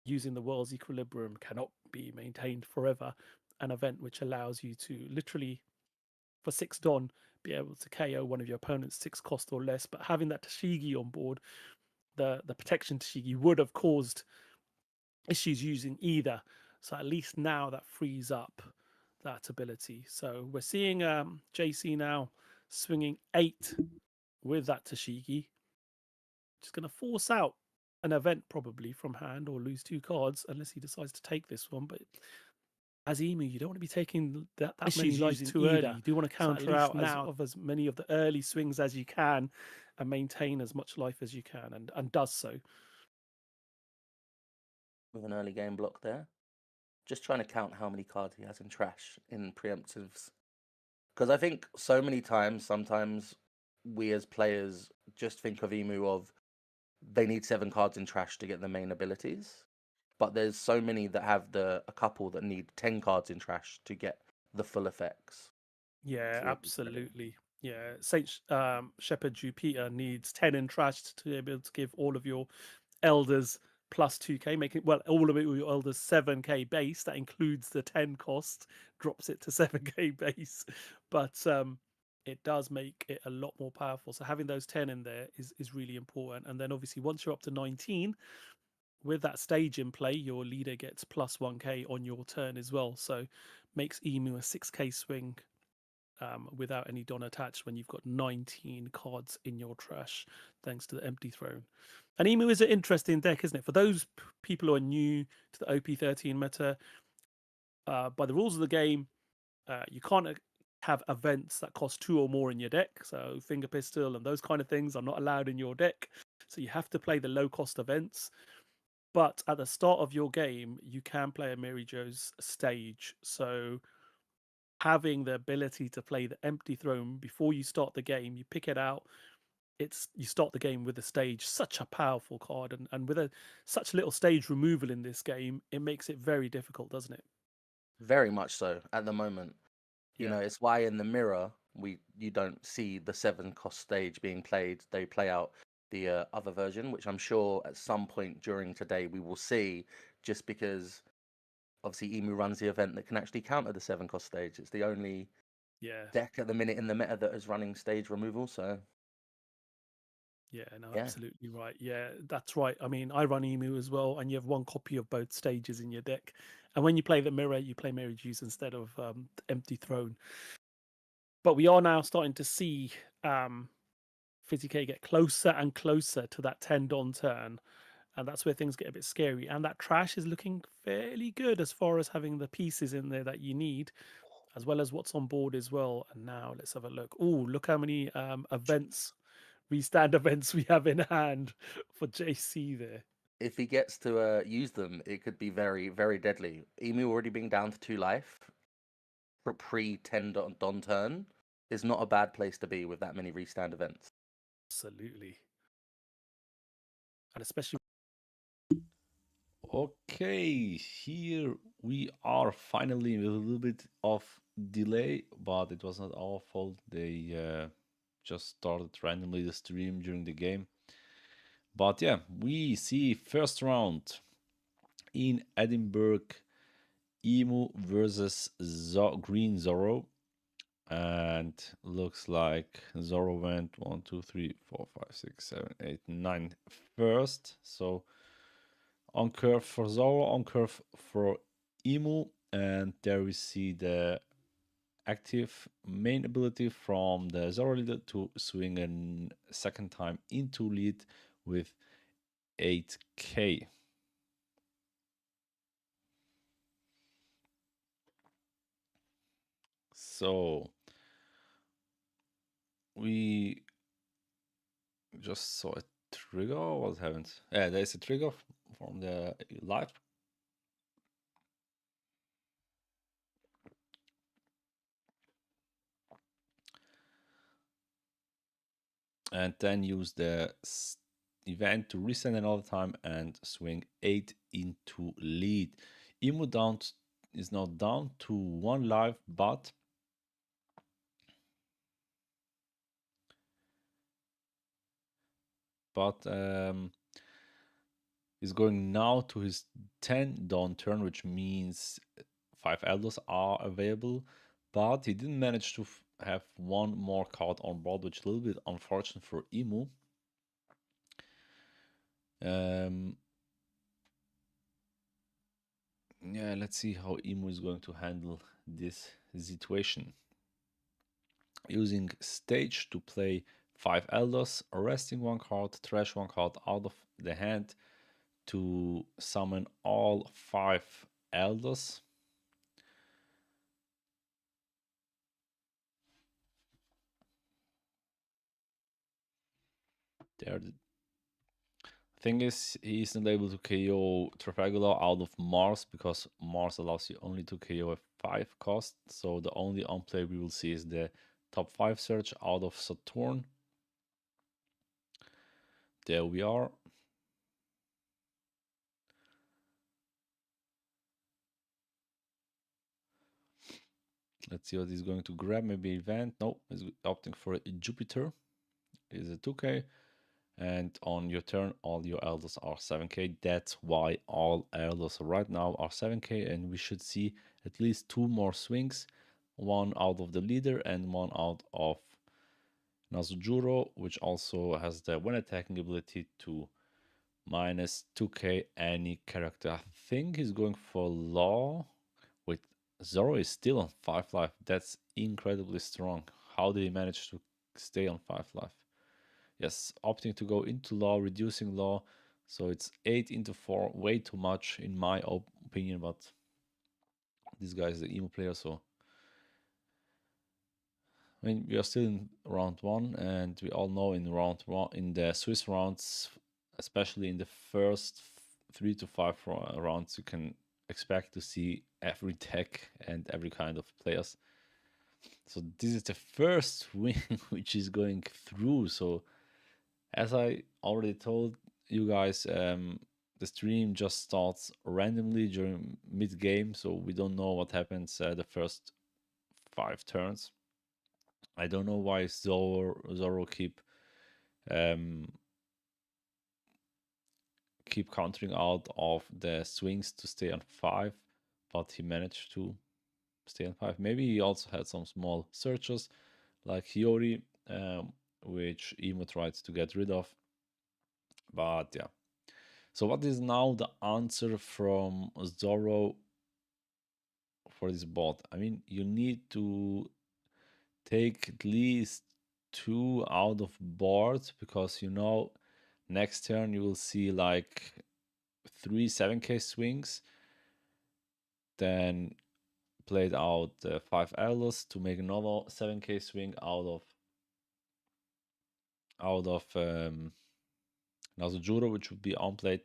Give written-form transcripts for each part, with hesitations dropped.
using the world's equilibrium cannot be maintained forever. An event which allows you to literally, for 6 Don, be able to KO one of your opponent's 6 cost or less. But having that Tashigi on board, the protection Tashigi would have caused issues using either. So at least now that frees up that ability. So we're seeing JC now swinging 8 with that Tashigi. Just going to force out an event probably from hand or lose 2 cards unless he decides to take this one. But as Emu, you don't want to be taking that many lives too early. You do want to counter out as many of the early swings as you can and maintain as much life as you can, and does so. With an early game block there. Just trying to count how many cards he has in trash in preemptives. Because I think so many times, sometimes we as players just think of Emu of they need 7 cards in trash to get the main abilities. But there's so many that have a couple that need 10 cards in trash to get the full effects. Yeah, absolutely. Yeah, Saint Shepherd Jupiter needs 10 in trash to be able to give all of your elders plus 2k, making all of it with your elders 7k base. That includes the 10 cost, drops it to 7k base. But it does make it a lot more powerful. So having those 10 in there is really important. And then obviously once you're up to 19, with that stage in play, your leader gets plus 1k on your turn as well. So makes Emu a 6k swing without any Don attached when you've got 19 cards in your trash, thanks to the Empty Throne. And Emu is an interesting deck, isn't it? For those people who are new to the OP13 meta, by the rules of the game, you can't have events that cost 2 or more in your deck. So Finger Pistol and those kind of things are not allowed in your deck. So you have to play the low cost events. But at the start of your game, you can play a Mary Jo's stage. So having the ability to play the Empty Throne before you start the game, you pick it out. You start the game with the stage, such a powerful card, and with such little stage removal in this game, it makes it very difficult, doesn't it? Very much so at the moment. You Yeah. know, it's why in the mirror you don't see the 7 cost stage being played. They play out the other version, which I'm sure at some point during today we will see, just because obviously Emu runs the event that can actually counter the 7 cost stage. It's the only deck at the minute in the meta that is running stage removal. So yeah, no, absolutely right. Yeah, that's right. I mean, I run Emu as well, and you have 1 copy of both stages in your deck. And when you play the mirror, you play Mary Jews instead of the Empty Throne. But we are now starting to see Fizzy K get closer and closer to that 10 Don turn. And that's where things get a bit scary. And that trash is looking fairly good as far as having the pieces in there that you need, as well as what's on board as well. And now let's have a look. Oh, look how many events, restand events we have in hand for JC there. if he gets to use them, it could be very, very deadly. Emu already being down to 2 life for pre-10 Don turn is not a bad place to be with that many restand events. Absolutely. And especially. Okay, here we are finally with a little bit of delay, but it was not our fault. They just started randomly the stream during the game. But yeah, we see first round in Edinburgh, Emu versus Green Zorro. And looks like Zorro went 1, 2, 3, 4, 5, 6, 7, 8, 9 first. So on curve for Zorro, on curve for Emu. And there we see the active main ability from the Zorro leader to swing a second time into lead with 8k. So we just saw a trigger. What happened? Yeah, there's a trigger from the live. And then use the event to reset another time and swing 8 into lead. Emu down is now down to 1 life, but is going now to his 10 Dawn turn, which means 5 Elders are available, but he didn't manage to have one more card on board, which is a little bit unfortunate for Emu. Yeah, let's see how Emu is going to handle this situation. Using Stage to play 5 Elders, arresting one card, trash one card out of the hand to summon all 5 Elders. There. The thing is, he isn't able to KO Trafalgar out of Mars because Mars allows you only to KO a 5 cost. So the only on-play we will see is the top 5 search out of Saturn. There we are. Let's see what he's going to grab. Maybe event. No, he's opting for a Jupiter. Is a 2k. And on your turn, all your elders are 7k. That's why all elders right now are 7k. And we should see at least 2 more swings. One out of the leader and one out of Nazujuro, which also has the when attacking ability to minus 2k any character. I think he's going for Law. With Zoro is still on 5 life. That's incredibly strong. How did he manage to stay on 5 life? Yes, opting to go into Law, reducing Law. So it's 8 into 4, way too much in my opinion, but this guy is the emo player, so I mean, we are still in round 1, and we all know in round 1, in the Swiss rounds, especially in the first 3 to 5 rounds, you can expect to see every deck and every kind of players. So this is the first swing which is going through. So as I already told you guys, the stream just starts randomly during mid-game, so we don't know what happens the first 5 turns. I don't know why Zoro keep countering out of the swings to stay on 5, but he managed to stay on 5. Maybe he also had some small searches like Hiyori, which Emo tried to get rid of. But yeah. So what is now the answer from Zoro for this bot? I mean, you need to take at least 2 out of board, because you know next turn you will see like 3 7k swings, then played out 5 elders to make another 7k swing out of Nazujuro, which would be on-played.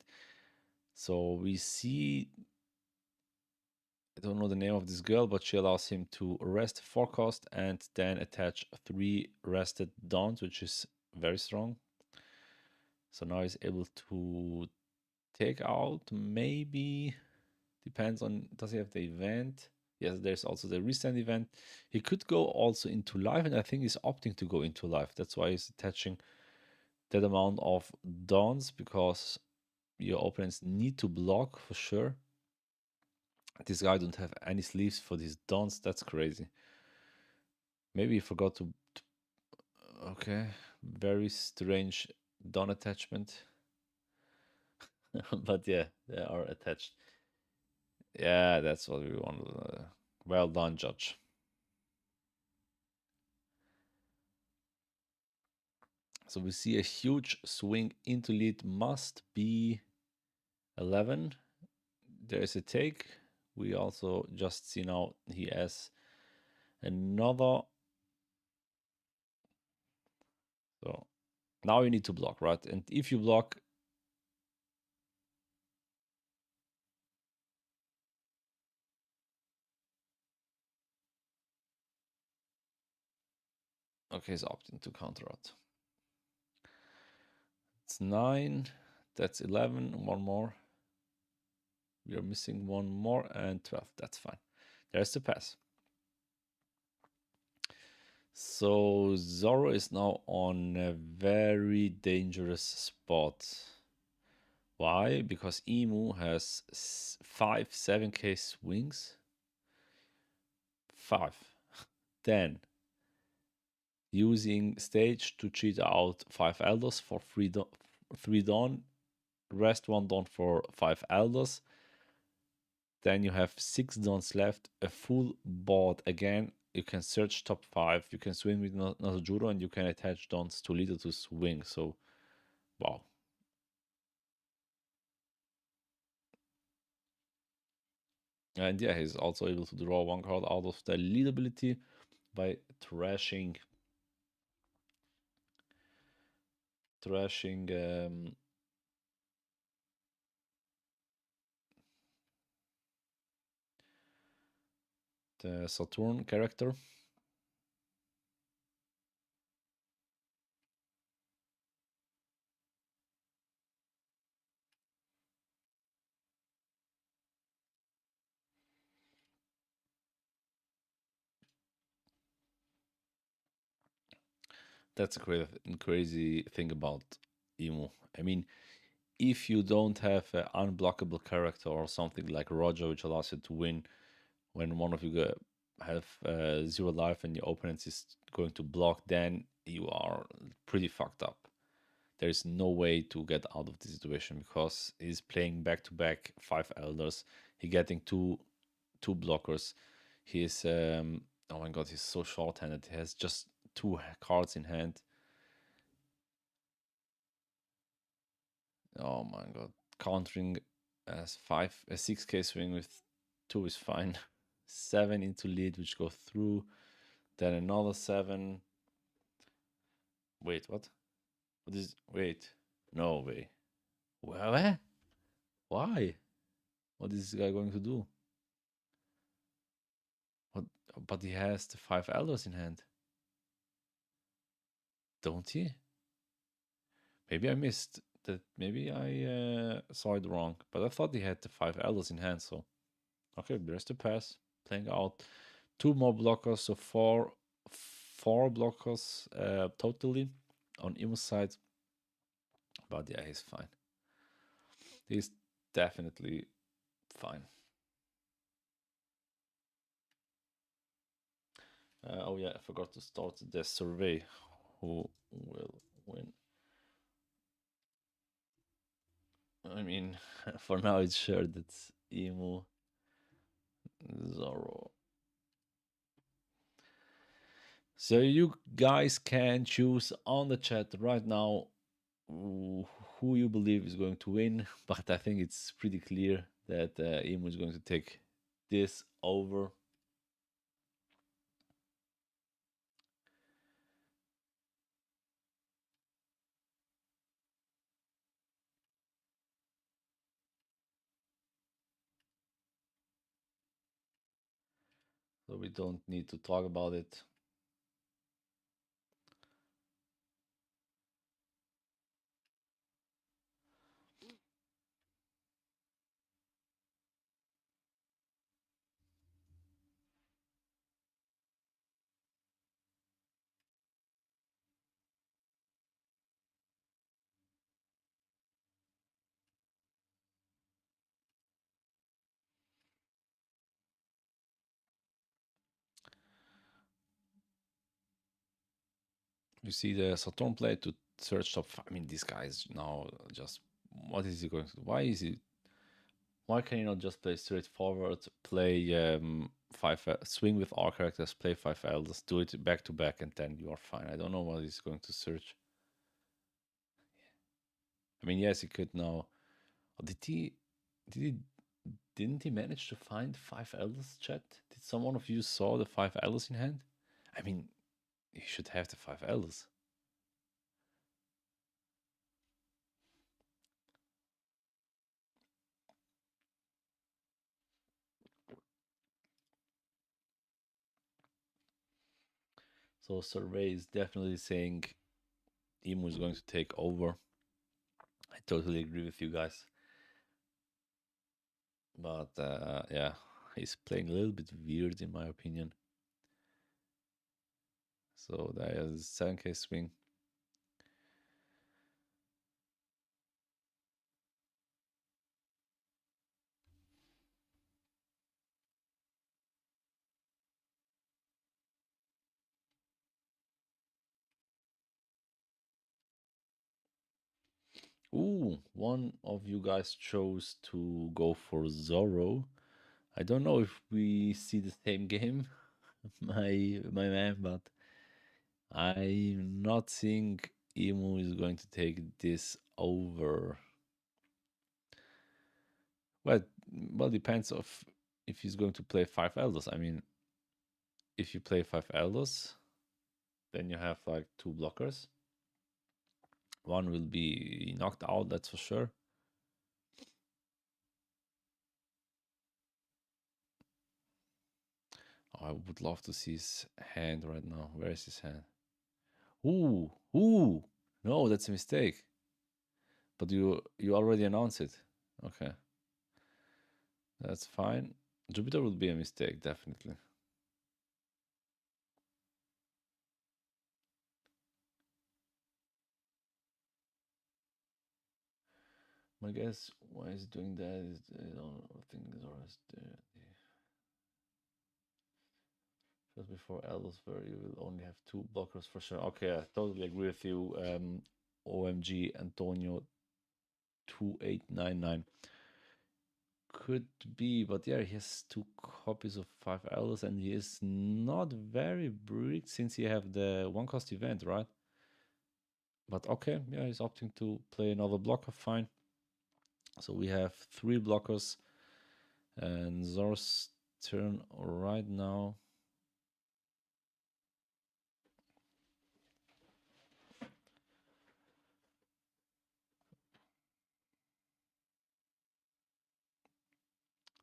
So we see, I don't know the name of this girl, but she allows him to rest 4 cost and then attach 3 rested dawns, which is very strong. So now he's able to take out, maybe, depends on, does he have the event? Yes, there's also the recent event. He could go also into life, and I think he's opting to go into life. That's why he's attaching that amount of dawns, because your opponents need to block for sure. This guy don't have any sleeves for these dawns. That's crazy. Maybe he forgot to okay, very strange dawn attachment. But yeah, they are attached. Yeah, that's what we want. Well done, Judge. So we see a huge swing into lead, must be 11. There is a take. We also just see now he has another. So now you need to block, right? And if you block, okay, he's opting to counter out. It's 9. That's 11. One more. We are missing one more, and 12. That's fine. There's the pass. So Zoro is now on a very dangerous spot. Why? Because Emu has 5 7k swings. 5. Then using stage to cheat out 5 elders for 3 dawn, rest 1 dawn for 5 elders. Then you have 6 dawns left, a full board again. You can search top 5, you can swing with Nazujuro, and you can attach dawns to leader to swing. So, wow. And yeah, he's also able to draw 1 card out of the lead ability by trashing the Saturn character. That's a crazy thing about Emu. I mean, if you don't have an unblockable character or something like Roger, which allows you to win when one of you have 0 life and your opponent is going to block, then you are pretty fucked up. There is no way to get out of this situation because he's playing back-to-back 5 elders. He's getting two blockers. He's oh my god, he's so short-handed. He has just 2 cards in hand. Oh my god, countering as 6k swing with 2 is fine. 7 into lead, which go through. Then another 7. Wait, what? What is? Wait, no way. Where? Why? What is this guy going to do? What? But he has the 5 elders in hand, don't he? Maybe I missed that. Maybe I saw it wrong. But I thought he had the 5 elders in hand. So okay, there's the pass. Playing out 2 more blockers, so 4 blockers totally on Emu's side. But yeah, he's fine. He's definitely fine. Oh yeah, I forgot to start the survey. Who will win? I mean, for now it's sure that's Emu, Zoro. So you guys can choose on the chat right now who you believe is going to win, but I think it's pretty clear that Emu is going to take this over. So we don't need to talk about it. You see the Saturn play to search top 5. I mean, this guy is now just, what is he going to do? Why can you not just play straightforward, play 5 swing with all characters, play 5 elders, do it back to back, and then you are fine. I don't know what he's going to search. I mean, yes, he could now. Didn't he manage to find 5 elders, chat? Did someone of you saw the 5 elders in hand? I mean, he should have the 5 elders. So survey is definitely saying Emu is going to take over. I totally agree with you guys. But yeah, he's playing a little bit weird in my opinion. So that is 7k swing. Ooh, one of you guys chose to go for Zorro. I don't know if we see the same game, my man, but I'm not think Emu is going to take this over. Well, depends of if he's going to play 5 Elders. I mean, if you play 5 Elders, then you have like 2 blockers. One will be knocked out, that's for sure. Oh, I would love to see his hand right now. Where is his hand? Ooh, ooh. No, that's a mistake. But you already announced it. Okay. That's fine. Jupiter would be a mistake, definitely. My guess, why is doing that is I don't think Zora's there. Just before Elders, where you will only have 2 blockers for sure. Okay, I totally agree with you. OMG Antonio 2899. Could be, but yeah, he has 2 copies of 5 Elders and he is not very brick since he have the 1 cost event, right? But okay, yeah, he's opting to play another blocker, fine. So we have 3 blockers and Zor's turn right now.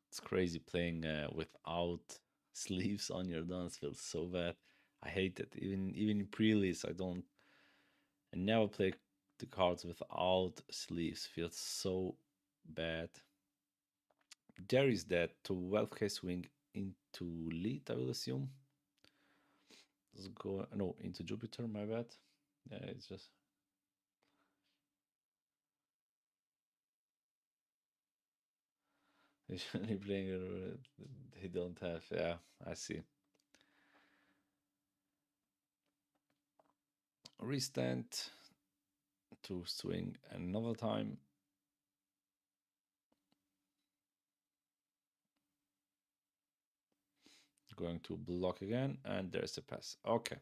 It's crazy playing without sleeves on your dons. Feels so bad. I hate it. Even in pre-release, I never play the cards without sleeves. Feels so bad. There is that 12k swing into lead, I will assume. Let's go into Jupiter, my bad. Yeah, it's just usually playing they don't have. Yeah, I see. Restand to swing another time. Going to block again, and there's a pass. Okay.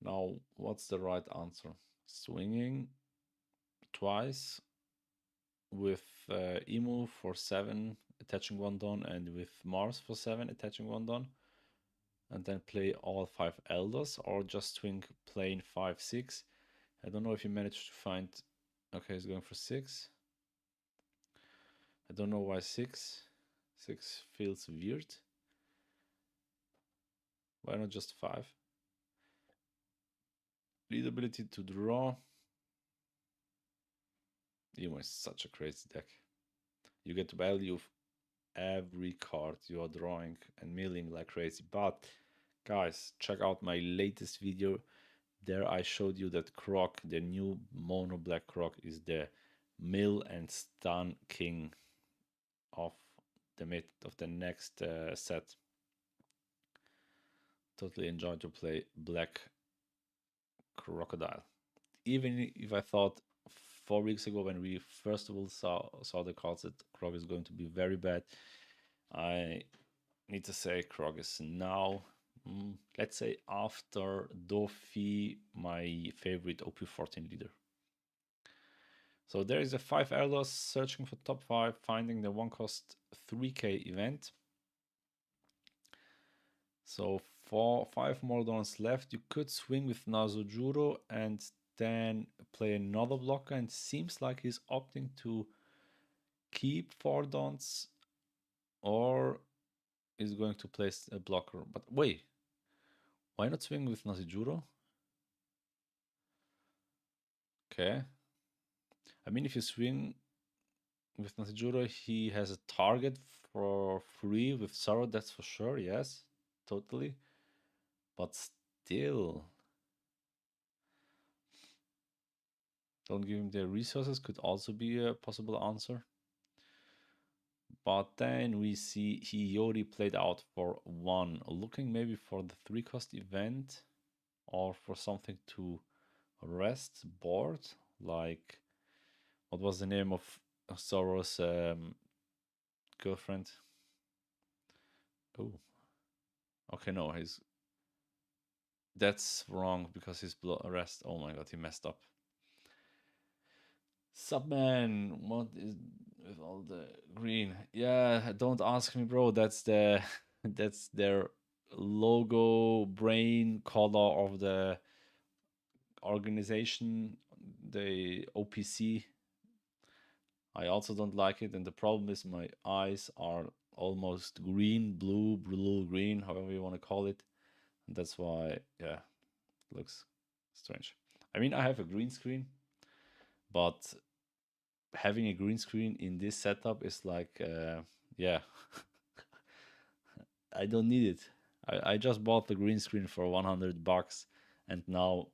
Now, what's the right answer? Swinging twice with Emu for 7, attaching 1 don, and with Mars for 7, attaching 1 don, and then play all 5 Elders, or just swing plain 5, 6. I don't know if you managed to find. Okay, he's going for 6. I don't know why 6. 6 feels weird. Why not just 5? Lead ability to draw. Emo is such a crazy deck. You get value of every card you are drawing and milling like crazy. But guys, check out my latest video. There I showed you that Croc, the new mono black Croc, is the mill and stun king of the next set. Totally enjoyed to play black Crocodile. Even if I thought 4 weeks ago when we first of all saw the cards that Croc is going to be very bad, I need to say Croc is now, let's say after Luffy, my favorite OP14 leader. So there is a 5 Elders searching for top 5, finding the 1 cost 3k event. So for 5 more dons left, you could swing with Nazujuro and then play another blocker, and seems like he's opting to keep 4 dons or is going to place a blocker. But wait, why not swing with Nazujuro? Okay. I mean, if you swing with Nazujuro, he has a target for free with Sorrow, that's for sure, yes, totally. But still, don't give him the resources could also be a possible answer. But then we see he already played out for 1, looking maybe for the 3 cost event. or for something to rest board, like what was the name of Soros' girlfriend? Oh, okay, no, that's wrong because his rest. Oh my god, he messed up. Subman, what is with all the green? Yeah, don't ask me, bro. That's that's their logo brain color of the organization, the OPC. I also don't like it, and the problem is my eyes are almost green, blue, green, however you want to call it. And that's why, yeah, it looks strange. I mean, I have a green screen, but having a green screen in this setup is like, yeah, I don't need it. I just bought the green screen for $100, and now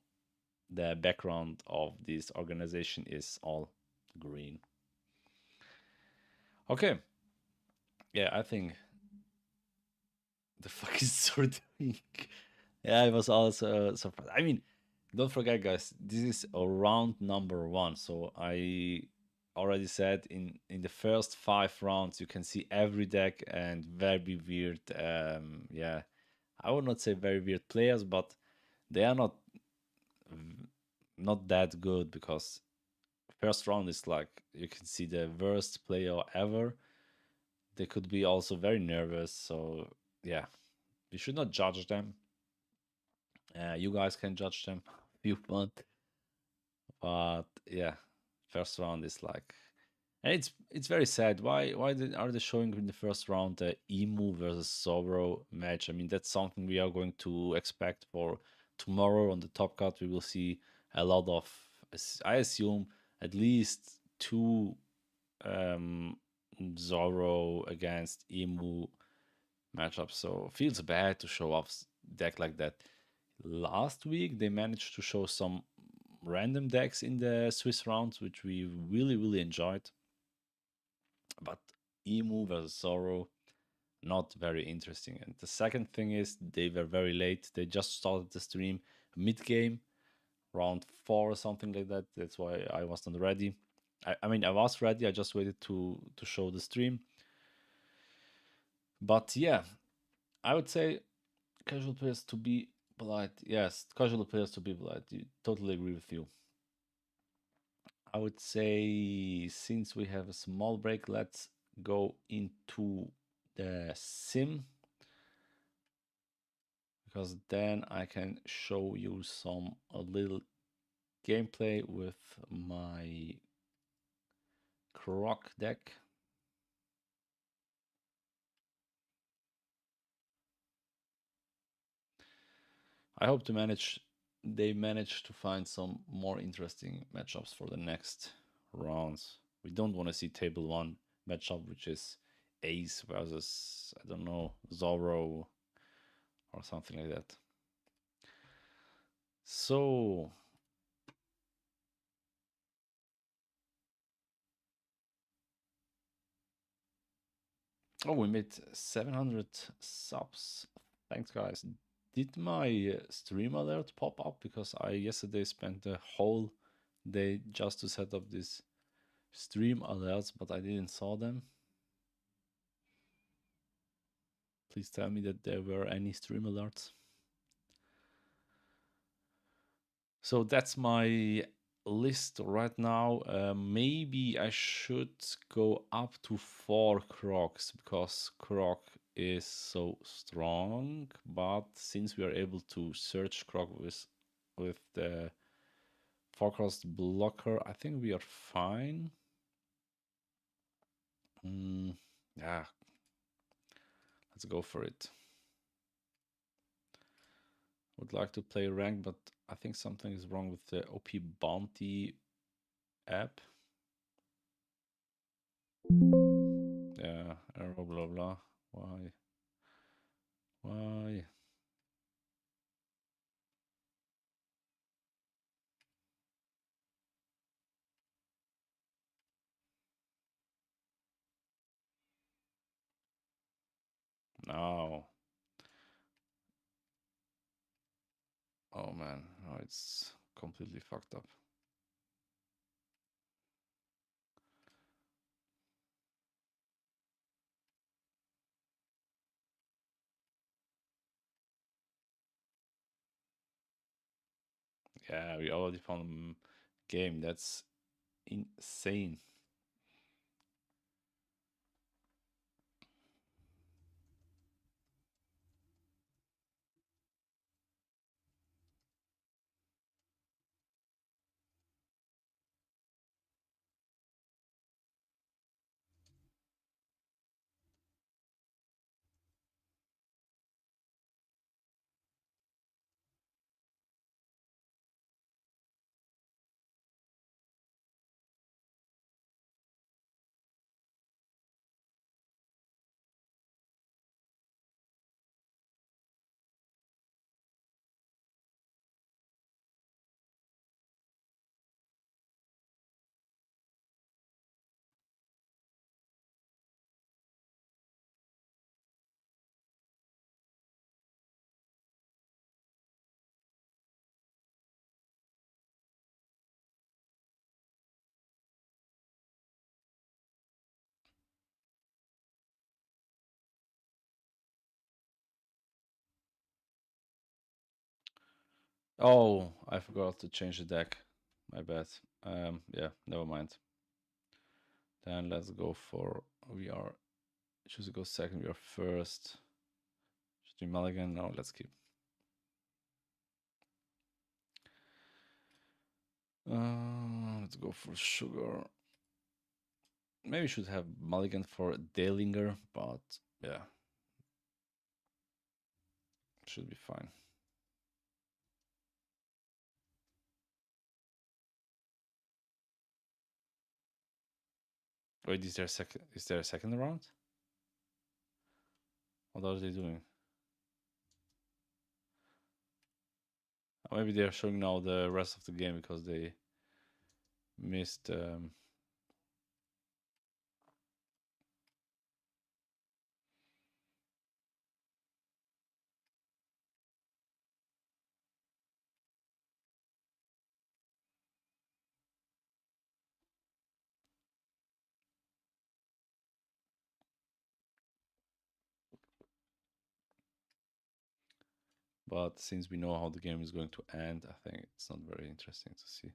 the background of this organization is all green. Okay. Yeah, I think the fuck is Zor doing? Yeah, I was also surprised. I mean, don't forget, guys, this is a round number 1. So I already said in the first 5 rounds you can see every deck and very weird. Yeah, I would not say very weird players, but they are not that good, because first round is like you can see the worst player ever. They could be also very nervous. So yeah, you should not judge them. You guys can judge them if you want, but yeah, first round is like, and it's very sad. Are they showing in the first round the Emu versus Sabo match? I mean, that's something we are going to expect for tomorrow on the Top Cut. We will see a lot of, I assume, at least 2 Zoro against Emu matchups. So feels bad to show off deck like that. Last week they managed to show some random decks in the Swiss rounds, which we really enjoyed. But Emu versus Zoro, not very interesting. And the second thing is they were very late. They just started the stream mid game, round 4 or something like that. That's why I wasn't ready. I mean, I was ready. I just waited to show the stream. But yeah, I would say casual players to be polite. Yes, casual players to be polite. Totally agree with you. I would say, since we have a small break, let's go into the sim, because then I can show you a little gameplay with my Croc deck. I hope they manage to find some more interesting matchups for the next rounds. We don't want to see table 1 matchup, which is Ace versus, I don't know, Zoro or something like that. So oh, we made 700 subs. Thanks, guys. Did my stream alert pop up? Because I yesterday spent the whole day just to set up this stream alerts, but I didn't saw them. Please tell me that there were any stream alerts. So that's my list right now. Maybe I should go up to 4 Crocs, because Croc is so strong. But since we are able to search Croc with the forecast blocker, I think we are fine. Yeah, let's go for it. Would like to play rank, but I think something is wrong with the OP Bounty app. Yeah, error, blah blah. Why? Now. Oh man, no, it's completely fucked up. Yeah, we already found a game. That's insane. Oh, I forgot to change the deck. My bad. Yeah, never mind. Then let's go for choose to go second. We are first. Should we mulligan? No, let's keep. Let's go for sugar. Maybe we should have mulligan for Dalinger, but yeah, should be fine. Wait, is there a second round? What are they doing? Or maybe they are showing now the rest of the game because they missed. But since we know how the game is going to end, I think it's not very interesting to see.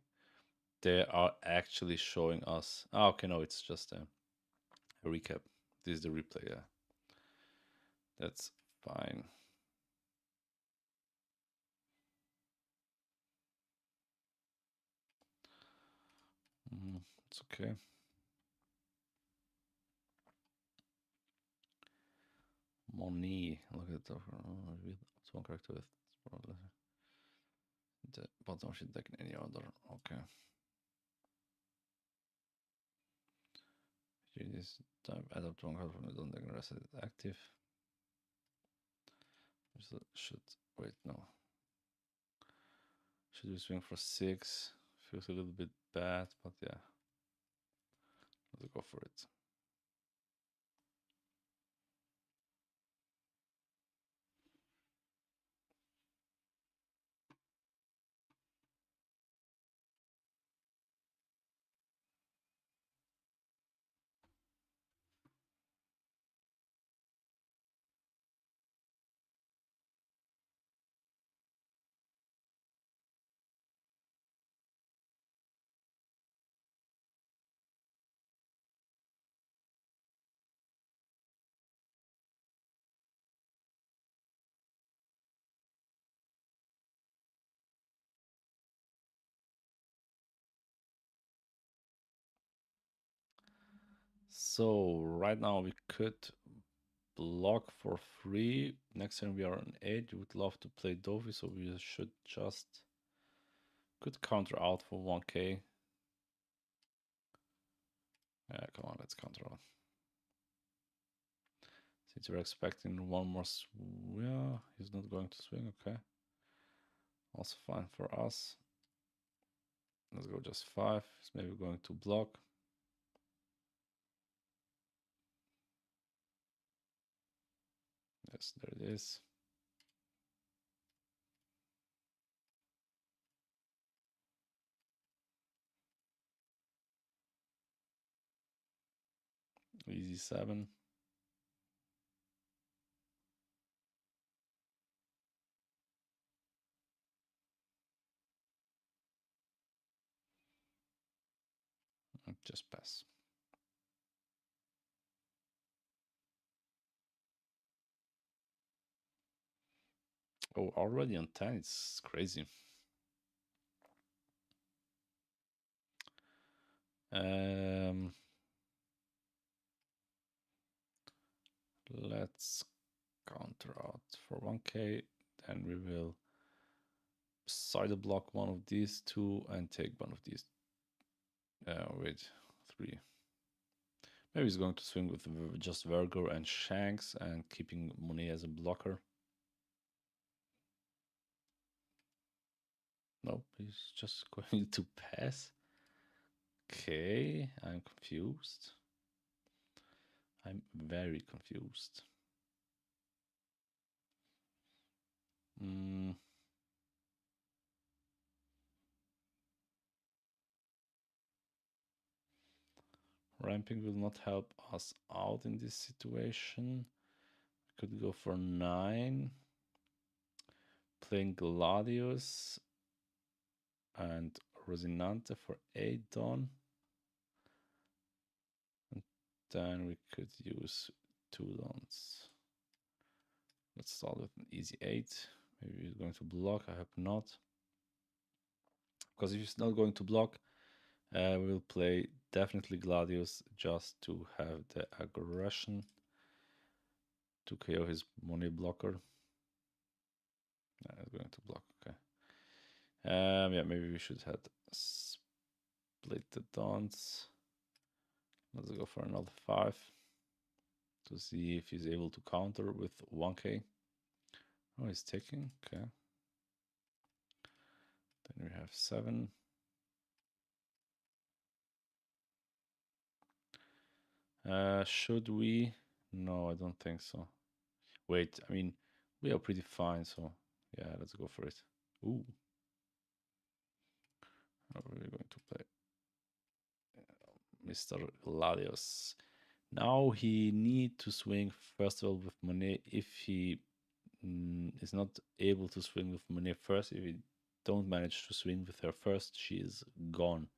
They are actually showing us. Oh, okay, no, it's just a recap. This is the replay. Yeah, that's fine. It's okay. Money. Look at that. It's one character with the bottom shit deck in any order. Okay. This time add up to one card from the don't deck and rest of it active. Should wait, no. Should we swing for 6? Feels a little bit bad, but yeah. Let's go for it. So right now we could block for 3. Next turn we are on 8. We would love to play Dovi, so we should just could counter out for 1k. Yeah, come on, let's counter out. Since we're expecting one more yeah, he's not going to swing, okay. Also fine for us. Let's go just 5. He's maybe going to block. Yes, there it is. Easy 7. Just pass. Oh, already on 10, it's crazy. Let's counter out for 1k, then we will side block one of these two and take one of these. Wait, 3. Maybe he's going to swing with just Virgo and Shanks and keeping Monet as a blocker. Nope, he's just going to pass. Okay, I'm confused. I'm very confused. Ramping will not help us out in this situation. I could go for 9. Playing Gladius and Rosinante for 8 Dawn. And then we could use 2 Dawns. Let's start with an easy 8. Maybe he's going to block, I hope not. Because if he's not going to block, we will play definitely Gladius just to have the aggression to KO his Monet blocker. It's going to block, okay. Yeah, maybe we should have split the Dawns. Let's go for another 5 to see if he's able to counter with 1k. Oh, he's taking, okay. Then we have 7. Should we? No, I don't think so. Wait, I mean, we are pretty fine, so yeah, let's go for it. Ooh. How are we going to play? Mr. Gladius. Now he need to swing first of all with Monet. If he is not able to swing with Monet first, if he don't manage to swing with her first, she is gone.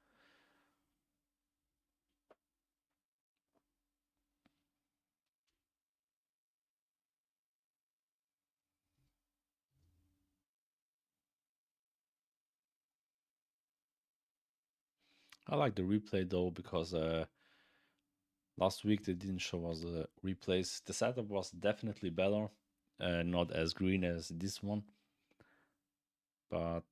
I like the replay though, because last week they didn't show us the replays. The setup was definitely better, not as green as this one, but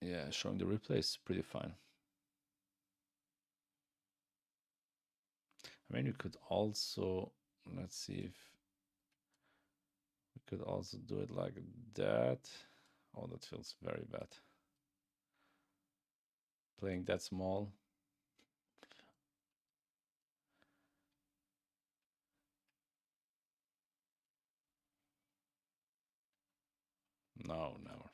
yeah, showing the replay is pretty fine. I mean, you could also, let's see if we could also do it like that. Oh, that feels very bad. Playing that small. No, never.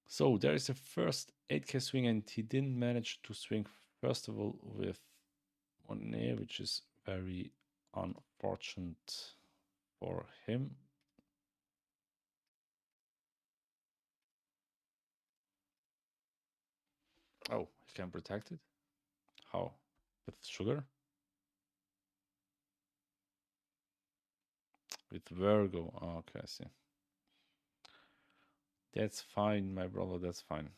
So there is a first 8k swing, and he didn't manage to swing first of all with Monet, which is very unfortunate for him. Oh, he can protect it? How? With sugar? With Virgo. Oh, okay, I see. That's fine, my brother, that's fine.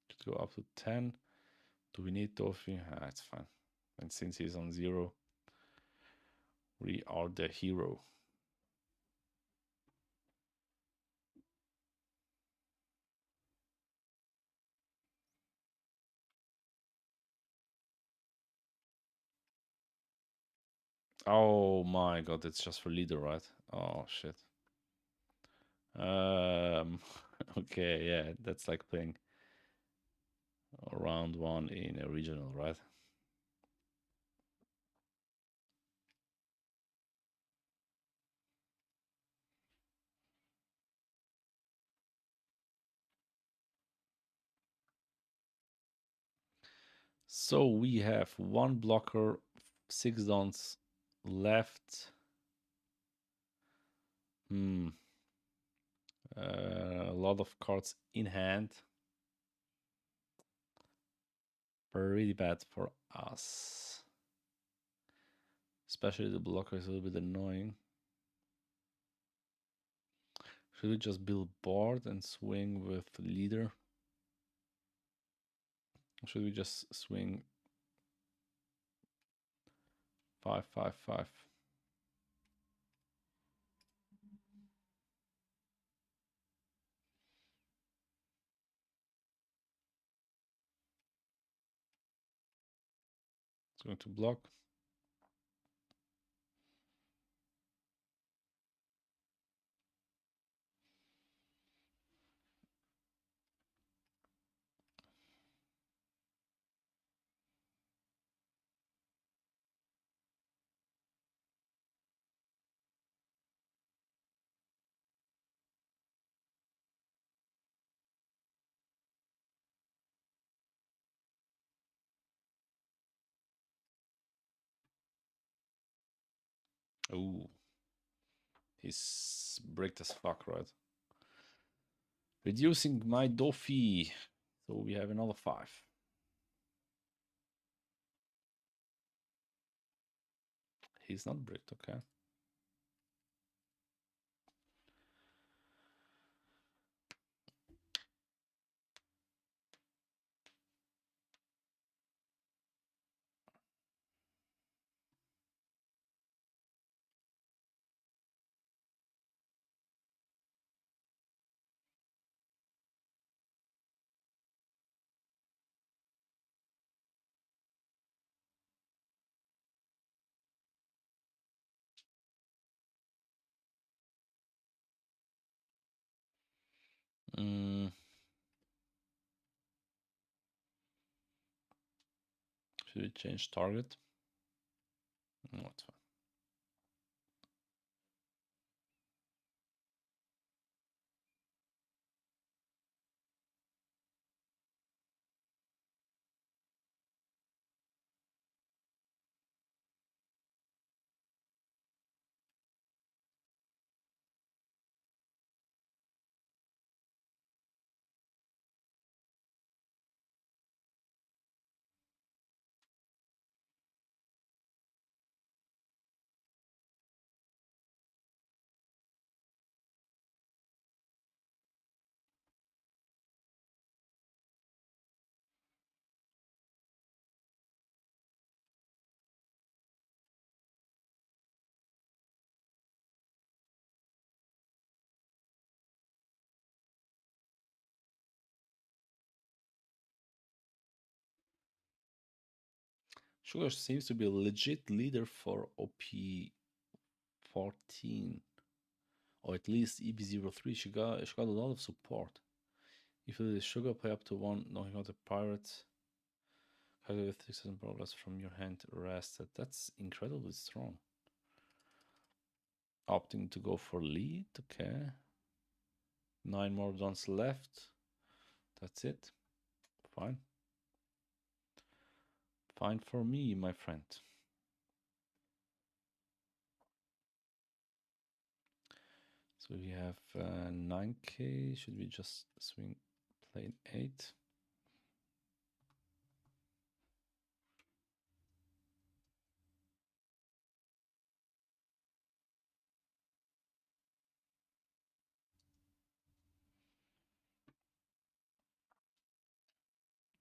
Could go up to 10. Do we need Toffee? Ah, it's fine. And since he's on 0, we are the hero. Oh my god, it's just for leader, right? Oh shit. Okay, yeah, that's like playing round 1 in a regional, right? So we have one blocker, 6 dons left. A lot of cards in hand. Pretty bad for us. Especially the blocker is a little bit annoying. Should we just build board and swing with leader? Or should we just swing 5-5-5? It's going to block. Oh, he's bricked as fuck, right? Reducing my Doffy. So we have another 5. He's not bricked, okay. Should we change target? No, it's fine. Sugar seems to be a legit leader for OP14. Or at least EB03. She got a lot of support. If it is Sugar, play up to 1, knocking out the pirates. Calculate 6,000 progress from your hand rested. That's incredibly strong. Opting to go for lead, okay. 9 more dons left. That's it. Fine. Fine for me, my friend. So we have 9k. Should we just swing plane 8?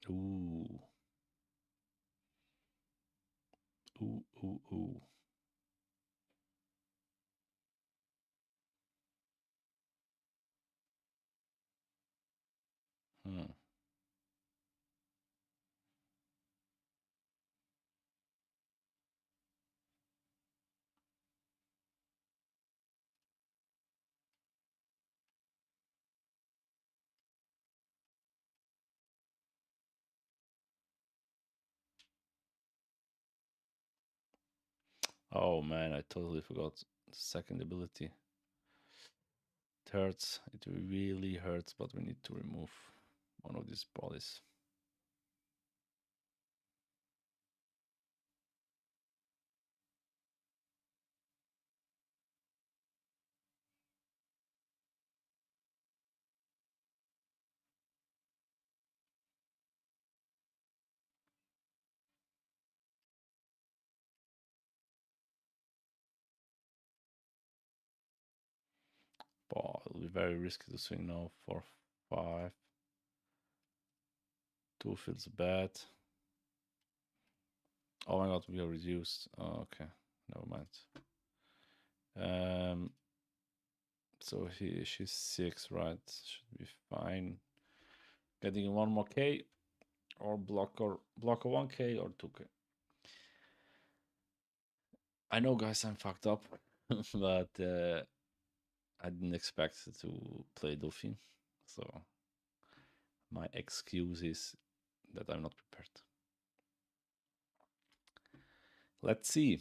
Ooh. Ooh, ooh, ooh. Oh man, I totally forgot the second ability. It hurts. It really hurts, but we need to remove one of these bodies. But it'll be very risky to swing now for 5. 2 feels bad. Oh my god, we are reduced. Oh, okay, never mind. So she's 6, right? Should be fine. Getting 1 more K, or blocker 1K or 2K. I know, guys, I'm fucked up, but I didn't expect to play Luffy, so my excuse is that I'm not prepared. Let's see.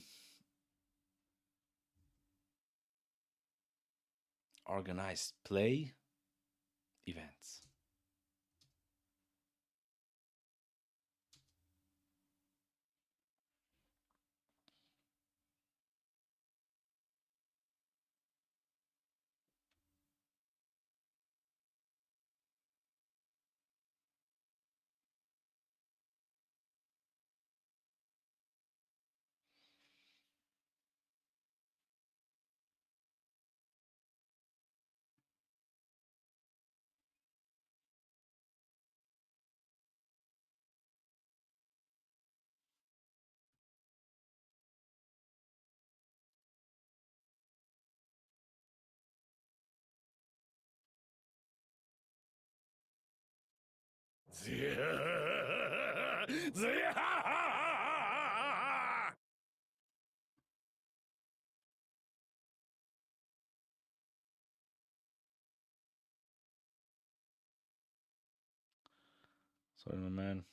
Organized play events. Sorry, my man.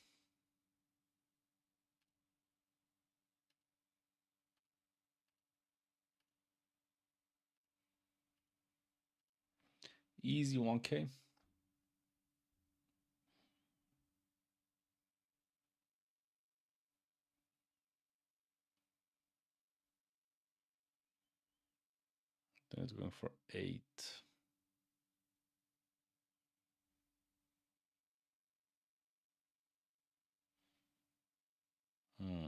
Easy 1K. Then it's going for 8. Hmm.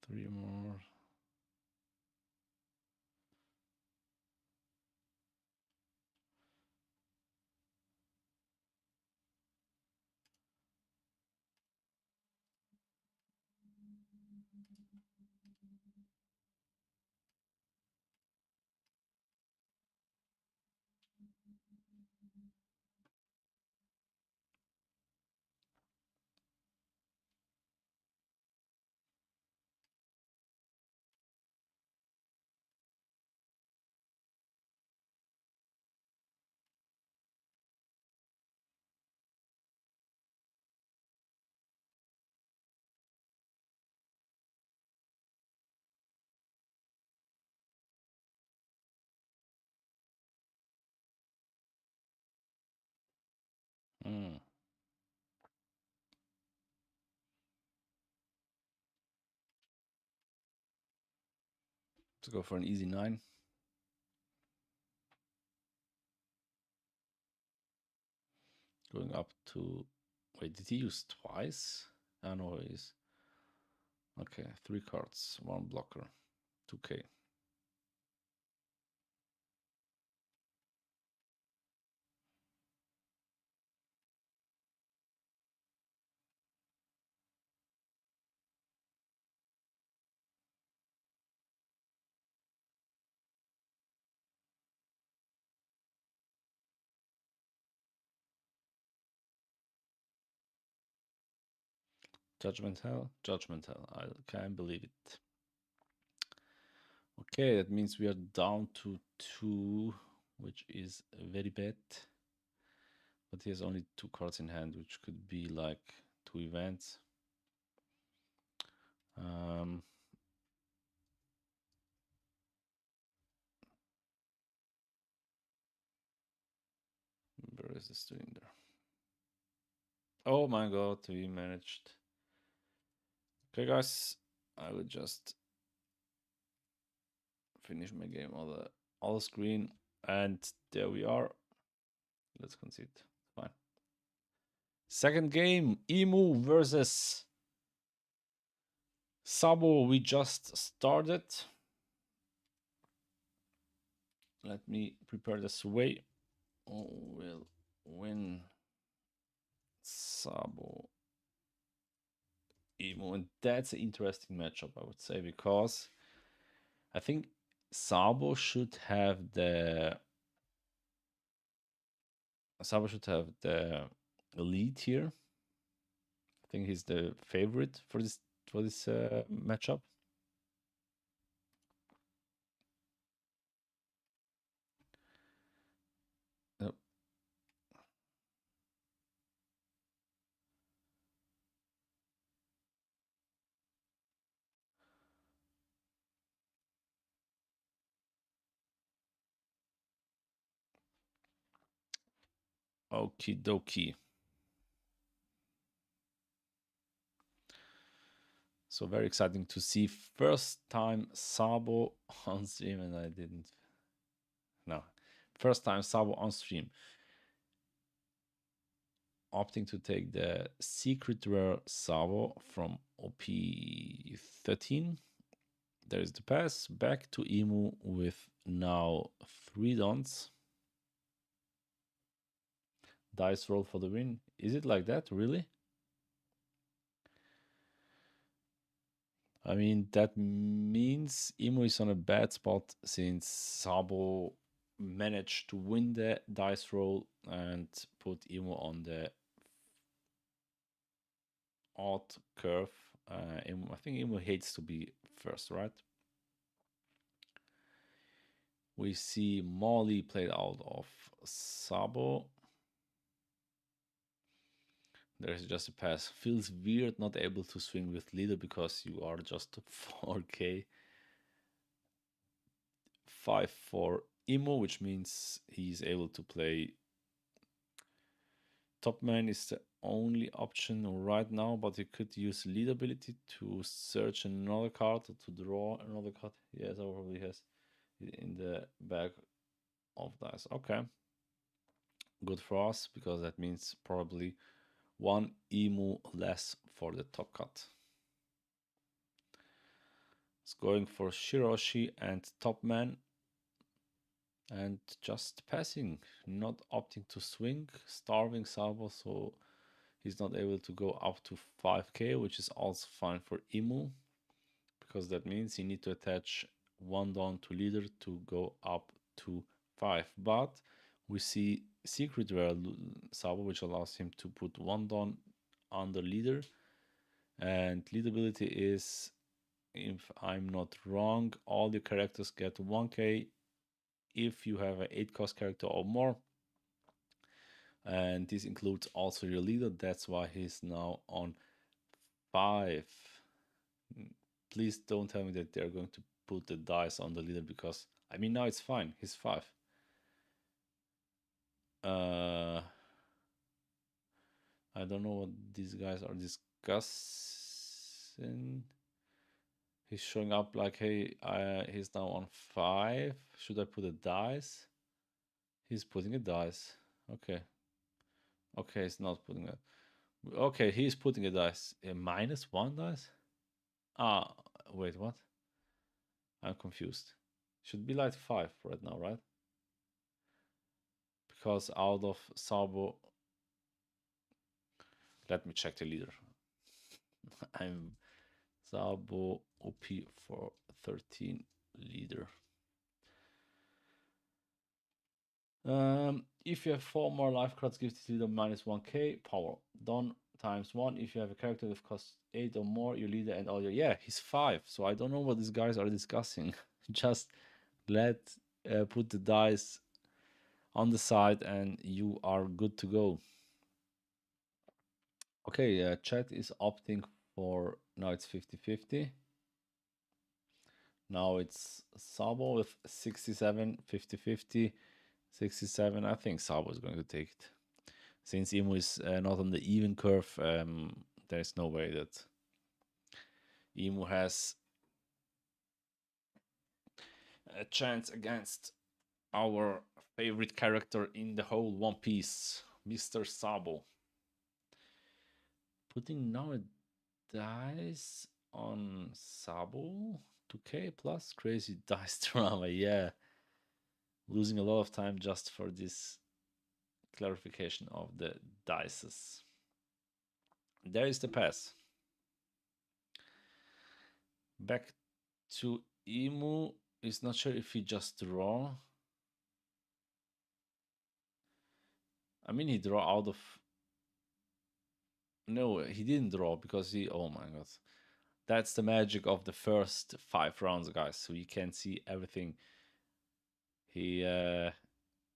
3 more. Hmm. Let's go for an easy 9. Going up to... Wait, did he use twice? I know he's... Okay, 3 cards, 1 blocker, 2K. Judgment Hell? Judgment Hell. I can't believe it. Okay, that means we are down to 2, which is very bad. But he has only 2 cards in hand, which could be like 2 events. Where is this doing there? Oh my god, we managed. Okay, guys, I will just finish my game on the screen, and there we are. Let's concede. Fine. Second game, Emu versus Sabo, we just started. Let me prepare this way. Oh, we'll win. Sabo. Emo, and that's an interesting matchup, I would say, because I think Sabo should have the lead here. I think he's the favorite for this matchup. Yep. Okie dokie. So very exciting to see. First time Sabo on stream, and I didn't. No, first time Sabo on stream. Opting to take the secret rare Sabo from OP13. There is the pass back to Emu with now 3 dons. Dice roll for the win. Is it like that, really? I mean, that means Emu is on a bad spot since Sabo managed to win the dice roll and put Emu on the odd curve. I think Emu hates to be first, right? We see Molly played out of Sabo. There's just a pass. Feels weird not able to swing with leader because you are just 4k. 5 for Emo, which means he's able to play top man is the only option right now, but he could use lead ability to search another card or to draw another card. Yes, I probably has in the bag of dice. Okay. Good for us because that means probably 1 Emu less for the top cut. It's going for Shiroshi and top man. And just passing, not opting to swing, starving Sabo, so he's not able to go up to 5k, which is also fine for Emu, because that means you need to attach 1 don to leader to go up to 5. But we see secret rare Sabo, which allows him to put 1 don under leader, and lead ability is, if I'm not wrong, all the characters get 1k if you have an 8 cost character or more, and this includes also your leader. That's why he's now on 5. Please don't tell me that they're going to put the dice on the leader, because I mean, now it's fine, he's 5. I don't know what these guys are discussing. He's showing up like, hey, he's now on 5. Should I put a dice? He's putting a dice. Okay. Okay, he's not putting it. Okay, he's putting a dice. A -1 dice? Ah, wait, what? I'm confused. Should be like 5 right now, right? Because out of Sabo... Let me check the leader. I'm Sabo OP for 13 leader. If you have 4 more life cards, give the leader -1k power. Done times 1. If you have a character with cost 8 or more, your leader and all your... Yeah, he's 5. So I don't know what these guys are discussing. Just put the dice on the side and you are good to go. Okay, chat is opting for... Now it's 50-50. Now it's Sabo with 67, 50-50. 67. I think Sabo is going to take it. Since Emu is not on the even curve, there's no way that Emu has a chance against our favorite character in the whole One Piece, Mr. Sabo. Putting now a dice. on Sabo. 2k plus crazy dice drama. Yeah. Losing a lot of time just for this clarification of the dices. There is the pass. Back to Emu. Is not sure if he just draw. I mean, he draw out of... No, he didn't draw because he... Oh my god. That's the magic of the first 5 rounds, guys. So you can see everything. He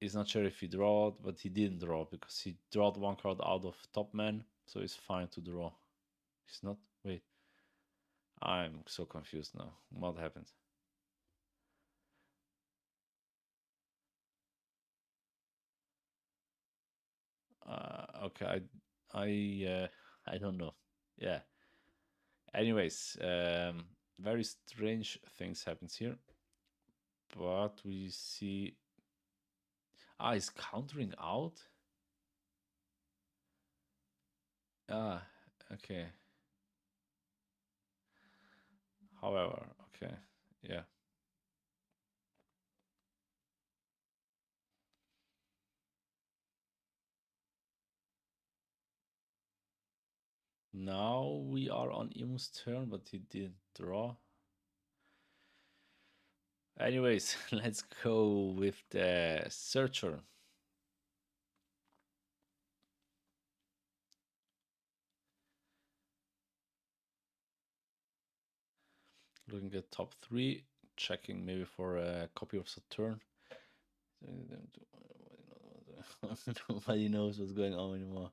is not sure if he drawed, but he didn't draw because he drawed 1 card out of top man. So it's fine to draw. He's not... Wait. I'm so confused now. What happened? Okay, I don't know. Yeah. Anyways, very strange things happens here. But we see... Ah, he's countering out? Ah, okay. However, okay, yeah. Now we are on Emu's turn, but he didn't draw. Anyways, let's go with the Searcher. Looking at top 3, checking maybe for a copy of Saturn. Nobody knows what's going on anymore.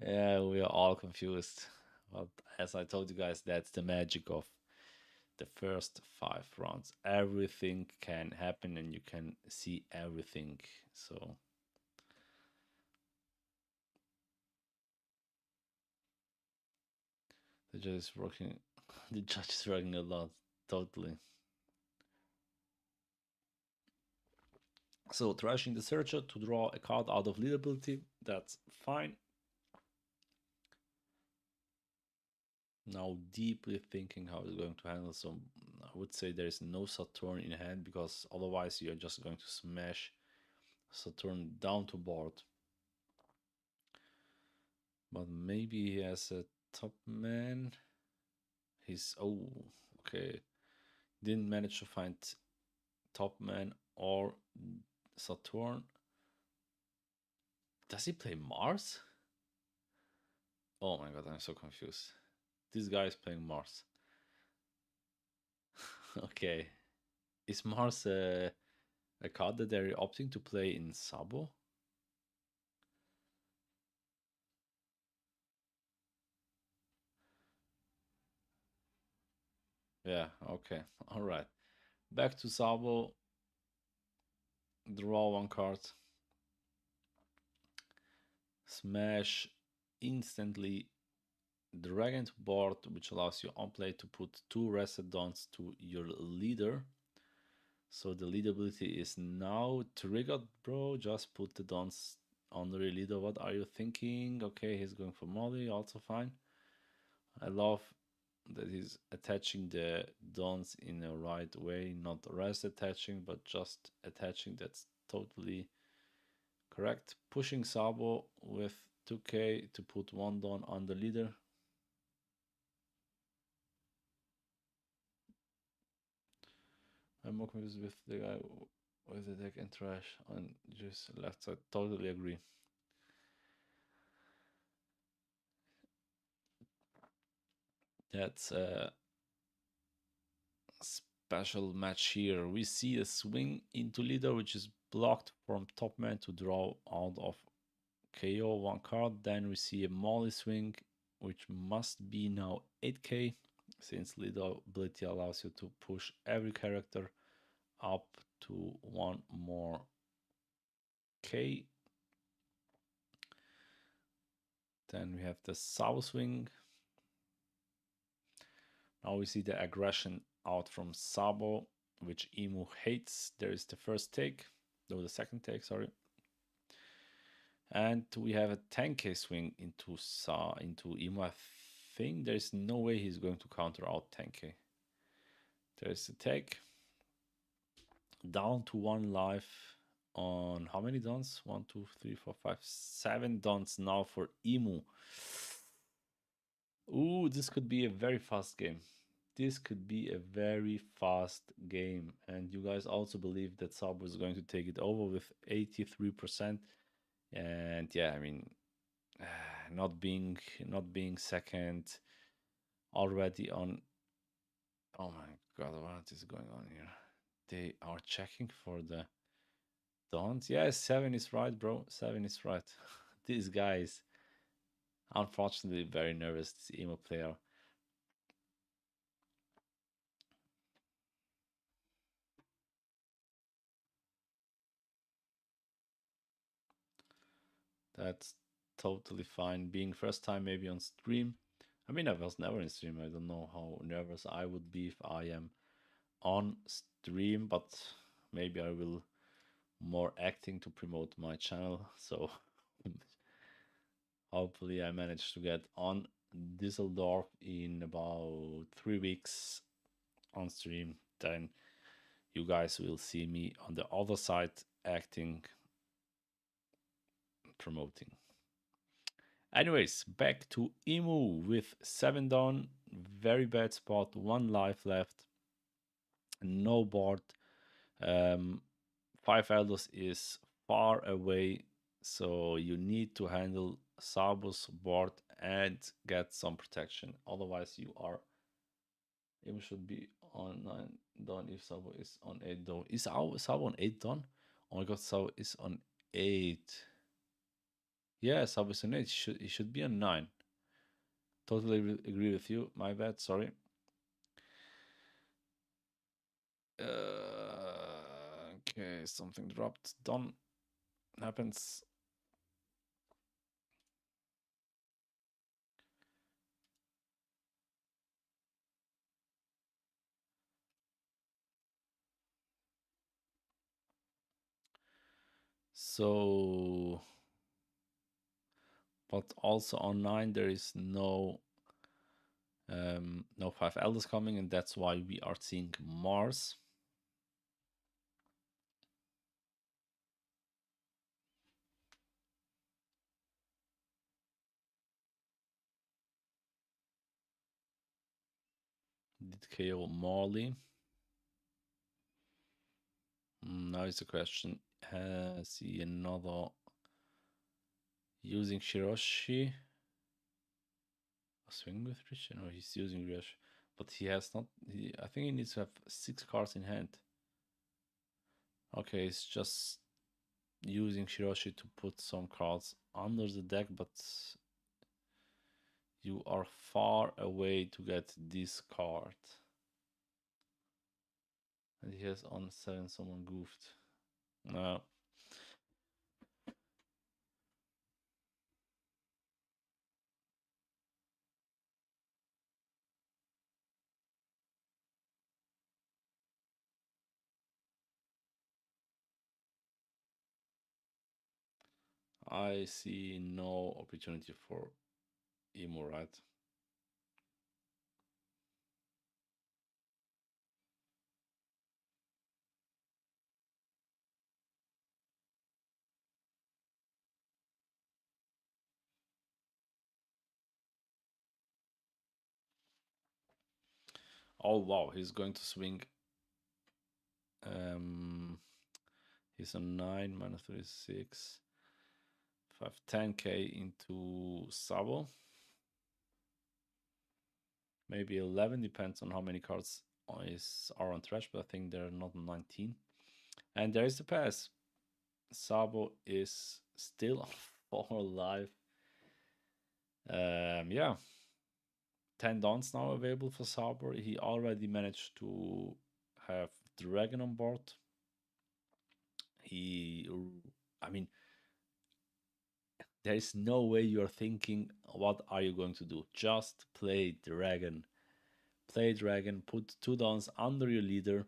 Yeah, we are all confused. But as I told you guys, that's the magic of the first 5 rounds. Everything can happen and you can see everything. So the judge is working. The judge is working a lot, totally. So trashing the Searcher to draw a card out of lead ability, that's fine. Now deeply thinking how it's going to handle. So I would say there is no Saturn in hand because otherwise you're just going to smash Saturn down to board. But maybe he has a top man. He's... Oh, okay. Didn't manage to find top man or Saturn. Does he play Mars? Oh my god, I'm so confused. This guy is playing Mars. Okay. Is Mars a card that they're opting to play in Sabo? Yeah, okay. Alright. Back to Sabo. Draw 1 card. Smash instantly Dragon to board, which allows you on play to put 2 rested dons to your leader. So the lead ability is now triggered, bro. Just put the dons on the leader. What are you thinking? Okay, he's going for Molly, also fine. I love that he's attaching the dons in the right way, not rest attaching, but just attaching. That's totally correct. Pushing Sabo with 2k to put 1 don on the leader. I'm more confused with the guy with the deck and trash on just left side. Totally agree. That's a special match here. We see a swing into leader, which is blocked from top man to draw out of KO 1 card. Then we see a Molly swing, which must be now 8k, since leader ability allows you to push every character up to 1 more K. Then we have the Sabo swing. Now we see the aggression out from Sabo, which Emu hates. There is the first take, no, the second take, sorry. And we have a 10k swing into Emu. I think there's no way he's going to counter out 10k. There's a take. Down to 1 life on how many dons? 1, 2, 3, 4, 5, 7 dons now for Emu. Ooh, this could be a very fast game. This could be a very fast game. And you guys also believe that Sabo is going to take it over with 83%. And yeah, I mean, not being second already on. Oh my god, what is going on here? They are checking for the dons. Yeah, 7 is right, bro. 7 is right. These guys, unfortunately, very nervous. This emo player. That's totally fine. Being first time maybe on stream. I mean, I was never in stream. I don't know how nervous I would be if I am on stream, but maybe I will more acting to promote my channel. So hopefully I manage to get on Düsseldorf in about 3 weeks on stream. Then you guys will see me on the other side acting, promoting. Anyways, back to Emu with 7 down. Very bad spot. 1 life left. No board. 5 elders is far away. So you need to handle Sabo's board and get some protection. Otherwise you are... Emu should be on 9 done if Sabo is on 8 done. Is Sabo on 8 done? Oh my god, Sabo is on 8. Yeah, Sabo is on 8. It should be on 9. Totally agree with you. My bad, sorry. Okay, something dropped. Done. Happens. So, but also on 9 there is no 5 elders coming, and that's why we are seeing Mars. Did KO Morley? Now is the question. Has he another using Shiroshi? Swing with Rishi? No, he's using Rishi. But he has not. I think he needs to have 6 cards in hand. Okay, it's just using Shiroshi to put some cards under the deck, but you are far away to get this card. And he has on 7 someone goofed. No. I see no opportunity for Emo, right? Oh wow, he's going to swing. He's on 9, minus 36. 5, 10k into Sabo. Maybe 11, depends on how many cards are on trash, but I think they're not on 19. And there is the pass. Sabo is still on 4 life. Yeah. 10 dons now available for Sabo. He already managed to have Dragon on board. I mean, there is no way you're thinking, what are you going to do? Just play Dragon. Play Dragon, put 2 dons under your leader,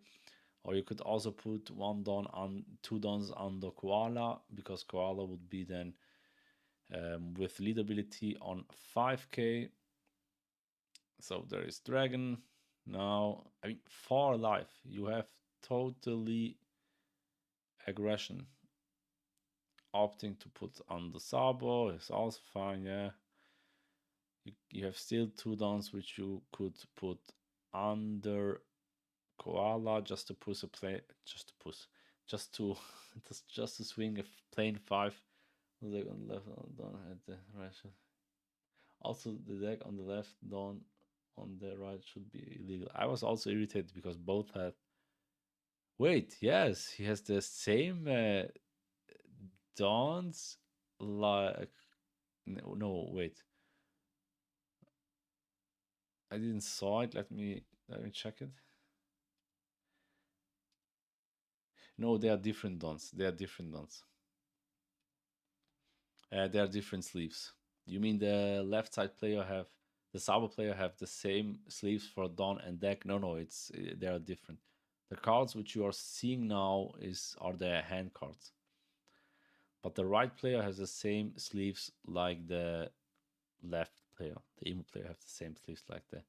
or you could also put 1 don on 2 dons under Koala, because Koala would be then with lead ability on 5k. So there is dragon. Now, I mean, for life, you have totally aggression. Opting to put on the Sabo is also fine, yeah. You have still 2 downs which you could put under Koala just to push a play, just to push, just to just to swing a plane 5 on the left down at the right. Also, the deck on the left down on the right should be illegal. I was also irritated because both had. Wait, yes, he has the same dawns like. No, wait. I didn't saw it. Let me check it. No, they are different dons. They are different dons. They are different sleeves. You mean the left side player have the Sabo player have the same sleeves for Dawn and deck? No, it's they are different. The cards which you are seeing now are the hand cards, but the right player has the same sleeves like the left player. The emo player have the same sleeves like the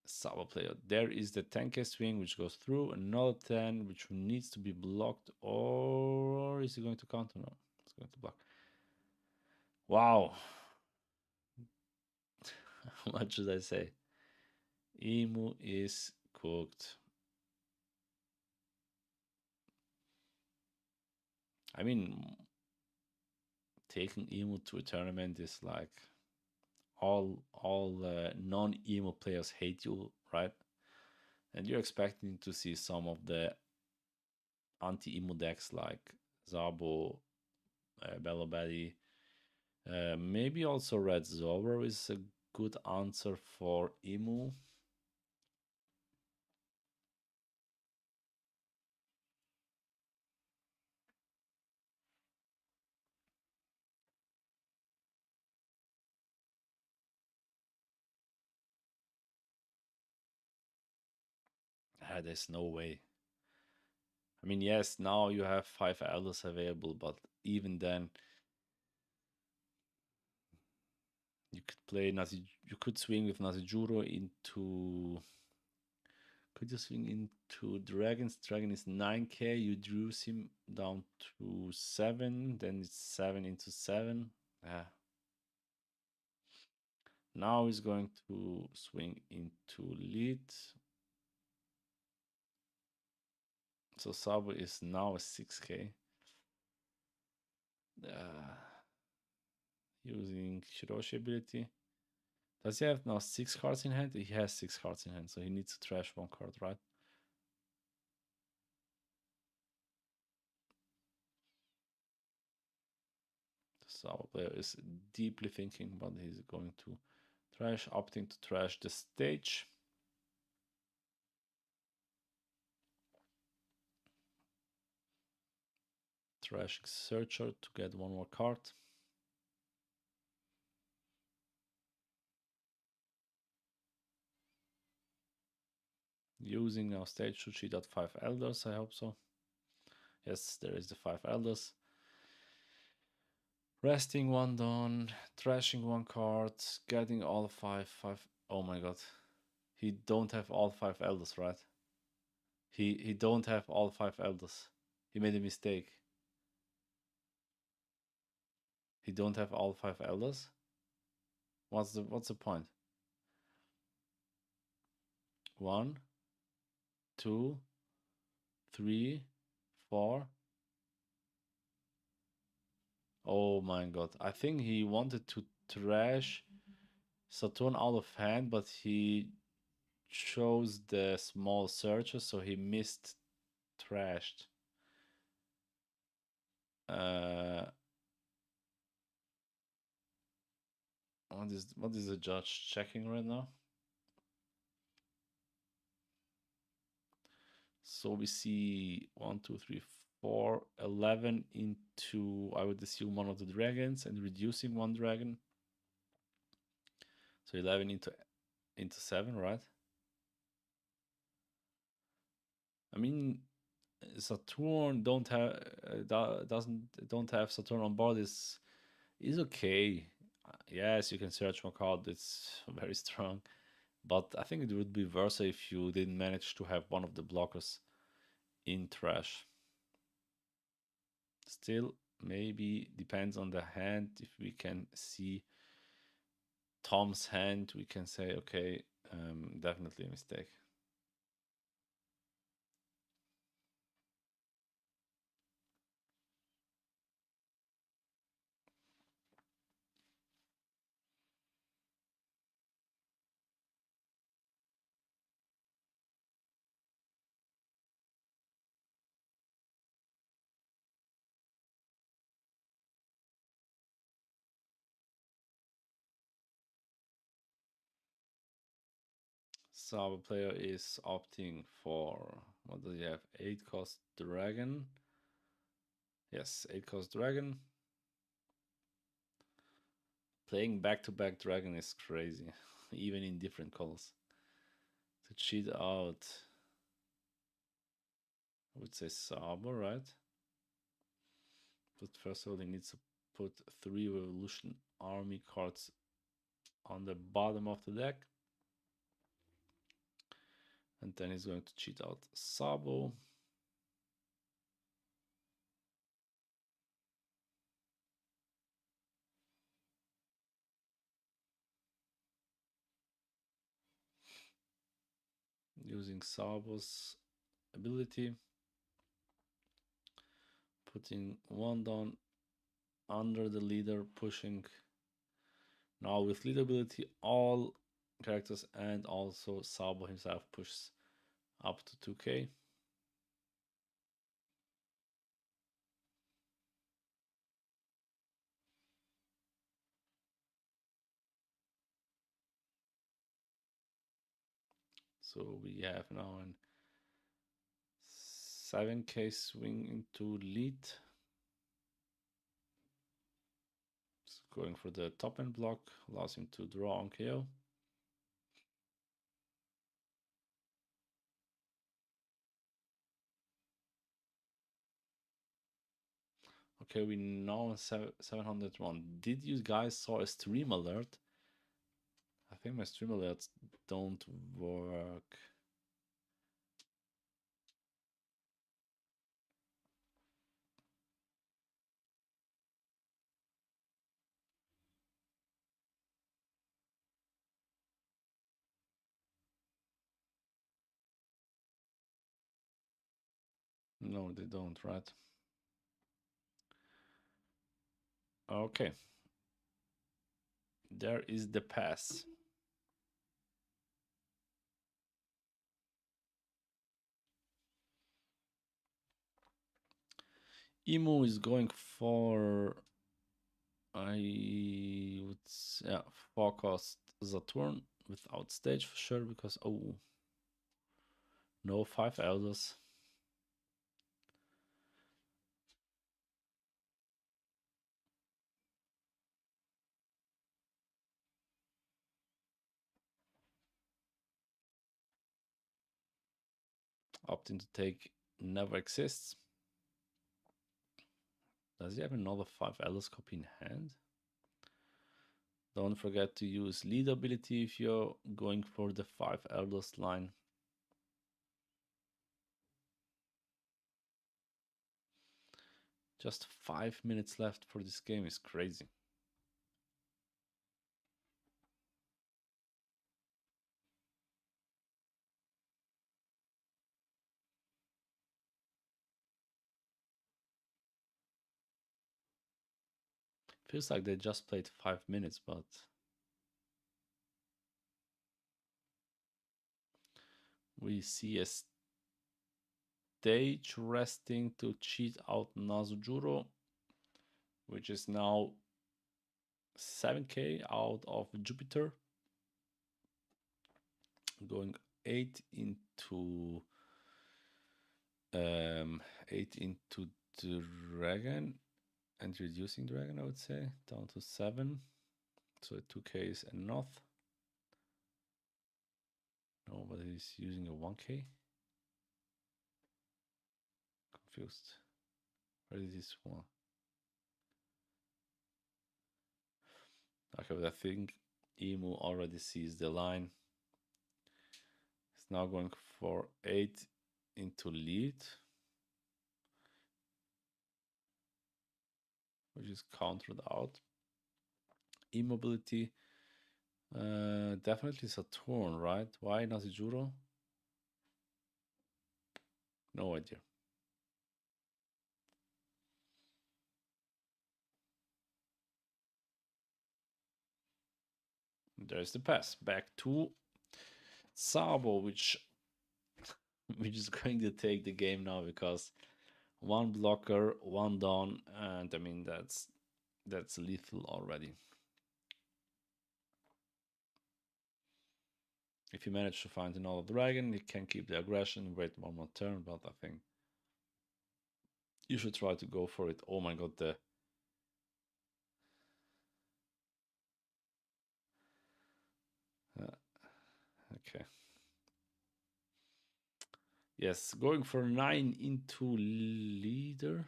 Sabo player. There is the 10k swing which goes through, another 10 which needs to be blocked, or is he going to counter? No, it's going to block. Wow. What should I say? Emu is cooked. I mean, taking Emu to a tournament is like all non-Emu players hate you, right? And you're expecting to see some of the anti-Emu decks like Sabo, Bello Betty, maybe also Red Zoro is a good answer for Emu. There's no way. I mean, yes, now you have 5 elders available, but even then, you could play you could swing with Nazijuro into. Could you swing into Dragons? Dragon is 9k. You reduce him down to 7. Then it's 7 into 7. Now he's going to swing into lead. So Sabo is now a 6k. Using Shiroshi ability. Does he have now 6 cards in hand? He has 6 cards in hand, so he needs to trash 1 card, right? So our player is deeply thinking, but he's going to trash, opting to trash the stage. Trashing Searcher to get 1 more card. Using our stage to cheat out 5 elders, I hope so. Yes, there is the 5 elders. Resting 1 down, trashing 1 card, getting all 5. Oh my god. He don't have all 5 elders, right? He don't have all 5 elders. He made a mistake. He don't have all 5 elders? What's the point? 1, 2, 3, 4. Oh my god. I think he wanted to trash Saturn out of hand, but he chose the small searcher, so he missed trashed. What is the judge checking right now? So we see 1, 2, 3, 4, 11 into, I would assume, one of the dragons and reducing 1 dragon. So 11 into 7, right? I mean, Saturn don't have Saturn on board is okay. Yes, you can search more card. It's very strong. But I think it would be worse if you didn't manage to have one of the blockers in trash. Still, maybe depends on the hand. If we can see Tom's hand, we can say, okay, definitely a mistake. Sabo player is opting for, what does he have? 8 cost dragon. Yes, 8 cost dragon. Playing back-to-back dragon is crazy, even in different colors. To cheat out, I would say Sabo, right? But first of all, he needs to put 3 Revolution Army cards on the bottom of the deck. And then he's going to cheat out Sabo. Using Sabo's ability. Putting 1 down under the leader, pushing. Now with leader ability, all characters and also Sabo himself pushes up to 2k. So we have now an 7k swing into lead. Going for the top end block, allows him to draw on KO. Okay, we now 701. Did you guys saw a stream alert? I think my stream alerts don't work. No, they don't, right? Okay. There is the pass. Emo is going for, I would say, yeah, forecast Saturn without stage for sure, because, oh, no 5 elders. Opting to take never exists. Does he have another 5 elders copy in hand? Don't forget to use lead ability if you're going for the 5 elders line. Just 5 minutes left for this game is crazy. Feels like they just played 5 minutes, but we see a stage resting to cheat out Nazujuro, which is now 7k out of Jupiter. Going 8 into 8 into Dragon and reducing Dragon, I would say, down to 7. So 2k is enough. No, but he's using a 1k. Confused. Where is this one? Okay, but I think Emu already sees the line. It's now going for 8 into lead, which is countered out. Immobility, definitely Saturn, right? Why Nasijuro? No idea. There's the pass back to Sabo, which is going to take the game now because one blocker, one down, and I mean that's lethal already. If you manage to find another dragon, you can keep the aggression, wait one more turn, but I think you should try to go for it. Oh my god, okay. Yes, going for 9 into leader.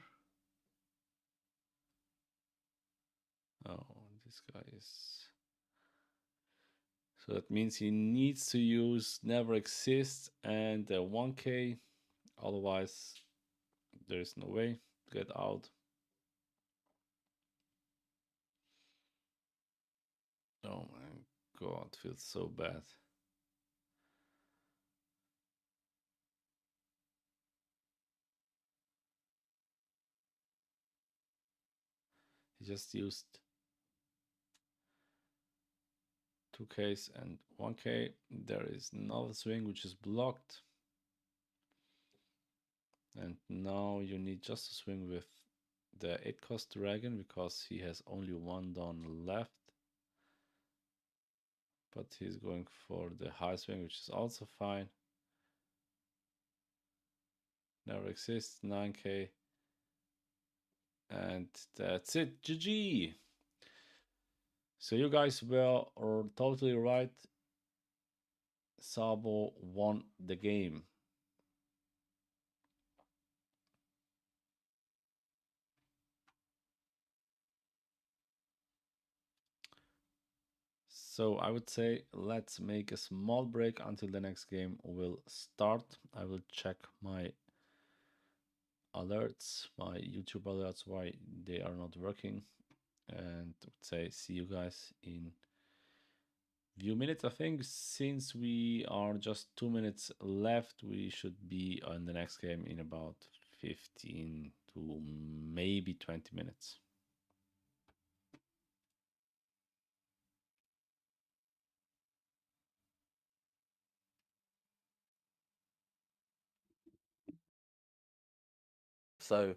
Oh, this guy is... So that means he needs to use Never Exist and 1k, otherwise there is no way to get out. Oh my god, feels so bad. He just used 2Ks and 1k. There is another swing which is blocked. And now you need just to swing with the 8 cost dragon because he has only 1 down left. But he's going for the high swing, which is also fine. Never exists, 9k. And that's it, GG. So you guys were totally right. Sabo won the game. So I would say let's make a small break until the next game will start. I will check my alerts, my YouTube alerts, why they are not working, and would say see you guys in few minutes. I think since we are just 2 minutes left, we should be on the next game in about 15 to maybe 20 minutes. So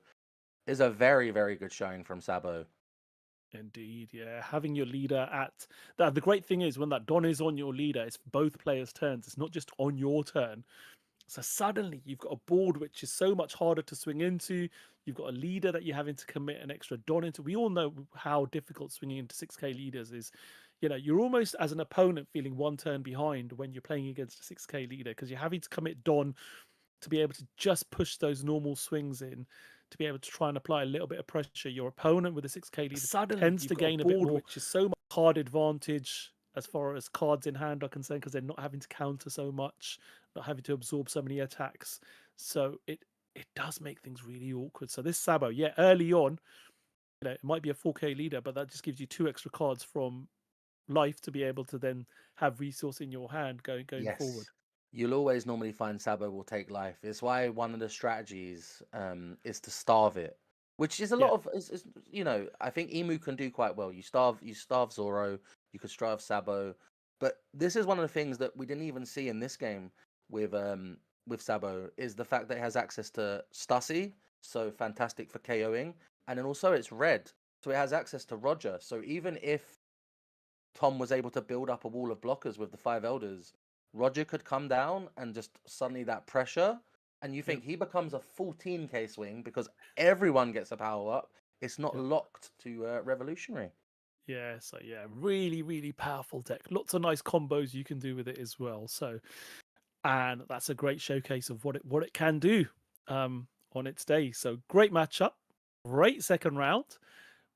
it's a very, very good showing from Sabo. Indeed, yeah. Having your leader at that. The great thing is when that Don is on your leader, it's both players' turns. It's not just on your turn. So suddenly you've got a board which is so much harder to swing into. You've got a leader that you're having to commit an extra Don into. We all know how difficult swinging into 6k leaders is. You know, you're almost as an opponent feeling one turn behind when you're playing against a 6k leader because you're having to commit Don to be able to just push those normal swings in, to be able to try and apply a little bit of pressure. Your opponent with a 6k leader suddenly tends to gain a bit more, which is so much card advantage as far as cards in hand are concerned, because they're not having to counter so much, not having to absorb so many attacks. So it does make things really awkward. So this Sabo, yeah, early on, you know, it might be a 4k leader, but that just gives you 2 extra cards from life to be able to then have resource in your hand going forward. You'll always normally find Sabo will take life. It's why one of the strategies is to starve it, which is a lot of, you know, I think Emu can do quite well. You starve Zoro, you could starve Sabo, but this is one of the things that we didn't even see in this game with Sabo is the fact that it has access to Stussy, so fantastic for KOing, and then also it's red, so it has access to Roger. So even if Tom was able to build up a wall of blockers with the 5 elders, Roger could come down and just suddenly that pressure, and you think he becomes a 14k swing because everyone gets a power up. It's not locked to Revolutionary. Yeah, so yeah, really, really powerful deck. Lots of nice combos you can do with it as well. So, and that's a great showcase of what it can do on its day. So great matchup, great second round.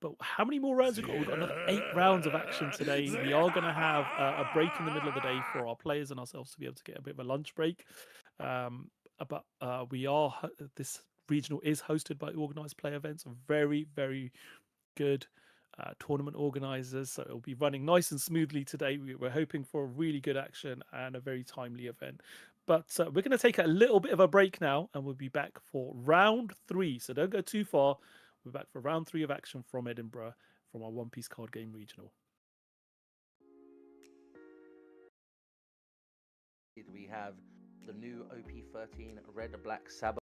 But how many more rounds we've got? We've got another 8 rounds of action today. We are going to have a break in the middle of the day for our players and ourselves to be able to get a bit of a lunch break. But this regional is hosted by Organized Play Events, very, very good tournament organizers. So it'll be running nice and smoothly today. We're hoping for a really good action and a very timely event. But we're going to take a little bit of a break now, and we'll be back for round 3. So don't go too far. We're back for round 3 of action from Edinburgh from our One Piece card game regional. We have the new OP13 Red Black Sabo.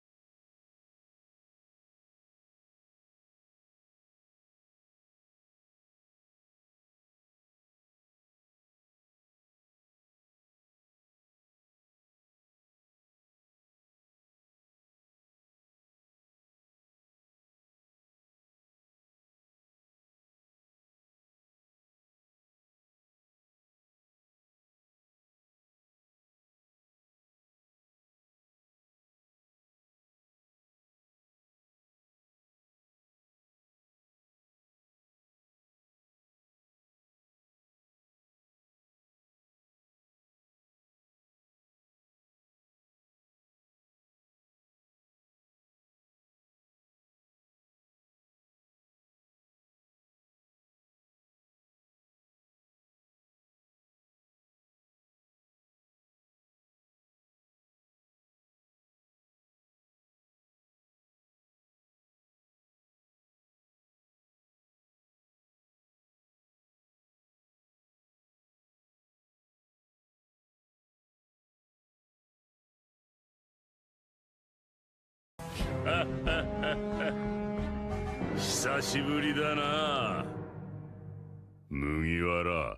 久しぶりだな麦わら。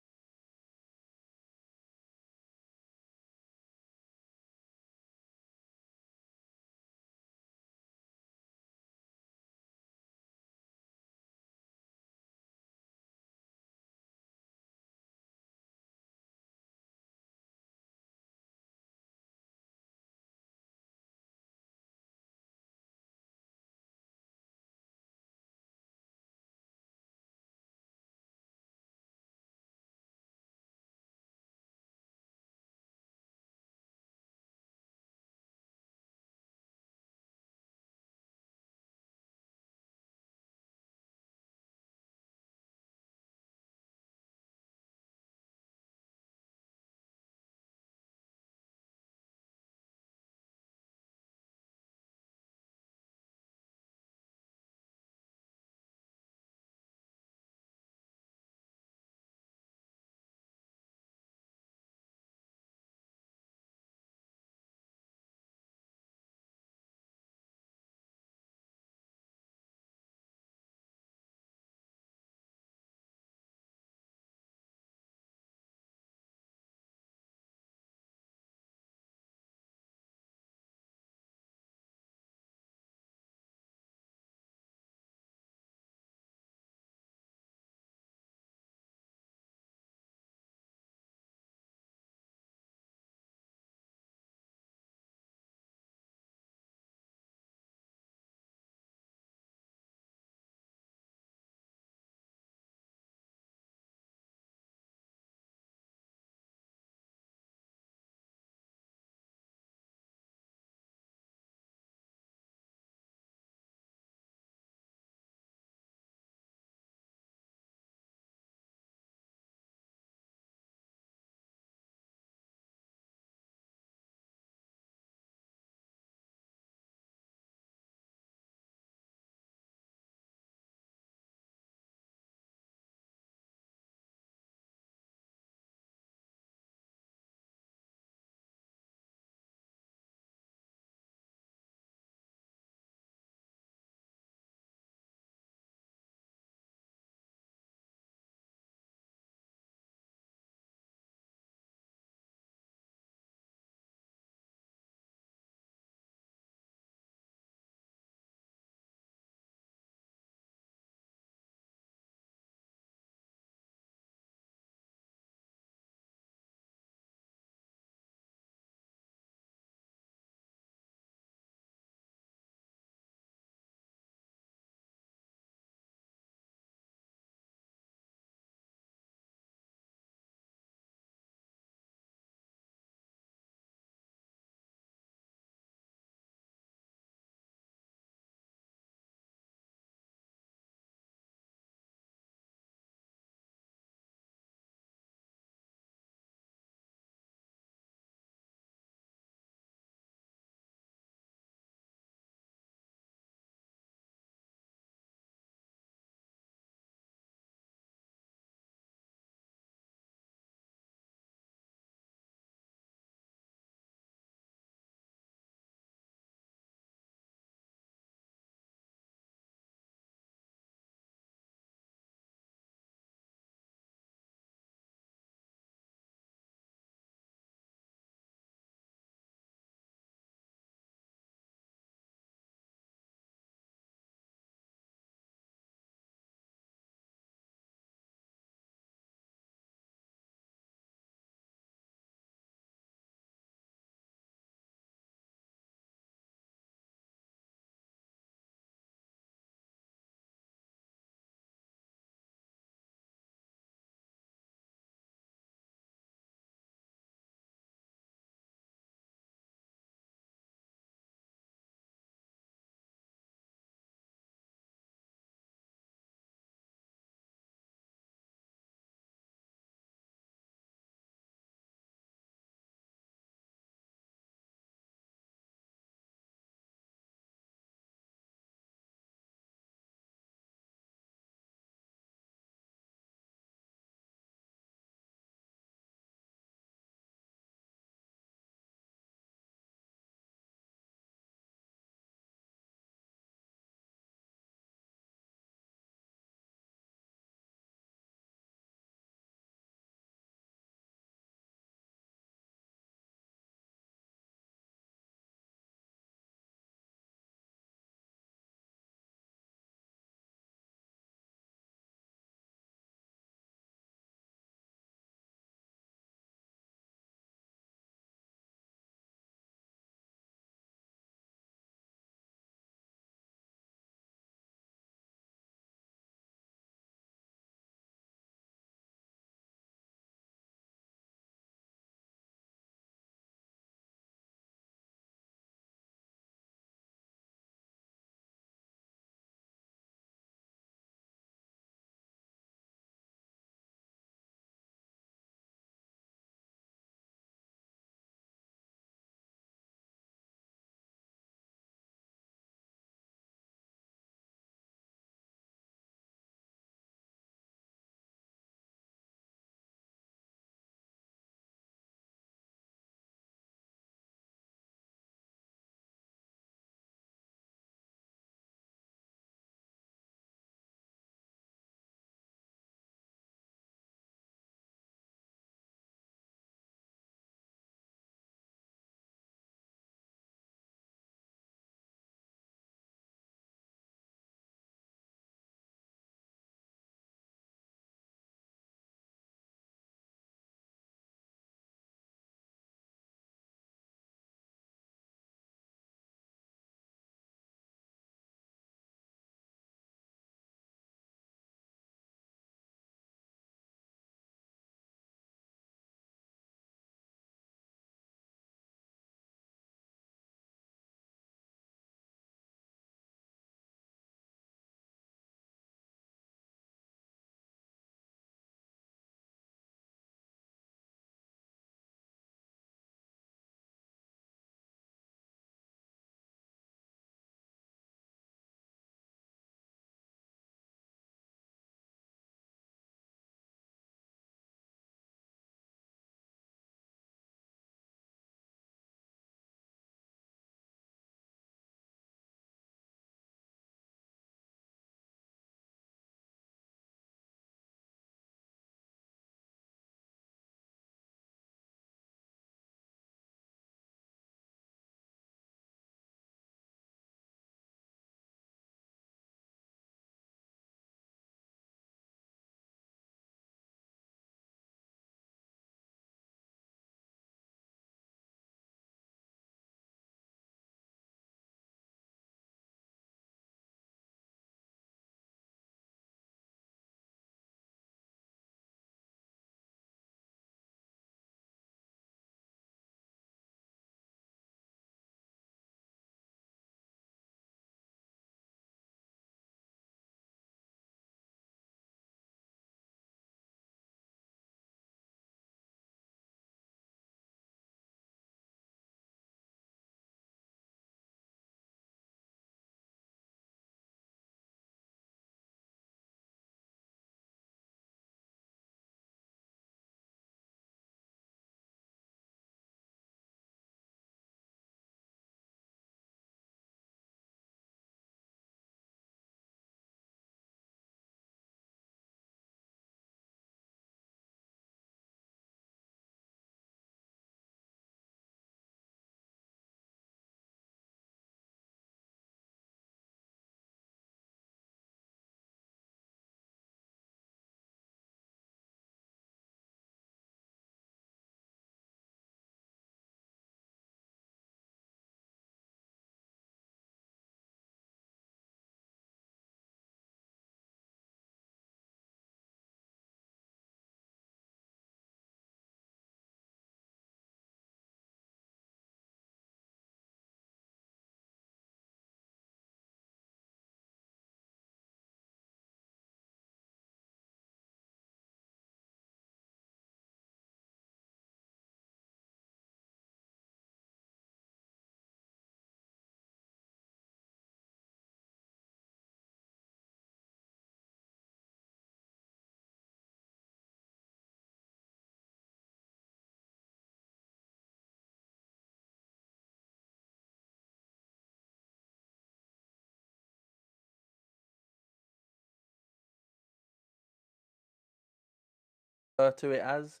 refer to it as,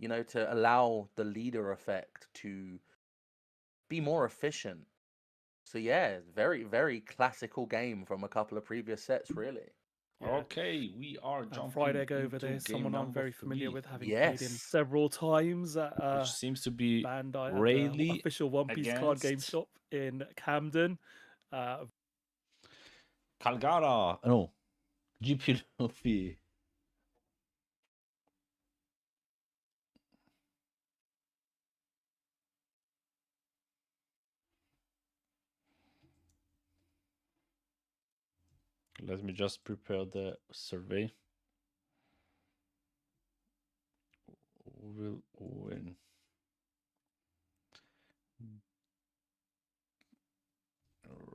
to allow the leader effect to be more efficient. So yeah, very, very classical game from a couple of previous sets, really. Yeah. Okay, we are jumping Fried Egg over into there, game someone I'm number very familiar 3, with, having played in Yes. several times at which seems to be Bandai at the Rayleigh official One Piece card game against shop in Camden. Calgara. No, GP Luffy. Let me just prepare the survey. Who will win?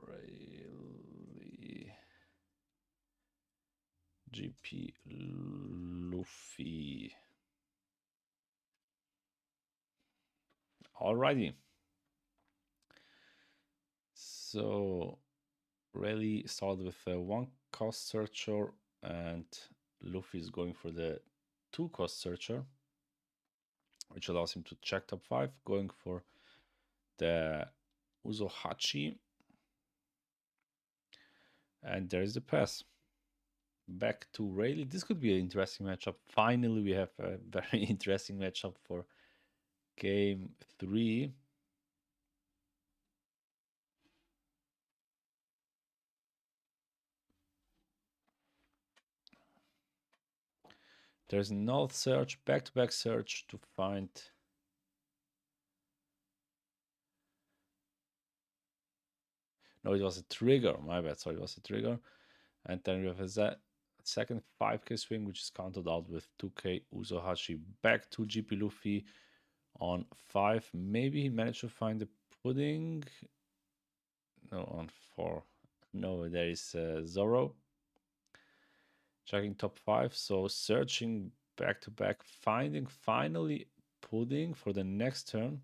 Rayleigh. GP Luffy. Alrighty. So Rayleigh started with a 1 cost searcher, and Luffy is going for the 2 cost searcher, which allows him to check top 5, going for the Uzohachi. And there's the pass. Back to Rayleigh. This could be an interesting matchup. Finally, we have a very interesting matchup for game 3. There's another search, back-to-back search to find. No, it was a trigger. My bad. Sorry, it was a trigger. And then we have a second 5k swing, which is counted out with 2k Uzohachi. Back to GP Luffy on 5. Maybe he managed to find the pudding. No, on 4. No, there is Zoro. Checking top 5. So searching back to back, finding finally pudding for the next turn.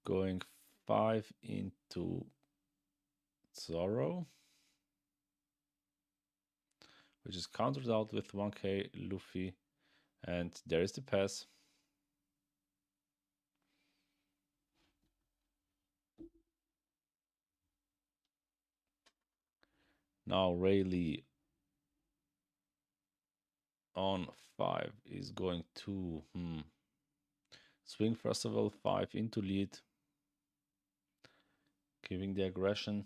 Going 5 into Zoro, which is countered out with 1k Luffy, and there is the pass. Now Rayleigh on 5 is going to swing first of all 5 into lead, giving the aggression.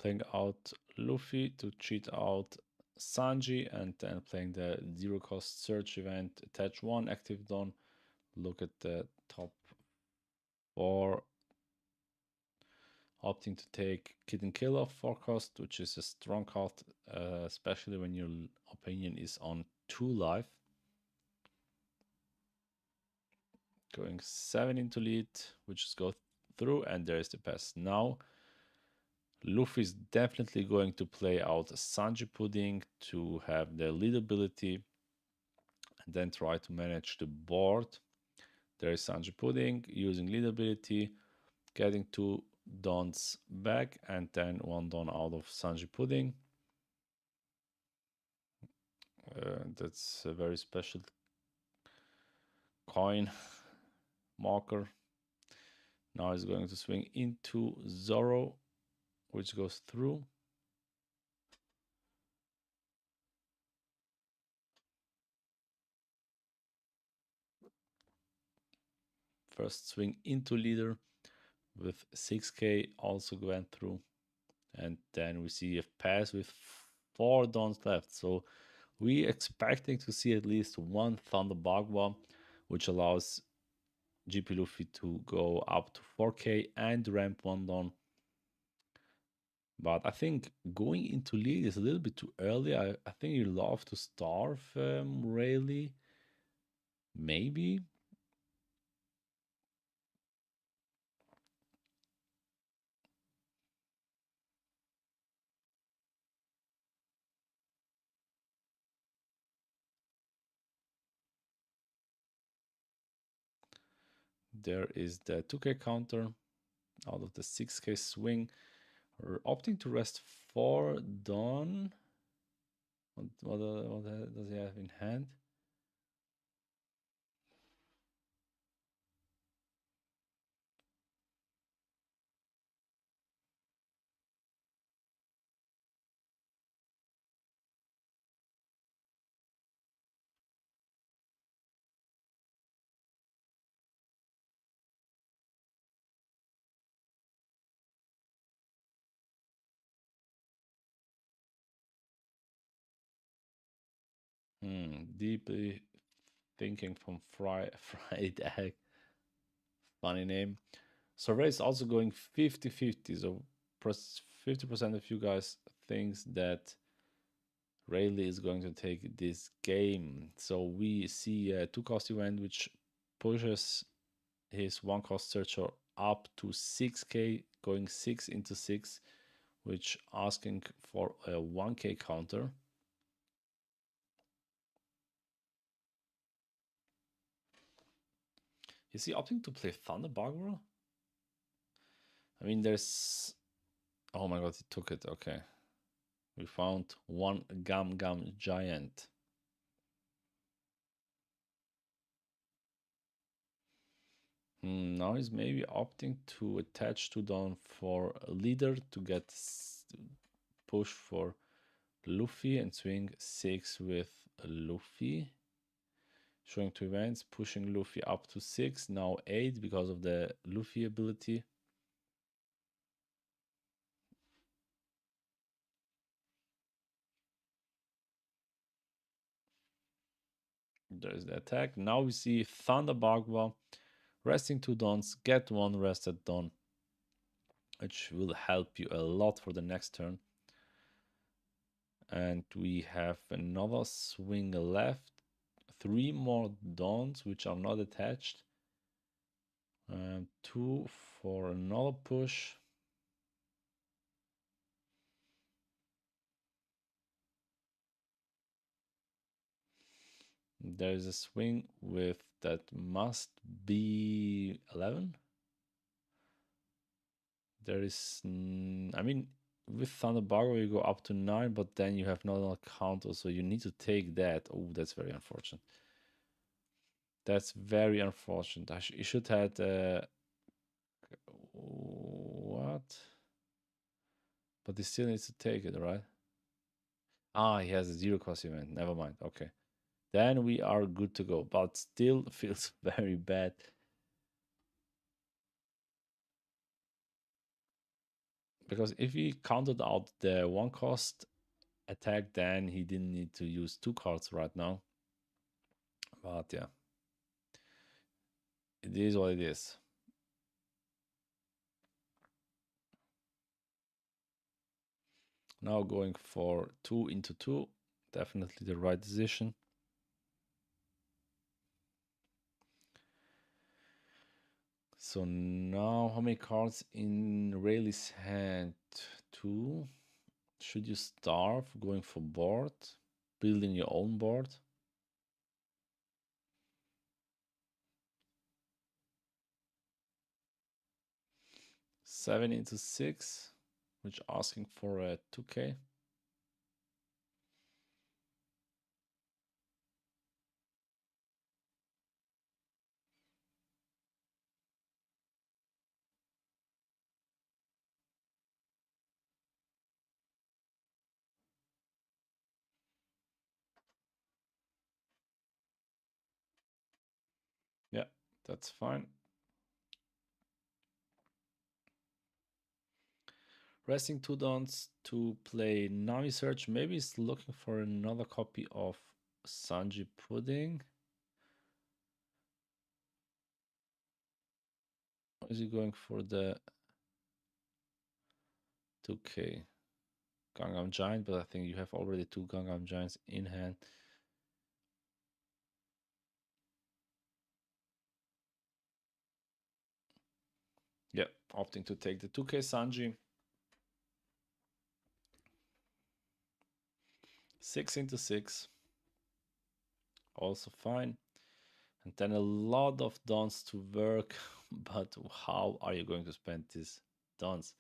Playing out Luffy to cheat out Sanji, and then playing the 0 cost search event, attach 1 active dawn. Look at the top 4, opting to take Kid and Kill off 4 cost, which is a strong card, especially when your opinion is on 2 life. Going 7 into lead, which is go through, and there is the pass. Now Luffy is definitely going to play out Sanji Pudding to have the lead ability and then try to manage the board. There is Sanji Pudding using lead ability, getting 2 dons back and then 1 don out of Sanji Pudding. That's a very special coin marker. Now he's going to swing into Zoro, which goes through. First swing into leader with 6k also went through. And then we see a pass with 4 dons left. So we expecting to see at least 1 Thunder Bagua, which allows GP Luffy to go up to 4k and ramp 1 Don. But I think going into lead is a little bit too early. I think you love to starve Rayleigh. Maybe. There is the 2k counter out of the 6k swing. We're opting to rest 4 Dawn. What does he have in hand? Deeply thinking from fried egg. Funny name. Survey is also going 50-50. So 50% of you guys thinks that Rayleigh is going to take this game. So we see a 2-cost event which pushes his 1-cost searcher up to 6k, going 6 into 6, which asking for a 1k counter. Is he opting to play Thunderbugger? I mean, there's... Oh my god, he took it. Okay. We found 1 Gum Giant. Now he's maybe opting to attach 2 down for a leader to get push for Luffy and swing 6 with Luffy. Showing 2 events, pushing Luffy up to 6, now 8 because of the Luffy ability. There's the attack. Now we see Thunderbugger resting 2 dons, get 1 rested don, which will help you a lot for the next turn. And we have another swing left. 3 more dons which are not attached. 2 for another push. There is a swing with that must be 11. There is, I mean, with Thunderbugger you go up to 9, but then you have not a counter, so you need to take that. Oh, that's very unfortunate. That's very unfortunate. You should have what? But he still needs to take it, right? Ah, he has a 0-cost event. Never mind. Okay. Then we are good to go, but still feels very bad. Because if he counted out the 1-cost attack, then he didn't need to use 2 cards right now. But yeah, it is what it is. Now going for 2 into 2, definitely the right decision. So now, how many cards in Rayleigh's hand? 2. Should you starve going for board? Building your own board? Seven into 6, which asking for a 2k. Yeah, that's fine. Resting 2 dons to play Nami Search. Maybe he's looking for another copy of Sanji Pudding. Or is he going for the 2k Gangnam Giant? But I think you have already 2 Gangnam Giants in hand. Yeah, opting to take the 2k Sanji. 6 into 6. Also fine. And then a lot of dons to work. But how are you going to spend these dons?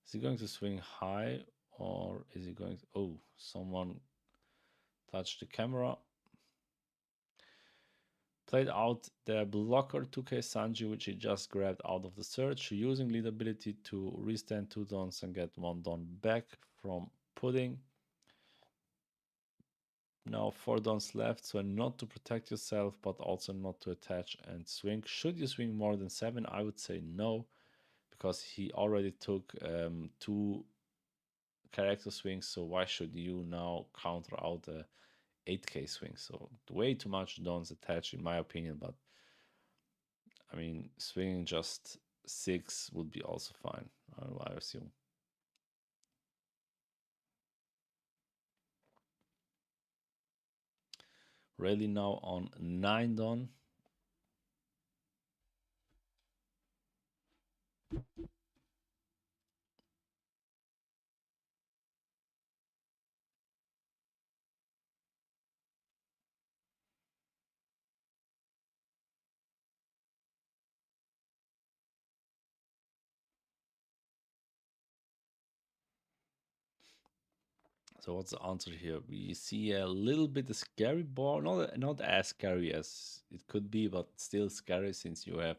Is he going to swing high, or is he going to... Oh, someone touched the camera. Played out the blocker 2k Sanji, which he just grabbed out of the search, using lead ability to restand 2 dons and get 1 don back from Pudding. Now 4 dons left, so not to protect yourself, but also not to attach and swing. Should you swing more than 7? I would say no, because he already took 2 character swings, so why should you now counter out a 8k swing? So way too much dons attached in my opinion, but I mean, swinging just 6 would be also fine, I assume. Rayleigh now on 9 don. So what's the answer here? We see a little bit of scary board, not as scary as it could be, but still scary since you have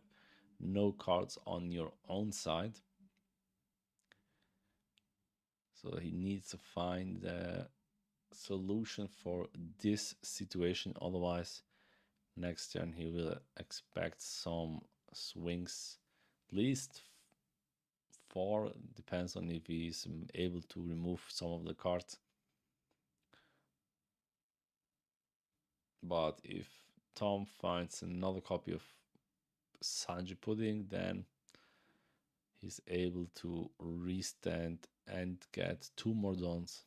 no cards on your own side. So he needs to find a solution for this situation. Otherwise, next turn he will expect some swings, at least 4. Depends on if he's able to remove some of the cards. But if Tom finds another copy of Sanji Pudding, then he's able to restand and get 2 more dons.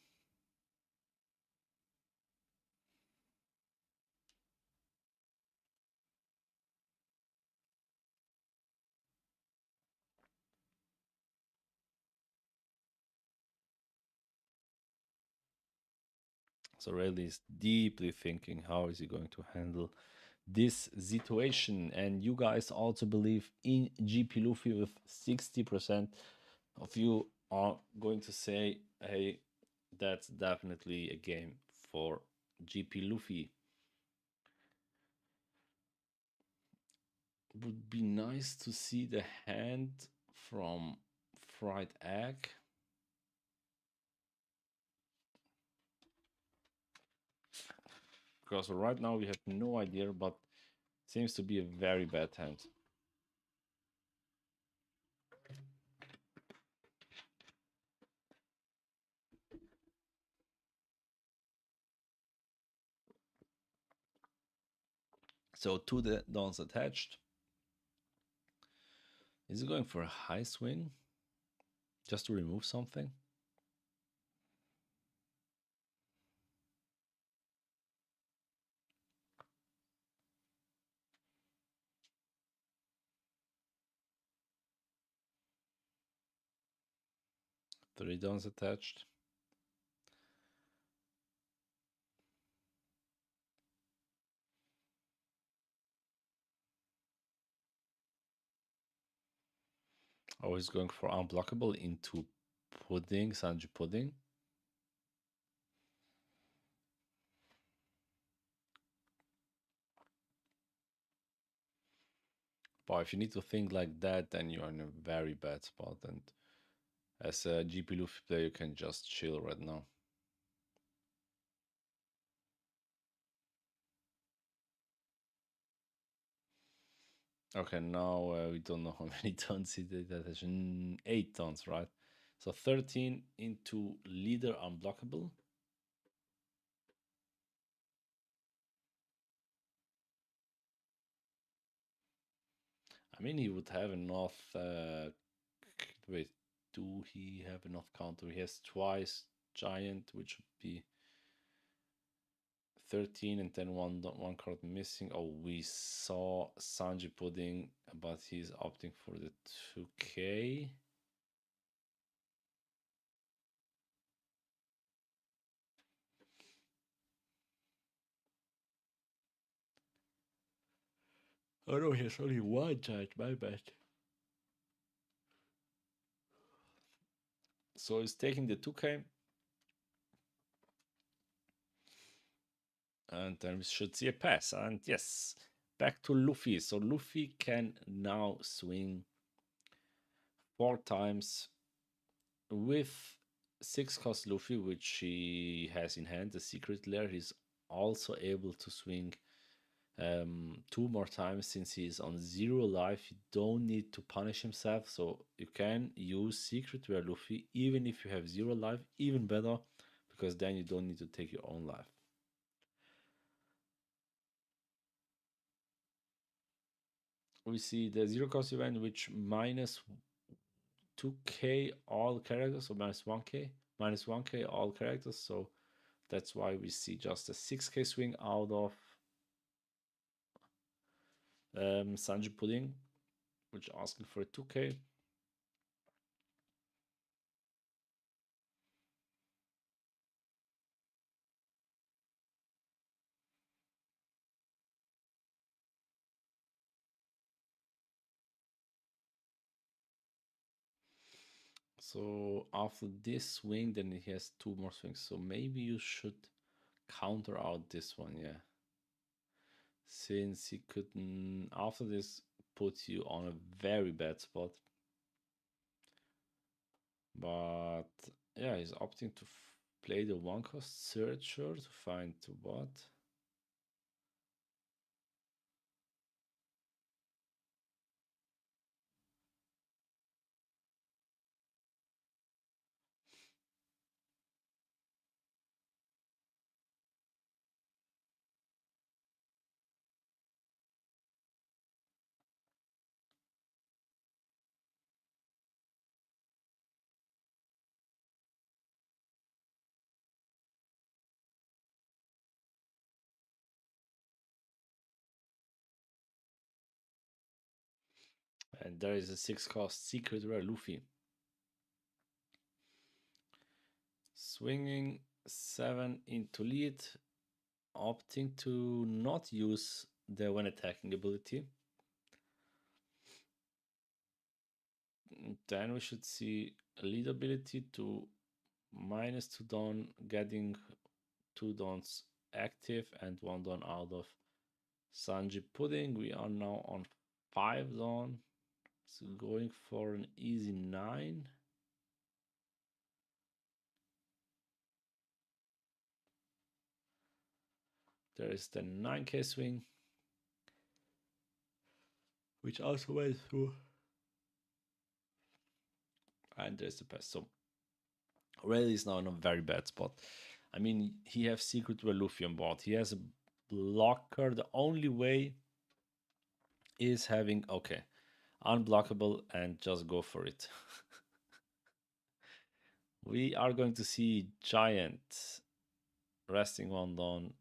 So Rayleigh is deeply thinking how is he going to handle this situation. And you guys also believe in GP Luffy with 60% of you are going to say, hey, that's definitely a game for GP Luffy. Would be nice to see the hand from Fried Egg. Because right now we have no idea, but seems to be a very bad hand. So 2 dons attached. Is he going for a high swing? Just to remove something? Three dons attached. Oh, he's going for unblockable into Pudding, Sanji Pudding. But if you need to think like that, then you're in a very bad spot. And as a GP Luffy player, you can just chill right now. Okay, now we don't know how many tons he did. That is 8 tons, right? So 13 into leader unblockable. I mean, he would have enough. Wait, do he have enough counter? He has twice giant, which would be 13, and then one card missing. Oh, we saw Sanji Pudding, but he's opting for the 2K. Oh no, he has only one giant, my bad. So he's taking the 2K. And then we should see a pass. And yes, back to Luffy. So Luffy can now swing 4 times with 6 cost Luffy, which he has in hand, the secret lair. He's also able to swing 2 more times since he's on 0 life. You don't need to punish himself, so you can use secret lair Luffy even if you have 0 life, even better, because then you don't need to take your own life. We see the 0 cost event, which minus 2k all characters, so minus 1k all characters. So that's why we see just a 6k swing out of Sanji Pudding, which asking for a 2k. So after this swing, then he has 2 more swings. So maybe you should counter out this one, yeah. Since he couldn't, after this, put you on a very bad spot. But yeah, he's opting to play the 1 cost searcher to find what? And there is a 6 cost secret rare Luffy. Swinging 7 into lead, opting to not use the when attacking ability. Then we should see a lead ability to minus 2 dawn, getting 2 dawns active and 1 dawn out of Sanji Pudding. We are now on 5 dawn, so going for an easy 9. There is the 9k swing, which also went through. And there's the pass. So Rayleigh is now in a very bad spot. I mean, he has secret where Luffy on board. He has a blocker. The only way is having, okay, unblockable and just go for it. We are going to see Giant resting 1 dawn.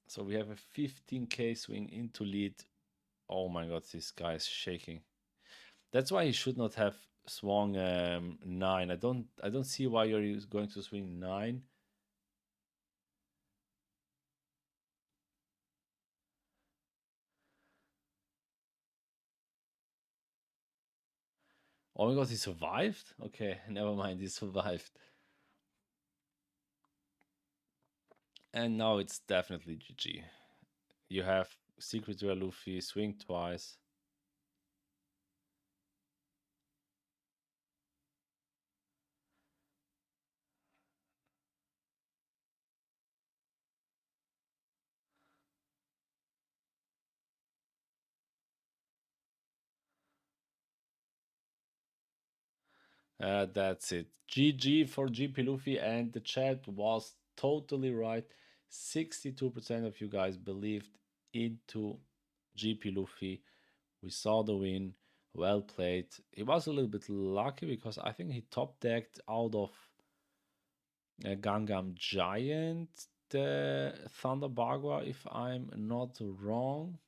So we have a 15k swing into lead. Oh my god, this guy is shaking. That's why he should not have swung 9. I don't see why you're going to swing 9. Oh my god, he survived? Okay, never mind, he survived. And now it's definitely GG. You have Secret Rare Luffy, swing twice. That's it. GG for GP Luffy, and the chat was totally right. 62% of you guys believed into GP Luffy. We saw the win. Well played. He was a little bit lucky because I think he top decked out of Gangam Giant the Thunder Bagua, if I'm not wrong.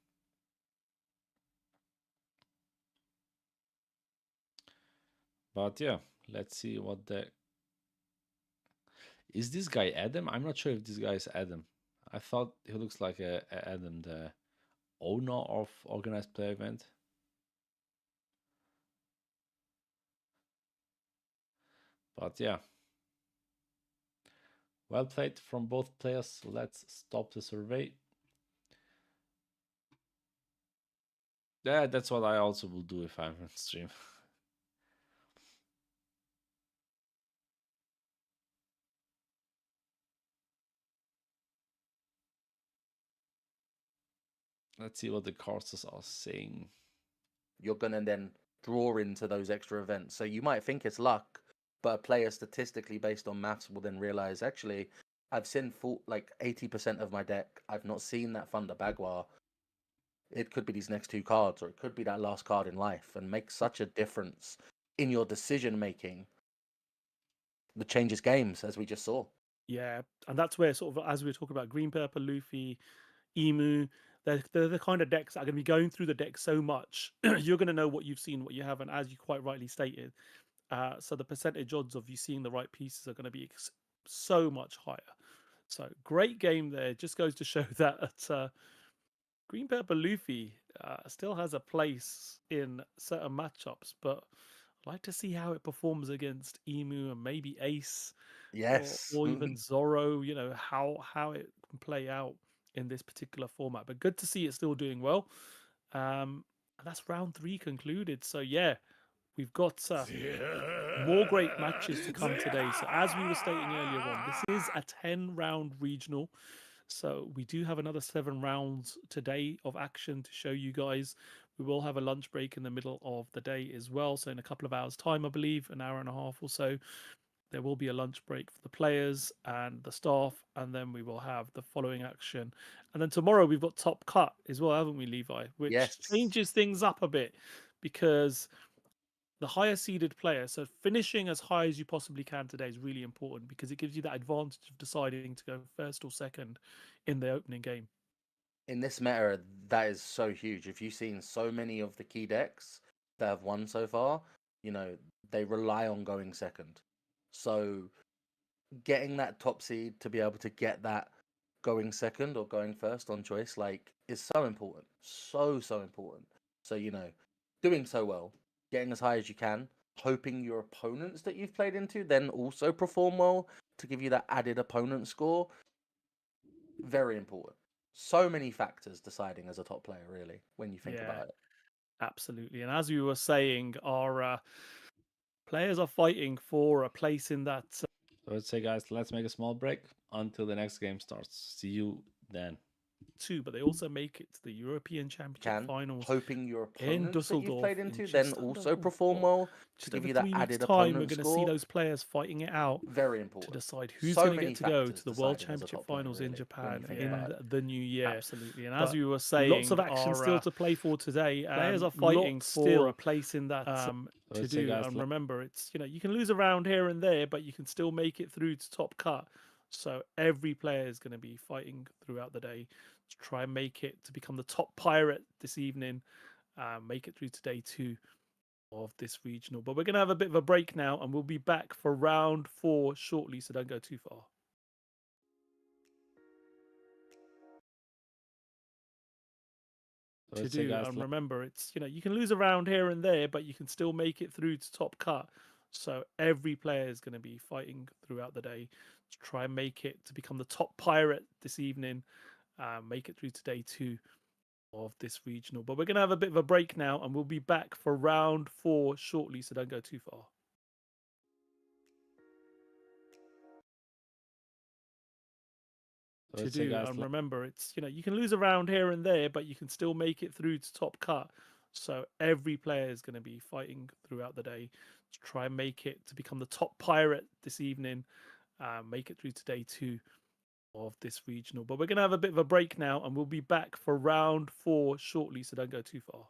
But yeah, let's see what the... Is this guy Adam? I'm not sure if this guy is Adam. I thought he looks like a Adam, the owner of Organized Play Event. But yeah. Well played from both players. Let's stop the survey. Yeah, that's what I also will do if I'm on stream. Let's see what the casters are saying. You're going to then draw into those extra events. So you might think it's luck, but a player statistically based on maths will then realize, actually, I've seen like 80% of my deck. I've not seen that Thunder Bagua. It could be these next two cards, or it could be that last card in life, and make such a difference in your decision making. The changes games, as we just saw. Yeah, and that's where sort of, as we were talking about, green, purple, Luffy, Emu, they're the kind of decks that are going to be going through the deck so much. You're going to know what you've seen, what you haven't, as you quite rightly stated. So the percentage odds of you seeing the right pieces are going to be so much higher. So great game there. Just goes to show that green, purple, Luffy still has a place in certain matchups, but I'd like to see how it performs against Emu and maybe Ace. Yes. Or even Zorro, you know, how it can play out in this particular format. But good to see it still doing well. And that's round 3 concluded. So yeah, we've got more great matches to come today. So as we were stating earlier on, this is a 10-round regional. So we do have another 7 rounds today of action to show you guys. We will have a lunch break in the middle of the day as well. So in a couple of hours time, I believe, an hour and a half or so, there will be a lunch break for the players and the staff, and then we will have the following action. And then tomorrow we've got Top Cut as well, haven't we, Levi? Which Yes. changes things up a bit because the higher seeded player, so finishing as high as you possibly can today is really important because it gives you that advantage of deciding to go first or second in the opening game. In this meta, that is so huge. If you've seen so many of the key decks that have won so far, you know, they rely on going second. So getting that top seed to be able to get that going second or going first on choice, like, is so important. So important. So, you know, doing so well, getting as high as you can, hoping your opponents that you've played into then also perform well to give you that added opponent score. Very important. So many factors deciding as a top player, really, when you think about it. Absolutely. And as we were saying, our players are fighting for a place in that. So let's say, guys, let's make a small break until the next game starts. See you then. Too, but they also make it to the European Championship finals. Hoping your in opponents that you've Dusseldorf played in into then just also under, perform well to just give over you that 3 added weeks' time. We're opponent going to score. see those players fighting it out. Very To important. decide who's So going to many get to go factors to the World deciding as a Championship top player, finals in really, when you Japan think in about it. the new year. Absolutely. And as But we were saying, lots of action still to play for today. Players are fighting for a place in that to do. Guys, and remember, it's, you know, you can lose around here and there, but you can still make it through to top cut. So every player is going to be fighting throughout the day to try and make it to become the top pirate this evening. Make it through to day 2 of this regional. But we're going to have a bit of a break now, and we'll be back for round 4 shortly, so don't go too far. To do. And remember, it's, you know, you can lose around here and there, but you can still make it through to top cut. So every player is going to be fighting throughout the day to try and make it to become the top pirate this evening. Make it through to day 2 of this regional. But we're going to have a bit of a break now, and we'll be back for round 4 shortly, so don't go too far. To do. And remember, it's, you know, you can lose around here and there, but you can still make it through to top cut. So every player is going to be fighting throughout the day to try and make it to become the top pirate this evening. Make it through to day 2 of this regional. But we're going to have a bit of a break now, and we'll be back for round 4 shortly, so don't go too far.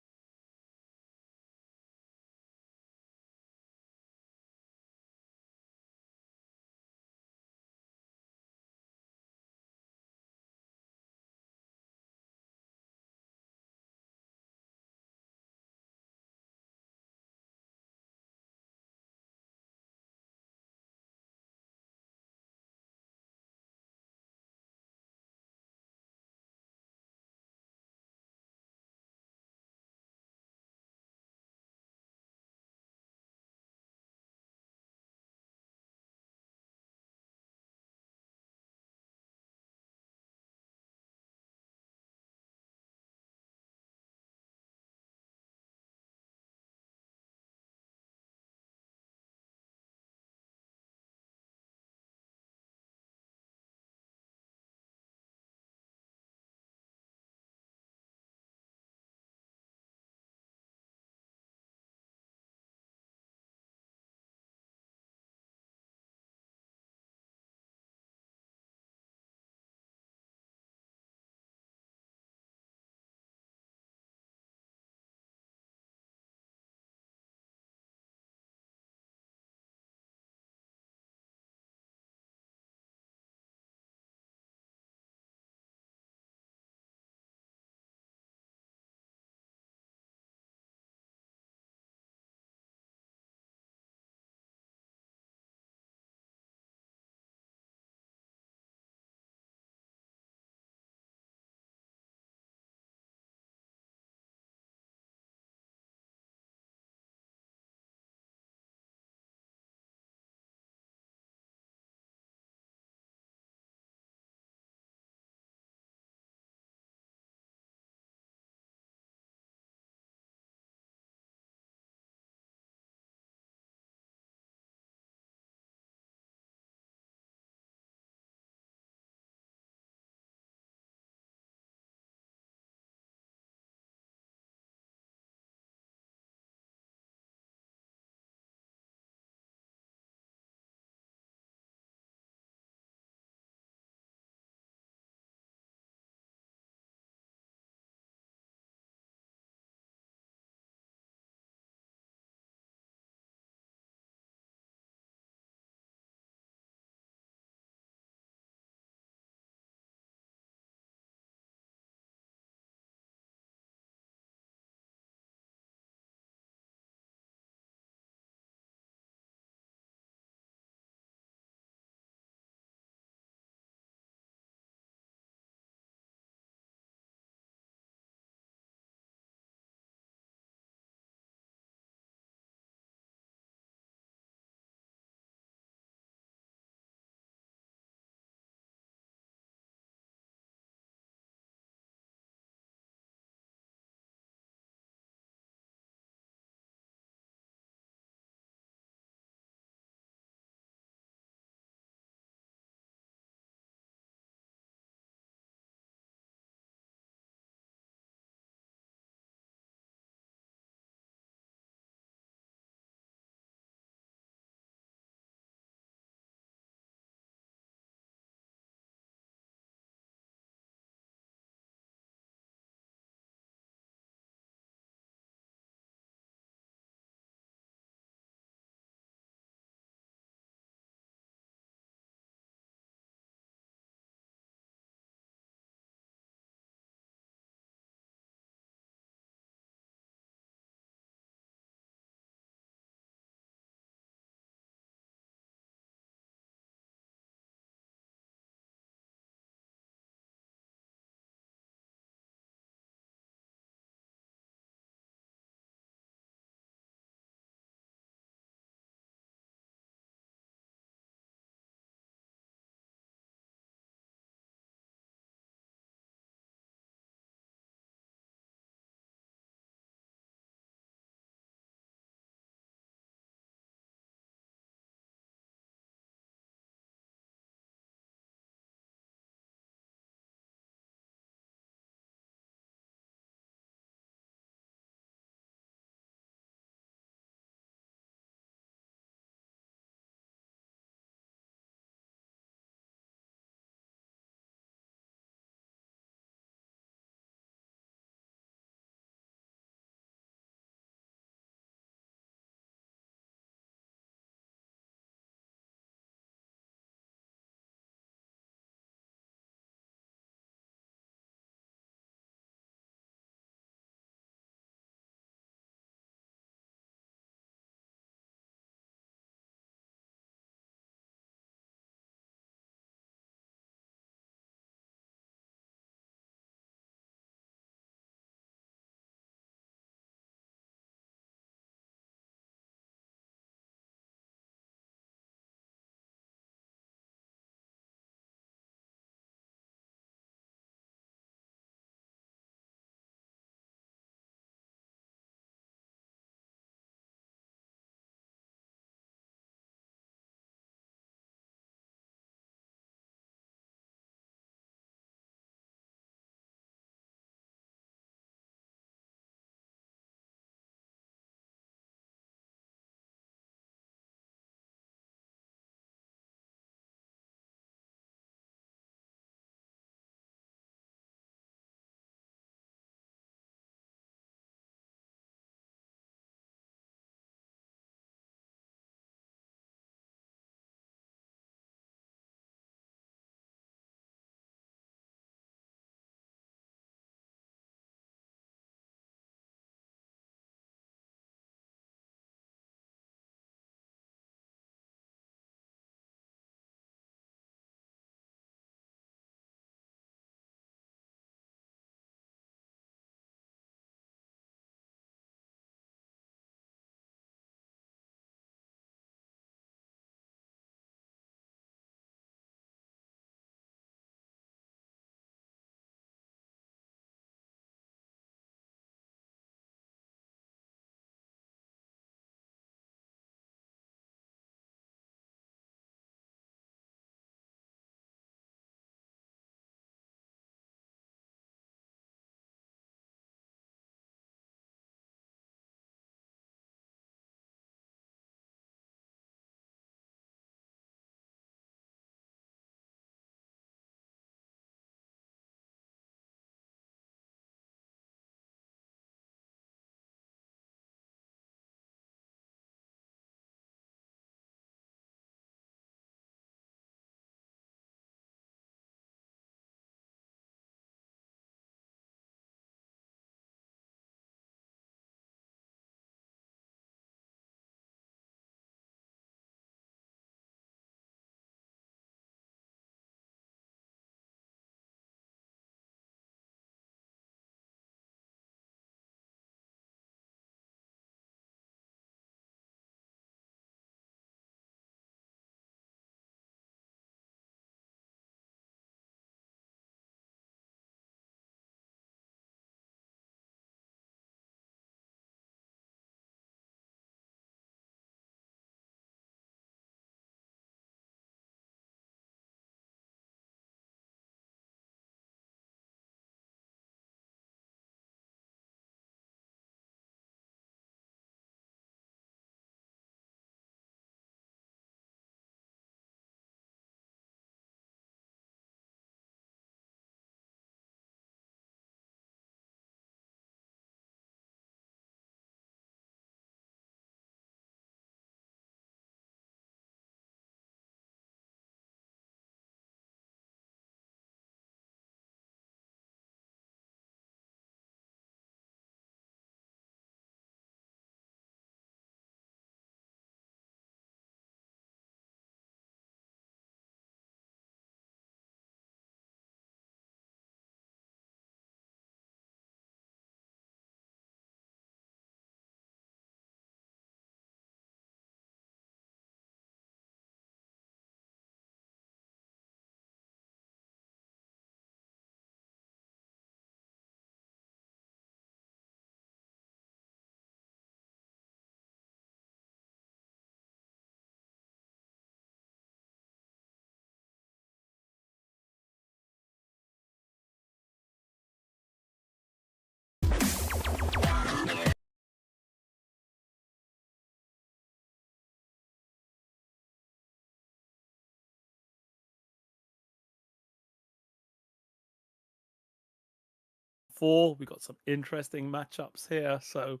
4. We've got some interesting matchups here. So,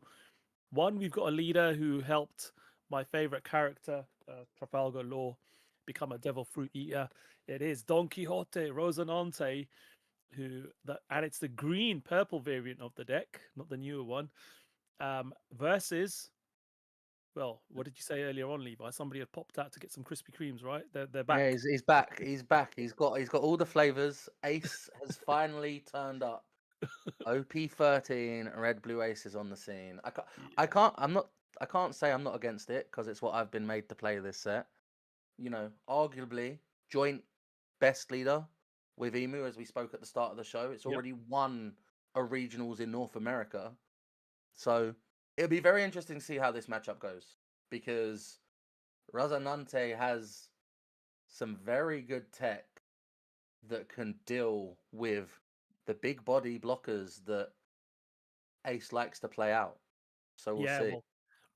one, we've got a leader who helped my favorite character, Trafalgar Law, become a devil fruit eater. It is Don Quixote Rosinante, and it's the green purple variant of the deck, not the newer one. Versus, well, what did you say earlier on, Levi? Somebody had popped out to get some Krispy Kremes, right? They're back. Yeah, he's back. He's back. He's got all the flavors. Ace has finally turned up. OP13 Red Blue Ace is on the scene. I can't say I'm not against it because it's what I've been made to play this set. You know, arguably joint best leader with Emu, as we spoke at the start of the show. It's already won a regionals in North America. So it'll be very interesting to see how this matchup goes, because Rosinante has some very good tech that can deal with the big body blockers that Ace likes to play out. So we'll see. Well,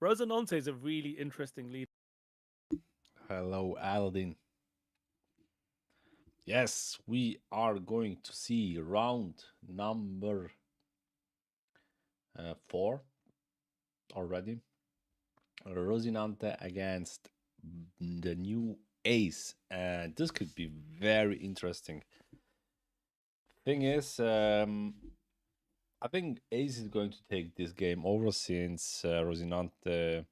Rosinante is a really interesting leader. Hello, Aladdin. Yes, we are going to see round number 4 already. Rosinante against the new Ace, and this could be very interesting. Thing is, I think Ace is going to take this game over, since Rosinante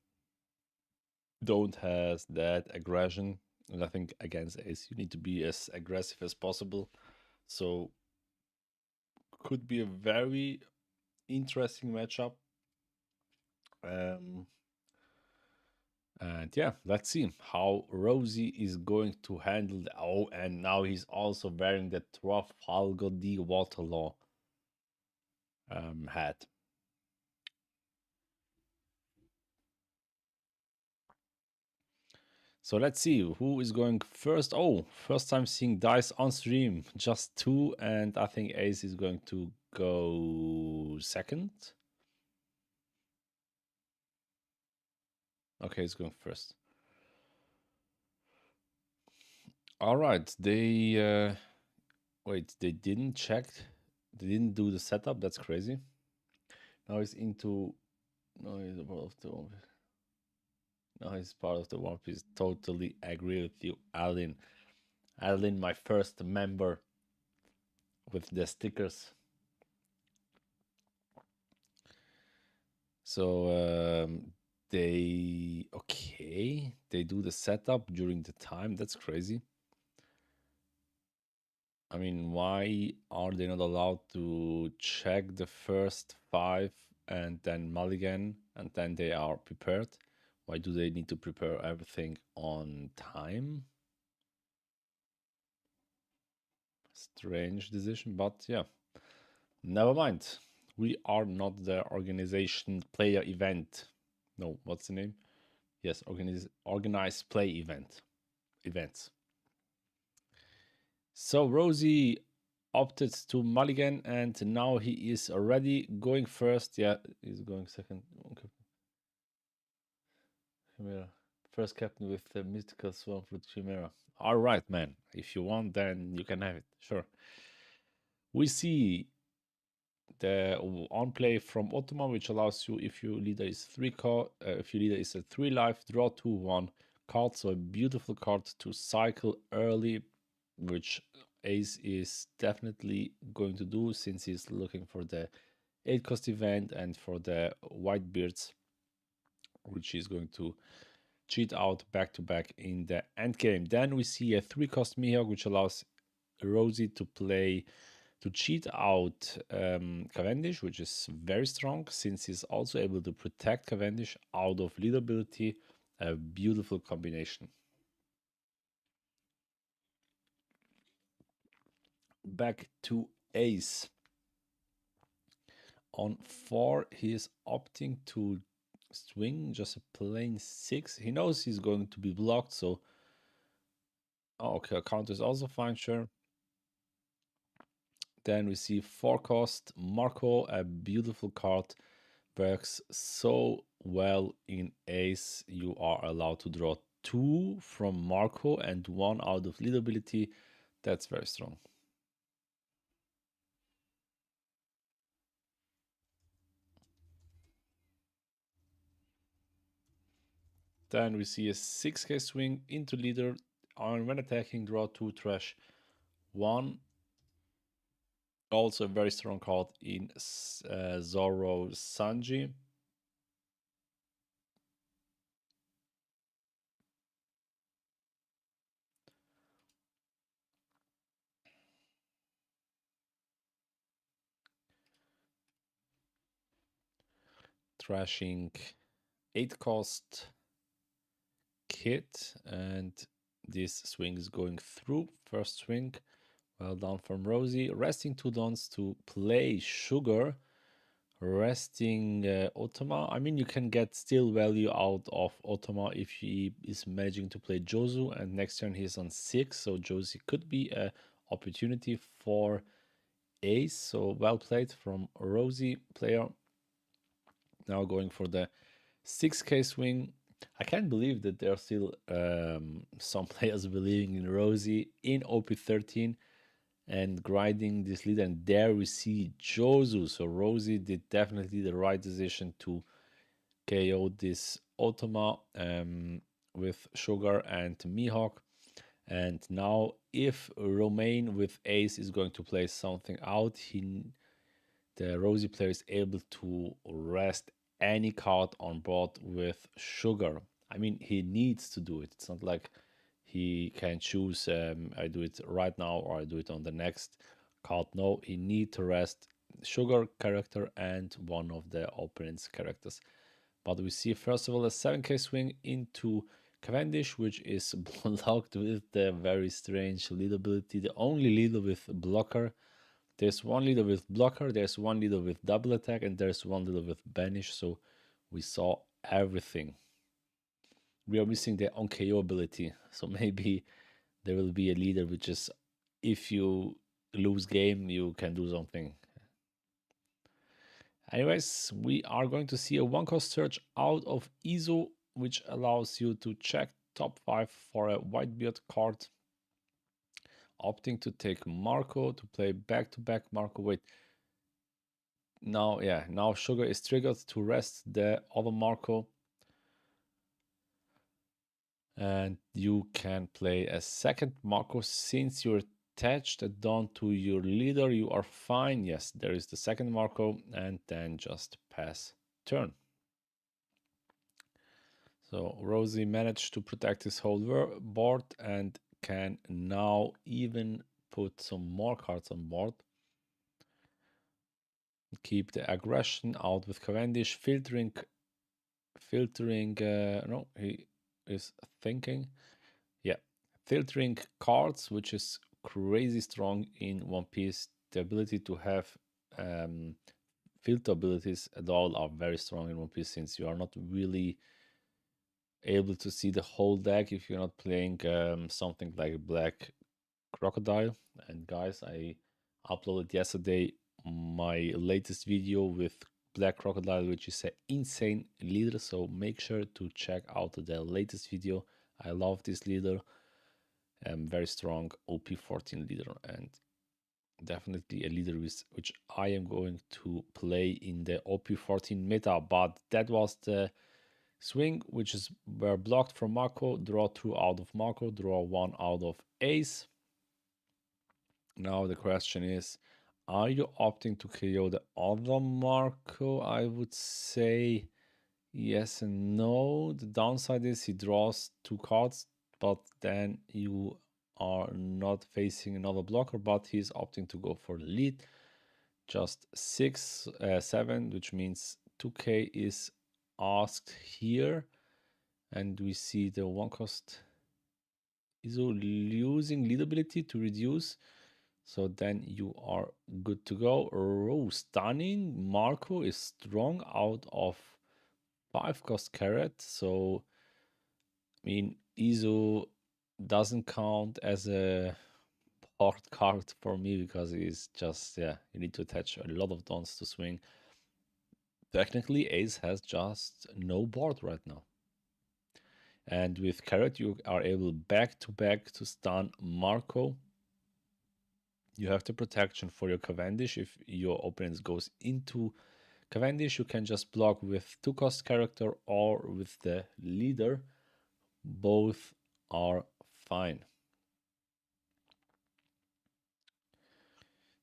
don't has that aggression, and I think against Ace you need to be as aggressive as possible. So could be a very interesting matchup. And yeah, let's see how Rosie is going to handle the... Oh, and now he's also wearing the Trafalgar D Waterloo hat. So let's see who is going first. Oh, first time seeing dice on stream, just 2, and I think Ace is going to go second. Okay, he's going first. All right, they wait, they didn't check, they didn't do the setup. That's crazy. Now he's into... No, he's part of the... No, he's part of the One Piece. Totally agree with you, Alan. Alan, my first member with the stickers. So they do the setup during the time. That's crazy. I mean, why are they not allowed to check the first 5 and then mulligan and then they are prepared? Why do they need to prepare everything on time? Strange decision, but yeah, never mind. We are not the organization player event. No, what's the name? Yes, organized play events. So Rosie opted to mulligan, and now he is already going first. Yeah, he's going second. Okay. Chimera. First captain with the mystical swarm fruit Chimera. All right, man. If you want, then you can have it. Sure. We see the on play from Ottoman, which allows you, if your leader is 3 card, if your leader is a 3 life, draw 2/1 card. So a beautiful card to cycle early, which Ace is definitely going to do, since he's looking for the 8 cost event and for the white beards, which is going to cheat out back to back in the end game. Then we see a 3 cost Mihawk, which allows Rosie to cheat out Cavendish, which is very strong, since he's also able to protect Cavendish out of lead ability. A beautiful combination. Back to Ace. On 4, he is opting to swing just a plain 6. He knows he's going to be blocked, so... Oh, okay, a counter is also fine, sure. Then we see 4 cost Marco, a beautiful card. Works so well in Ace. You are allowed to draw 2 from Marco and 1 out of lead ability. That's very strong. Then we see a 6k swing into leader. And when attacking, draw 2, trash 1. Also a very strong card in Zoro Sanji. Trashing 8 cost kit, and this swing is going through. First swing, well done from Rosie. Resting 2 dons to play Sugar. Resting Otama. I mean, you can get still value out of Otama if he is managing to play Jozu, and next turn he's on 6, so Josie could be a opportunity for ace. So well played from Rosie player. Now going for the 6k swing. I can't believe that there are still some players believing in Rosie in OP13 and grinding this lead, and there we see Jozu. So Rosie did definitely the right decision to KO this Otama with Sugar and Mihawk. And now if Romain with ace is going to play something out, the Rosie player is able to rest any card on board with Sugar. I mean, he needs to do it. It's not like he can choose, I do it right now or I do it on the next card. No, he needs to rest Sugar character and one of the opponent's characters. But we see first of all a 7k swing into Cavendish, which is blocked with the very strange lead ability, the only leader with blocker. There's one leader with blocker, there's one leader with double attack, and there's one leader with banish, so we saw everything. We are missing the on KO ability, so maybe there will be a leader which is, if you lose game, you can do something. Anyways, we are going to see a 1-cost search out of Izo, which allows you to check top 5 for a Whitebeard card. Opting to take Marco to play back-to-back Marco. Wait. Now, yeah, now Sugar is triggered to rest the other Marco. And you can play a second Marco. Since you're attached a Don to your leader, you are fine. Yes, there is the second Marco, and then just pass turn. So Rosie managed to protect his whole board and can now even put some more cards on board. Keep the aggression out with Cavendish, filtering, no, he is thinking. Yeah, filtering cards, which is crazy strong in One Piece. The ability to have filter abilities at all are very strong in One Piece, since you are not really able to see the whole deck if you're not playing something like Black Crocodile. And guys, I uploaded yesterday my latest video with Black Crocodile, which is an insane leader, so make sure to check out the latest video. I love this leader. Very strong OP14 leader, and definitely a leader which I am going to play in the OP14 meta. But that was the swing, which is were blocked from Marco. Draw 2 out of Marco, draw 1 out of ace. Now the question is, are you opting to KO the other Marco? I would say yes and no. The downside is he draws 2 cards, but then you are not facing another blocker, but he's opting to go for the lead. Just 7, which means 2k is asked here. And we see the 1-cost Izo losing lead ability to reduce. So then you are good to go. Oh, stunning. Marco is strong out of 5-cost carrot. So, I mean, Izo doesn't count as a board card for me, because it's just, yeah, you need to attach a lot of dons to swing. Technically, Ace has just no board right now. And with carrot, you are able back-to-back to stun Marco. You have the protection for your Cavendish. If your opponent goes into Cavendish, you can just block with 2-cost character or with the leader. Both are fine.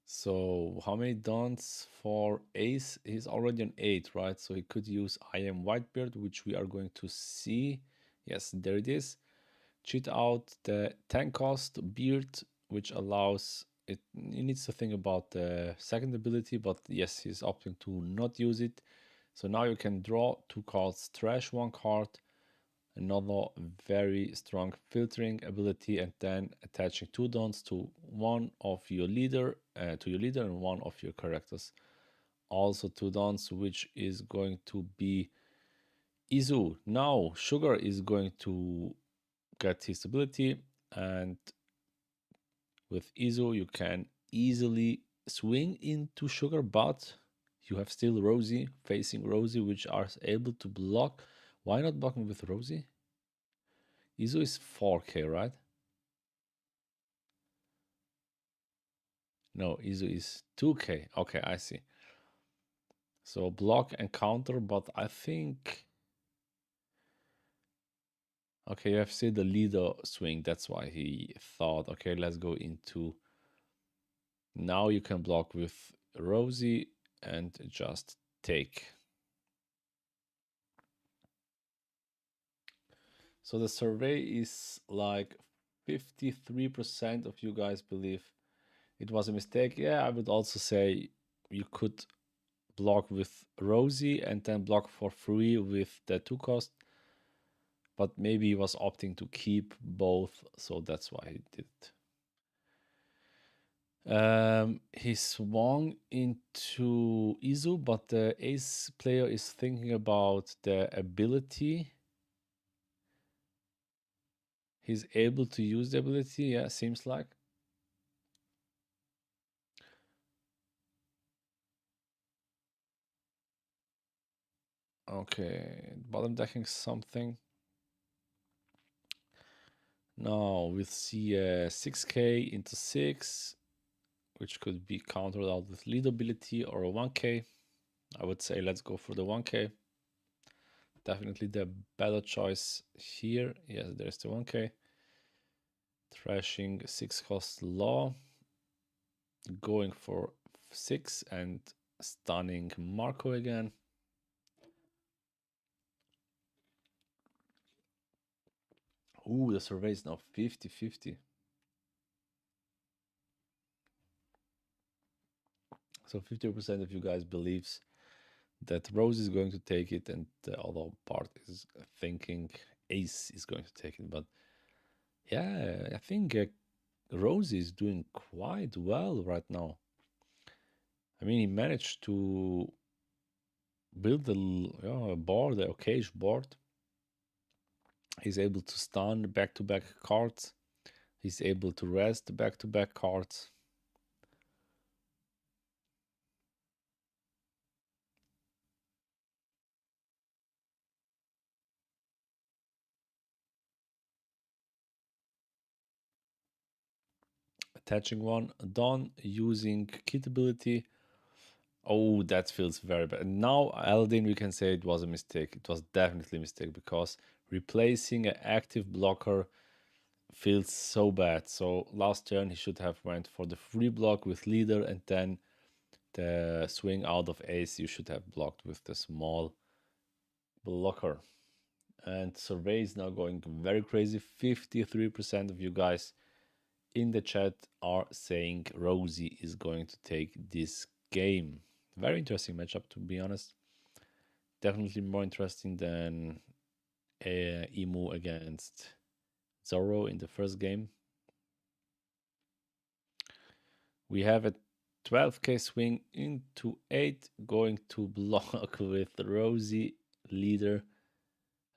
So how many dons for ace? He's already on 8, right? So he could use I am Whitebeard, which we are going to see. Yes, there it is. Cheat out the 10 cost beard, which allows it. He needs to think about the second ability, but yes, he's opting to not use it. So now you can draw 2 cards, trash 1 card, another very strong filtering ability, and then attaching 2 dons to one of your leader, and one of your characters. Also 2 dons, which is going to be Izu. Now Sugar is going to get his ability, and with Izu you can easily swing into Sugar, but you have still Rosie facing Rosie, which are able to block. Why not blocking with Rosie? Izu is 4k, right? No, Izu is 2k. Okay, I see. So block and counter, but I think... Okay, you have seen the leader swing. That's why he thought, okay, let's go into... Now you can block with Rosie and just take. So the survey is like 53% of you guys believe it was a mistake. Yeah, I would also say you could block with Rosie and then block for free with the 2 cost. But maybe he was opting to keep both, so that's why he did it. He swung into Izu, but the ace player is thinking about the ability. He's able to use the ability, yeah, seems like. Okay, bottom decking something. Now we'll see 6k into 6, which could be countered out with lead ability or a 1k. I would say let's go for the 1k. Definitely the better choice here. Yes, there's the 1k. Trashing 6 cost law. Going for 6 and stunning Marco again. Ooh, the survey is now 50-50. So 50% of you guys believes that Rose is going to take it, and the other part is thinking Ace is going to take it. But yeah, I think Rose is doing quite well right now. I mean, he managed to build the board, the occasion board. He's able to stun back-to-back cards. He's able to rest back-to-back cards. Attaching one, done, using kit ability. Oh, that feels very bad. Now, Aladdin, we can say it was a mistake. It was definitely a mistake, because replacing an active blocker feels so bad. So last turn, he should have went for the free block with leader, and then the swing out of ace, you should have blocked with the small blocker. And survey is now going very crazy. 53% of you guys in the chat are saying Rosie is going to take this game. Very interesting matchup, to be honest. Definitely more interesting than Emu against Zoro in the first game. We have a 12k swing into 8, going to block with Rosie leader.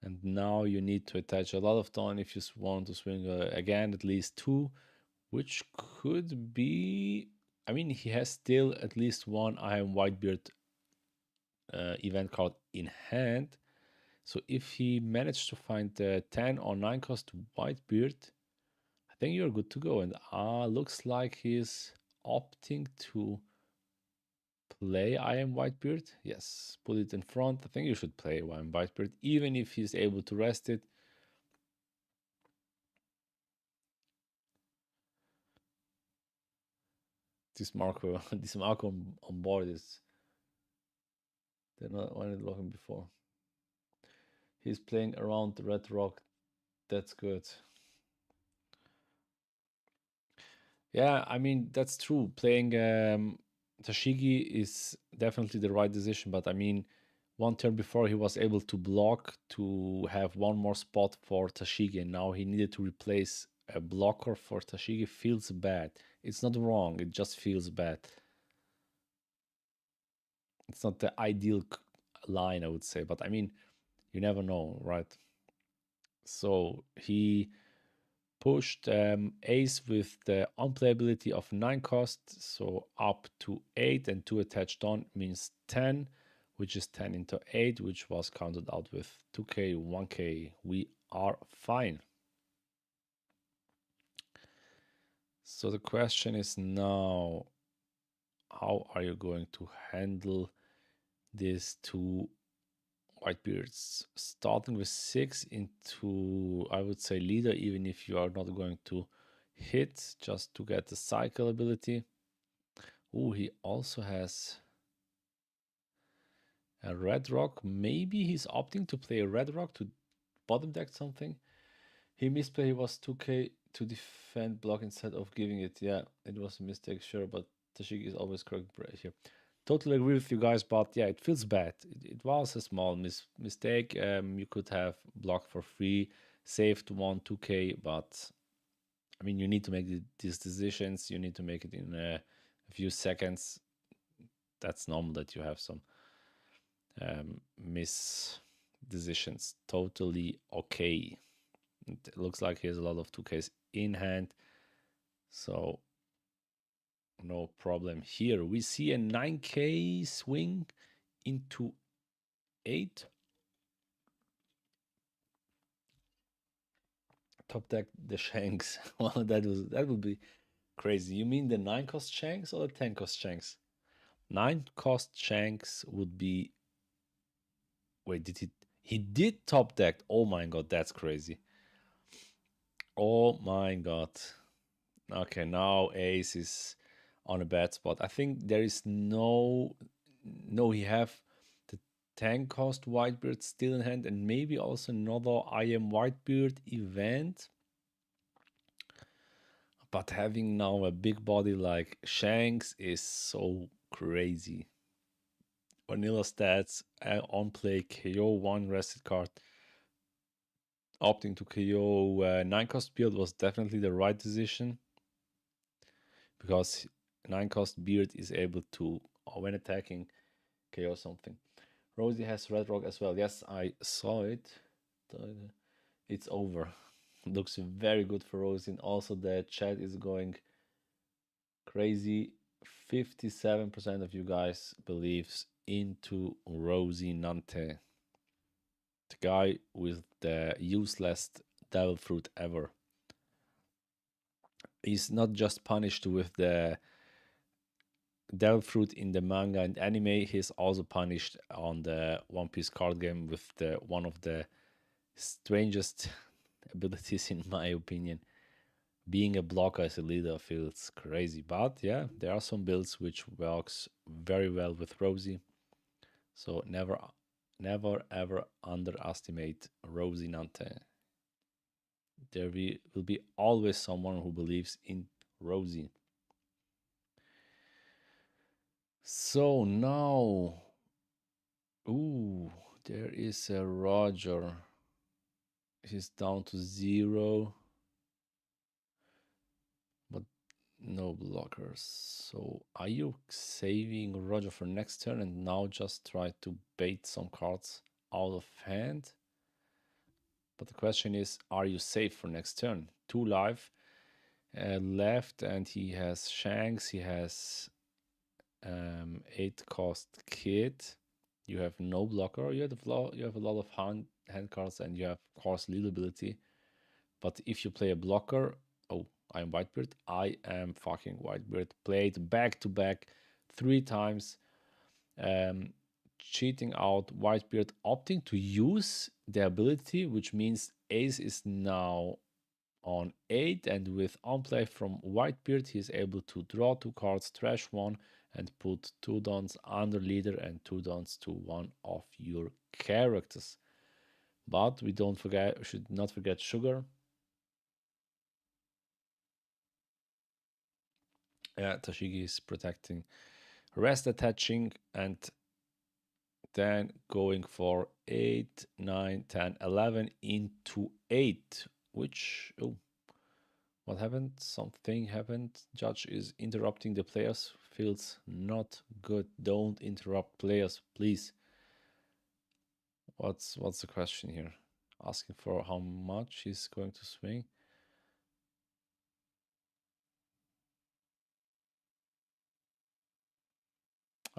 And now you need to attach a lot of ton if you want to swing again at least 2, which could be... I mean, he has still at least one I am Whitebeard event card in hand. So if he managed to find the 10 or 9 cost Whitebeard, I think you're good to go. And looks like he's opting to play I am Whitebeard. Yes, put it in front. I think you should play I am Whitebeard, even if he's able to rest it. This Marco, this Marco on board is. They're not looking before. He's playing around the Red Rock. That's good. Yeah, I mean, that's true. Playing Tashigi is definitely the right decision, but I mean, one turn before he was able to block to have one more spot for Tashigi, and now he needed to replace a blocker for Tashigi. Feels bad. It's not wrong, it just feels bad. It's not the ideal line, I would say, but I mean, you never know, right? So he pushed ace with the unplayability of 9 cost, so up to 8, and 2 attached on means 10, which is 10 into 8, which was counted out with 2k, 1k. We are fine. So the question is now, how are you going to handle these two Whitebeards? Starting with 6 into, I would say, leader, even if you are not going to hit, just to get the cycle ability. Oh, he also has a red rock. Maybe he's opting to play a red rock to bottom deck something. He misplay, he was 2k to defend block instead of giving it. Yeah, it was a mistake, sure, but Tashigi is always correct here. Totally agree with you guys, but yeah, it feels bad. It was a small mistake. You could have blocked for free, saved 1, 2k, but I mean, you need to make these decisions. You need to make it in a few seconds. That's normal that you have some miss decisions. Totally okay. It looks like he has a lot of 2ks in hand, so no problem here. We see a 9k swing into 8. Top deck the shanks. Well, that would be crazy. You mean the 9 cost shanks or the 10 cost shanks? 9 cost shanks would be. Wait, did he did top deck? Oh my god, that's crazy. Oh my god. Okay, now ace is on a bad spot. I think there is no, he have the 10 cost Whitebeard still in hand, and maybe also another I am Whitebeard event. But having now a big body like Shanks is so crazy. Vanilla stats, on play, KO 1 rested card. Opting to KO 9 cost build was definitely the right decision, because 9 cost beard is able to, when attacking, KO something. Rosie has red rock as well. Yes, I saw it. It's over. Looks very good for Rosie, and also the chat is going crazy. 57% of you guys believes into Rosinante, the guy with the useless devil fruit ever. He's not just punished with the devil fruit in the manga and anime, he's also punished on the One Piece card game with the one of the strangest abilities, in my opinion. Being a blocker as a leader feels crazy, but yeah, there are some builds which works very well with Rosie. So never ever underestimate Rosinante. There will be always someone who believes in Rosie. So now, ooh, there is a Roger. He's down to 0, but no blockers. So are you saving Roger for next turn and now just try to bait some cards out of hand? But the question is, are you safe for next turn? 2 life left, and he has Shanks, he has 8 cost Kid. You have no blocker. You have a lot of hand cards, and you have, of course, lead ability. But if you play a blocker, oh, I am Whitebeard. I am fucking Whitebeard. Played back to back 3 times. Cheating out Whitebeard, opting to use the ability, which means Ace is now on 8, and with on play from Whitebeard, he is able to draw 2 cards, trash 1, and put 2 dons under leader and 2 dons to one of your characters. But we should not forget Sugar. Tashigi is protecting, rest attaching, and then going for 8, 9, 10, 11 into 8, which, oh, what happened? Something happened. Judge is interrupting the players. Feels not good. Don't interrupt players, please. What's the question here? Asking for how much he's going to swing.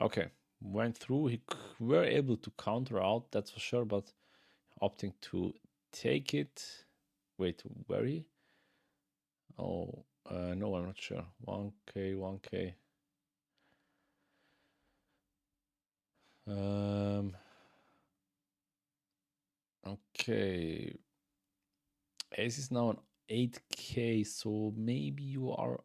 Okay, went through. Were able to counter out, that's for sure, but opting to take it. Wait, were he? Oh, no, I'm not sure. 1k, 1k. Okay. Ace is now on 8k, so maybe you are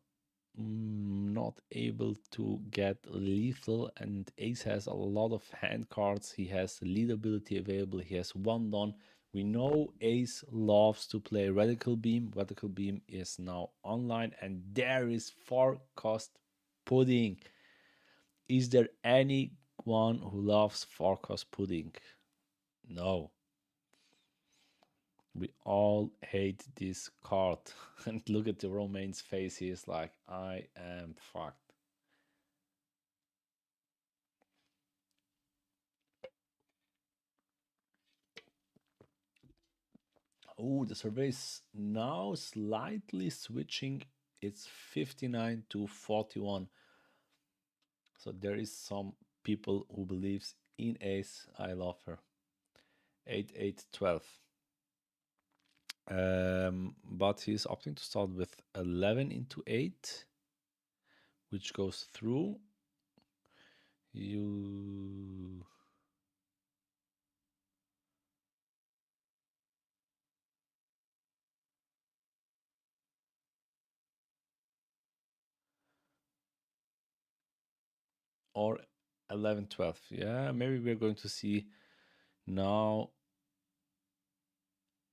not able to get lethal, and Ace has a lot of hand cards. He has lead ability available. He has 1 don. We know Ace loves to play Radical Beam. Radical Beam is now online, and there is Forecast Pudding. Is there anyone who loves Forecast Pudding? No. We all hate this card. And look at the Romaine's face. He is like, I am fucked. Oh, the survey is now slightly switching. It's 59 to 41. So there is some people who believes in Ace. I love her. 8, 8, 12. But he's opting to start with 11 into 8, which goes through. You... or 11, 12. Yeah, maybe we're going to see now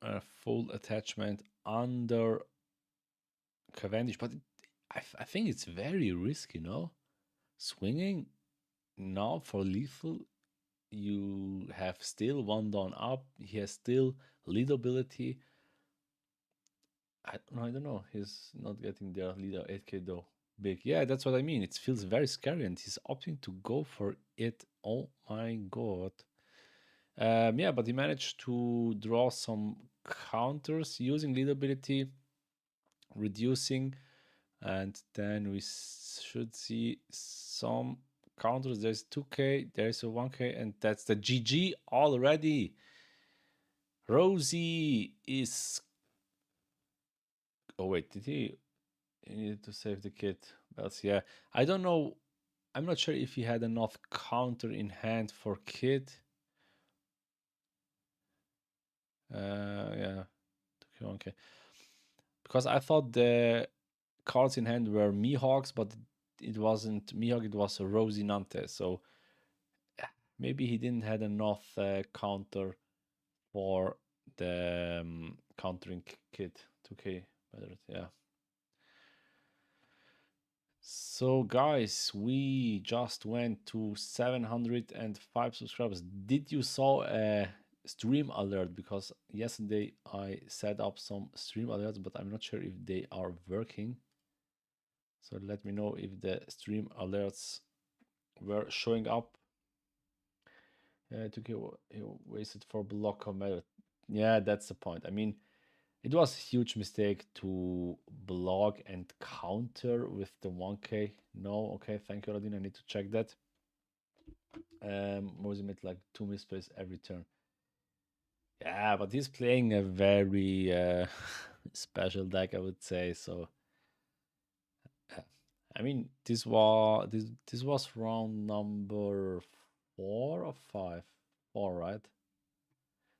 a full attachment under Cavendish, but I think it's very risky, no? Swinging now for lethal, you have still 1 don up. He has still lead ability. I don't know. He's not getting their leader 8k though. Big. Yeah, that's what I mean. It feels very scary, and he's opting to go for it. Oh my god. Yeah, but he managed to draw some counters using lead ability, reducing, and then we should see some counters. There's 2k, there's a 1k, and that's the GG already. Rosie is... Oh wait, did he needed to save the kid? Bells, yeah. I don't know. I'm not sure if he had enough counter in hand for kid. Yeah. Okay. Because I thought the cards in hand were Mihawks, but it wasn't Mihawk, it was a Rosinante. So maybe he didn't had enough counter for the countering kid. 2k better, yeah. So guys, we just went to 705 subscribers. Did you saw a stream alert? Because yesterday I set up some stream alerts, but I'm not sure if they are working. So let me know if the stream alerts were showing up. 2k wasted for block commander. Yeah, that's the point. I mean, it was a huge mistake to block and counter with the 1k. No, okay, thank you, Rodin. I need to check that. Mosi made like 2 misplays every turn. Yeah, but he's playing a very special deck, I would say. So, I mean, this was round number 4 or 5. 4, right?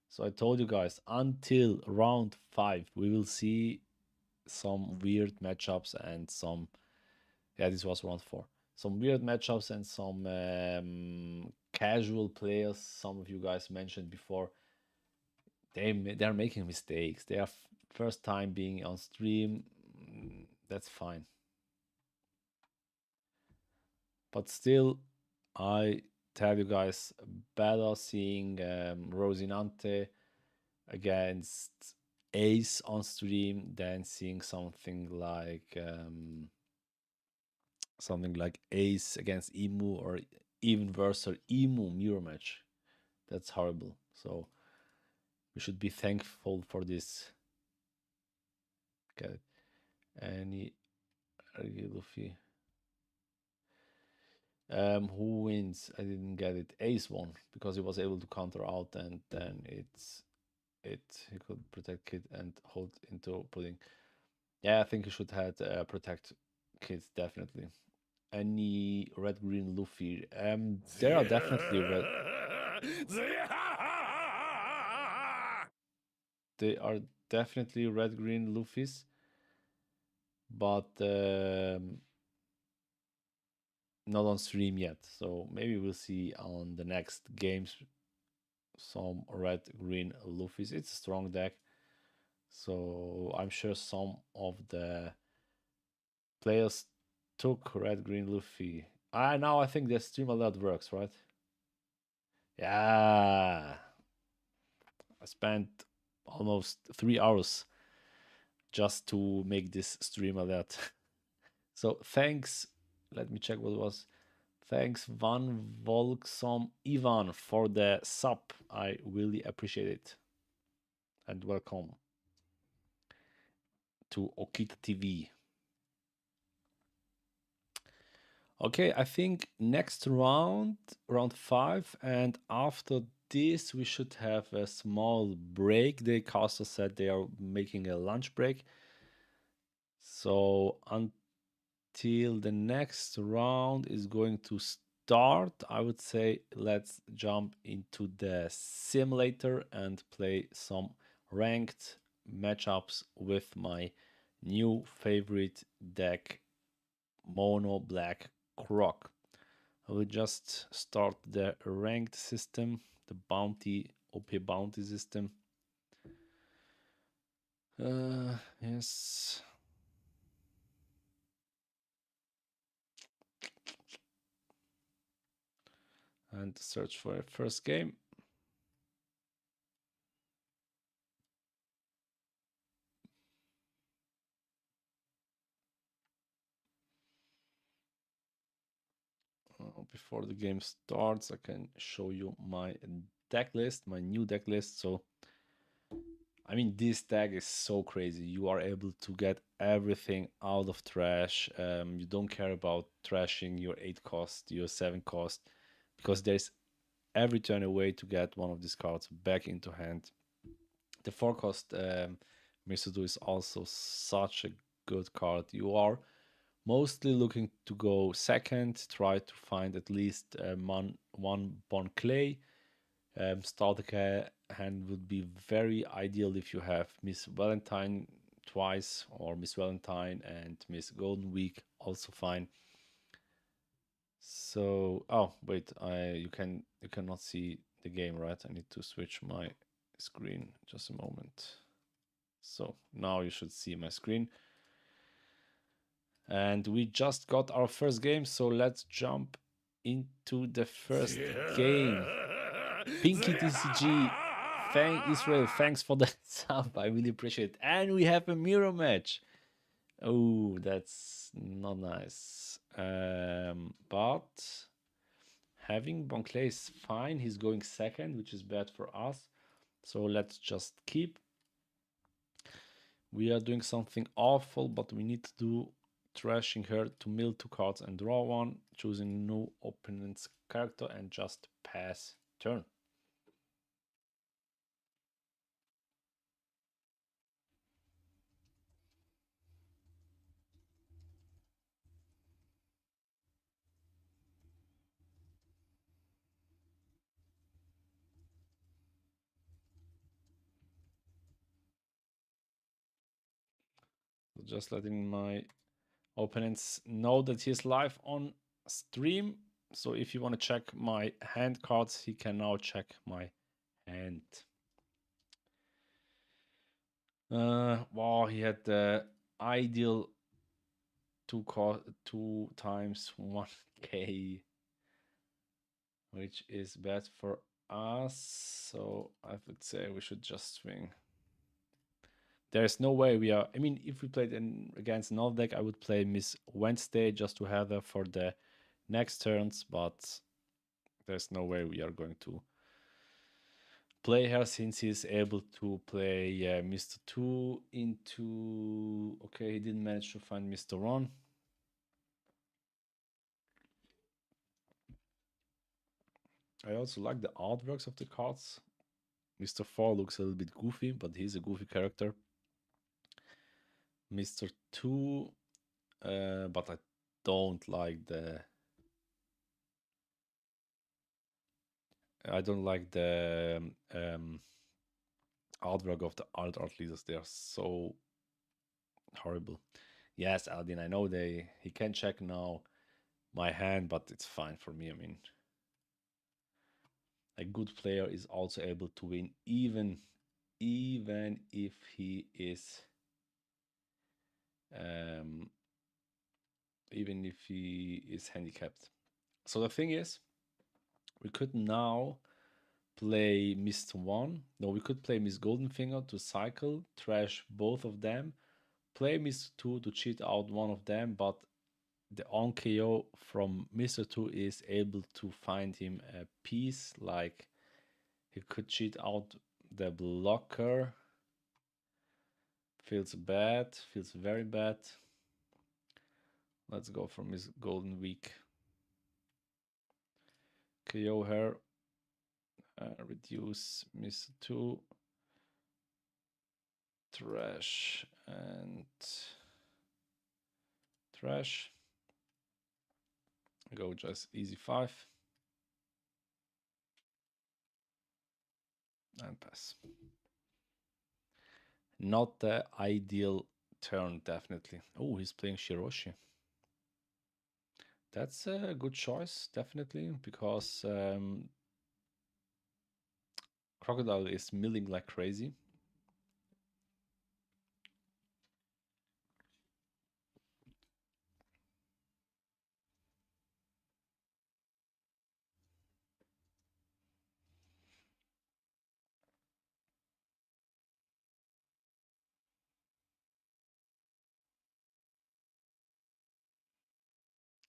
So I told you guys, until round 5, we will see some weird matchups and some. Yeah, this was round 4. Some weird matchups and some casual players. Some of you guys mentioned before. They're making mistakes. They are first time being on stream. That's fine. But still, I tell you guys, better seeing Rosinante against Ace on stream than seeing something like Ace against Emu, or even worse, Emu mirror match. That's horrible. So we should be thankful for this. Okay. Any Luffy. Who wins? I didn't get it. Ace won because he was able to counter out, and then he could protect Kid and hold into pudding. Yeah, I think he should have protect Kids definitely. Any red green Luffy? There are definitely red. They are definitely red green Luffys, but not on stream yet. So maybe we'll see on the next games some red green Luffys. It's a strong deck, so I'm sure some of the players took red green Luffy. Now I think the stream alert works, right? Yeah. I spent almost 3 hours just to make this stream alert. So thanks. Let me check what it was. Thanks Van Volksom Ivan for the sub. I really appreciate it. And welcome to OkitA TV. Okay, I think next round 5, and after this we should have a small break. The caster said they are making a lunch break. So until the next round is going to start, I would say let's jump into the simulator and play some ranked matchups with my new favorite deck, Mono Black Croc. I will just start the ranked system, the bounty, OP bounty system. Yes. And search for a first game. Before the game starts, I can show you my deck list, my new deck list. So, I mean, this deck is so crazy. You are able to get everything out of trash. You don't care about trashing your 8 cost, your 7 cost, because there's every turn a way to get one of these cards back into hand. The 4 cost Misudu is also such a good card. You are mostly looking to go second, try to find at least one Bon Clay. Starter hand would be very ideal if you have Miss Valentine twice, or Miss Valentine and Miss Golden Week, also fine. So, oh wait, you cannot see the game, right? I need to switch my screen. Just a moment. So now you should see my screen. And we just got our first game, so let's jump into the first game. Pinky TCG, Israel, thanks for the sub. I really appreciate it. And we have a mirror match. Oh, that's not nice. But having Bonclay is fine. He's going second, which is bad for us. So let's just keep. We are doing something awful, but we need to do trashing her to mill 2 cards and draw 1, choosing no opponent's character and just pass turn. So just letting my opponents know that he's live on stream. So if you want to check my hand cards, he can now check my hand. Wow, he had the ideal 2 times 1k, which is bad for us. So I would say we should just swing. There's no way we are. I mean, if we played against another deck, I would play Miss Wednesday just to have her for the next turns, but there's no way we are going to play her since he's able to play Mr. 2 into... Okay, he didn't manage to find Mr. 1. I also like the artworks of the cards. Mr. 4 looks a little bit goofy, but he's a goofy character. Mr. 2, but I don't like the... I don't like the artwork of the art leaders. They are so horrible. Yes, Aldin, I know he can check now my hand, but it's fine for me. I mean, a good player is also able to win even if he is handicapped. So the thing is, we could now play Mr. 1. No, we could play Miss Goldenfinger to cycle, trash both of them, play Mr. 2 to cheat out one of them, but the on KO from Mr. 2 is able to find him a piece, like he could cheat out the blocker. Feels bad, feels very bad. Let's go for Miss Golden Week. KO her, reduce Mr. 2, trash and trash. Go just easy 5 and pass. Not the ideal turn, definitely. Oh, he's playing Shiroshi. That's a good choice, definitely, because Crocodile is milling like crazy.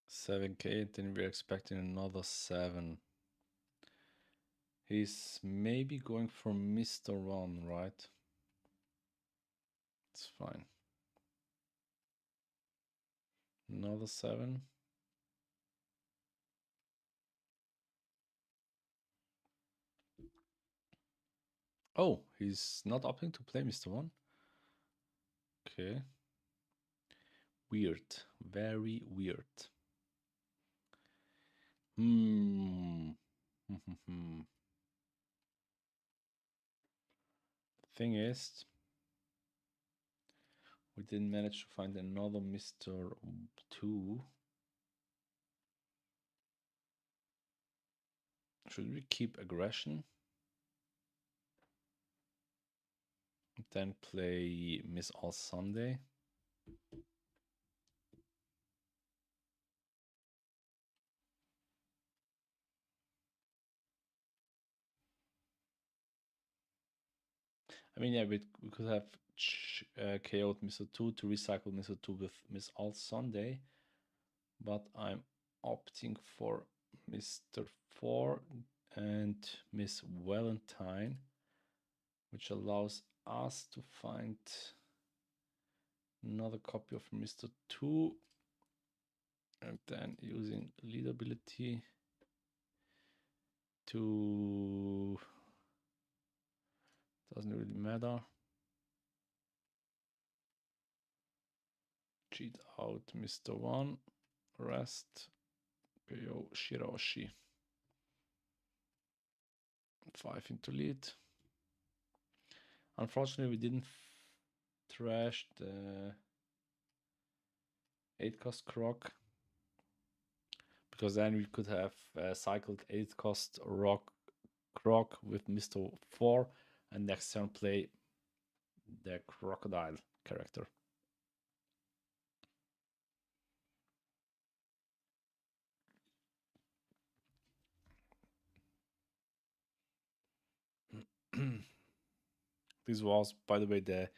$7K, and then we're expecting another 7. He's maybe going for Mr. 1, right? It's fine. Another 7. Oh, he's not opting to play Mr. 1. Okay. Weird. Very weird. Thing is, we didn't manage to find another Mr. 2. Should we keep aggression? Then play Miss All Sunday. I mean, yeah, we could have KO'd Mr. 2 to recycle Mr. 2 with Miss All Sunday, but I'm opting for Mr. 4 and Miss Valentine, which allows us to find another copy of Mr. 2, and then using lead ability to... doesn't really matter. Cheat out Mr. 1, rest, KO Shiroshi. 5 into lead. Unfortunately, we didn't trash the 8-cost Croc. Because then we could have cycled 8-cost Croc with Mr. 4 and next turn play the Crocodile character. This was, by the way, the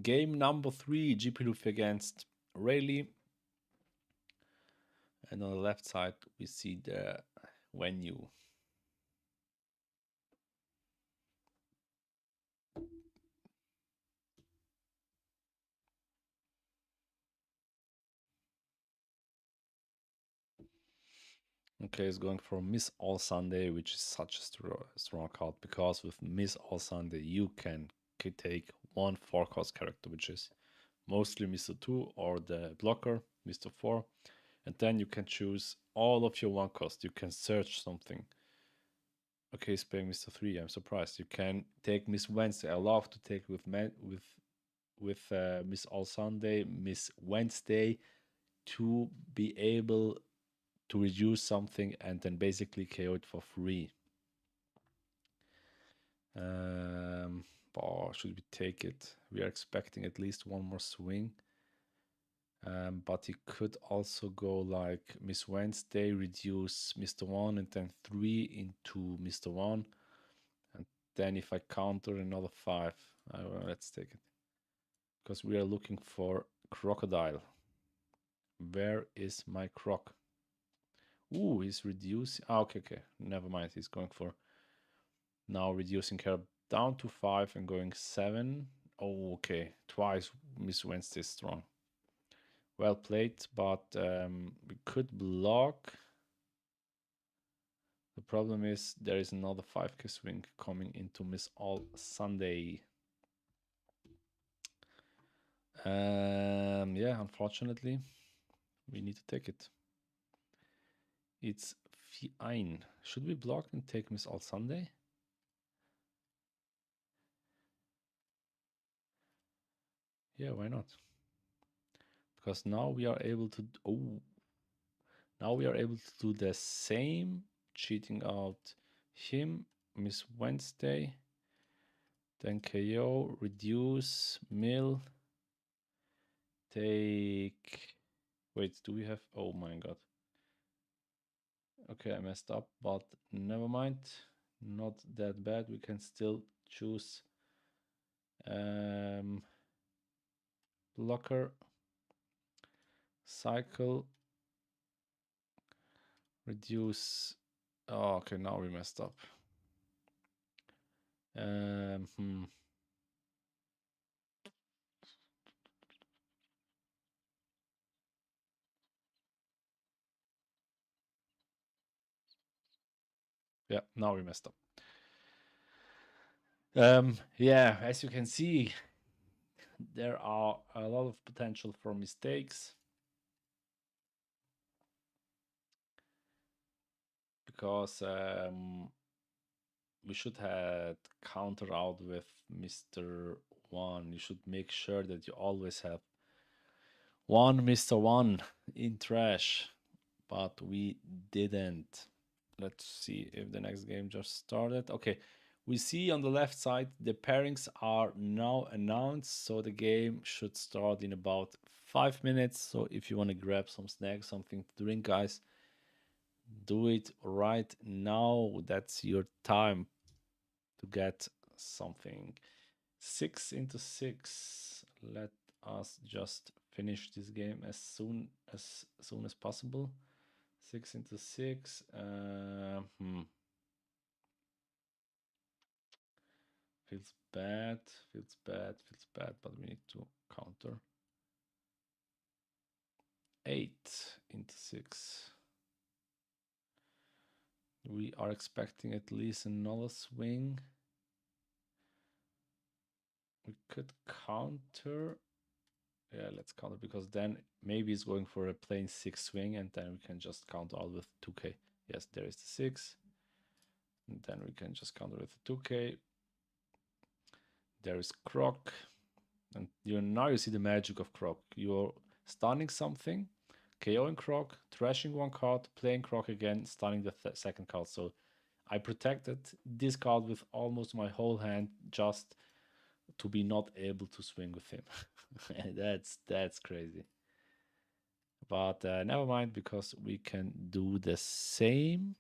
game number 3, GP Luffy against Rayleigh. And on the left side, we see the venue. Okay, it's going for Miss All Sunday, which is such a strong card because with Miss All Sunday you can take one 4-cost character, which is mostly Mr. 2 or the blocker, Mr. 4, and then you can choose all of your 1-cost. You can search something. Okay, he's playing Mr. 3. I'm surprised. You can take Miss Wednesday. I love to take with Miss All Sunday, Miss Wednesday, to be able to reduce something and then basically KO it for free. Or should we take it? We are expecting at least one more swing. But he could also go like Miss Wednesday, reduce Mr. 1 and then 3 into Mr. 1. And then if I counter another 5, let's take it. Because we are looking for Crocodile. Where is my Croc? Ooh, he's reducing. Okay. Never mind. He's going for now reducing her down to 5 and going 7. Oh, okay. Twice Miss Wednesday is strong. Well played, but we could block. The problem is there is another 5k swing coming into Miss All Sunday. Yeah, unfortunately, we need to take it. It's fine. Should we block and take Miss All Sunday? Yeah, why not? Because now we are able to. Now we are able to do the same, cheating out him, Miss Wednesday, then KO, reduce, mill, take. Wait, do we have? Oh my god. Okay, I messed up, but never mind. Not that bad. We can still choose blocker, cycle, reduce. Oh, okay, now we messed up. Yeah, now we messed up. Yeah, as you can see, there are a lot of potential for mistakes. Because we should have counter out with Mr. 1. You should make sure that you always have one Mr. 1 in trash, but we didn't. Let's see if the next game just started. Okay, we see on the left side the pairings are now announced, so the game should start in about 5 minutes. So if you want to grab some snacks, something to drink, guys, do it right now. That's your time to get something. 6 into 6. Let us just finish this game as soon as possible. 6 into 6. Feels bad, but we need to counter. 8 into 6. We are expecting at least another swing. We could counter. Yeah, let's counter, because then maybe it's going for a plain 6 swing and then we can just counter out with 2k. Yes, there is the 6. And then we can just counter with the 2k. There is Croc. And now you see the magic of Croc. You're stunning something KOing Croc, trashing one card, playing Croc again, stunning the second card. So I protected this card with almost my whole hand just to be not able to swing with him. That's crazy. But never mind, because we can do the same.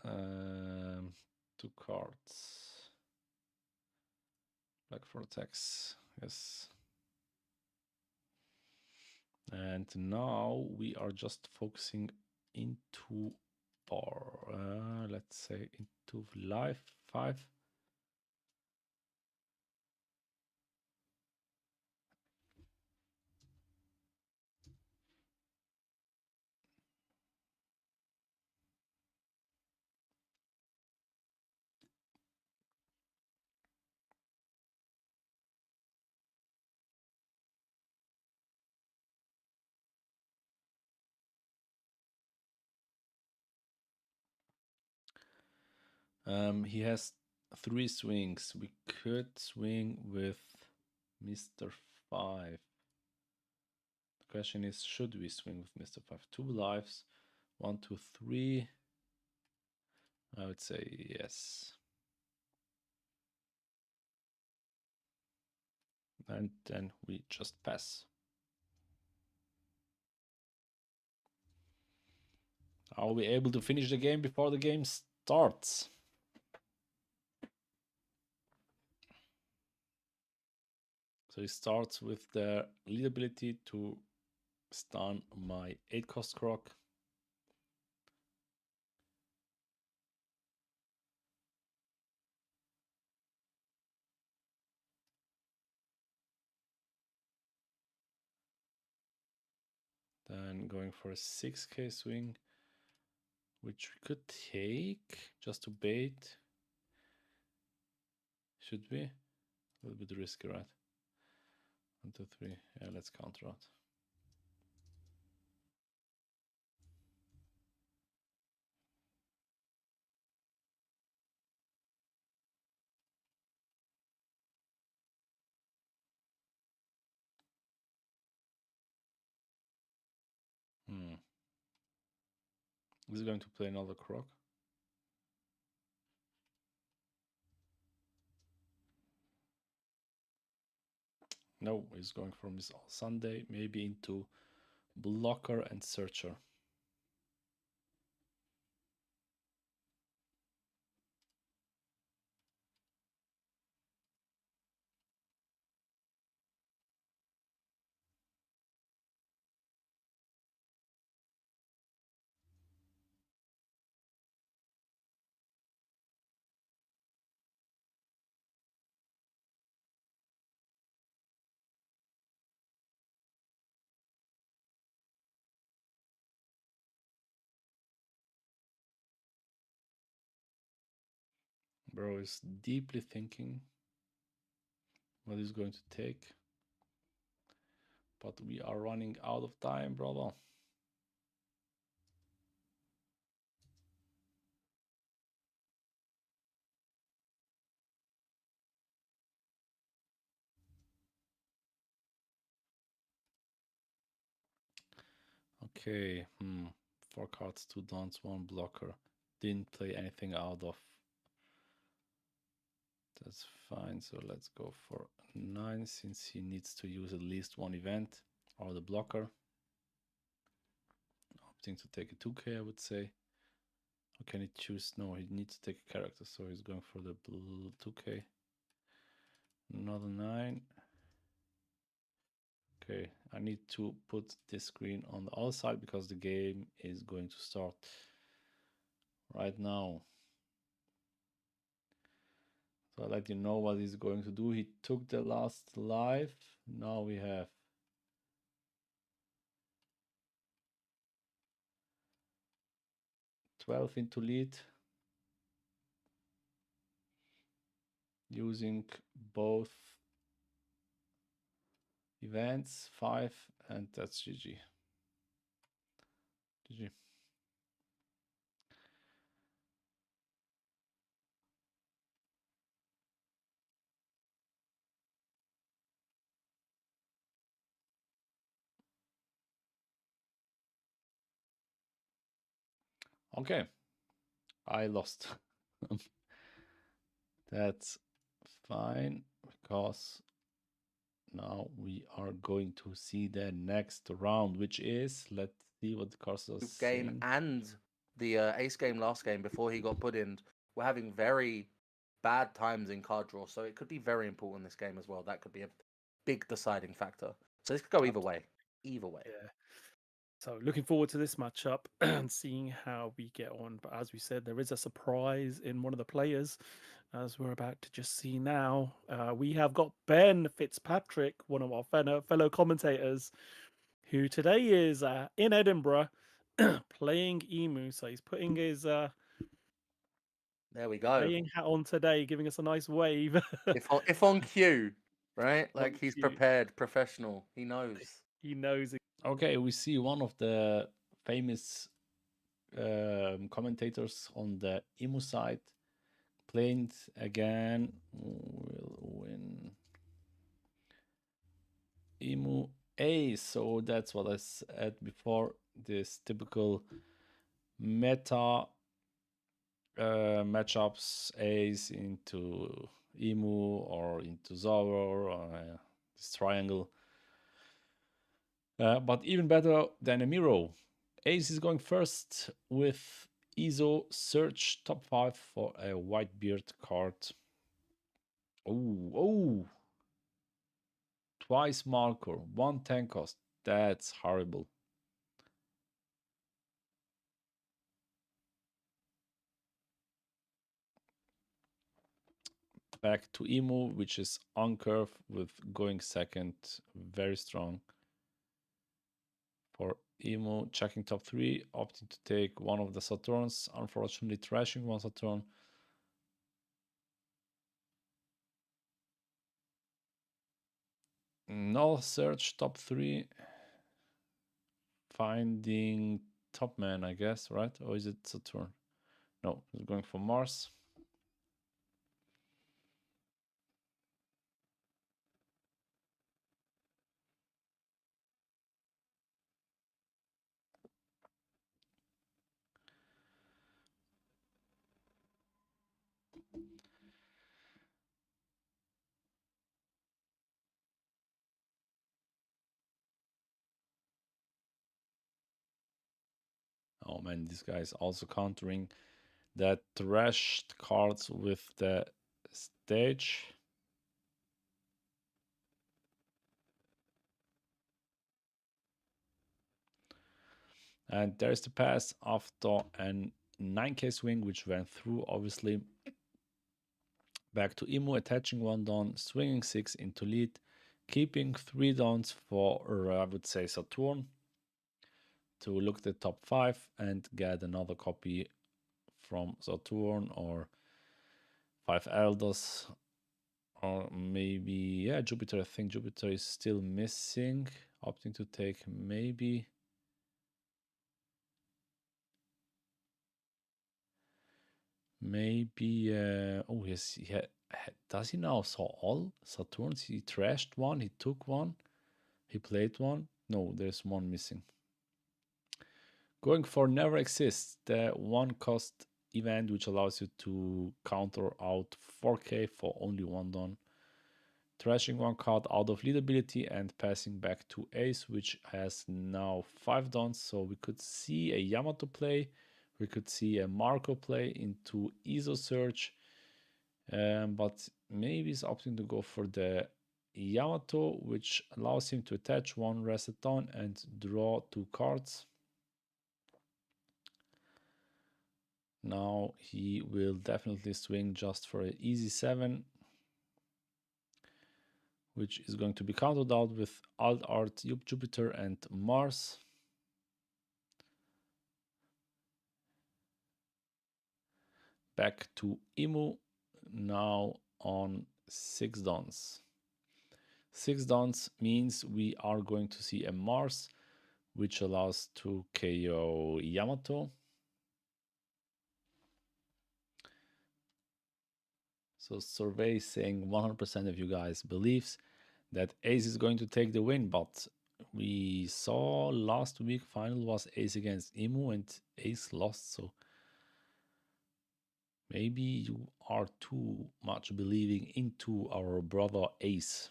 2 cards. Black for attacks, yes. And now we are just focusing into our, let's say, into life 5. He has 3 swings. We could swing with Mr. 5. The question is, should we swing with Mr. 5? 2 lives, 1, 2, 3. I would say yes. And then we just pass. Are we able to finish the game before the game starts? So he starts with the lead ability to stun my 8-cost Croc. Then going for a 6k swing, which we could take just to bait. Should we? A little bit risky, right? 1, 2, 3. Yeah, let's counter out. He's going to play another Croc. No, he's going for Miss Sunday, maybe into Blocker and Searcher. Bro is deeply thinking what he's going to take. But we are running out of time, brother. Okay, 4 cards, 2 dons, 1 blocker. Didn't play anything out of. That's fine, so let's go for 9, since he needs to use at least 1 event, or the blocker. Opting to take a 2k, I would say. Or can he choose? No, he needs to take a character, so he's going for the blue 2k. Another 9. Okay, I need to put this screen on the other side because the game is going to start right now. So I'll let you know what he's going to do. He took the last life. Now we have $12 into lead. Using both events, 5, and that's GG. GG. Okay, I lost. That's fine, because now we are going to see the next round, which is, let's see what the cards are Game saying. and the ace game last game before he got put in were having very bad times in card draw, so it could be very important this game as well. That could be a big deciding factor. So this could go either way. Either way. Yeah. So looking forward to this matchup and seeing how we get on. But as we said, there is a surprise in one of the players, as we're about to just see now. We have got Ben Fitzpatrick, one of our fellow commentators, who today is in Edinburgh playing Emu. So he's putting his There we go. playing hat on today, giving us a nice wave. If on cue, right? On Like he's cue. prepared, professional. He knows. He knows it. Okay, we see one of the famous commentators on the Emu side playing again. Will win Emu A. So that's what I said before. This typical meta matchups, Ace into Emu or into Zoro, or this triangle. But even better than a Miro. Ace is going first with ISO Search top 5 for a Whitebeard card. Oh, twice marker, 110 cost. That's horrible. Back to Emu, which is on curve with going second, very strong. For Emu, checking top 3, opting to take one of the Saturns, unfortunately trashing one Saturn. No search top 3. Finding top man, I guess, right? Or is it Saturn? No, he's going for Mars. Oh man, this guy is also countering that trashed cards with the stage. And there's the pass after an 9k swing, which went through, obviously. Back to Emu, attaching 1 down, swinging 6 into lead, keeping 3 downs for, I would say, Saturn, to look at the top 5 and get another copy from Saturn, or 5 Elders, or maybe, yeah, Jupiter. I think Jupiter is still missing, opting to take maybe. Oh yes, does he now saw all Saturns? He trashed one, he took one, he played one. No, there's one missing. Going for Never Exists, the 1 cost event which allows you to counter out 4k for only 1 done. Trashing 1 card out of lead ability and passing back to Ace, which has now 5 dons. So we could see a Yamato play, we could see a Marco play into ISO Search, but maybe he's opting to go for the Yamato, which allows him to attach 1 reset on and draw 2 cards. Now he will definitely swing just for an easy 7, which is going to be counted out with Alt Art, Jupiter, and Mars. Back to Emu, now on 6 dons. 6 dons means we are going to see a Mars, which allows to KO Yamato. So survey saying 100% of you guys believes that Ace is going to take the win, but we saw last week final was Ace against Emu and Ace lost, so maybe you are too much believing into our brother Ace.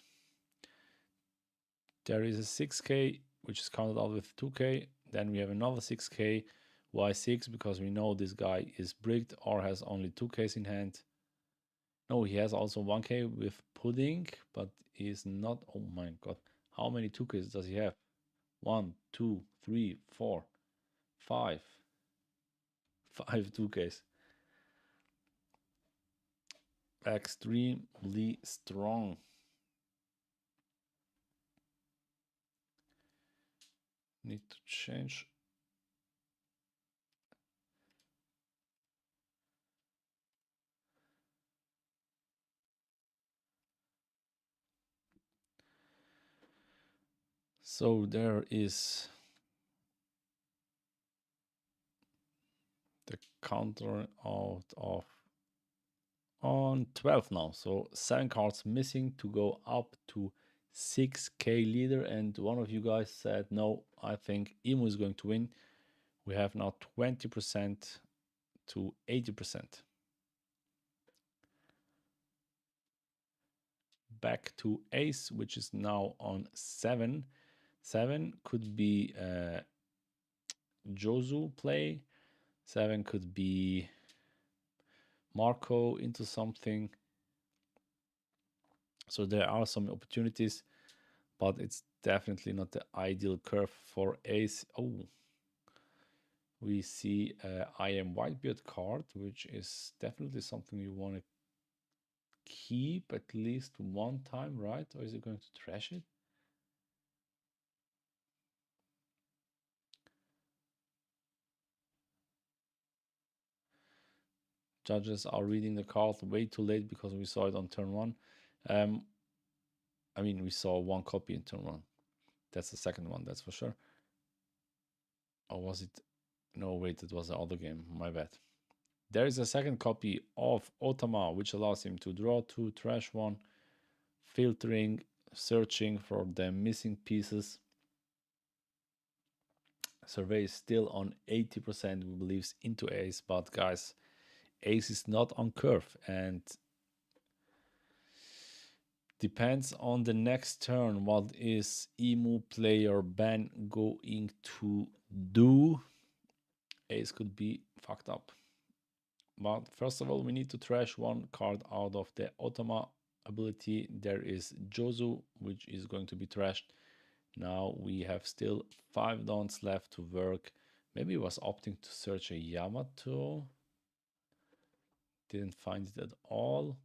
There is a 6k which is counted out with 2k, then we have another 6k. Why 6? Because we know this guy is bricked or has only 2k's in hand. No, he has also 1k with pudding, but he is not. Oh my god, how many 2k's does he have? 1, 2, 3, 4, 5. 5 2k's. Extremely strong. Need to change. So there is the counter out of on 12 now. So 7 cards missing to go up to 6k leader. And one of you guys said, no, I think Emu is going to win. We have now 20% to 80%. Back to Ace, which is now on 7. 7 could be Josu play. 7 could be Marco into something. So there are some opportunities, but it's definitely not the ideal curve for Ace. Oh, we see I Am Whitebeard card, which is definitely something you want to keep at least one time, right? Or is it going to trash it? Judges are reading the card way too late because we saw it on turn 1. I mean, we saw 1 copy in turn 1. That's the second one, that's for sure. Or was it? No, wait, it was the other game. My bad. There is a second copy of Otama, which allows him to draw 2, trash 1, filtering, searching for the missing pieces. Survey is still on 80%, we believe, into Ace, but guys, Ace is not on curve and depends on the next turn. What is Emu player Ben going to do? Ace could be fucked up. But first of all, we need to trash 1 card out of the Otama ability. There is Josu, which is going to be trashed. Now we have still 5 dons left to work. Maybe he was opting to search a Yamato. Didn't find it at all.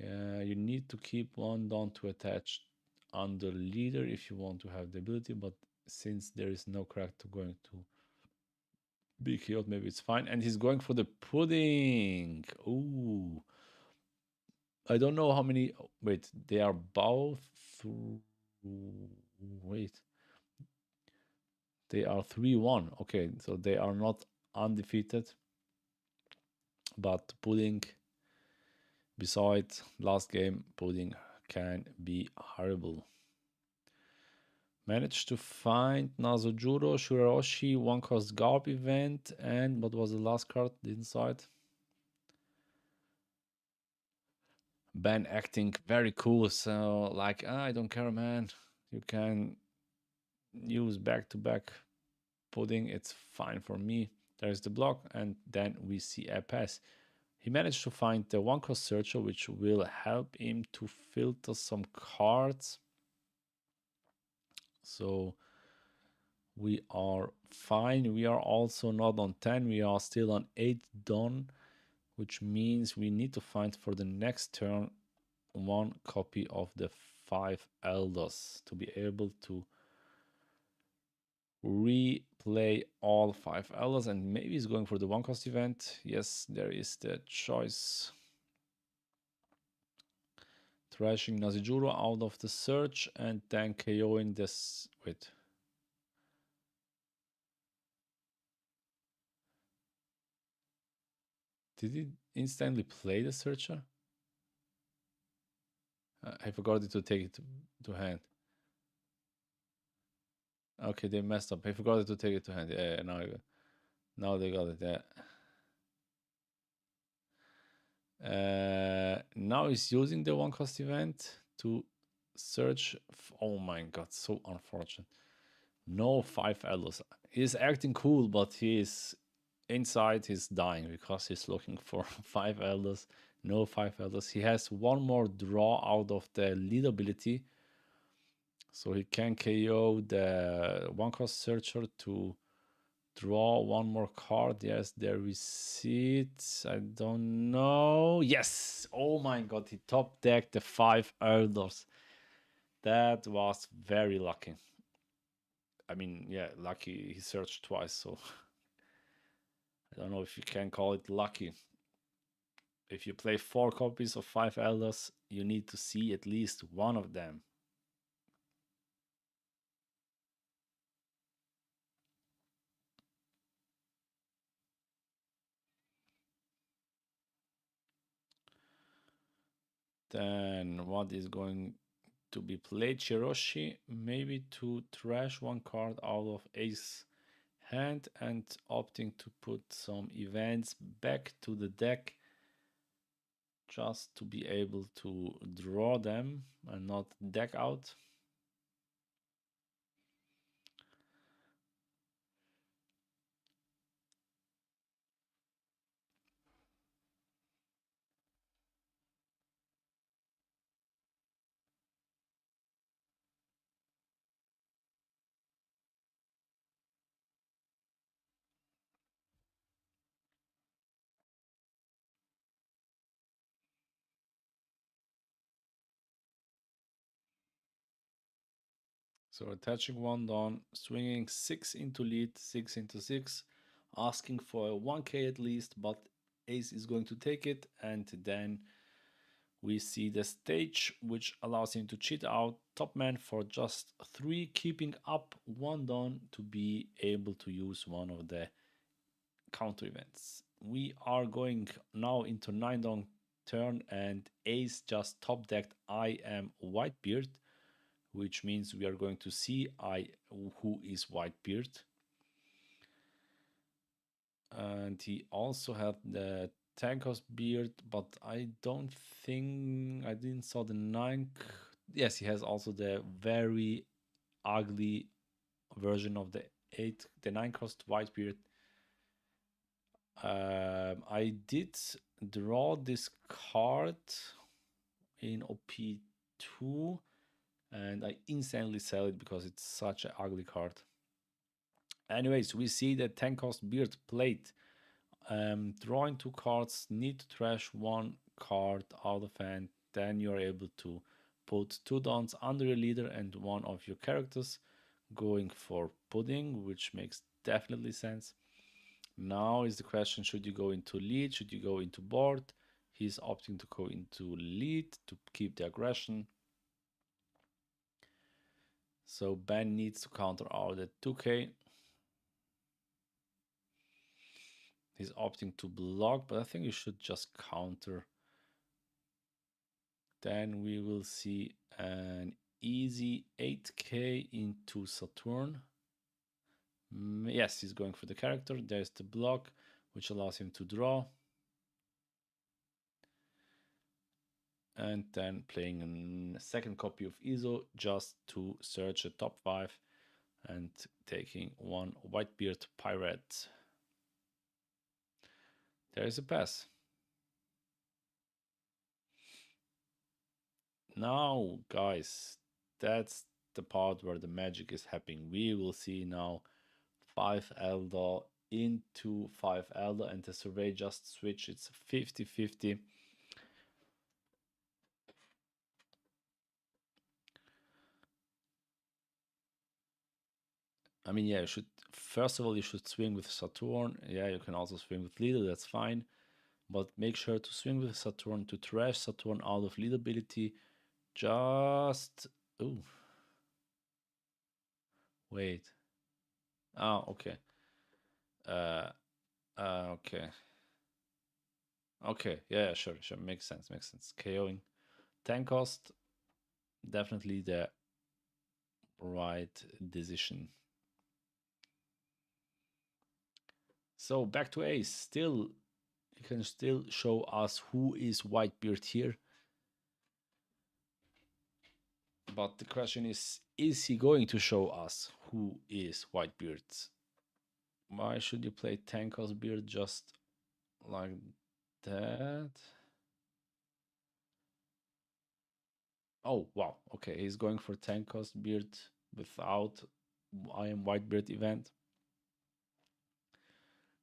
Yeah, you need to keep 1 don to attach under leader if you want to have the ability, but since there is no character going to be killed, maybe it's fine. And he's going for the pudding. Ooh. I don't know how many. Oh, wait, they are both. Wait. They are 3-1. Okay, so they are not undefeated. But pudding, besides last game, pudding can be horrible. Managed to find Nazujuro, Shuraoshi, 1 cost Garb event, and what was the last card inside? Ben acting very cool, so like, I don't care, man. You can use back-to-back pudding, it's fine for me. There's the block, and then we see a pass. He managed to find the 1 cost searcher, which will help him to filter some cards. So we are fine. We are also not on 10. We are still on 8 done, which means we need to find for the next turn 1 copy of the 5 elders to be able to replay all 5 elders. And maybe he's going for the 1 cost event. Yes, there is the choice. Trashing Nazijuro out of the search and then KOing this. Wait. Did he instantly play the searcher? I forgot to take it to hand. Okay, they messed up. I forgot to take it to hand. Yeah, now they got it. Yeah. Now he's using the one cost event to search. Oh my god, so unfortunate. No 5 elders. He's acting cool, but he's inside. He's dying because he's looking for 5 elders. No 5 elders. He has one more draw out of the lead ability, so he can KO the one cost searcher to draw one more card. Yes, there we see it. I don't know. Yes. Oh my god, he top decked the 5 elders. That was very lucky. I mean, yeah, lucky he searched twice, so I don't know if you can call it lucky. If you play 4 copies of 5 elders, you need to see at least one of them. Then what is going to be played? Chiroshi, maybe to trash one card out of ace hand and opting to put some events back to the deck just to be able to draw them and not deck out. So attaching one down, swinging 6 into lead, 6 into 6, asking for a 1k at least, but ace is going to take it, and then we see the stage, which allows him to cheat out top man for just 3, keeping up 1 down to be able to use one of the counter events. We are going now into 9 down turn, and ace just top decked I am Whitebeard, which means we are going to see who is Whitebeard. And he also had the Tankos beard, but I don't think I didn't saw the 9. Yes, he has also the very ugly version of the 9 cost Whitebeard. I did draw this card in OP2 and I instantly sell it because it's such an ugly card. Anyways, we see the 10 cost beard played. Drawing 2 cards, need to trash 1 card out of hand, then you're able to put 2 downs under your leader and one of your characters, going for pudding, which makes definitely sense. Now is the question, should you go into lead, should you go into board? He's opting to go into lead to keep the aggression. So Ben needs to counter out at 2k. He's opting to block, but I think you should just counter. Then we will see an easy 8k into Saturn. Yes, he's going for the character. There's the block, which allows him to draw. And then playing a second copy of ISO just to search a top 5 and taking 1 Whitebeard pirate. There is a pass. Now, guys, that's the part where the magic is happening. We will see now 5 Elder into 5 Elder, and the survey just switch. It's 50-50. I mean, yeah, you should, first of all, you should swing with Saturn. Yeah, you can also swing with leader, that's fine. But make sure to swing with Saturn to trash Saturn out of lead ability. Just, oh, wait. Ah, okay. Okay. Okay, yeah, sure, makes sense. KOing 10 cost, definitely the right decision. So back to Ace. Still, you can still show us who is Whitebeard here. But the question is he going to show us who is Whitebeard? Why should you play Tankos Beard just like that? Oh, wow. Okay, he's going for Tankos Beard without I am Whitebeard event.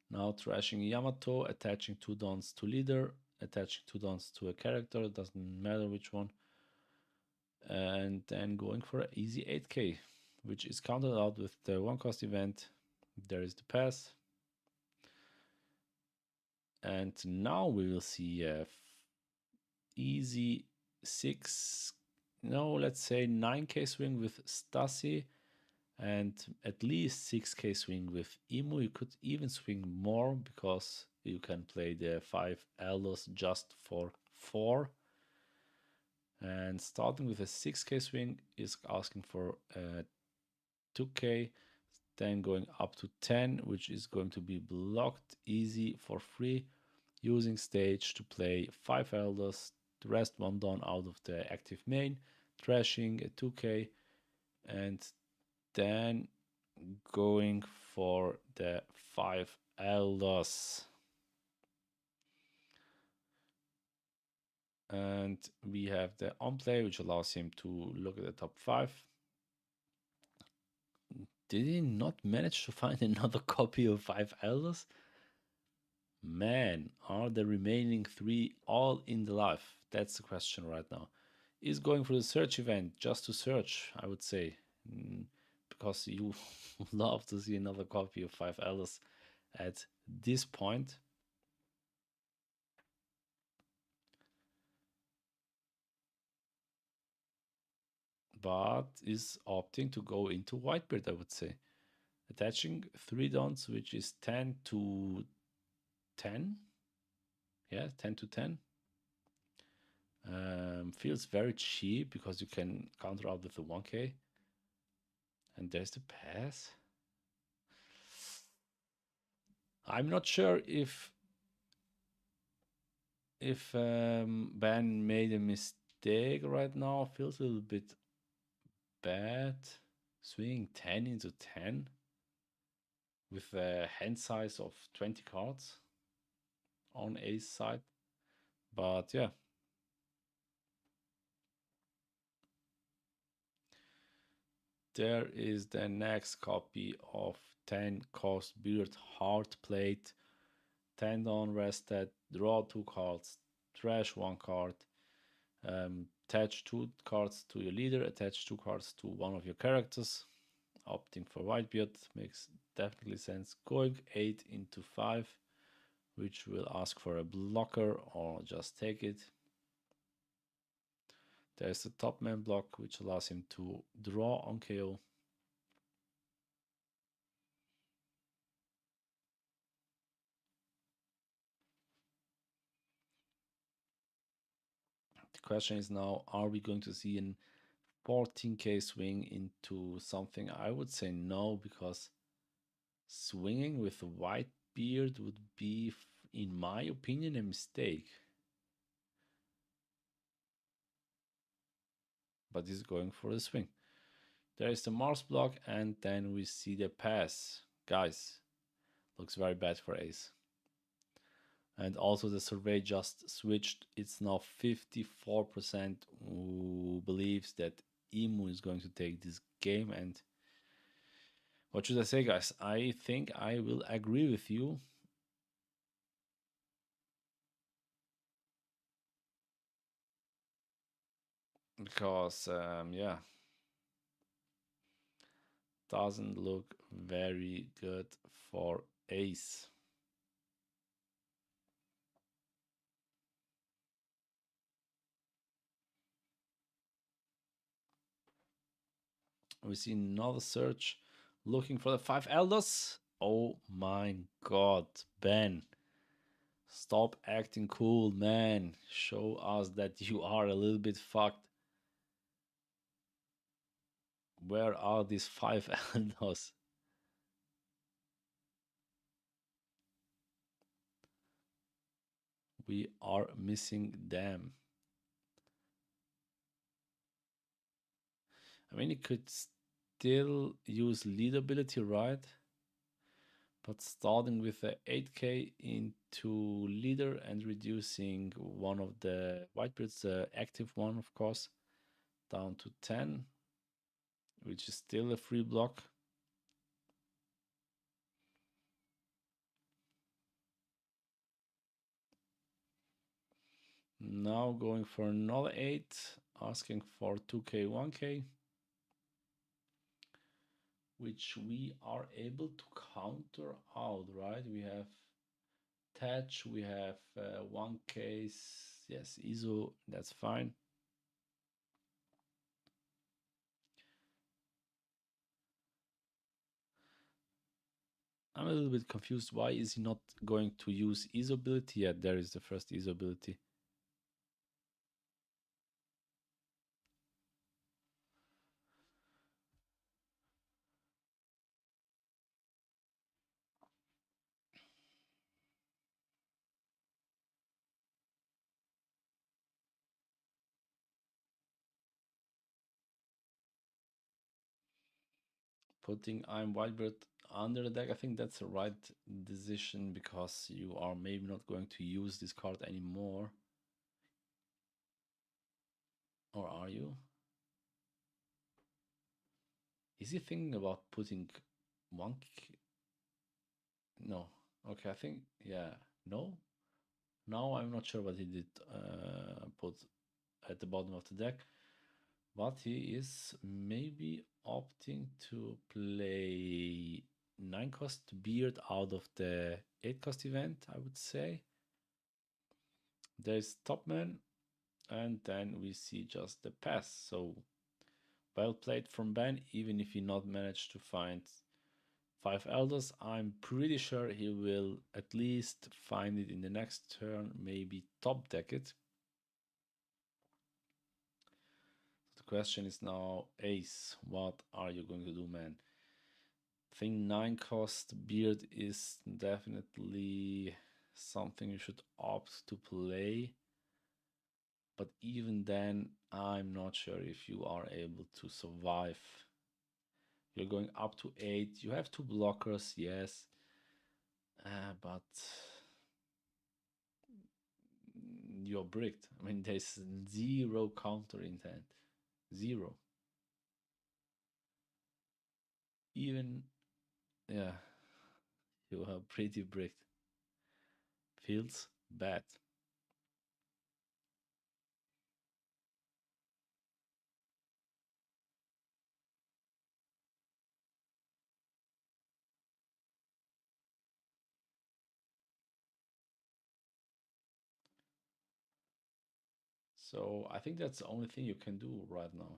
Now trashing Yamato, attaching 2 dons to leader, attaching 2 dons to a character, doesn't matter which one. And then going for an easy 8k, which is counted out with the 1 cost event. There is the pass. And now we will see a easy 6, no, let's say 9k swing with Stasi, and at least 6k swing with Imu. You could even swing more because you can play the 5 Elders just for 4. And starting with a 6k swing is asking for 2k, then going up to 10, which is going to be blocked easy for free, using stage to play 5 Elders, the rest 1 don out of the active main, trashing a 2k, and then going for the 5 Elders. And we have the on play, which allows him to look at the top 5. Did he not manage to find another copy of 5 Elders? Man, are the remaining 3 all in the life? That's the question right now. Is going for the search event just to search, I would say. Because you love to see another copy of 5 Elders at this point. But is opting to go into Whitebeard, I would say. Attaching 3 dons, which is 10 to 10. Yeah, 10 to 10. Feels very cheap because you can counter out with the 1k. And there's the pass. I'm not sure if Ben made a mistake right now. Feels a little bit bad. Swinging 10 into 10 with a hand size of 20 cards on ace side. But yeah. There is the next copy of 10 cost Beard Hard Plate. 10 don rested, draw 2 cards, trash 1 card, attach 2 cards to your leader, attach 2 cards to one of your characters. Opting for Whitebeard makes definitely sense. Going 8 into 5, which will ask for a blocker or just take it. There's the top man block, which allows him to draw on KO. The question is now, are we going to see an 14k swing into something? I would say no, because swinging with Whitebeard would be, in my opinion, a mistake. But he's going for the swing. There is the Mars block, and then we see the pass. Guys, looks very bad for ace. And also the survey just switched. It's now 54% who believes that Imu is going to take this game. And what should I say, guys? I think I will agree with you. Because, yeah, doesn't look very good for ace. We see another search looking for the 5 Elders. Oh my god, Ben. Stop acting cool, man. Show us that you are a little bit fucked. Where are these 5 Elders? we are missing them. I mean, it could still use lead ability, right? But starting with a 8k into leader and reducing one of the Whitebeards, the active one, of course, down to 10, which is still a free block. Now going for another 8, asking for 2k, 1k, which we are able to counter out, right? We have Touch, we have 1 case, yes, ISO, that's fine. I'm a little bit confused. Why is he not going to use ISO ability? Yeah, there is the first ISO ability. Putting I'm Wildbird under the deck, I think that's the right decision because you are maybe not going to use this card anymore. Or are you? Is he thinking about putting one? No. Okay, I think, yeah, no. Now I'm not sure what he did put at the bottom of the deck. But he is maybe opting to play 9-cost Beard out of the 8-cost event, I would say. There's Topman, and then we see just the pass. So well played from Ben, even if he not managed to find 5 Elders. I'm pretty sure he will at least find it in the next turn, maybe top deck it. The question is now, Ace, what are you going to do, man? I think 9-cost Beard is definitely something you should opt to play. But even then, I'm not sure if you are able to survive. You're going up to 8. You have 2 blockers, yes. But you're bricked. I mean, there's 0 counter intent. 0. Even, yeah, you are pretty bricked. Feels bad. So I think that's the only thing you can do right now.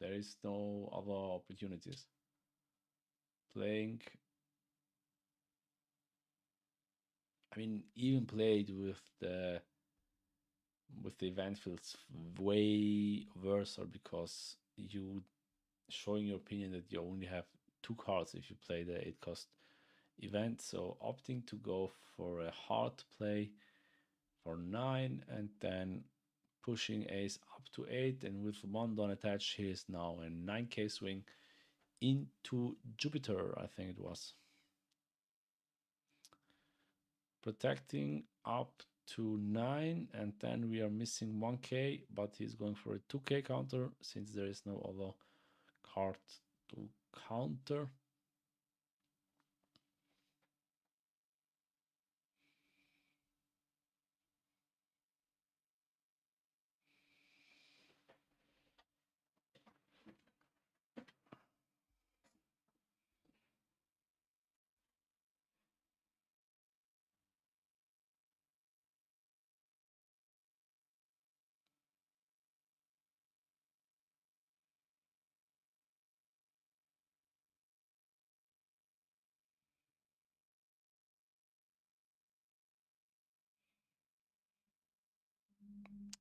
There is no other opportunities. Playing, I mean, even played with the event feels way worse, because you showing your opinion that you only have 2 cards if you play the 8-cost event. So opting to go for a hard play for 9 and then pushing Ace up to 8, and with 1 Don attached, he is now a 9k swing into Jupiter, I think it was. Protecting up to 9, and then we are missing 1k, but he's going for a 2k counter since there is no other card to counter.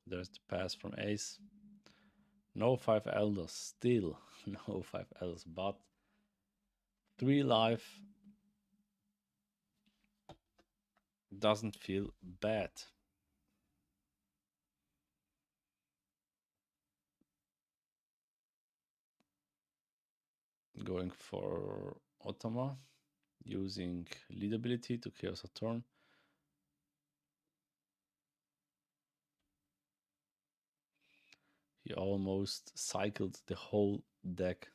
There's the pass from Ace. No 5 Elders, still no 5 Elders, but 3 life doesn't feel bad. Going for Otama, using lead ability to chaos a turn. He almost cycled the whole deck.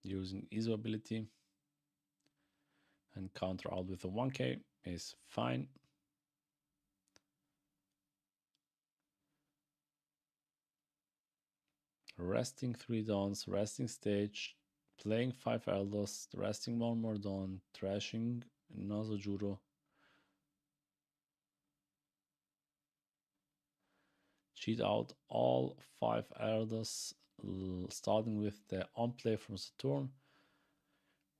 Using Iso ability and counter out with a 1k is fine. Resting 3 dawns, resting stage, playing 5 elders, resting 1 more dawn, trashing Nazojuro. Cheat out all 5 elders, starting with the on play from Saturn,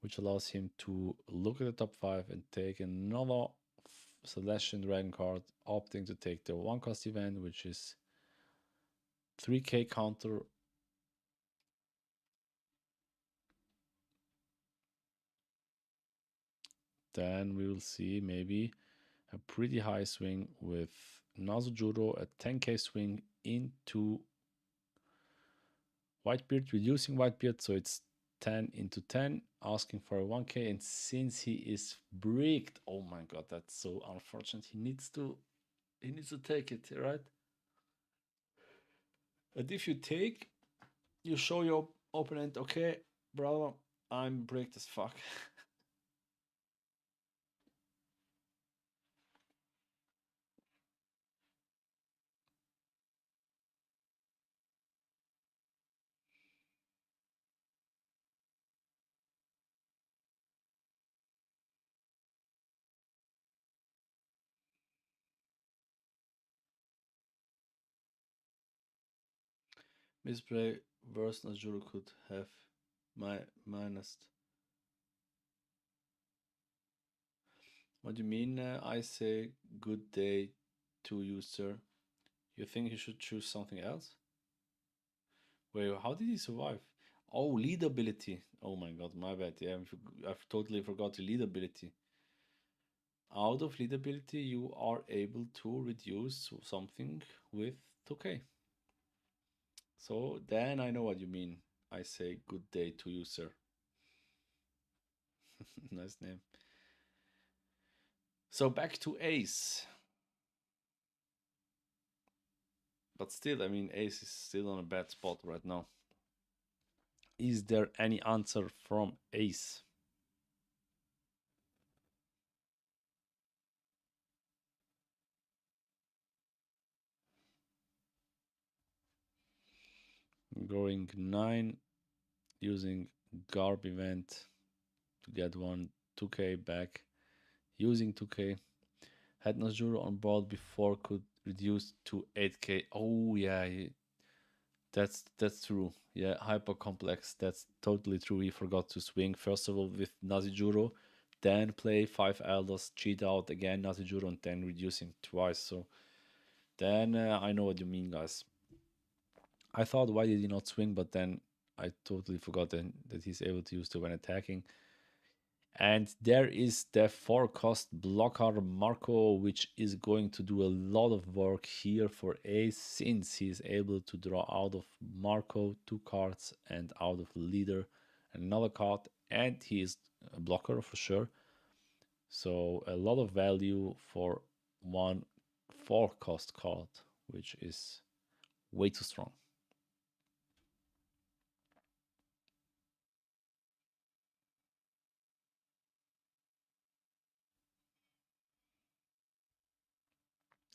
which allows him to look at the top 5 and take another Celestial Dragon card, opting to take the 1 cost event, which is 3k counter. Then we will see maybe a pretty high swing with Nazujuro, a 10k swing into Whitebeard, reducing Whitebeard, so it's 10 into 10, asking for a 1k, and since he is bricked, oh my god, that's so unfortunate. He needs to take it, right? And if you take, you show your opponent, okay, brother, I'm bricked as fuck. Misplay worse than Azure could have minus. What do you mean? I say good day to you, sir. You think he should choose something else? Wait, how did he survive? Oh, lead ability. Oh my god, my bad. Yeah, I've totally forgot the lead ability. Out of lead ability, you are able to reduce something with 2k. So then I know what you mean. I say good day to you, sir. Nice name. So back to Ace. But still, I mean, Ace is still on a bad spot right now. Is there any answer from Ace? Going 9, using Garb event to get 2k back, using 2k. Had Nazjuro on board before, could reduce to 8k. Oh yeah, that's true. Yeah, hyper complex. That's totally true. He forgot to swing first of all with Nazijuro, then play 5 elders, cheat out again Nazijuro, and then reducing twice. So then I know what you mean, guys. I thought, why did he not swing? But then I totally forgot that he's able to use the when attacking. And there is the 4-cost blocker Marco, which is going to do a lot of work here for Ace, since he is able to draw out of Marco 2 cards and out of leader another card, and he is a blocker for sure. So a lot of value for one 4-cost card, which is way too strong.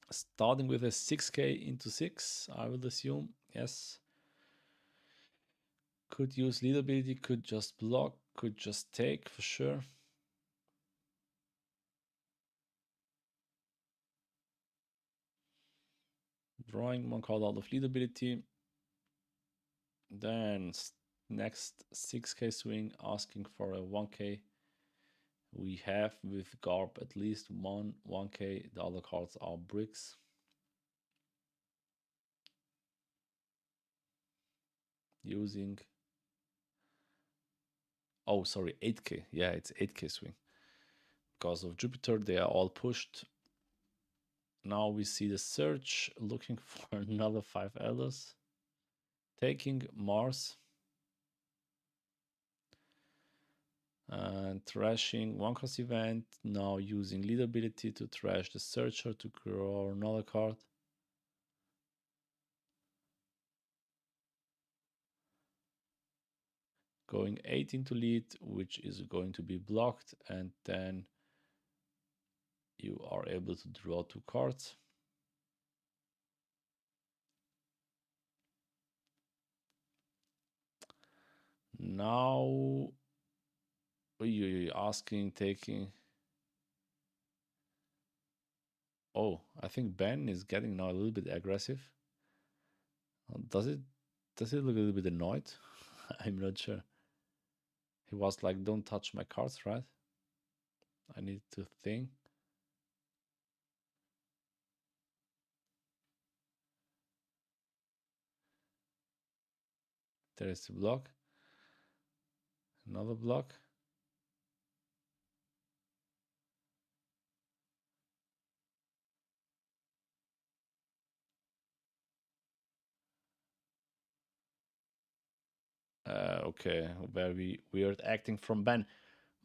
Starting with a 6k into 6, I would assume, yes. Could use lead ability, could just block, could just take for sure. drawing one card out of leadability. Then next 6k swing, asking for a 1k. We have with Garb at least 1k. The other cards are bricks. Using, oh sorry, 8k. Yeah, it's 8k swing. Because of Jupiter, they are all pushed. Now we see the search, looking for another 5 elders. Taking Mars. And trashing one cost event. Now using lead ability to trash the searcher to draw another card. Going 8 into lead, which is going to be blocked, and then you are able to draw 2 cards. Now you're asking, taking. Oh, I think Ben is getting now a little bit aggressive. Does it look a little bit annoyed? I'm not sure. He was like, don't touch my cards, right? I need to think. There is a block. Another block. Okay, very weird acting from Ben.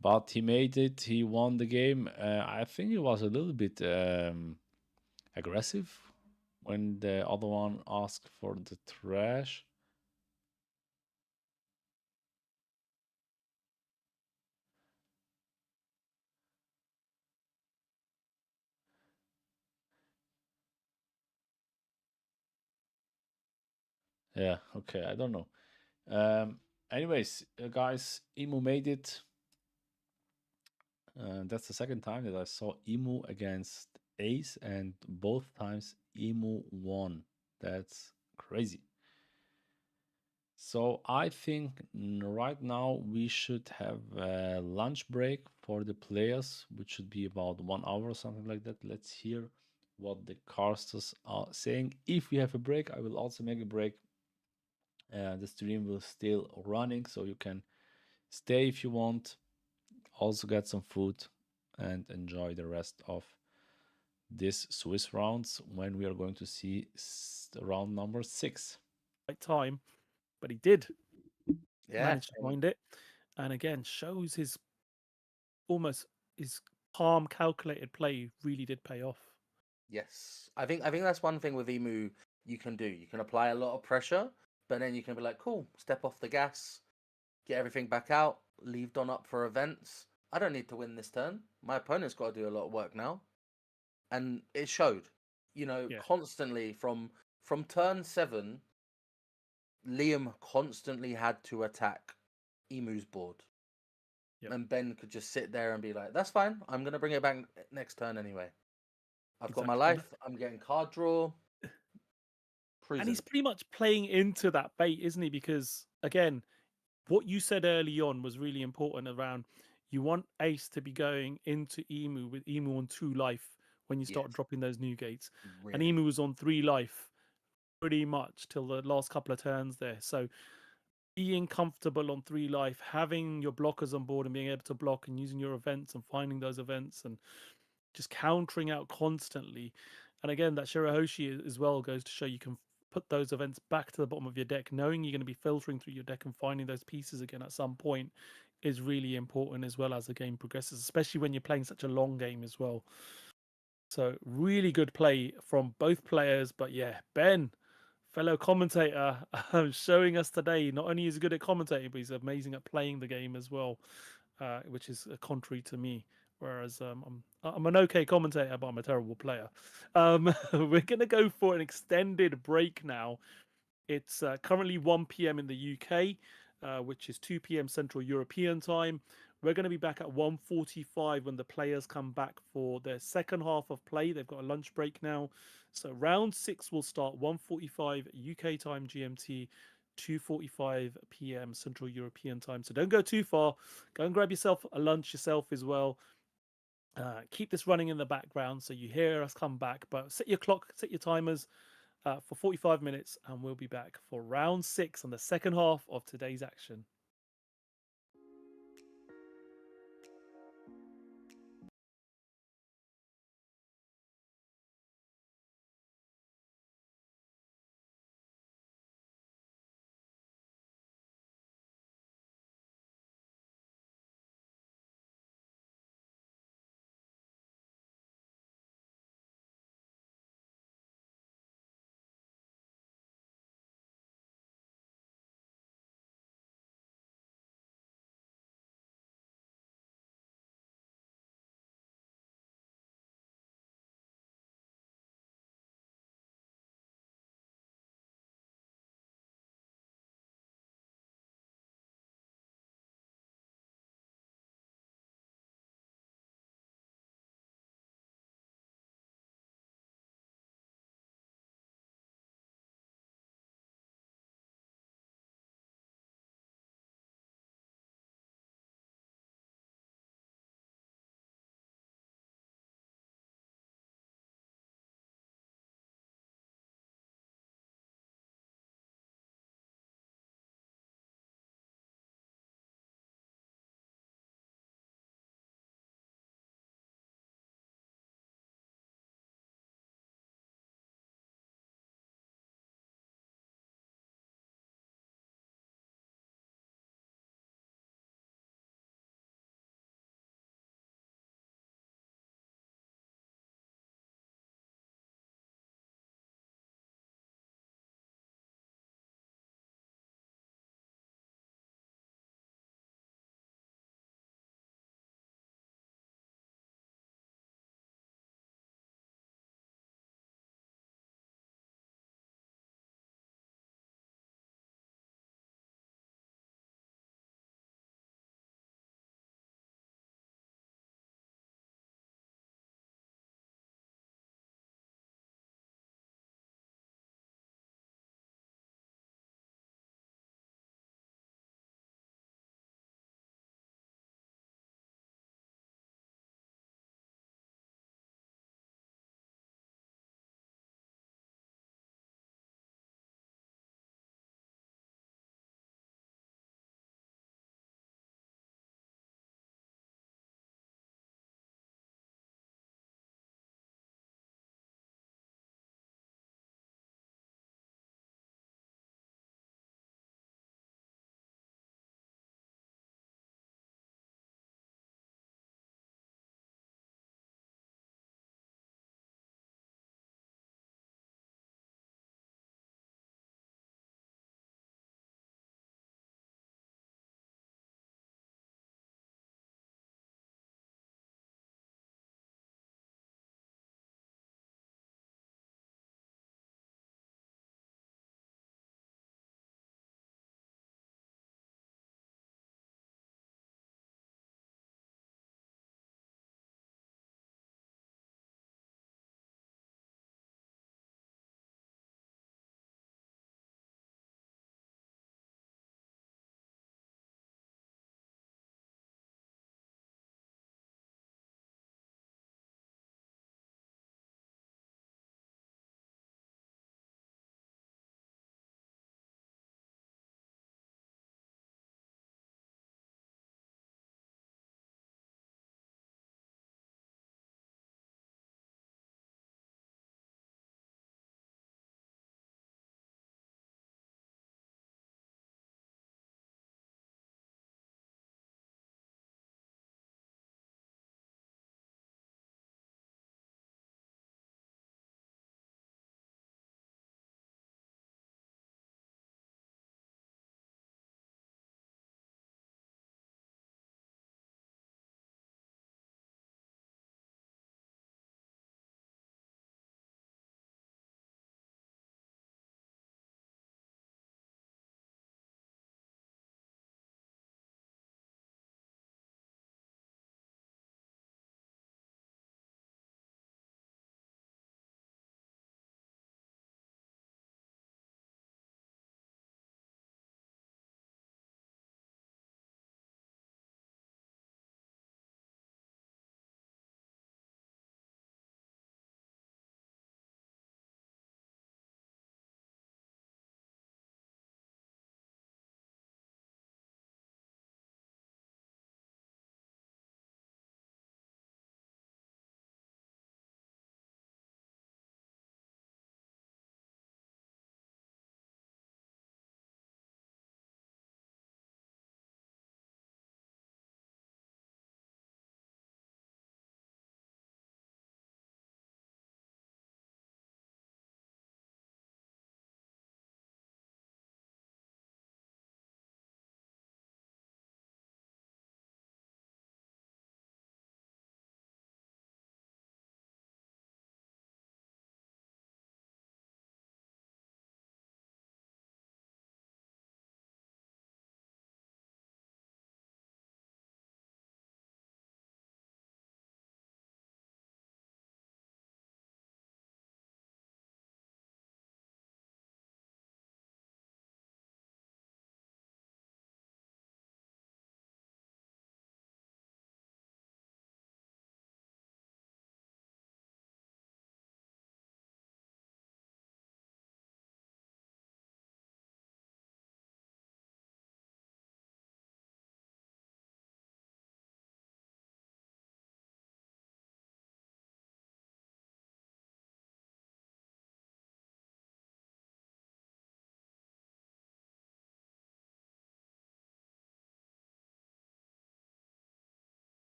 But he made it. He won the game. I think he was a little bit aggressive when the other one asked for the trash. Yeah, okay, I don't know. Anyways, guys, Emu made it. That's the second time that I saw Emu against Ace, and both times Emu won. That's crazy. So I think right now we should have a lunch break for the players, which should be about 1 hour or something like that. Let's hear what the casters are saying. If we have a break, I will also make a break. The stream will still running, so you can stay if you want, also get some food and enjoy the rest of this Swiss rounds when we are going to see round number 6. Right time, but he did Yeah. manage to find it, and again shows his almost his calm, calculated play really did pay off. Yes. I think that's one thing with Emu you can do. You can apply a lot of pressure, but then you can be like, cool, step off the gas, get everything back out, leave Don up for events. I don't need to win this turn. My opponent's got to do a lot of work now. And it showed. You know, Yeah. constantly from turn 7, Liam constantly had to attack Emu's board. Yep. And Ben could just sit there and be like, that's fine. I'm going to bring it back next turn anyway. I've got my Exactly. life. I'm getting card draw. And he's pretty much playing into that bait, isn't he? Because again, what you said early on was really important around you want Ace to be going into Emu with Emu on 2 life when you start Yes. dropping those new gates. And Really. Emu was on 3 life pretty much till the last couple of turns there. So being comfortable on 3 life, having your blockers on board and being able to block and using your events and finding those events and just countering out constantly. And again, that Shirahoshi as well goes to show you can put those events back to the bottom of your deck, knowing you're going to be filtering through your deck and finding those pieces again at some point is really important as well as the game progresses, especially when you're playing such a long game as well. So really good play from both players. But yeah, Ben, fellow commentator, showing us today not only is he good at commentating, but he's amazing at playing the game as well, which is contrary to me. Whereas I'm an okay commentator, but I'm a terrible player. We're gonna go for an extended break now. It's currently 1 p.m. in the UK, which is 2 p.m. Central European time. We're going to be back at 1:45 when the players come back for their second half of play. They've got a lunch break now. So round 6 will start 1:45 UK time GMT, 2:45 p.m. Central European time. So don't go too far. Go and grab yourself a lunch yourself as well. Keep this running in the background so you hear us come back. But set your clock, set your timers for 45 minutes, and we'll be back for round 6 on the second half of today's action.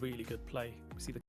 Really good play. We see the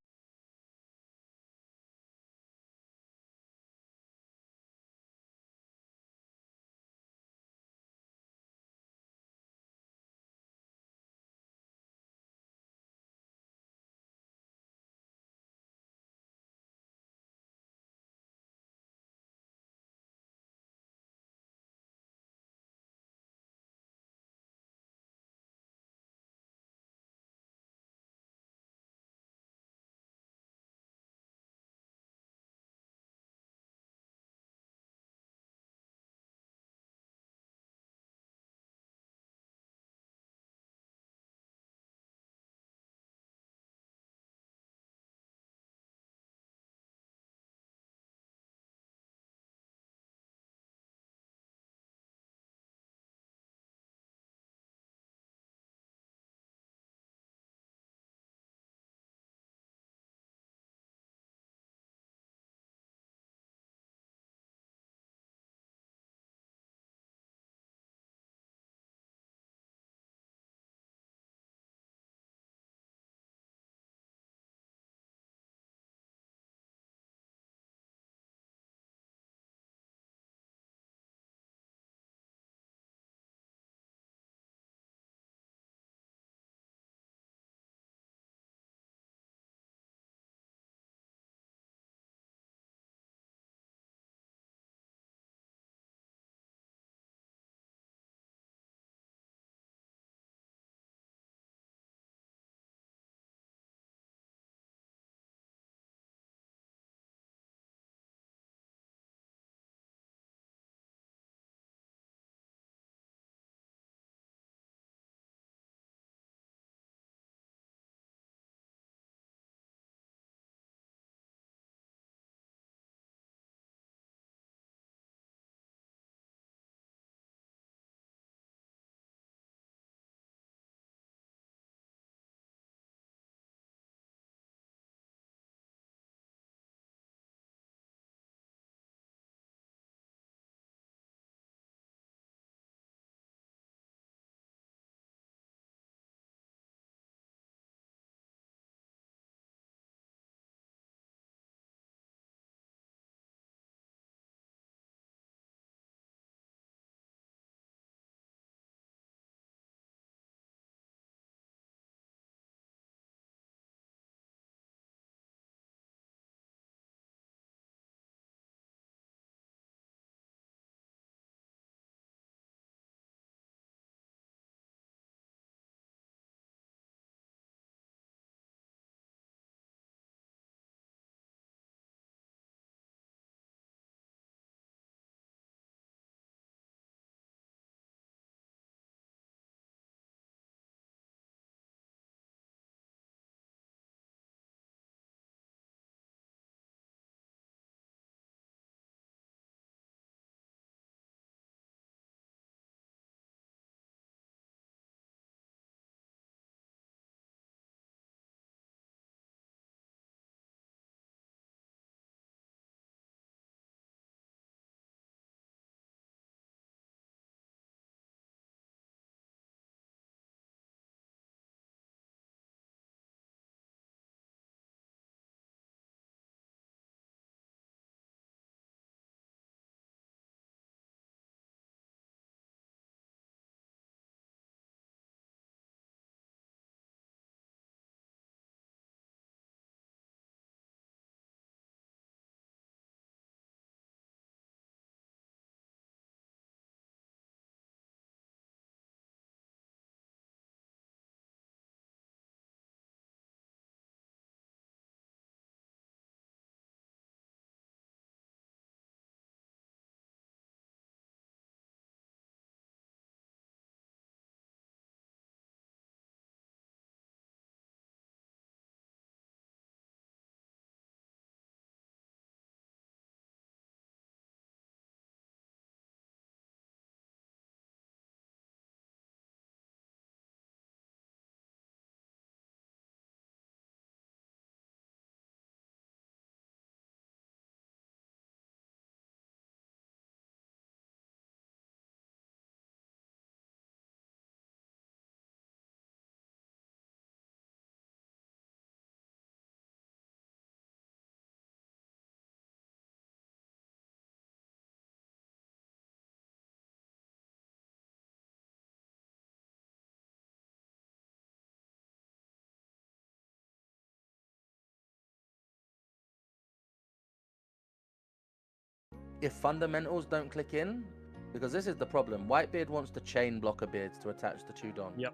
if fundamentals don't click in, because this is the problem. Whitebeard wants to chain blocker beards to attach the Chudon. Yep.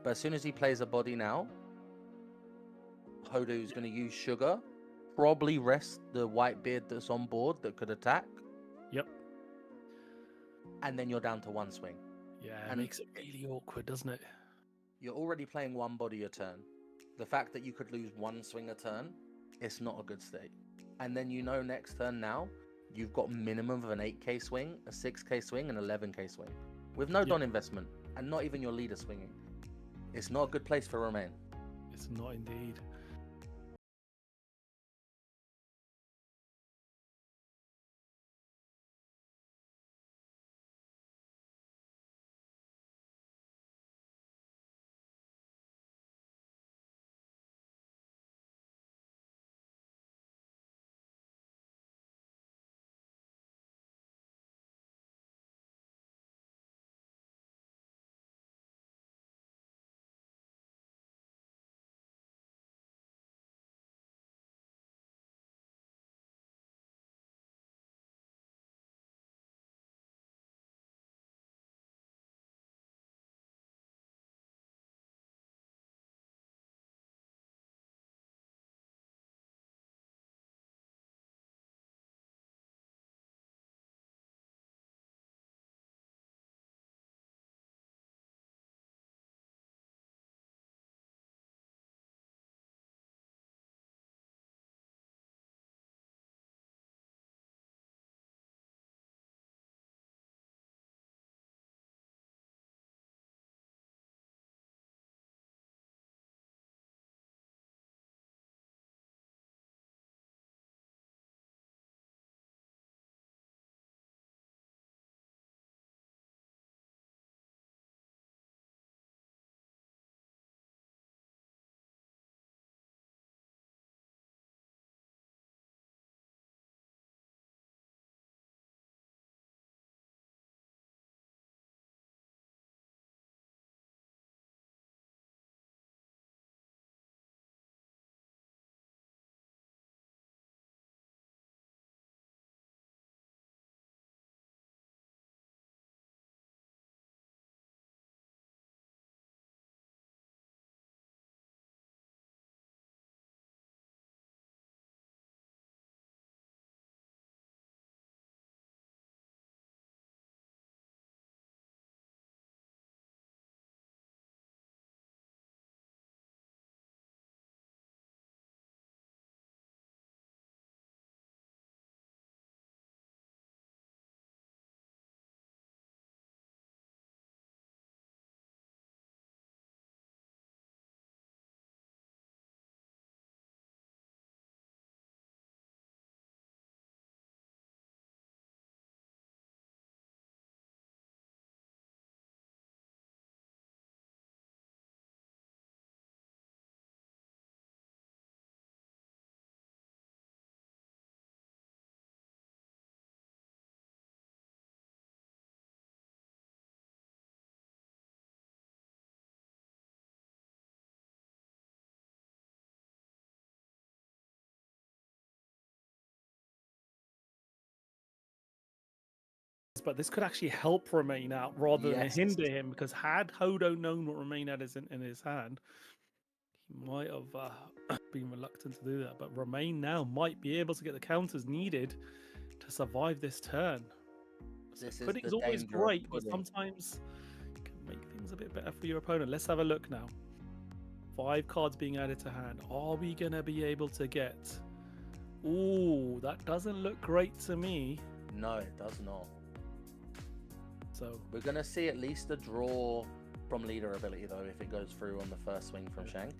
But as soon as he plays a body now, Hodo's going to use Sugar, probably rest the Whitebeard that's on board that could attack. Yep. And then you're down to one swing. Yeah, it And makes it really awkward, doesn't it? You're already playing one body a turn. The fact that you could lose one swing a turn, it's not a good state. And then you know next turn now, you've got minimum of an 8k swing, a 6k swing, and 11k swing. With no Don investment, and not even your leader swinging. It's not a good place for Romain. It's not indeed. But this could actually help Romain out rather than Yes. hinder him, because had Hodo known what Romain had in his hand, he might have been reluctant to do that. But Romain now might be able to get the counters needed to survive this turn. This is Pudding's the always danger of great, but pudding. sometimes it can make things a bit better for your opponent. Let's have a look now. 5 cards being added to hand. Are we going to be able to get... Ooh, that doesn't look great to me. No, it does not. So We're going to see at least a draw from leader ability, though, if it goes through on the first swing from Shanks.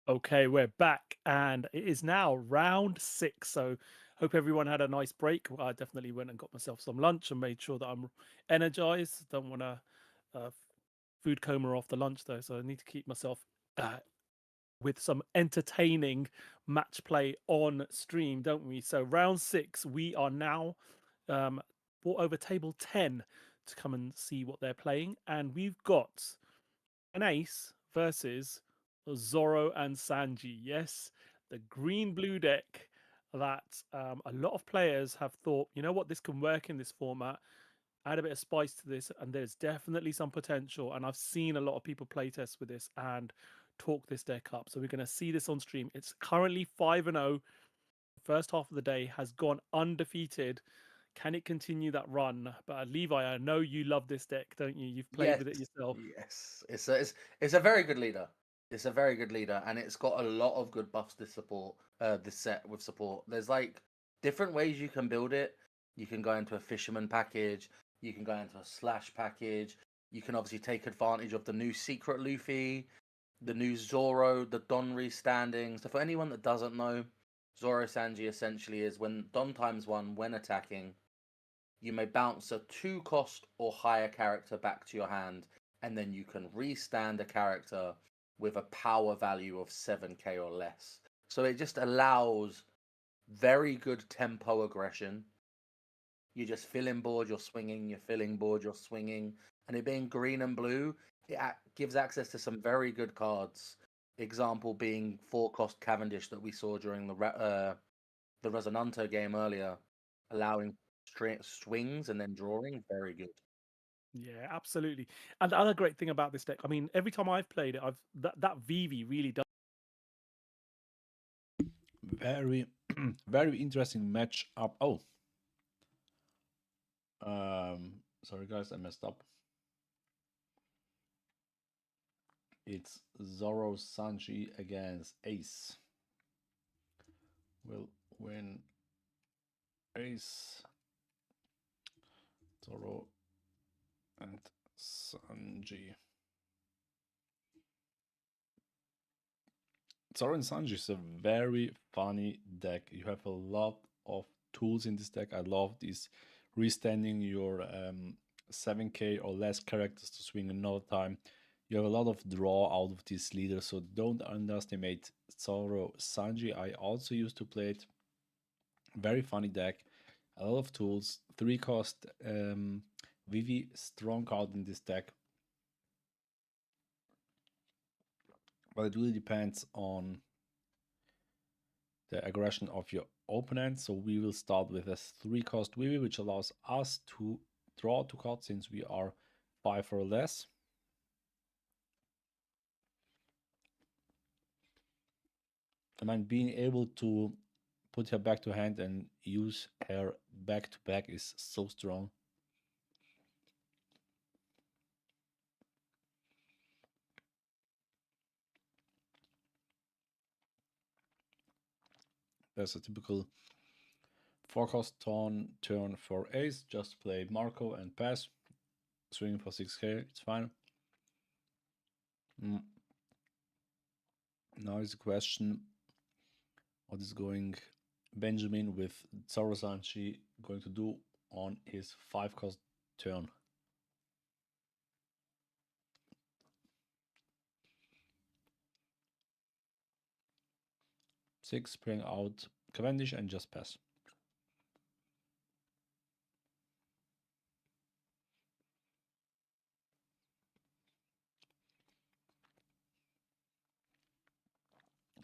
okay, we're back, and it is now round 6. So hope everyone had a nice break. I definitely went and got myself some lunch and made sure that I'm energized. Don't want to food coma after lunch though, so I need to keep myself with some entertaining match play on stream, don't we? So round 6, we are now brought over table 10 to come and see what they're playing, and we've got an ace versus Zoro and Sanji. Yes, the green-blue deck that a lot of players have thought, you know what, this can work in this format. Add a bit of spice to this, and there's definitely some potential. And I've seen a lot of people play test with this and talk this deck up. So we're going to see this on stream. It's currently 5-0. First half of the day has gone undefeated. Can it continue that run? But Levi, I know you love this deck, don't you? You've played with it yourself. Yes, it's a very good leader. It's a very good leader, and it's got a lot of good buffs to support this set with support. There's like different ways you can build it. You can go into a fisherman package. You can go into a slash package. You can obviously take advantage of the new secret Luffy, the new Zoro, the Donri standing. So for anyone that doesn't know, Zoro Sanji essentially is when Don ×1, when attacking, you may bounce a 2-cost or higher character back to your hand, and then you can restand a character with a power value of 7k or less. So it just allows very good tempo aggression. You just filling board, you're swinging, you're filling board, you're swinging. And it being green and blue, it gives access to some very good cards. Example being 4-cost Cavendish that we saw during the Rosinante game earlier, allowing swings and then drawing. Very good. Yeah, absolutely. And the other great thing about this deck, I mean, every time I've played it, that Vivi really does. Very, very interesting match up. Oh, sorry guys, I messed up. It's Zoro Sanji against Ace. Will win Ace, Zoro, and Sanji. Zoro and Sanji is a very funny deck. You have a lot of tools in this deck. I love this restanding your 7k or less characters to swing another time. You have a lot of draw out of this leader, so don't underestimate Zoro Sanji. I also used to play it. Very funny deck. A lot of tools. 3-cost Vivi, strong card in this deck. But it really depends on the aggression of your opponent. So we will start with a 3-cost Vivi, which allows us to draw 2 cards since we are 5 or less. And then being able to put her back to hand and use her back to back is so strong. There's a typical 4-cost turn for Ace. Just play Marco and pass. Swing for 6k, it's fine. Now is the question, what is going Benjamin with Zoro Sanji going to do on his 5-cost turn? Six, bring out Cavendish and just pass.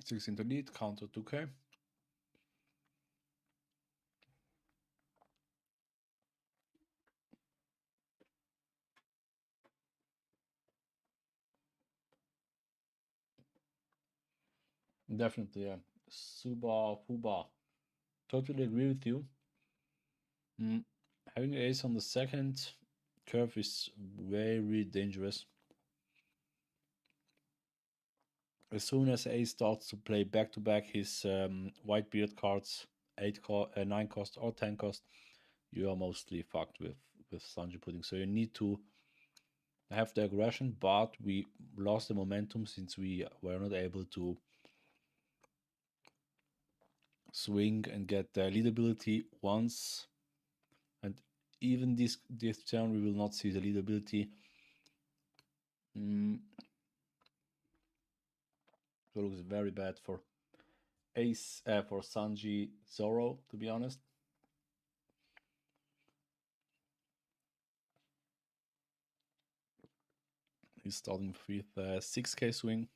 Six into lead, counter 2k. Definitely, yeah. Suba, Fuba. Totally agree with you. Having Ace on the second curve is very dangerous. As soon as Ace starts to play back-to-back his white beard cards, 9 cost or 10 cost, you are mostly fucked with Sanji Pudding. So you need to have the aggression, but we lost the momentum since we were not able to swing and get the lead ability once. And even this turn we will not see the lead ability. So it looks very bad for Ace, for Sanji Zoro, to be honest. He's starting with 6k swing.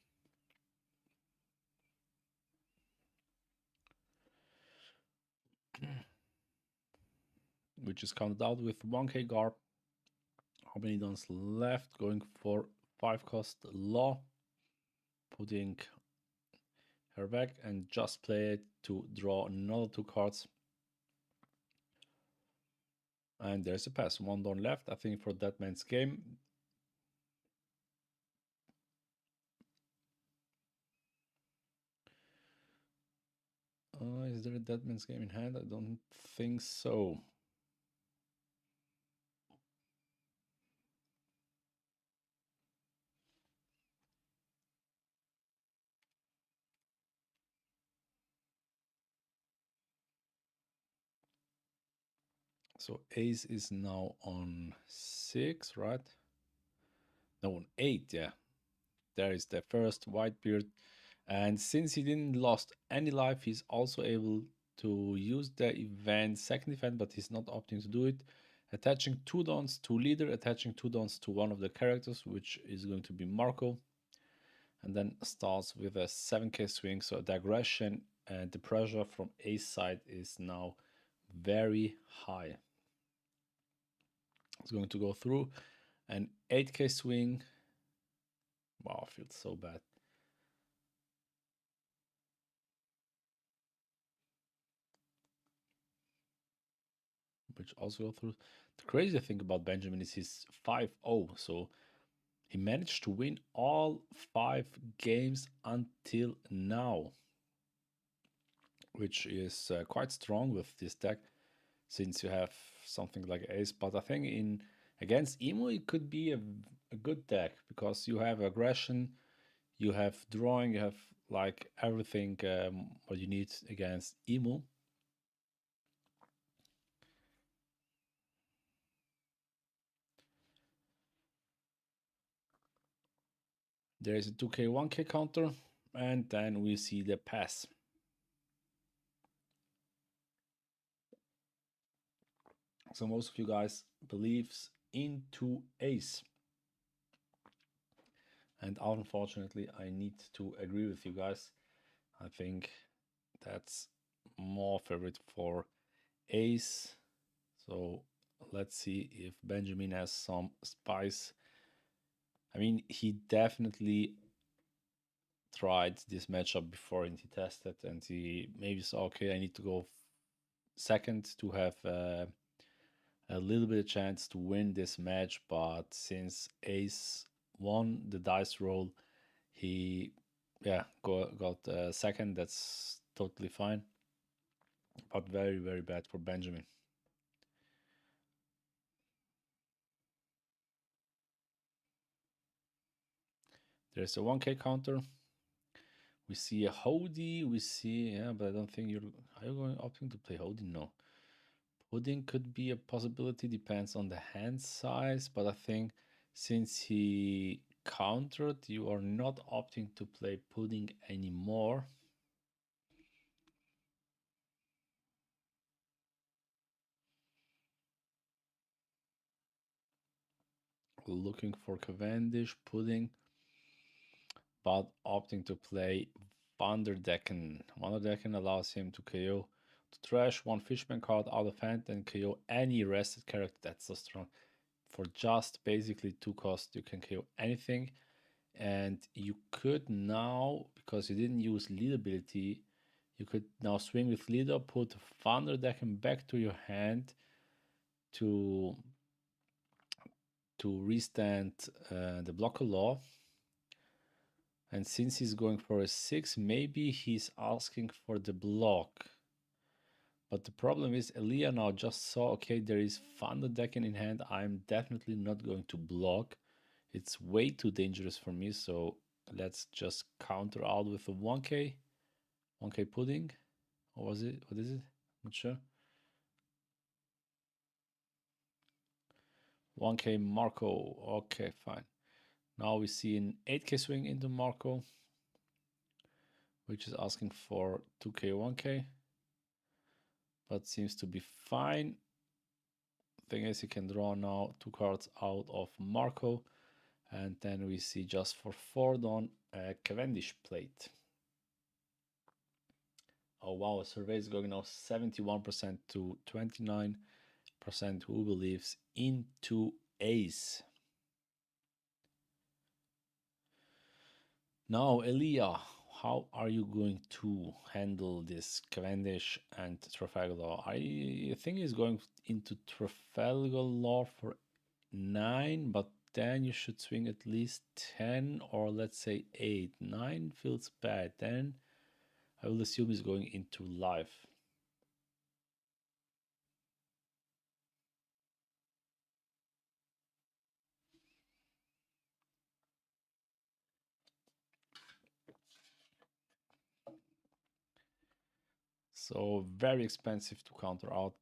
Which is counted out with 1k Garp. How many dons left? Going for 5 cost Law. Putting her back and just play it to draw another 2 cards. And there's a pass. 1 don left, I think, for that man's game. Is there a dead man's game in hand? I don't think so. So Ace is now on 6, right? No, on 8, yeah. There is the first Whitebeard. And since he didn't lost any life, he's also able to use the event, second event, but he's not opting to do it. Attaching 2 dons to leader, attaching 2 dons to one of the characters, which is going to be Marco. And then starts with a 7k swing. So the aggression and the pressure from Ace side is now very high. It's going to go through an 8k swing. Wow, feels so bad. Which also go through. The crazy thing about Benjamin is he's 5-0, so he managed to win all 5 games until now, which is quite strong with this deck, since you have something like Ace. But I think in against Emo it could be a good deck, because you have aggression, you have drawing, you have like everything what you need against Emo. There is a 2k, 1k counter, and then we see the pass. So most of you guys believes into Ace. And unfortunately, I need to agree with you guys. I think that's more favorite for Ace. So let's see if Benjamin has some spice. I mean, he definitely tried this matchup before and he tested, and he maybe saw, okay, I need to go second to have a little bit of chance to win this match. But since Ace won the dice roll, he got second. That's totally fine, but very, very bad for Benjamin. There's a 1k counter. We see a Hody. We see, yeah, but I don't think are you going opting to play Hody? No. Pudding could be a possibility, depends on the hand size, but I think since he countered, you are not opting to play Pudding anymore. Looking for Cavendish, Pudding, but opting to play Vanderdecken. Vanderdecken allows him to KO, to trash 1 Fishman card out of hand and KO any rested character. That's so strong. For just basically 2 costs, you can KO anything. And you could now, because you didn't use lead ability, you could now swing with leader, put Vanderdecken back to your hand to restand the blocker law. And since he's going for a 6, maybe he's asking for the block. But the problem is Elia now just saw, okay, there is Vanderdecken in hand. I'm definitely not going to block. It's way too dangerous for me, so let's just counter out with a 1k. 1k Pudding. Or was it? What is it? Not sure. 1k Marco. Okay, fine. Now we see an 8k swing into Marco, which is asking for 2k, 1k, but seems to be fine. Thing is, he can draw now 2 cards out of Marco, and then we see just for 4 Don a Cavendish plate. Oh wow, survey is going now 71% to 29%. Who believes into ace? Now, Elia, how are you going to handle this Cavendish and Trafalgar? I think he's going into Trafalgar for 9, but then you should swing at least 10 or let's say 8. 9 feels bad. Then I will assume he's going into live. So very expensive to counter out,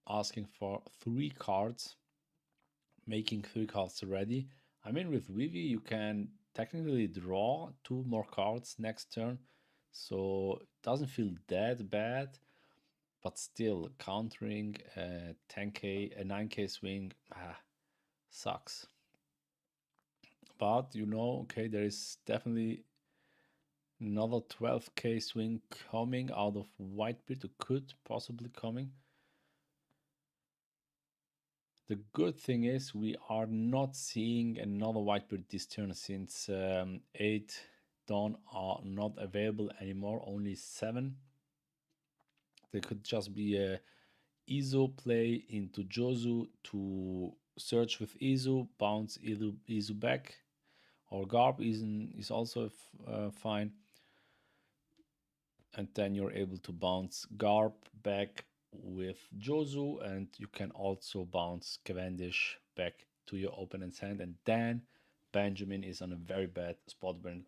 asking for 3 cards, making 3 cards ready. I mean, with Vivi, you can technically draw 2 more cards next turn, so it doesn't feel that bad, but still countering a 10k, a 9k swing, sucks. But you know, okay, there is definitely another 12k swing coming out of Whitebeard, or could possibly coming. The good thing is we are not seeing another Whitebeard this turn, since 8 Dawn are not available anymore, only 7. There could just be a Izo play into Jozu to search with Izu, bounce Izu back, or Garb is also fine. And then you're able to bounce Garb back with Jozu, and you can also bounce Cavendish back to your opponent's hand. And then Benjamin is on a very bad spot burn,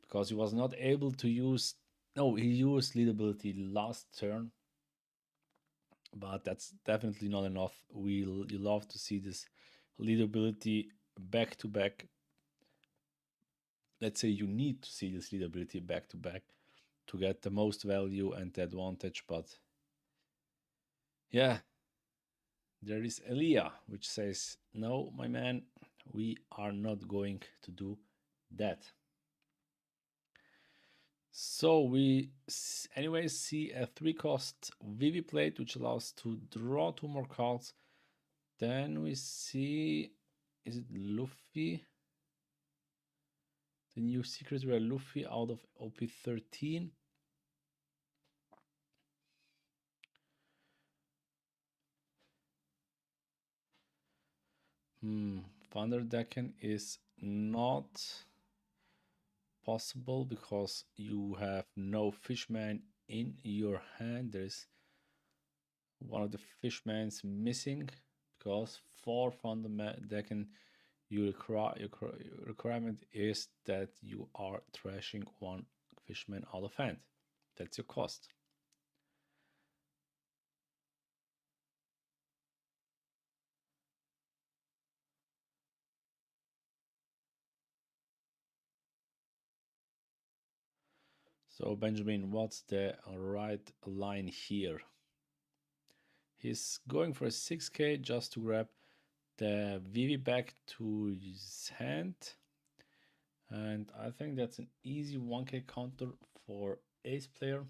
because he was not able to use, no, he used lead ability last turn, but that's definitely not enough. You love to see this lead ability back to back. Let's say you need to see this lead ability back to back to get the most value and the advantage, but yeah, there is Elia, which says, no, my man, we are not going to do that. So we anyways see a 3-cost Vivi plate, which allows to draw 2 more cards. Then we see, is it Luffy? The new secret rare Luffy out of OP13. Vanderdecken is not possible because you have no fishman in your hand. There's one of the fishmans missing, because for Vanderdecken your requirement is that you are trashing 1 fishman out of hand. That's your cost. So Benjamin, what's the right line here? He's going for a 6k just to grab the Vivi back to his hand. And I think that's an easy 1k counter for ace player.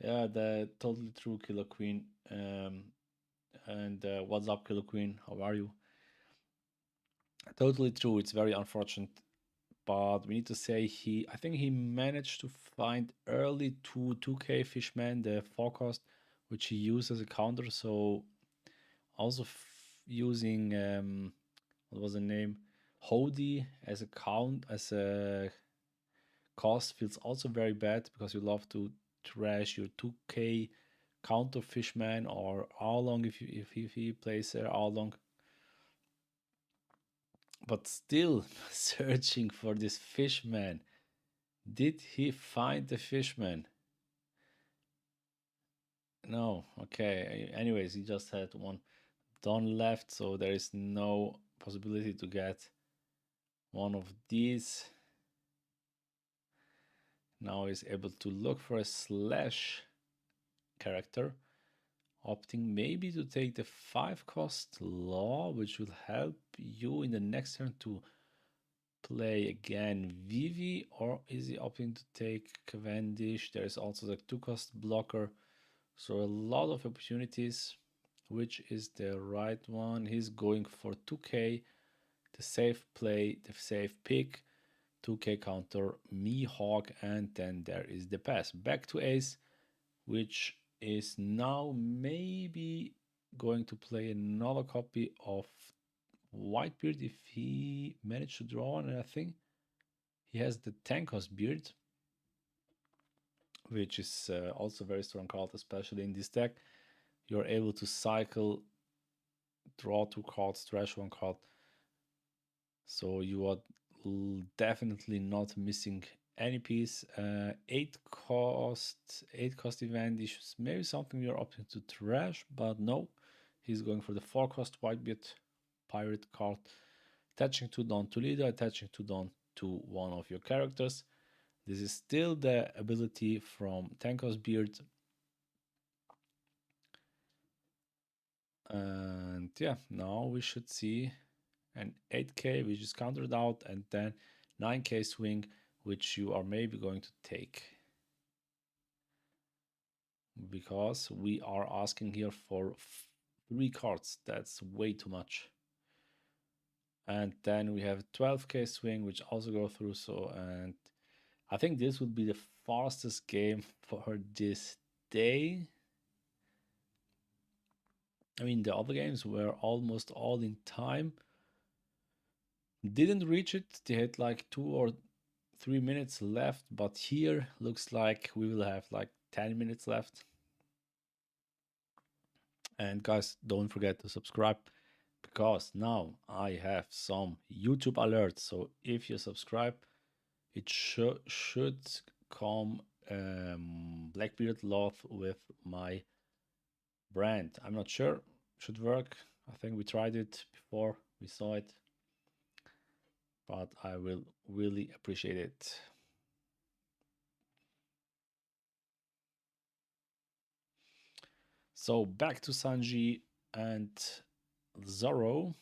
Yeah, the totally true, Killer Queen. And what's up, Killer Queen? How are you? Totally true. It's very unfortunate, but we need to say I think he managed to find early 2k fishman, the forecast, which he used as a counter. So also using what was the name, Hody as a cost feels also very bad, because you love to trash your 2k counter fishman or Arlong if he plays Arlong. But still searching for this fishman. Did he find the fishman? No. Okay. Anyways, he just had one. done left, so there is no possibility to get one of these. Now he's able to look for a slash character, opting maybe to take the 5-cost law, which will help you in the next turn to play again Vivi, or is he opting to take Cavendish? There is also the 2-cost blocker, so a lot of opportunities. Which is the right one? He's going for 2k, the safe play, the safe pick, 2k counter, Mihawk, and then there is the pass. Back to ace, which is now maybe going to play another copy of Whitebeard if he managed to draw one, and I think he has the 10-cost beard, which is also a very strong card, especially in this deck. You're able to cycle, draw 2 cards, trash 1 card. So you are definitely not missing any piece. 8-cost event is maybe something you're opting to trash, but no. He's going for the 4-cost Whitebeard pirate card. Attaching 2 Don to leader, attaching 2 Don to one of your characters. This is still the ability from 10-cost beard. And yeah, now we should see an 8k which is countered out, and then 9k swing which you are maybe going to take, because we are asking here for 3 cards. That's way too much. And then we have 12k swing which also go through. So, and I think this would be the fastest game for this day. I mean, the other games were almost all in time. Didn't reach it. They had like 2 or 3 minutes left, but here looks like we will have like 10 minutes left. And guys, don't forget to subscribe, because now I have some YouTube alerts. So if you subscribe, it should come Blackbeard Love with my brand. I'm not sure, should work. I think we tried it before, we saw it, but I will really appreciate it. So back to Sanji and Zoro.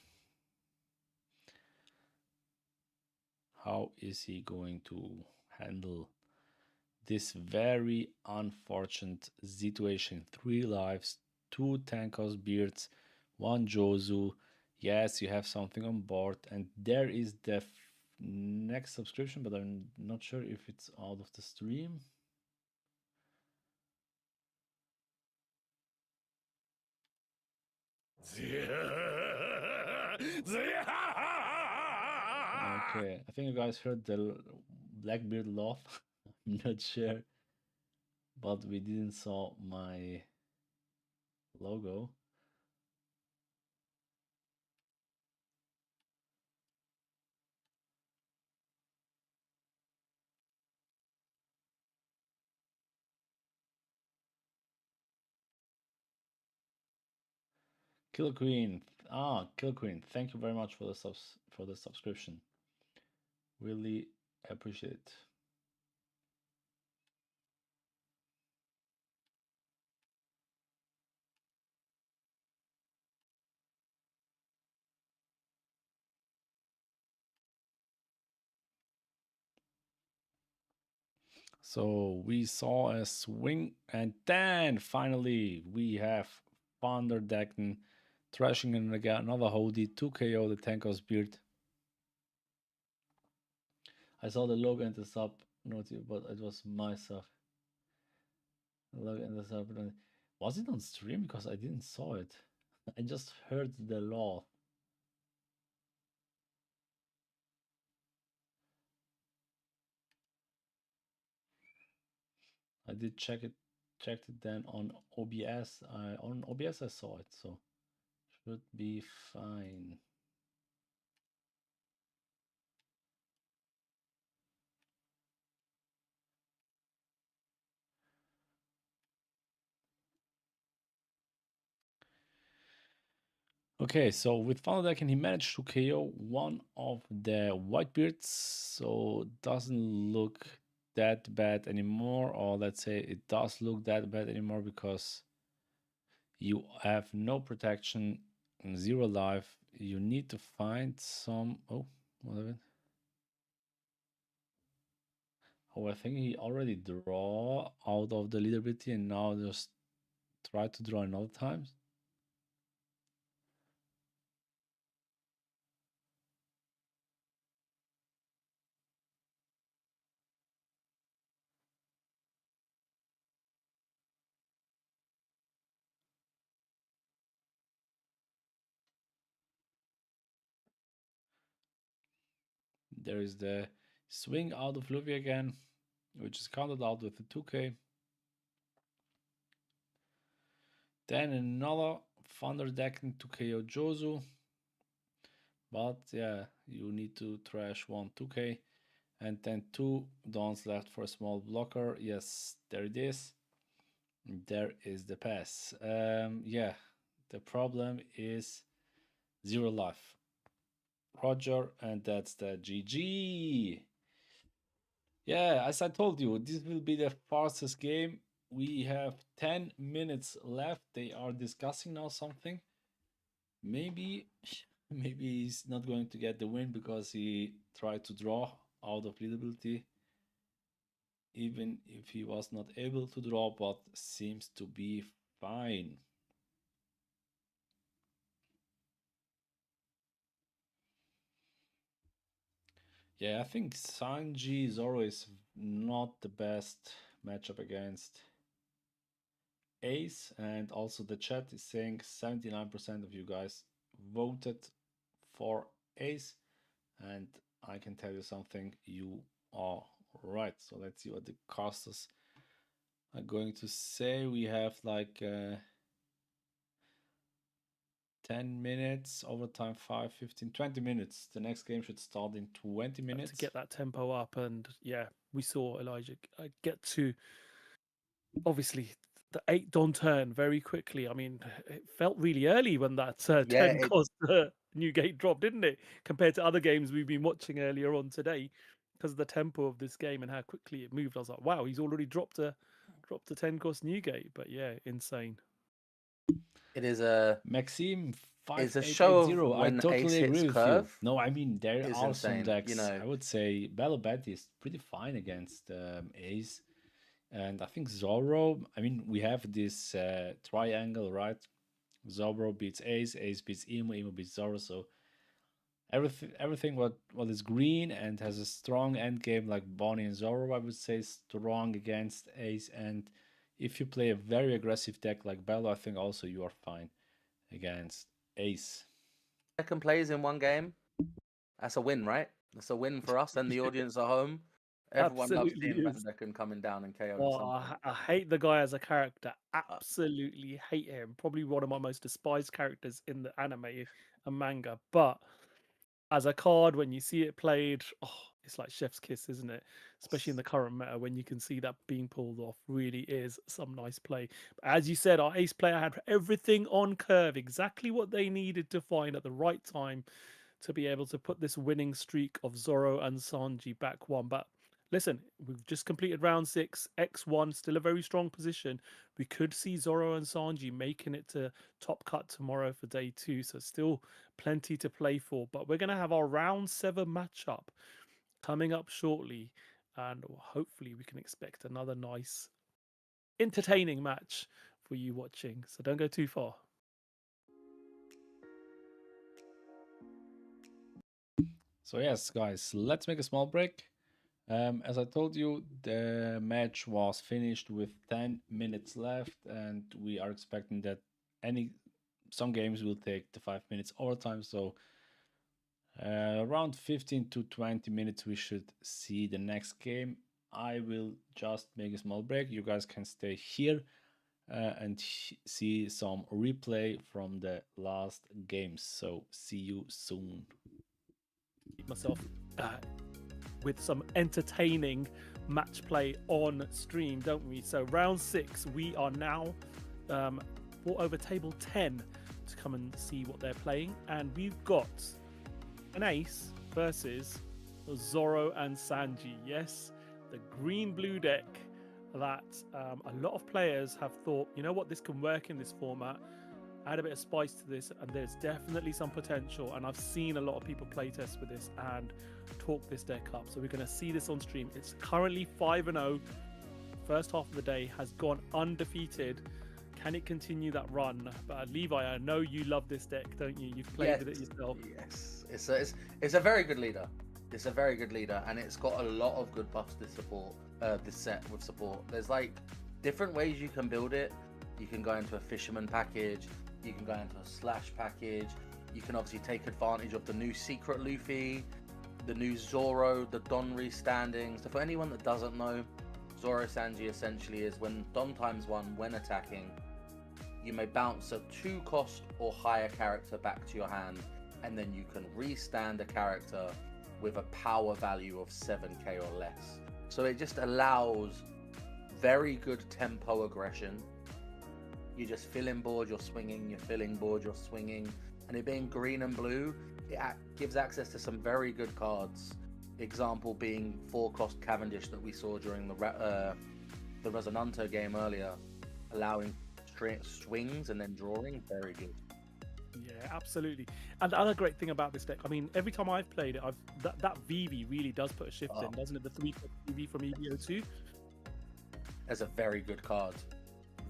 How is he going to handle this very unfortunate situation? 3 lives, 2 10-cost beards, 1 Jozu. Yes, you have something on board, and there is the next subscription, but I'm not sure if it's out of the stream. Okay, I think you guys heard the Blackbeard laugh. I'm not sure, but we didn't saw my logo. Kill Queen. Kill Queen. Thank you very much for the subscription. Really appreciate it. So we saw a swing, and then finally we have Thunderdecken trashing in again, another Hody, 2 KO the 10-cost beard. I saw the logo and the sub note, but it was my sub. The logo and the sub. Was it on stream? Because I didn't saw it. I just heard the law. I did checked it then on OBS. On OBS I saw it, so should be fine. Okay, so with Final Deck, and he managed to KO one of the Whitebeards, so doesn't look that bad anymore, or let's say it does look that bad anymore because you have no protection, 0 life. You need to find some. Oh, what of it? Oh, I think he already draw out of the leaderability and now just try to draw another time. There is the swing out of Luffy again, which is counted out with the 2k. Then another Thunder deck to KO Jozu. But yeah, you need to trash one 2k. And then 2 dawns left for a small blocker. Yes, there it is. There is the pass. Yeah, the problem is 0 life. Roger, and that's the GG. Yeah, as I told you, this will be the fastest game. We have 10 minutes left. They are discussing now something. Maybe he's not going to get the win because he tried to draw out of leadability. Even if he was not able to draw, but seems to be fine. Yeah, I think Sanji Zoro is not the best matchup against Ace, and also the chat is saying 79% of you guys voted for Ace, and I can tell you something, you are right. So let's see what the casters are going to say. We have like 10 minutes, overtime 5, 15, 20 minutes. The next game should start in 20 minutes. To get that tempo up. And yeah, we saw Elijah get to, obviously, the 8 Don turn very quickly. I mean, it felt really early when that 10 cost Newgate dropped, didn't it? Compared to other games we've been watching earlier on today, because of the tempo of this game and how quickly it moved. I was like, wow, he's already dropped a 10 cost Newgate. But yeah, insane. It is a Maxime it's a show of 5880. I when totally Ace agree hits with curve. you. No, I mean there is are some insane, decks. you know. I would say Balobet is pretty fine against Ace, and I think Zoro. I mean, we have this triangle, right? Zoro beats Ace, Ace beats Emo, Emo beats Zoro. So everything what is green and has a strong end game like Bonnie and Zoro, I would say strong against Ace. And if you play a very aggressive deck like Bello, I think also you are fine against Ace. Second plays in one game, that's a win, right? That's a win for us and the audience at home. Everyone loves Absolutely seeing is. Van Decken coming down and KOing Oh, something. I hate the guy as a character. Absolutely hate him. Probably one of my most despised characters in the anime and manga. But as a card, when you see it played, oh, it's like chef's kiss, isn't it? Especially in the current meta, when you can see that being pulled off, really is some nice play. But as you said, our ace player had everything on curve, exactly what they needed to find at the right time to be able to put this winning streak of Zoro and Sanji back one. But listen, we've just completed round 6, X1, still a very strong position. We could see Zoro and Sanji making it to top cut tomorrow for day 2, so still plenty to play for. But we're going to have our round 7 matchup coming up shortly, and hopefully we can expect another nice, entertaining match for you watching. So don't go too far. So yes, guys, let's make a small break. As I told you, the match was finished with 10 minutes left, and we are expecting that some games will take the 5 minutes overtime. So around 15 to 20 minutes, we should see the next game. I will just make a small break. You guys can stay here and see some replay from the last games. So see you soon. Myself with some entertaining match play on stream, don't we? So round 6, we are now fought over table 10 to come and see what they're playing. And we've got an ace versus Zoro and Sanji. Yes, the green-blue deck that a lot of players have thought, you know what, this can work in this format. Add a bit of spice to this, and there's definitely some potential. And I've seen a lot of people play test with this and talk this deck up. So we're going to see this on stream. It's currently 5-0. First half of the day has gone undefeated. Can it continue that run? But Levi, I know you love this deck, don't you? You've played with it yourself. Yes, it's a very good leader. It's a very good leader, and it's got a lot of good buffs to support this set with support. There's like different ways you can build it. You can go into a fisherman package. You can go into a slash package. You can obviously take advantage of the new secret Luffy, the new Zoro, the Don restanding. So for anyone that doesn't know, Zoro Sanji essentially is when Don ×1 when attacking, you may bounce a 2-cost or higher character back to your hand, and then you can restand a character with a power value of 7k or less. So it just allows very good tempo aggression. You just filling board, you're swinging, you're filling board, you're swinging, and it being green and blue, it gives access to some very good cards. Example being 4-cost Cavendish that we saw during the Rosinante game earlier, allowing swings and then drawing. Very good. Yeah, absolutely. And the other great thing about this deck, I mean, every time I've played it, that VV really does put a shift in, doesn't it? The 3-cost VV from EBO2. That's a very good card.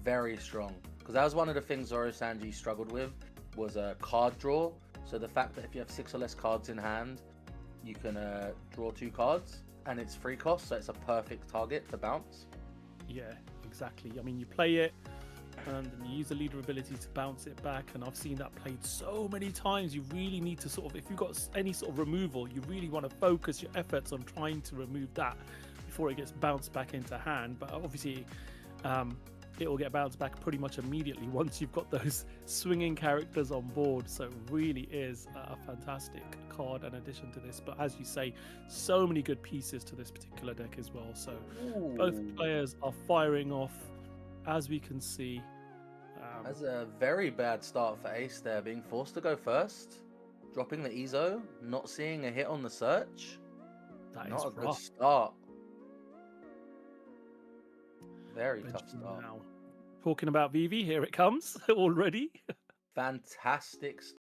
Very strong. Because that was one of the things Zoro Sanji struggled with, was a card draw. So the fact that if you have 6 or less cards in hand, you can draw 2 cards, and it's 3 cost, so it's a perfect target to bounce. Yeah, exactly. I mean, you play it, and then you use the leader ability to bounce it back, and I've seen that played so many times. You really need to sort of, if you've got any sort of removal, you really want to focus your efforts on trying to remove that before it gets bounced back into hand. But obviously, it will get bounced back pretty much immediately once you've got those swinging characters on board. So it really is a fantastic card in addition to this. But as you say, so many good pieces to this particular deck as well. So both players are firing off, as we can see. That's a very bad start for Ace there, being forced to go first, dropping the Ezo, not seeing a hit on the search. That Not is a good rough. start. Very tough Benjamin start. now. Talking about VV, here it comes already. Fantastic start.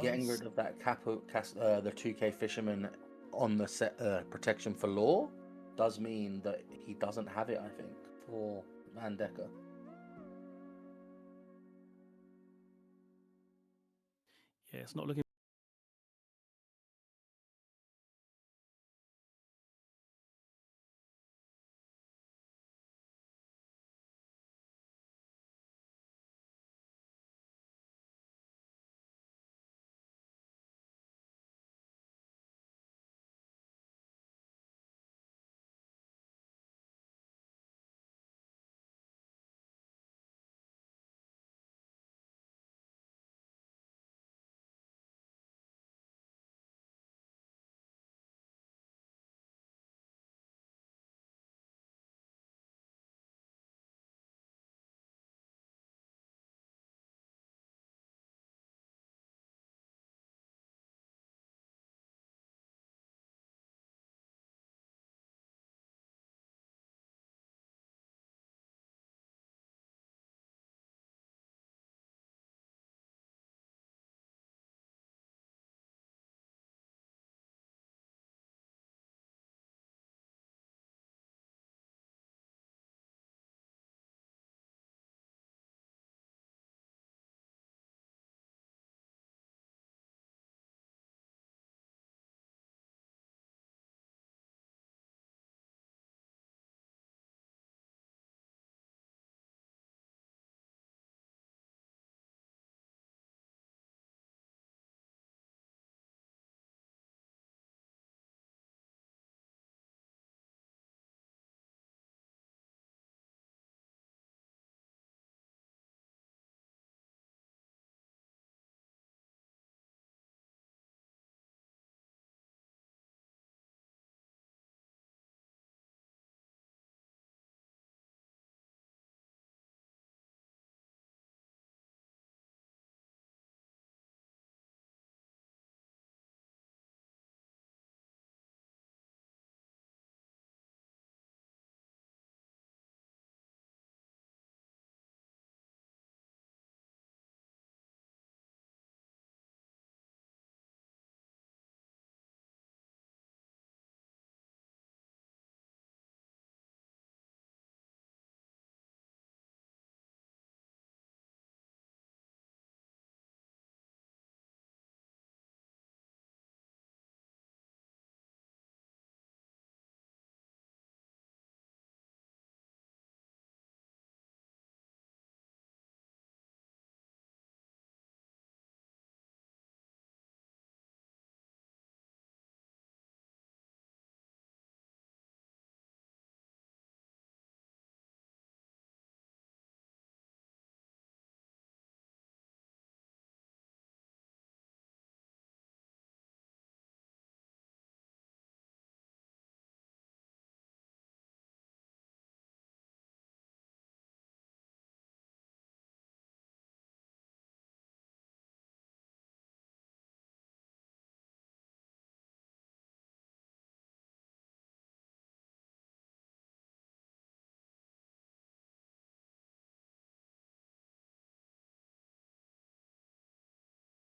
getting does. rid of that the 2K fisherman on the set protection for law does mean that he doesn't have it, I think, for Vandecker. Yeah, it's not looking.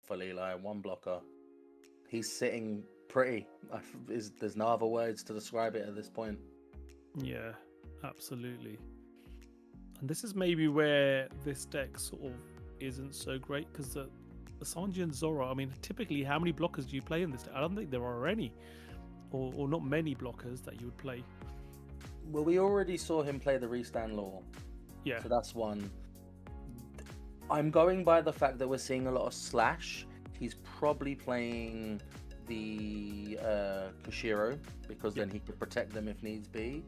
For Eli, one blocker. He's sitting pretty. There's no other words to describe it at this point. Yeah, absolutely. And this is maybe where this deck sort of isn't so great because the Sanji and Zoro, I mean, typically, how many blockers do you play in this deck? I don't think there are any, or not many blockers that you would play. Well, we already saw him play the Restand Law, Yeah, so that's one. I'm going by the fact that we're seeing a lot of slash. He's probably playing the Kushiro because then he could protect them if needs be.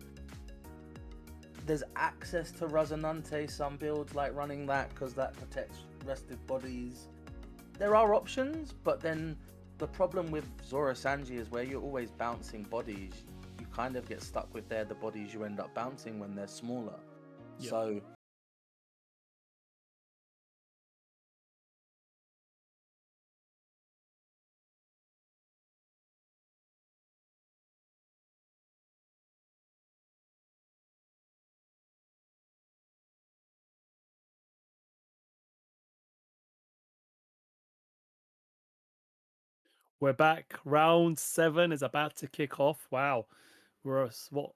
There's access to Rosinante, some builds like running that because that protects rested bodies. There are options, but then the problem with Zoro Sanji is where you're always bouncing bodies, you kind of get stuck with the bodies you end up bouncing when they're smaller. Yeah. So We're back. Round 7 is about to kick off. Wow. We're, what,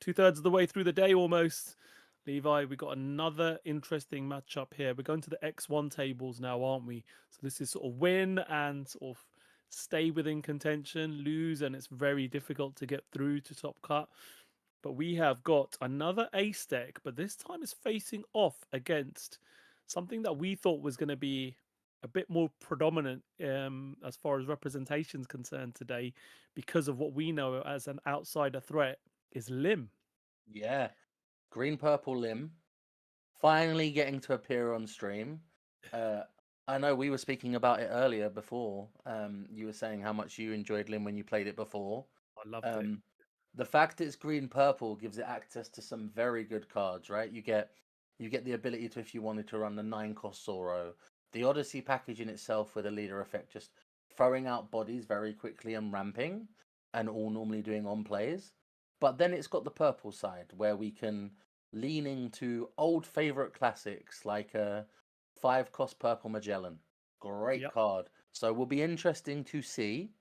2/3 of the way through the day almost. Levi, we got another interesting matchup here. We're going to the X1 tables now, aren't we? So this is sort of win and sort of stay within contention, lose, and it's very difficult to get through to top cut. But we have got another ace deck, but this time it's facing off against something that we thought was going to be a bit more predominant as far as representation is concerned today, because of what we know as an outsider threat is Lim. Yeah, green purple limb finally getting to appear on stream. I know we were speaking about it earlier before. You were saying how much you enjoyed Lim when you played it before. I loved it. The fact it's green purple gives it access to some very good cards, right? You get the ability to, if you wanted to run the 9-cost Zoro, the Odyssey package in itself with a leader effect, just throwing out bodies very quickly and ramping, and all normally doing on plays. But then it's got the purple side where we can lean into old favorite classics like a 5-cost purple Magellan. Great Yep. card. So will be interesting to see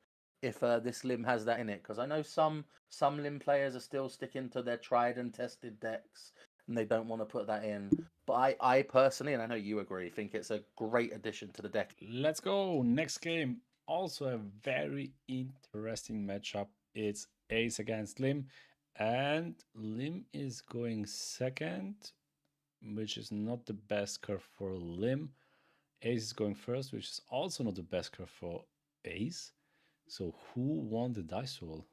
if this Lim has that in it, because I know some Lim players are still sticking to their tried and tested decks and they don't want to put that in. But I personally, and I know you agree, think it's a great addition to the deck. Let's go. Next game. Also a very interesting matchup. It's Ace against Lim. And Lim is going second, which is not the best curve for Lim. Ace is going first, which is also not the best curve for Ace. So who won the dice roll?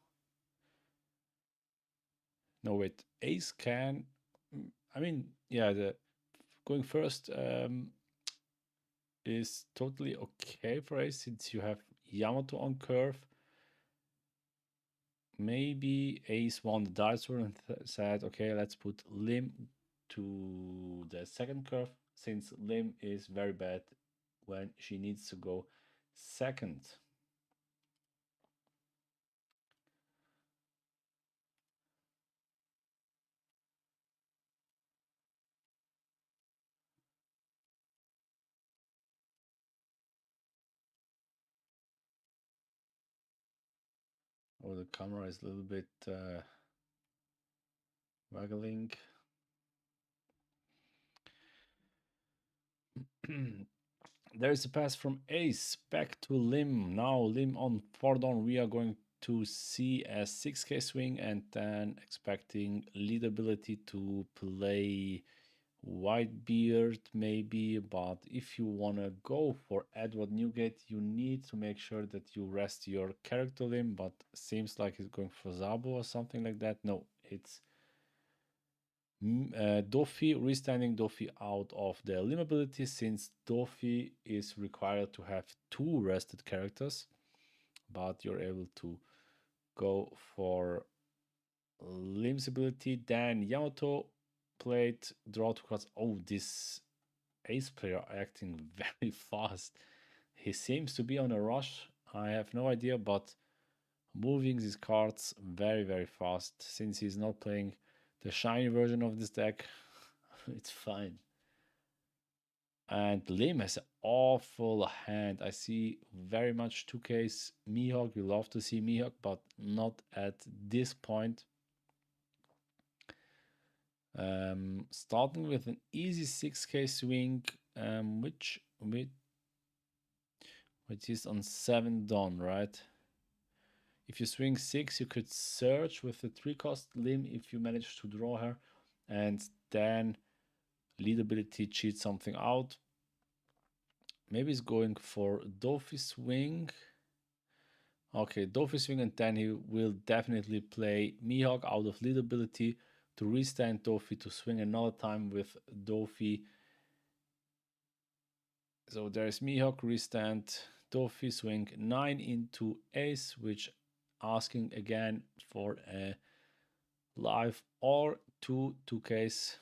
No, wait. Ace can... I mean, yeah, the going first is totally okay for Ace since you have Yamato on curve. Maybe Ace won the dice roll and said, okay, let's put Lim to the second curve since Lim is very bad when she needs to go second. Oh, the camera is a little bit waggling. There is a pass from Ace back to Lim. Now Lim on 4 down. We are going to see a 6k swing and then expecting lead ability to play Whitebeard maybe. But if you want to go for Edward Newgate, you need to make sure that you rest your character Lim. But seems like he's going for Sabo or something like that. No, it's Doffy, restanding Doffy out of the Lim ability since Doffy is required to have 2 rested characters, but you're able to go for Lim's ability. Then Yamato played draw 2 cards. Oh, this Ace player acting very fast. He seems to be on a rush. I have no idea, but moving these cards very, very fast since he's not playing the shiny version of this deck. It's fine. And Lim has an awful hand. I see very much 2Ks Mihawk. You love to see Mihawk, but not at this point. Starting with an easy 6k swing, which is on 7 dawn, right? If you swing 6, you could search with the 3-cost Lim if you manage to draw her, and then lead ability cheat something out. Maybe he's going for Doffy swing. Okay, Doffy swing, and then he will definitely play Mihawk out of lead ability to restand Doffy to swing another time with Doffy. So there's Mihawk, restand, Doffy, swing 9 into Ace, which asking again for a live or 2Ks.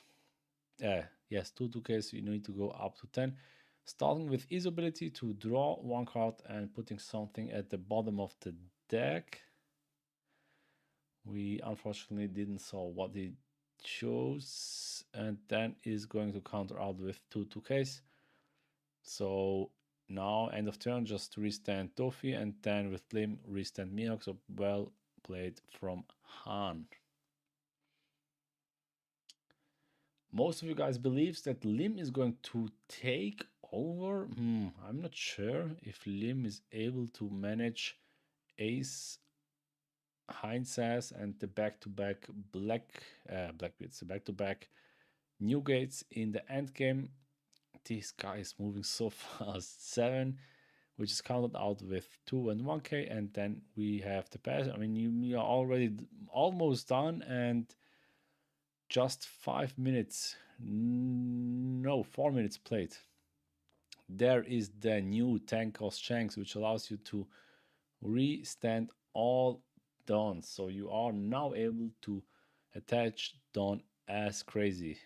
Yes, 2Ks, you need to go up to 10. Starting with his ability to draw 1 card and putting something at the bottom of the deck. We unfortunately didn't saw what he chose, and then is going to counter out with 2 2Ks. So Now, end of turn, just restand Luffy, and then with Lim, restand Mihawk. So well played from Han. Most of you guys believes that Lim is going to take over. I'm not sure if Lim is able to manage Ace, Heinz and the back-to-back Blackbeards, the back-to-back New Gates in the end game. This guy is moving so fast. 7, which is counted out with 2 and 1k, and then we have the pass. I mean, you are already almost done, and just 5 minutes, no, 4 minutes played. There is the new tank cost Shanks, which allows you to re-stand all dons. So you are now able to attach don as crazy.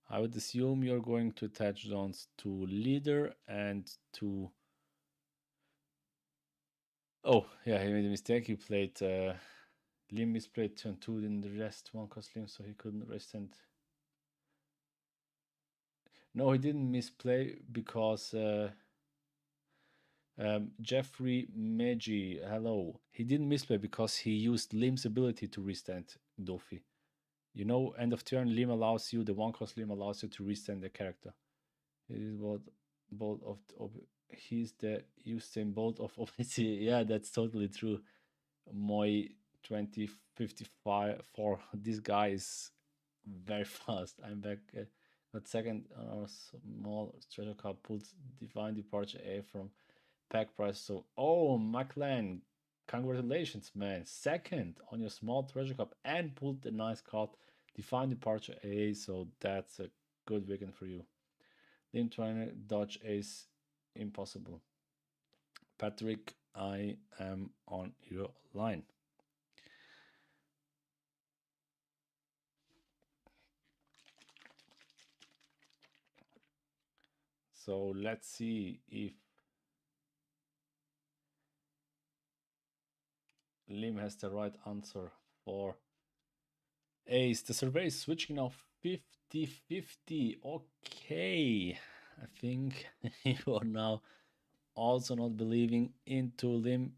I would assume you're going to attach dons to leader and to... Oh, yeah, he made a mistake. He played... Lim misplayed turn 2 in the rest 1 cost Lim, so he couldn't resend. No, he didn't misplay because Jeffrey Meiji, hello. He didn't misplay because he used Lim's ability to restand Luffy. You know, end of turn, Lim allows you, the 1 cost Lim allows you to restand the character. It is what both of he's the Usain Bolt of Obesity. Yeah, that's totally true. Moi 2055 for this guy is very fast. I'm back. Got second on our small treasure cup. Pulled Divine Departure A from pack price. So, oh, McLean, congratulations, man. Second on your small treasure cup and pulled a nice card. Divine Departure A. So that's a good weekend for you. Lim trying to dodge Ace, impossible. Patrick, I am on your line. So let's see if Lim has the right answer for Ace. The survey is switching now 50-50. Okay. I think you are now also not believing into Lim.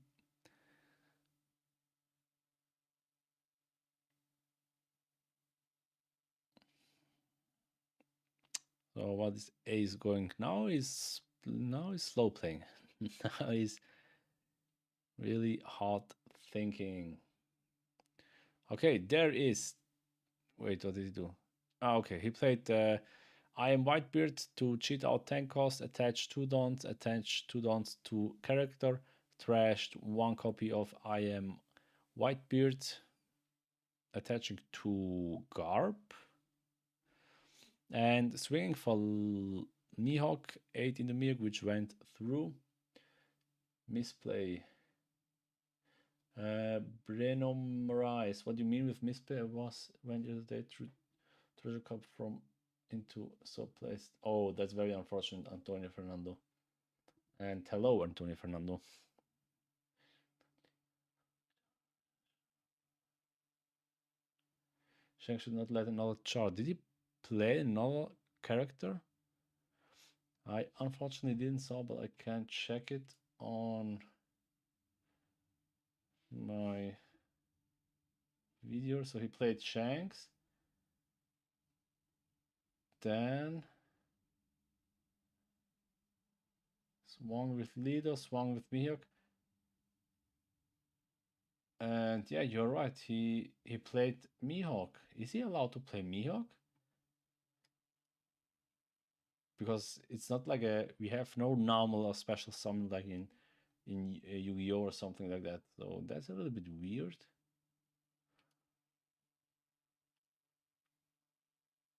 So what is Ace going now? Is slow playing. Now is really hard thinking. Okay, there is. Wait, what did he do? Okay, he played I am Whitebeard to cheat out tank cost, attach 2 dons, attach 2 dons to character, trashed 1 copy of I am Whitebeard, attaching to Garb, and swinging for Mihawk, 8 in the Mihawk, which went through. Misplay. Breno Moraes, what do you mean with misplay? I was when yesterday treasure cup from into so placed. Oh, that's very unfortunate, Antonio Fernando. And hello, Antonio Fernando. Shank should not let another chart. Did he play another character? I unfortunately didn't saw, but I can check it on my video. So he played Shanks. Then swung with leader, swung with Mihawk. And yeah, you're right. He played Mihawk. Is he allowed to play Mihawk? Because it's not like we have no normal or special summon like in Yu-Gi-Oh or something like that. So that's a little bit weird.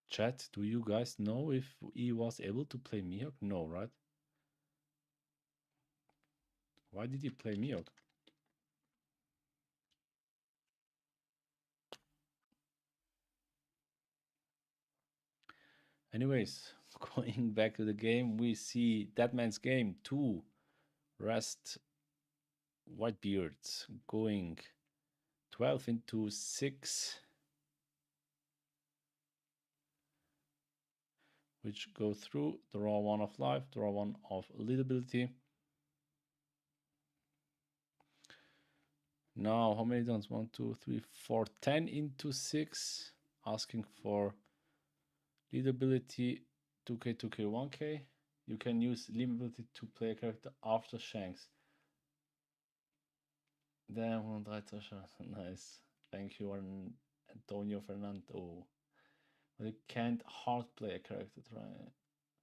Chat, do you guys know if he was able to play Mihawk? No, right? Why did he play Mihawk? Anyways, going back to the game, we see Deadman's Game 2. Rest Whitebeards going 12 into 6. which go through. Draw 1 of life, draw 1 of leadability. Now, how many dons? 1, 2, 3, 4, 10 into 6. Asking for leadability 2k, 2k, 1k. You can use limb ability to play a character after Shanks. Damn, nice. Thank you, Antonio Fernando. But you can't hard play a character. Try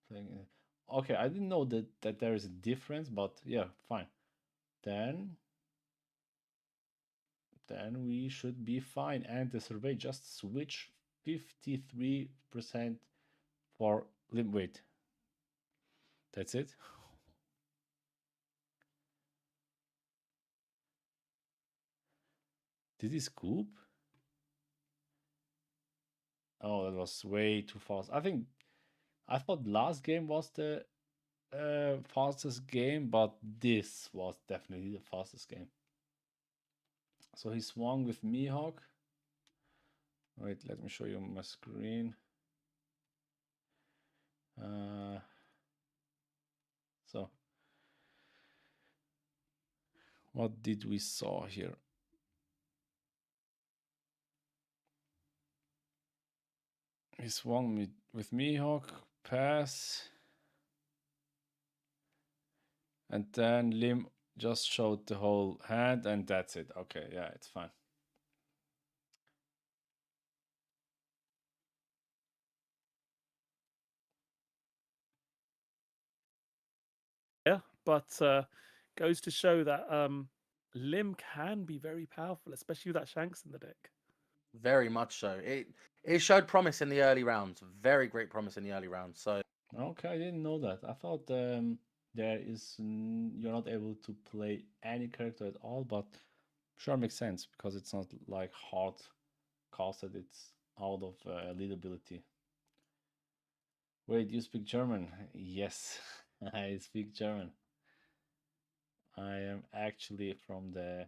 playing it. Okay, I didn't know that there is a difference, but yeah, fine. Then we should be fine. And the survey just switch 53% for limb weight. That's it. Did he scoop? Oh, that was way too fast. I thought last game was the fastest game, but this was definitely the fastest game. So he swung with Mihawk. Wait, let me show you my screen. So what did we saw here? He swung with Mihawk, pass, and then Lim just showed the whole hand, and that's it. Okay, yeah, it's fine. Yeah, but goes to show that Lim can be very powerful, especially with that Shanks in the deck. Very much so. It showed promise in the early rounds. Very great promise in the early rounds. So Okay, I didn't know that. I thought there is you're not able to play any character at all, but sure makes sense because it's not like hard casted. It's out of leadability. Wait, you speak German? Yes, I speak German. I am actually from the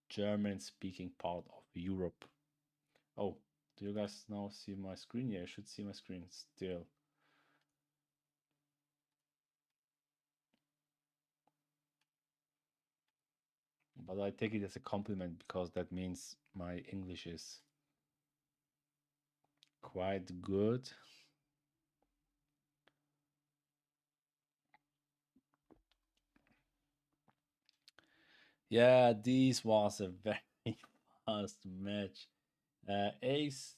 German-speaking part of Europe. Oh, do you guys now see my screen? Yeah, you should see my screen still. But I take it as a compliment because that means my English is quite good. Yeah, this was a very fast match. Ace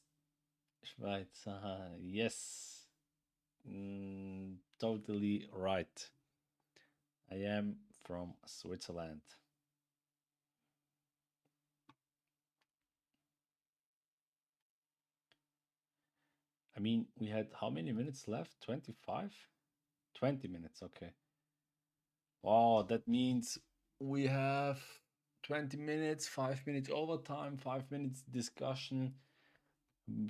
Schweiz, yes, totally right. I am from Switzerland. I mean, we had how many minutes left? 25? 20 minutes, okay. Wow, that means we have 20 minutes, 5 minutes overtime, 5 minutes discussion,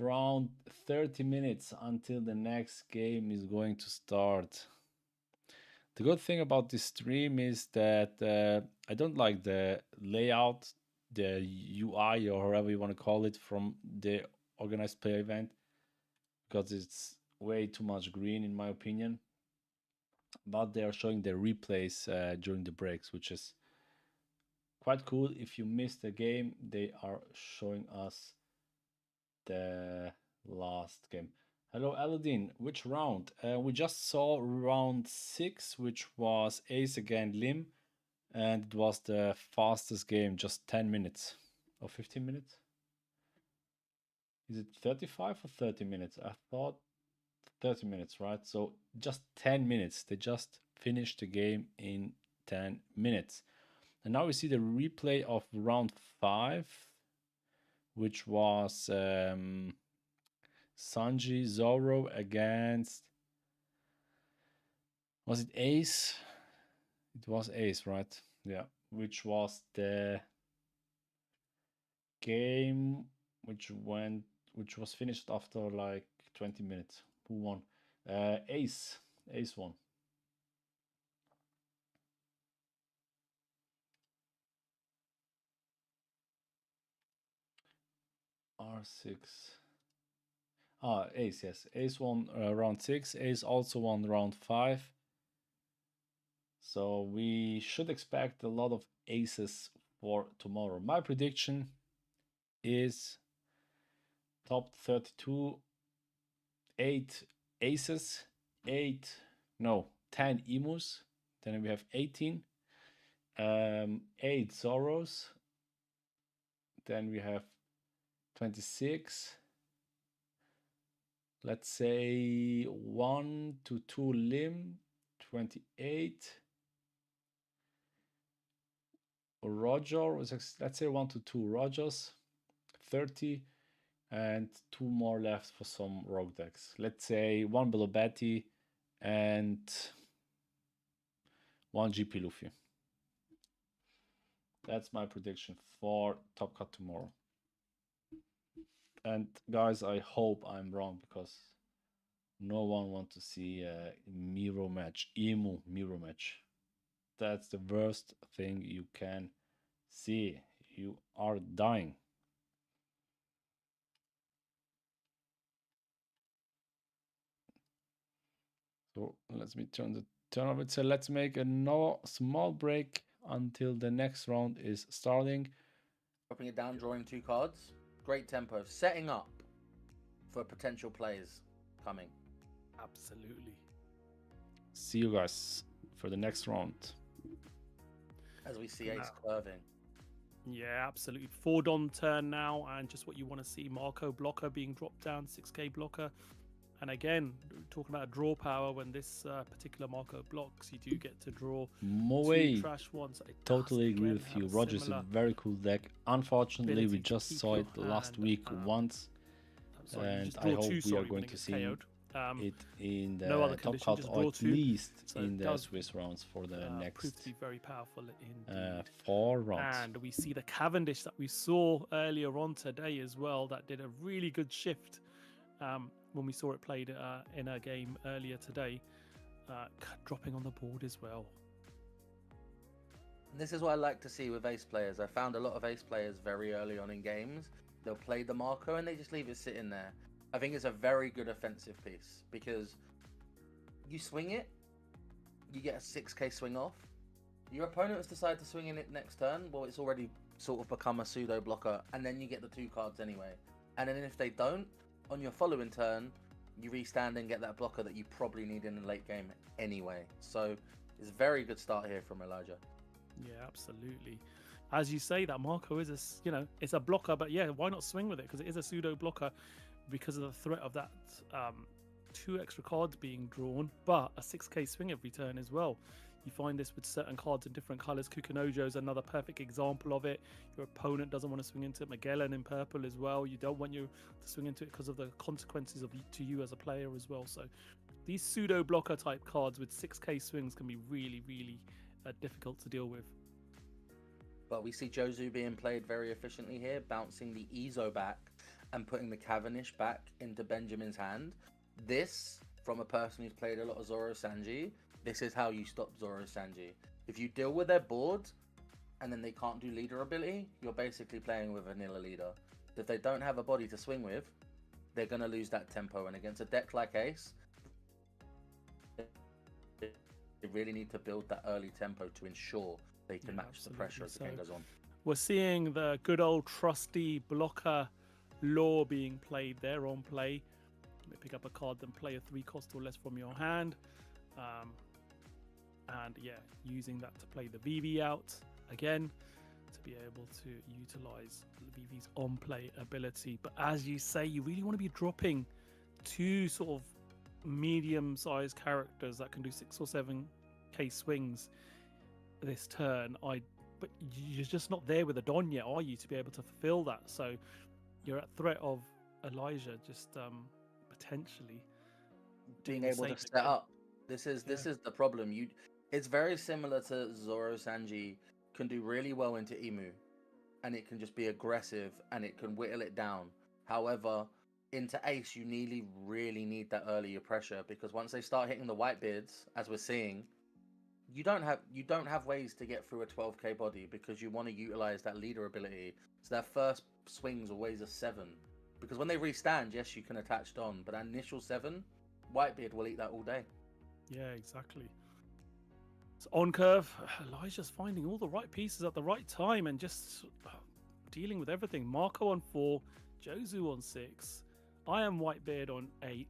around 30 minutes until the next game is going to start. The good thing about this stream is that I don't like the layout, the UI or however you want to call it from the organized play event because it's way too much green in my opinion. But they are showing the replays during the breaks, which is quite cool. If you missed the game, they are showing us the last game. Hello, Aladdin. Which round? We just saw round 6, which was Ace against Lim, and it was the fastest game, just 10 minutes or 15 minutes. Is it 35 or 30 minutes? I thought 30 minutes, right? So just 10 minutes. They just finished the game in 10 minutes. And now we see the replay of round 5, which was Sanji Zoro against, was it Ace? It was Ace, right? Yeah, which was the game which was finished after like 20 minutes. Who won? Ace won. R6. Ace, yes. Ace won round 6. Ace also won round 5. So we should expect a lot of aces for tomorrow. My prediction is top 32, 8 aces, 10 emus. Then we have 18, 8 Zoros. Then we have 26. Let's say 1 to 2 limb, 28. Roger, let's say 1 to 2 Rogers, 30, and 2 more left for some rogue decks. Let's say 1 below Betty and 1 GP Luffy. That's my prediction for Top Cut tomorrow. And guys, I hope I'm wrong, because no one wants to see a mirror match, emu mirror match. That's the worst thing you can see. You are dying. So let me turn of it. So let's make a small break until the next round is starting. Dropping it down, drawing 2 cards. Great tempo. Setting up for potential plays coming. Absolutely. See you guys for the next round. As we see Ace curving. Yeah, absolutely. 4 Don turn now, and just what you want to see. Marco blocker being dropped down, 6k blocker. And again, talking about draw power, when this particular Marco blocks, you do get to draw 2 trash ones. Totally agree with you. Roger's a very cool deck. Unfortunately, we just saw it last week once. And I hope we are going to see it in the Top Cut, or at least in the Swiss rounds for the next to be very powerful in 4 rounds. And we see the Cavendish that we saw earlier on today as well, that did a really good shift when we saw it played in a game earlier today, dropping on the board as well. This is what I like to see with ace players. I found a lot of ace players very early on in games. They'll play the Marco and they just leave it sitting there. I think it's a very good offensive piece, because you swing it, you get a 6k swing off. Your opponents decide to swing in it next turn, well, it's already sort of become a pseudo blocker, and then you get the 2 cards anyway. And then if they don't, on your following turn, you restand and get that blocker that you probably need in the late game anyway. So it's a very good start here from Elijah. Yeah, absolutely. As you say, that Marco is it's a blocker, but yeah, why not swing with it? Because it is a pseudo blocker, because of the threat of that 2 extra cards being drawn, but a 6k swing every turn as well. You find this with certain cards in different colors. Kukanojo is another perfect example of it. Your opponent doesn't want to swing into it. Magellan in purple as well. You don't want you to swing into it because of the consequences to you as a player as well. So these pseudo blocker type cards with 6k swings can be really, really difficult to deal with. But we see Jozu being played very efficiently here, bouncing the Ezo back and putting the Cavendish back into Benjamin's hand. This, from a person who's played a lot of Zoro Sanji, this is how you stop Zoro Sanji. If you deal with their board and then they can't do leader ability, you're basically playing with a vanilla leader. If they don't have a body to swing with, they're going to lose that tempo. And against a deck like Ace, they really need to build that early tempo to ensure they can match the pressure as the game goes on. We're seeing the good old trusty blocker law being played there on play. You may pick up a card, then play a 3 cost or less from your hand. And yeah, using that to play the VV out again, to be able to utilize VV's on play ability. But as you say, you really want to be dropping 2 sort of medium sized characters that can do 6 or 7k swings this turn. But you're just not there with a Don yet, are you, to be able to fulfill that? So you're at threat of Elijah just potentially being able to set up. This is the problem. It's very similar to Zoro Sanji can do really well into Emu, and it can just be aggressive and it can whittle it down. However, into Ace, you really need that earlier pressure, because once they start hitting the Whitebeards, as we're seeing, you don't have ways to get through a 12k body, because you want to utilize that leader ability. So that first swing's always a 7, Because when they restand, yes, you can attach Don, but that initial 7, Whitebeard will eat that all day. Yeah, exactly. So on curve, Elijah's finding all the right pieces at the right time and just dealing with everything. Marco on 4, Jozu on 6, I am Whitebeard on 8.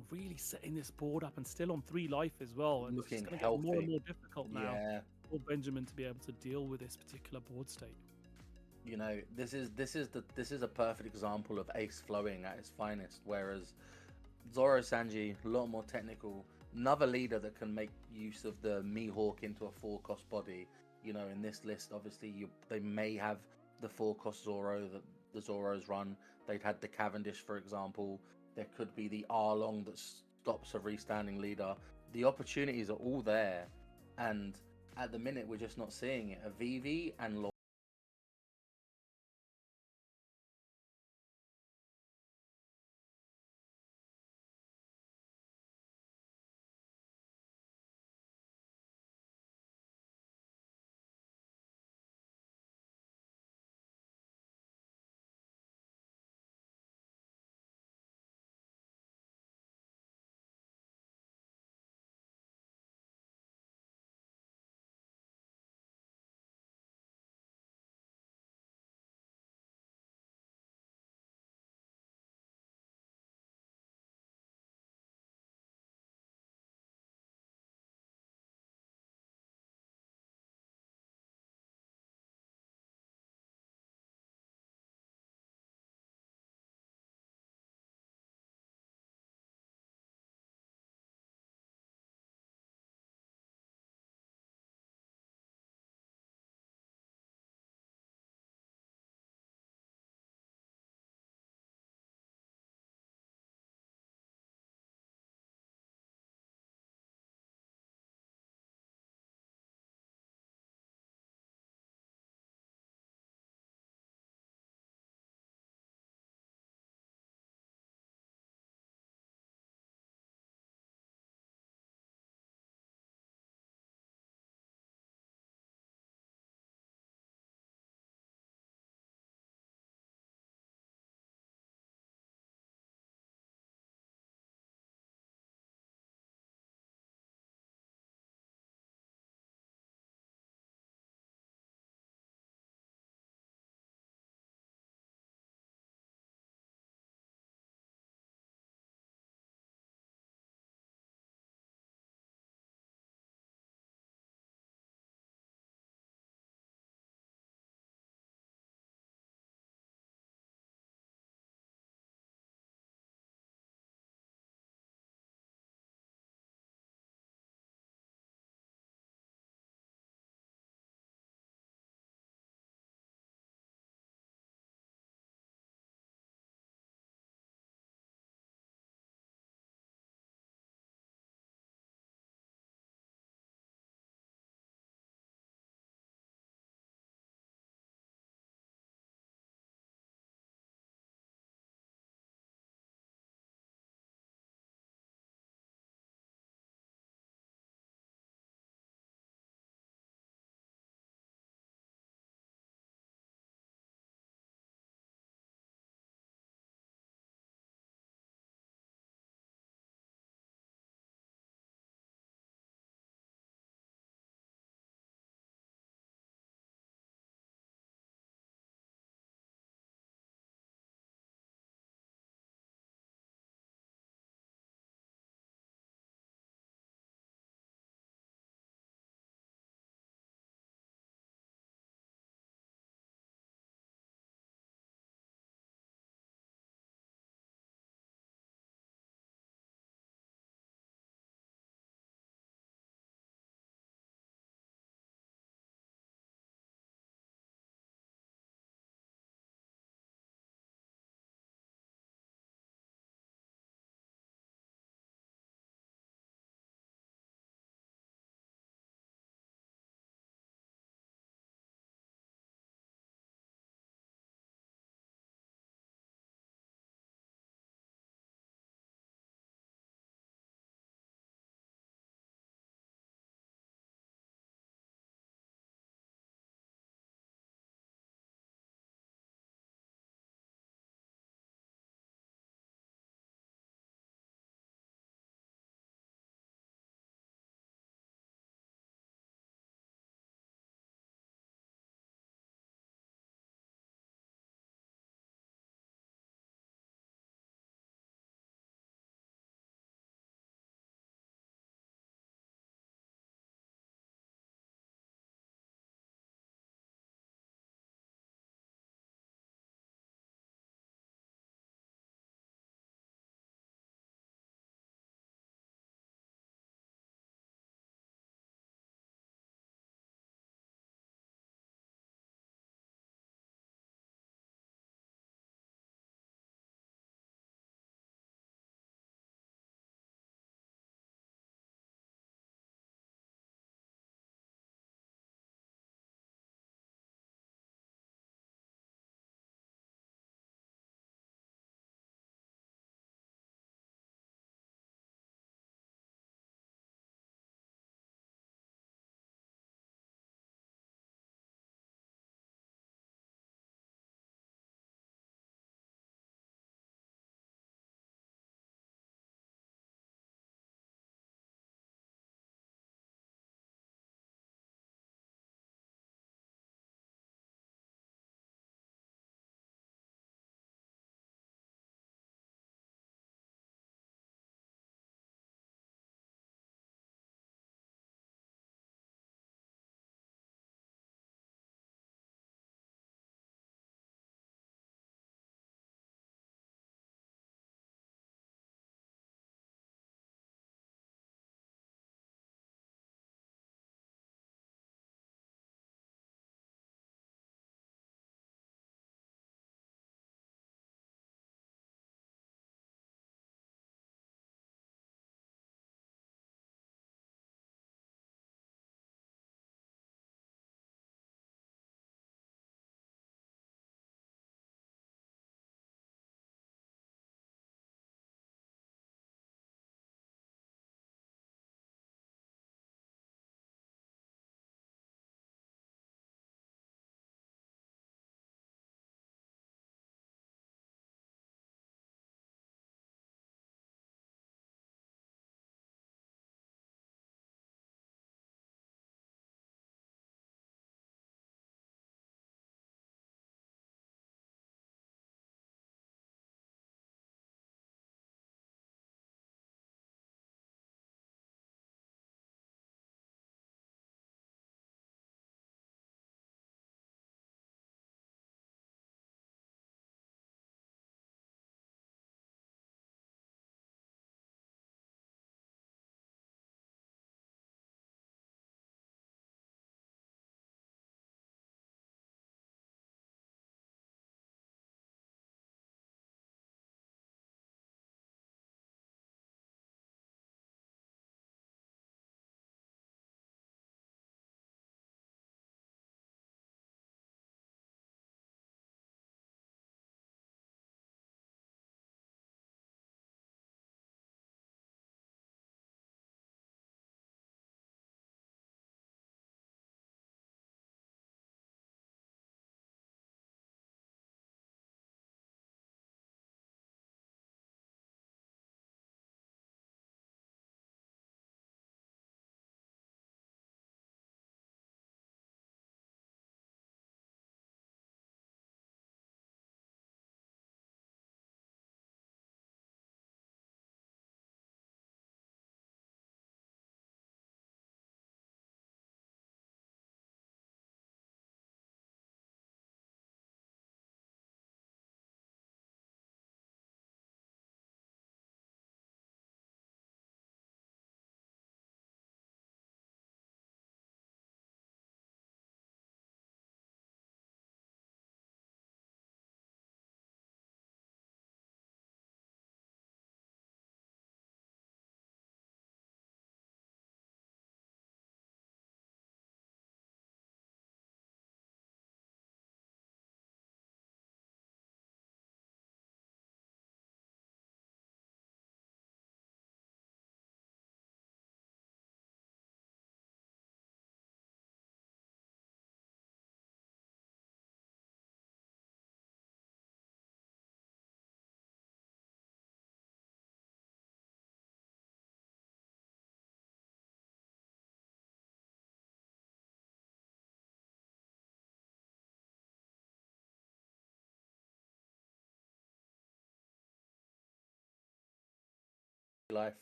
Really setting this board up and still on 3 life as well. And Looking it's going to get more healthy. and more difficult now Yeah. for Benjamin to be able to deal with this particular board state. You know, this is a perfect example of ace flowing at its finest. Whereas Zoro Sanji, a lot more technical, another leader that can make use of the Mihawk into a 4-cost body. You know, in this list, obviously, they may have the 4-cost Zoro that the Zoros run. They'd had the Cavendish, for example. There could be the Arlong that stops a restanding leader. The opportunities are all there, and at the minute, we're just not seeing it. A Vivi and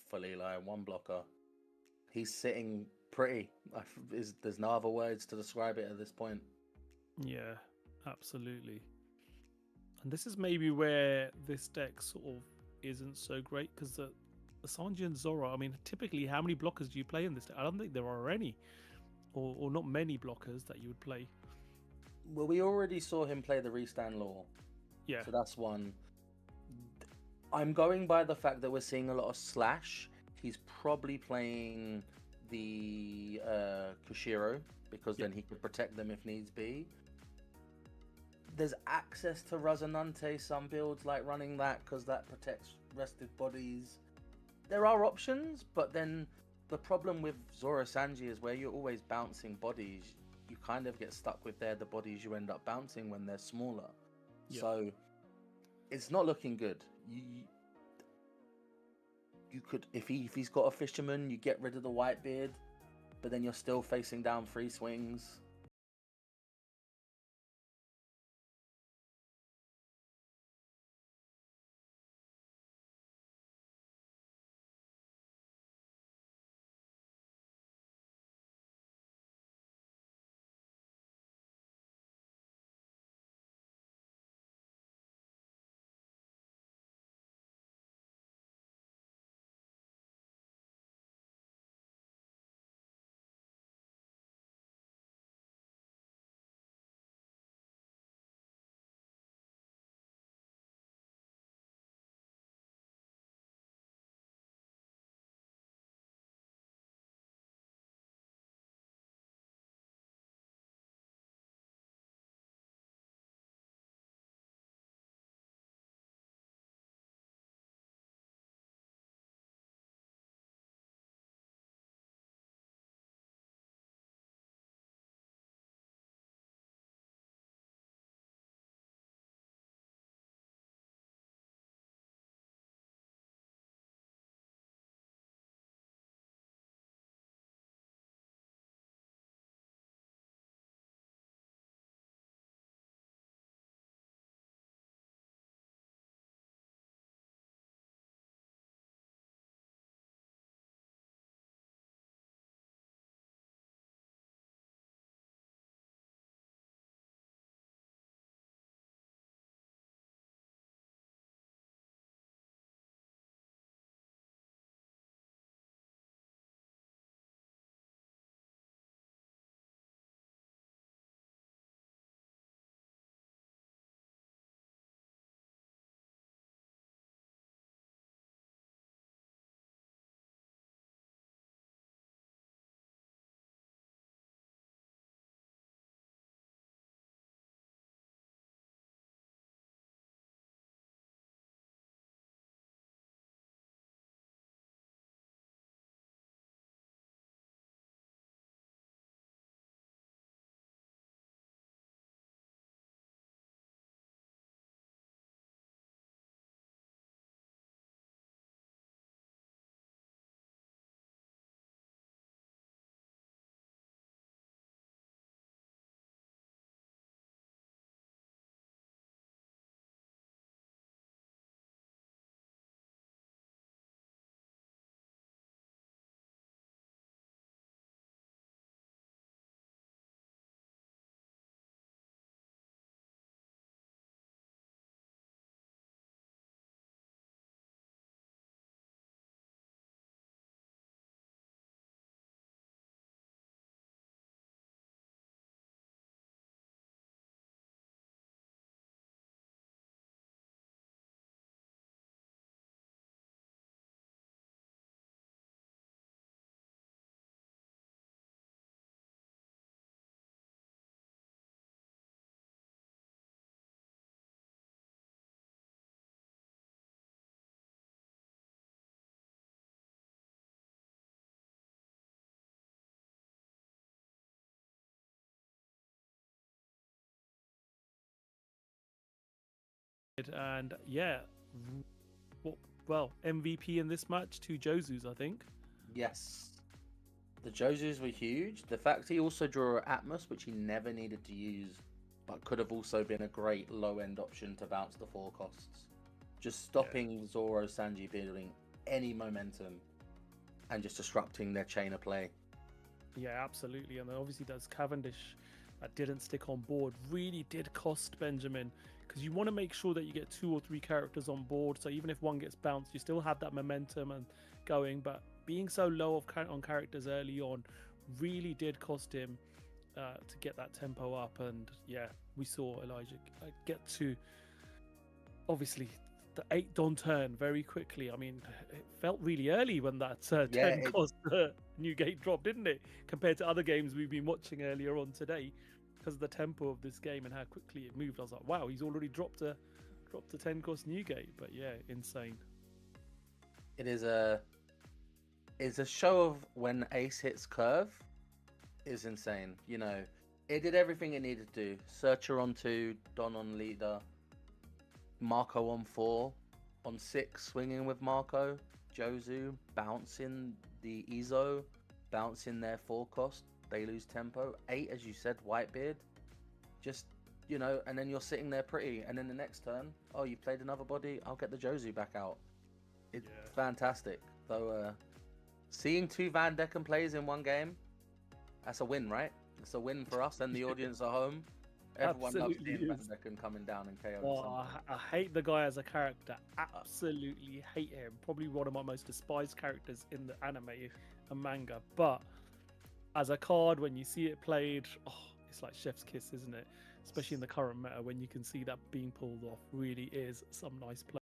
fully lie, one blocker. He's sitting pretty. There's no other words to describe it at this point. Yeah, absolutely. And this is maybe where this deck sort of isn't so great, because the Sanji and Zoro, I mean, typically, how many blockers do you play in this deck? I don't think there are any, or not many blockers that you would play. Well, we already saw him play the Restand Law. Yeah. So that's one. I'm going by the fact that we're seeing a lot of Slash. He's probably playing the Kushiro, because then he could protect them if needs be. There's access to Rosinante, some builds like running that because that protects rested bodies. There are options, but then the problem with Zoro Sanji is where you're always bouncing bodies, you kind of get stuck with the bodies you end up bouncing when they're smaller. Yeah. So it's not looking good. You could, if he's got a fisherman, you get rid of the Whitebeard, but then you're still facing down 3 swings. And yeah, well, MVP in this match, 2 Josus, I think. Yes. The Josus were huge. The fact he also drew Atmos, which he never needed to use, but could have also been a great low-end option to bounce the 4 costs. Just stopping Zoro Sanji building any momentum and just disrupting their chain of play. Yeah, absolutely. And then obviously there's Cavendish that didn't stick on board. Really did cost Benjamin, because you want to make sure that you get 2 or 3 characters on board. So even if one gets bounced, you still have that momentum and going. But being so low on characters early on really did cost him to get that tempo up. And yeah, we saw Elijah get to obviously the 8 Don turn very quickly. I mean, it felt really early when that 10 cost Newgate drop, didn't it? Compared to other games we've been watching earlier on today, because of the tempo of this game and how quickly it moved. I was like, wow, he's already dropped a 10 cost Newgate. But yeah, insane. It's a show of when Ace hits curve is insane. You know, it did everything it needed to do. Searcher on 2, Don on leader, Marco on 4, on 6 swinging with Marco, Jozu bouncing the Ezo, bouncing their 4 cost, they lose tempo. 8, as you said, Whitebeard, just, you know, and then you're sitting there pretty, and then the next turn, oh, you played another body, I'll get the Jozu back out. It's fantastic. So seeing 2 Van Decken plays in one game, that's a win, right? It's a win for us and the audience at home. Everyone loves seeing Van Decken coming down and KO. Oh, I hate the guy as a character. Absolutely hate him. Probably one of my most despised characters in the anime and manga. But as a card, when you see it played, it's like chef's kiss, isn't it? Especially in the current meta, when you can see that being pulled off, really is some nice play.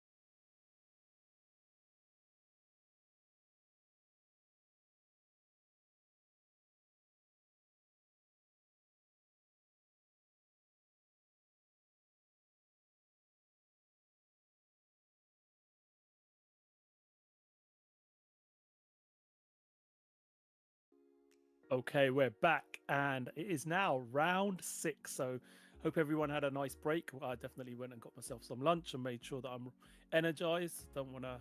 Okay, we're back, and it is now round 6. So, hope everyone had a nice break. I definitely went and got myself some lunch and made sure that I'm energized. Don't want to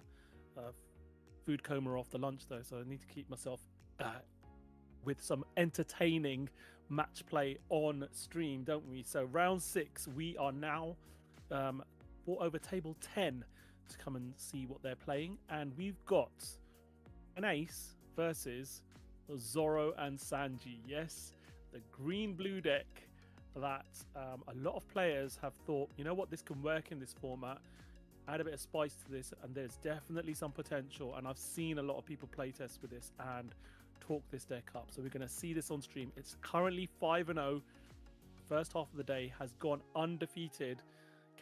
food coma off the lunch though, so I need to keep myself with some entertaining match play on stream, don't we? So, round 6, we are now brought over table 10 to come and see what they're playing, and we've got an ace versus Zoro and Sanji. Yes, the green-blue deck that a lot of players have thought, you know what, this can work in this format, add a bit of spice to this, and there's definitely some potential. And I've seen a lot of people play test with this and talk this deck up, so we're going to see this on stream. It's currently 5-0. First half of the day has gone undefeated.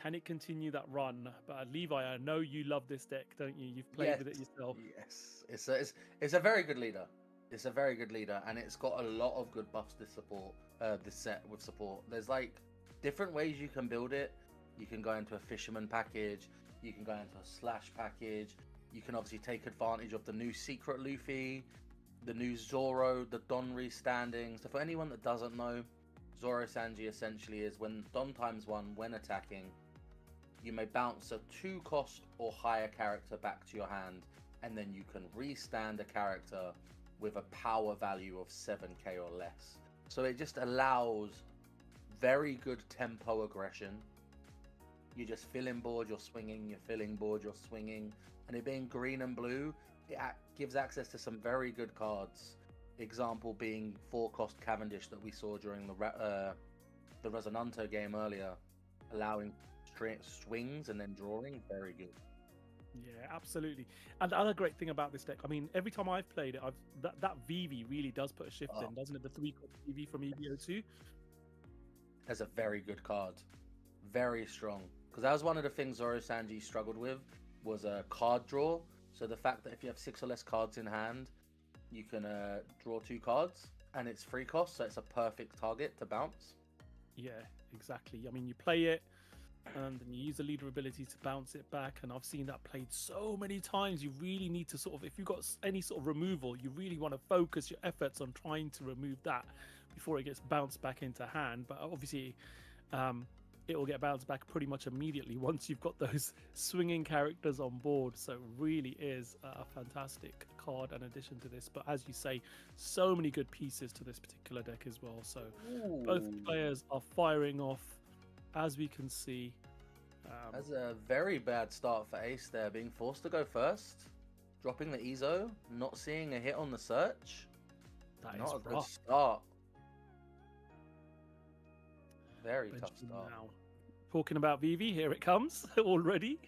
Can it continue that run? But Levi, I know you love this deck, don't you? You've played with it yourself. Yes, it's a very good leader. It's a very good leader, and it's got a lot of good buffs to support this set with support. There's like different ways you can build it. You can go into a fisherman package, you can go into a slash package, you can obviously take advantage of the new secret Luffy, the new Zoro, the Don restanding. So for anyone that doesn't know, Zoro Sanji essentially is when Don ×1, when attacking, you may bounce a 2 cost or higher character back to your hand, and then you can restand a character with a power value of 7k or less. So it just allows very good tempo aggression. You just filling board, you're swinging, you're filling board, you're swinging, and it being green and blue, it gives access to some very good cards. Example being 4 cost Cavendish that we saw during the Rosinante game earlier, allowing swings and then drawing. Very good. Yeah, absolutely. And the other great thing about this deck, I mean, every time I've played it, that VV really does put a shift in, doesn't it? The 3 cost VV from EVO2. That's a very good card. Very strong. Because that was one of the things Zoro Sanji struggled with, was a card draw. So the fact that if you have 6 or less cards in hand, you can draw 2 cards, and it's 3 cost, so it's a perfect target to bounce. Yeah, exactly. I mean, you play it, and then you use the leader ability to bounce it back, and I've seen that played so many times. You really need to sort of, if you've got any sort of removal, you really want to focus your efforts on trying to remove that before it gets bounced back into hand. But obviously it will get bounced back pretty much immediately once you've got those swinging characters on board. So it really is a fantastic card in addition to this. But as you say, so many good pieces to this particular deck as well. So both players are firing off, as we can see. That's a very bad start for Ace there, being forced to go first. Dropping the Ezo, not seeing a hit on the search. That is Not a good rough. start. Very tough Benjamin start. now. Talking about VV, here it comes already.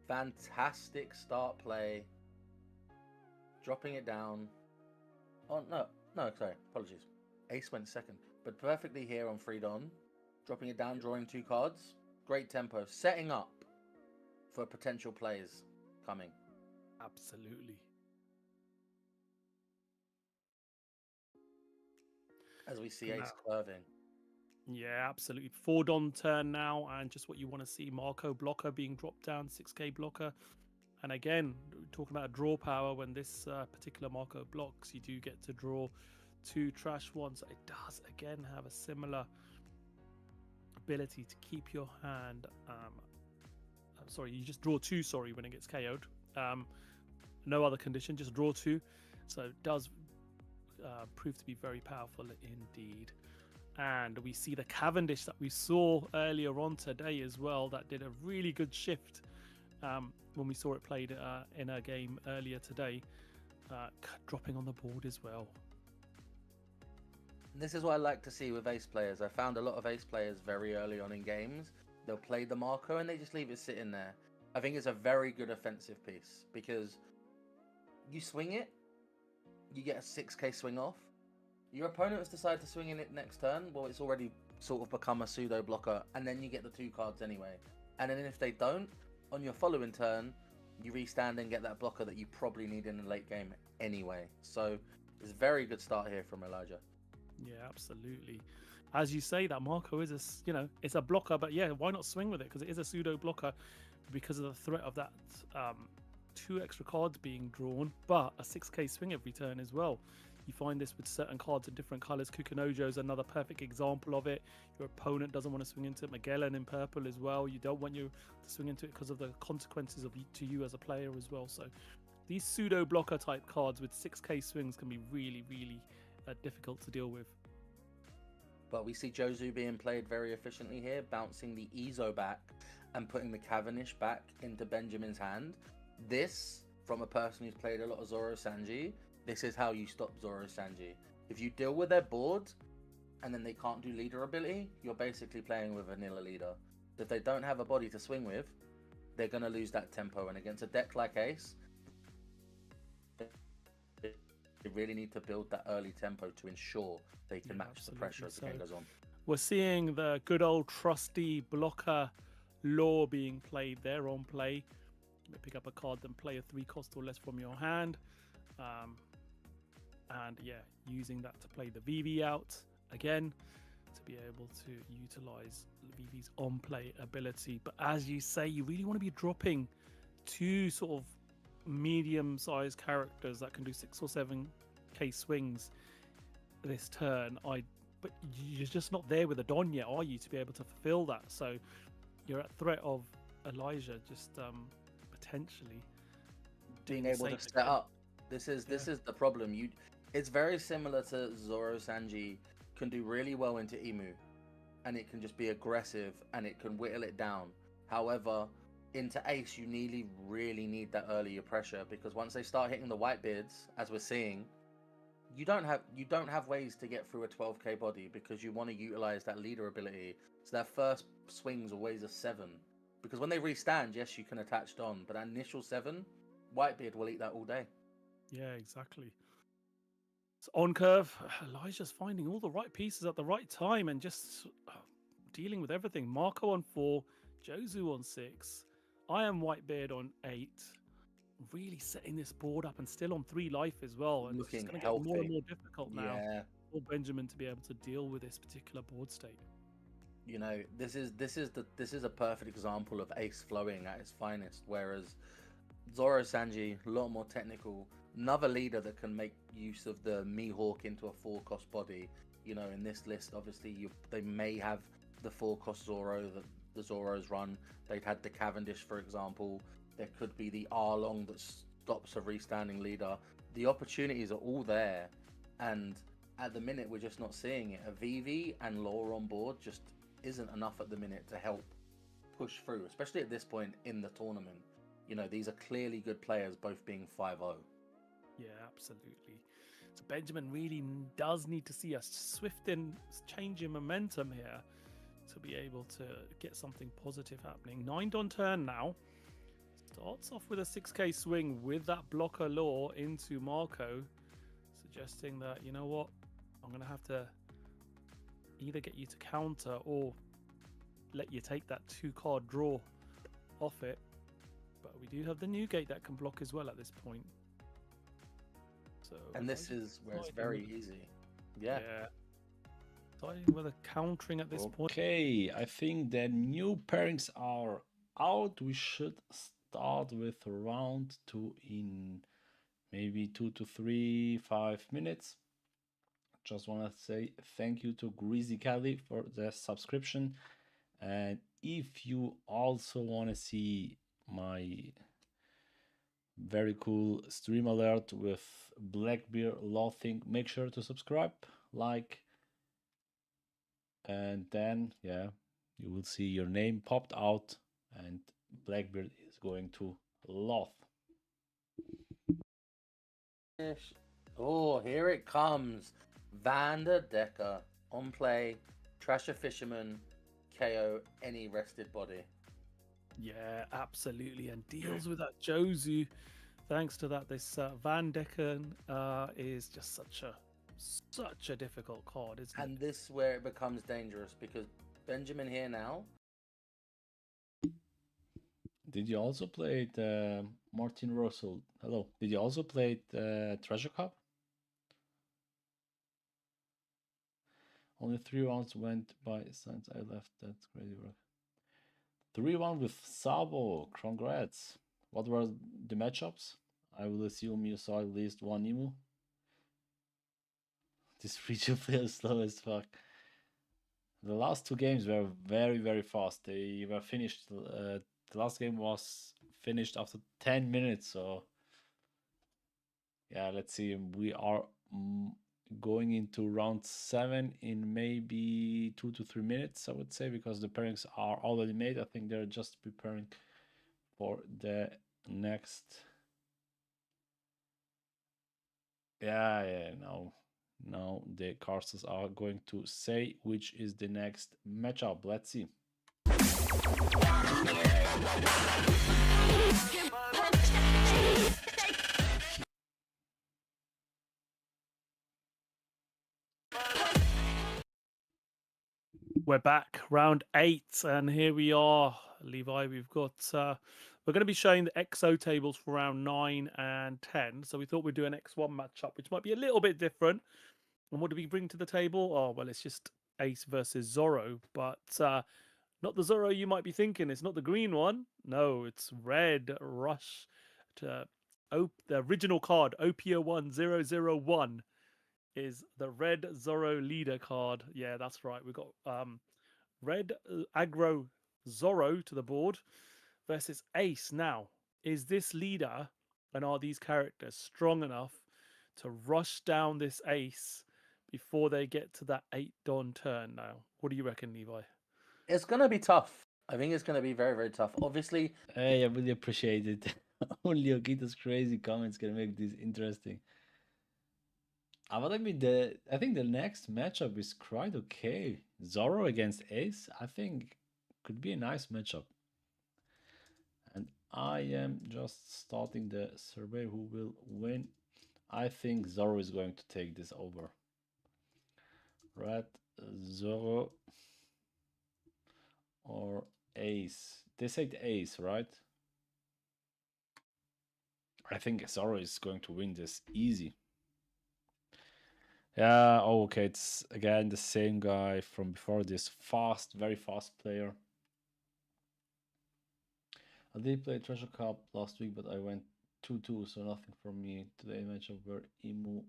Fantastic start play. Dropping it down. Oh, no, sorry, apologies. Ace went second, but perfectly here on Freedon. Dropping it down, drawing 2 cards. Great tempo. Setting up for potential plays coming. Absolutely. As we see Now- Ace curving. Yeah, absolutely. 4 Don turn now, and just what you want to see. Marco blocker being dropped down, 6k blocker. And again, talking about draw power, when this particular Marco blocks, you do get to draw 2 trash ones. So it does, again, have a similar ability to keep your hand. I'm sorry, you just draw 2, sorry, when it gets KO'd. No other condition, just draw 2. So it does prove to be very powerful indeed. And we see the Cavendish that we saw earlier on today as well, that did a really good shift when we saw it played in a game earlier today, dropping on the board as well. This is what I like to see with ace players. I found a lot of ace players very early on in games. They'll play the Marco and they just leave it sitting there. I think it's a very good offensive piece because you swing it, you get a 6k swing off. Your opponents decide to swing in it next turn. Well, it's already sort of become a pseudo blocker, and then you get the 2 cards anyway. And then if they don't, on your following turn, you restand and get that blocker that you probably need in the late game anyway. So it's a very good start here from Elijah. Yeah, absolutely. As you say, that Marco is it's a blocker, but yeah, why not swing with it? Because it is a pseudo blocker because of the threat of that 2 extra cards being drawn, but a 6k swing every turn as well. You find this with certain cards in different colors. Kukinojo is another perfect example of it. Your opponent doesn't want to swing into it. Magellan in purple as well. You don't want you to swing into it because of the consequences to you as a player as well. So these pseudo blocker type cards with 6k swings can be really, really difficult to deal with. But we see Jozu being played very efficiently here, bouncing the Ezo back and putting the Cavendish back into Benjamin's hand. This, from a person who's played a lot of Zoro Sanji, this is how you stop Zoro Sanji. If you deal with their board and then they can't do leader ability, you're basically playing with a vanilla leader. If they don't have a body to swing with, they're going to lose that tempo. And against a deck like Ace, they really need to build that early tempo to ensure they can match absolutely. the pressure as the game So goes on. we're seeing the good old trusty blocker law being played there on play. You may pick up a card, then play a 3 cost or less from your hand. And yeah, using that to play the VV out again to be able to utilize VV's on play ability. But as you say, you really want to be dropping 2 sort of medium sized characters that can do 6 or 7k swings this turn. But you're just not there with a Don yet, are you, to be able to fulfill that? So you're at threat of Elijah just potentially Being able to set up. This is the problem. It's very similar to Zoro Sanji can do really well into Emu, and it can just be aggressive and it can whittle it down. However, into Ace, you really need that earlier pressure, because once they start hitting the Whitebeards, as we're seeing, you don't have ways to get through a 12k body because you want to utilize that leader ability. So that first swing's always a 7, because when they restand, yes, you can attach Don, but that initial 7, Whitebeard will eat that all day. Yeah, exactly. So on curve, Elijah's finding all the right pieces at the right time and just dealing with everything. Marco on 4, Jozu on 6, I am Whitebeard on 8. Really setting this board up and still on 3 life as well. And Looking it's going to get more and healthy. more difficult now Yeah. for Benjamin to be able to deal with this particular board state. You know, this is a perfect example of Ace flowing at its finest, whereas Zoro Sanji, a lot more technical, another leader that can make use of the Mihawk into a 4-cost body. You know, in this list, obviously, they may have the 4-cost Zoro that the Zoros run. They'd had the Cavendish, for example. There could be the Arlong that stops a restanding leader. The opportunities are all there, and at the minute, we're just not seeing it. A VV and Law on board just isn't enough at the minute to help push through, especially at this point in the tournament. you know, these are clearly good players, both being 5-0. Yeah, absolutely. So Benjamin really does need to see a swift and change in momentum here to be able to get something positive happening. 9 on turn now. Starts off with a 6k swing with that blocker law into Marco, suggesting that, you know what, I'm going to have to either get you to counter or let you take that 2-card draw off it. But we do have the new gate that can block as well at this point. So And this is where it's very easy. Yeah. Deciding whether countering at this point. Okay, I think the new pairings are out. We should start with round 2 in maybe 2 to 3, 5 minutes. Just want to say thank you to Greasy Kelly for the subscription. And if you also want to see my very cool stream alert with Blackbeard Loathing, make sure to subscribe, like, and then yeah, you will see your name popped out and Blackbeard is going to Loath. Oh, here it comes. Vander Decker on play, trash a fisherman, KO any rested body. Yeah, absolutely, and deals with that Jozu. Thanks to that, this Van Decken is just such a difficult card, isn't And it? this where it becomes dangerous because Benjamin here now. Did you also play the Martin Russell? Hello. Did you also play the Treasure Cup? Only 3 rounds went by since I left. That's crazy work. 3-1 with Sabo. Congrats. What were the matchups? I will assume you saw at least one Emu. This free-to play is slow as fuck. The last 2 games were very, very fast. They were finished. The last game was finished after 10 minutes. So, yeah, let's see. We are going into round 7 in maybe 2 to 3 minutes, I would say, because the pairings are already made. I think they're just preparing for the next. Yeah, now the casters are going to say which is the next matchup. Let's see. We're back, round 8, and here we are, Levi. We've got we're going to be showing the XO tables for round 9 and 10. So we thought we'd do an X1 matchup, which might be a little bit different. And what do we bring to the table? Oh, well, it's just Ace versus Zorro, but not the Zorro you might be thinking. It's not the green one. No, it's Red Rush. To the original card, OPO1001, is the Red Zorro leader card. Yeah, that's right. We've got Red aggro Zorro to the board versus Ace. Now, is this leader and are these characters strong enough to rush down this Ace before they get to that 8 Dawn turn now? What do you reckon, Levi? It's going to be tough. I think it's going to be very, very tough. Obviously. Hey, I really appreciate it. Only OkitA's crazy comments can make this interesting. But I mean, I think the next matchup is quite okay. Zorro against Ace, I think, could be a nice matchup. And I am just starting the survey who will win. I think Zorro is going to take this over. Red, Zorro, or Ace. They said Ace, right? I think Zorro is going to win this easy. Yeah, okay, it's again the same guy from before, this fast, very fast player. I did play Treasure Cup last week, but I went 2-2, so nothing from me. Today matchup were Emu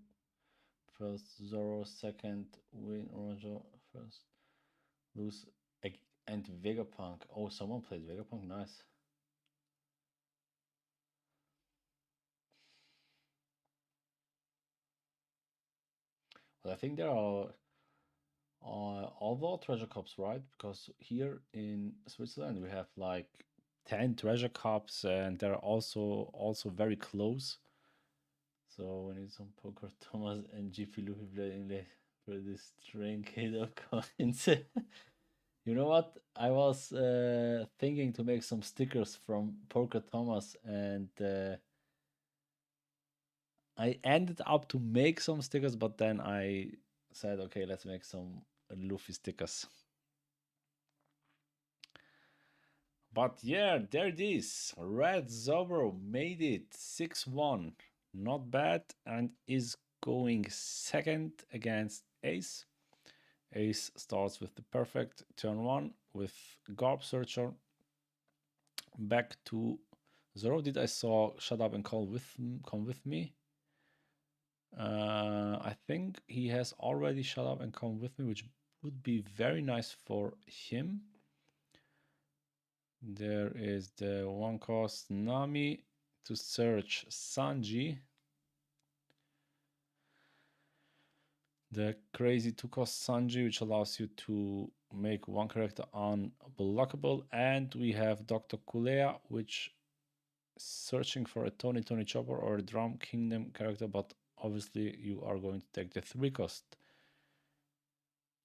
first, Zorro second, win Orange first, lose, and Vegapunk. Oh, someone played Vegapunk, nice. But I think there are all treasure cups, right? Because here in Switzerland we have like 10 treasure cups, and they're also very close. So we need some Poker Thomas and GP Luffy playing for this trinket of coins. You know what? I was thinking to make some stickers from Poker Thomas, and I ended up to make some stickers, but then I said, okay, let's make some Luffy stickers. But yeah, there it is. Red Zobro made it 6-1. Not bad, and is going second against Ace. Ace starts with the perfect turn 1 with Garb Searcher. Back to Zoro. Did I saw Shut Up and Come with me? I think he has already Shut Up and Come with me, which would be very nice for him. There is the 1 cost Nami to search Sanji. The crazy 2 cost Sanji, which allows you to make 1 character unblockable. And we have Dr. Kulea, which is searching for a Tony Chopper or a Drum Kingdom character, but obviously you are going to take the 3 cost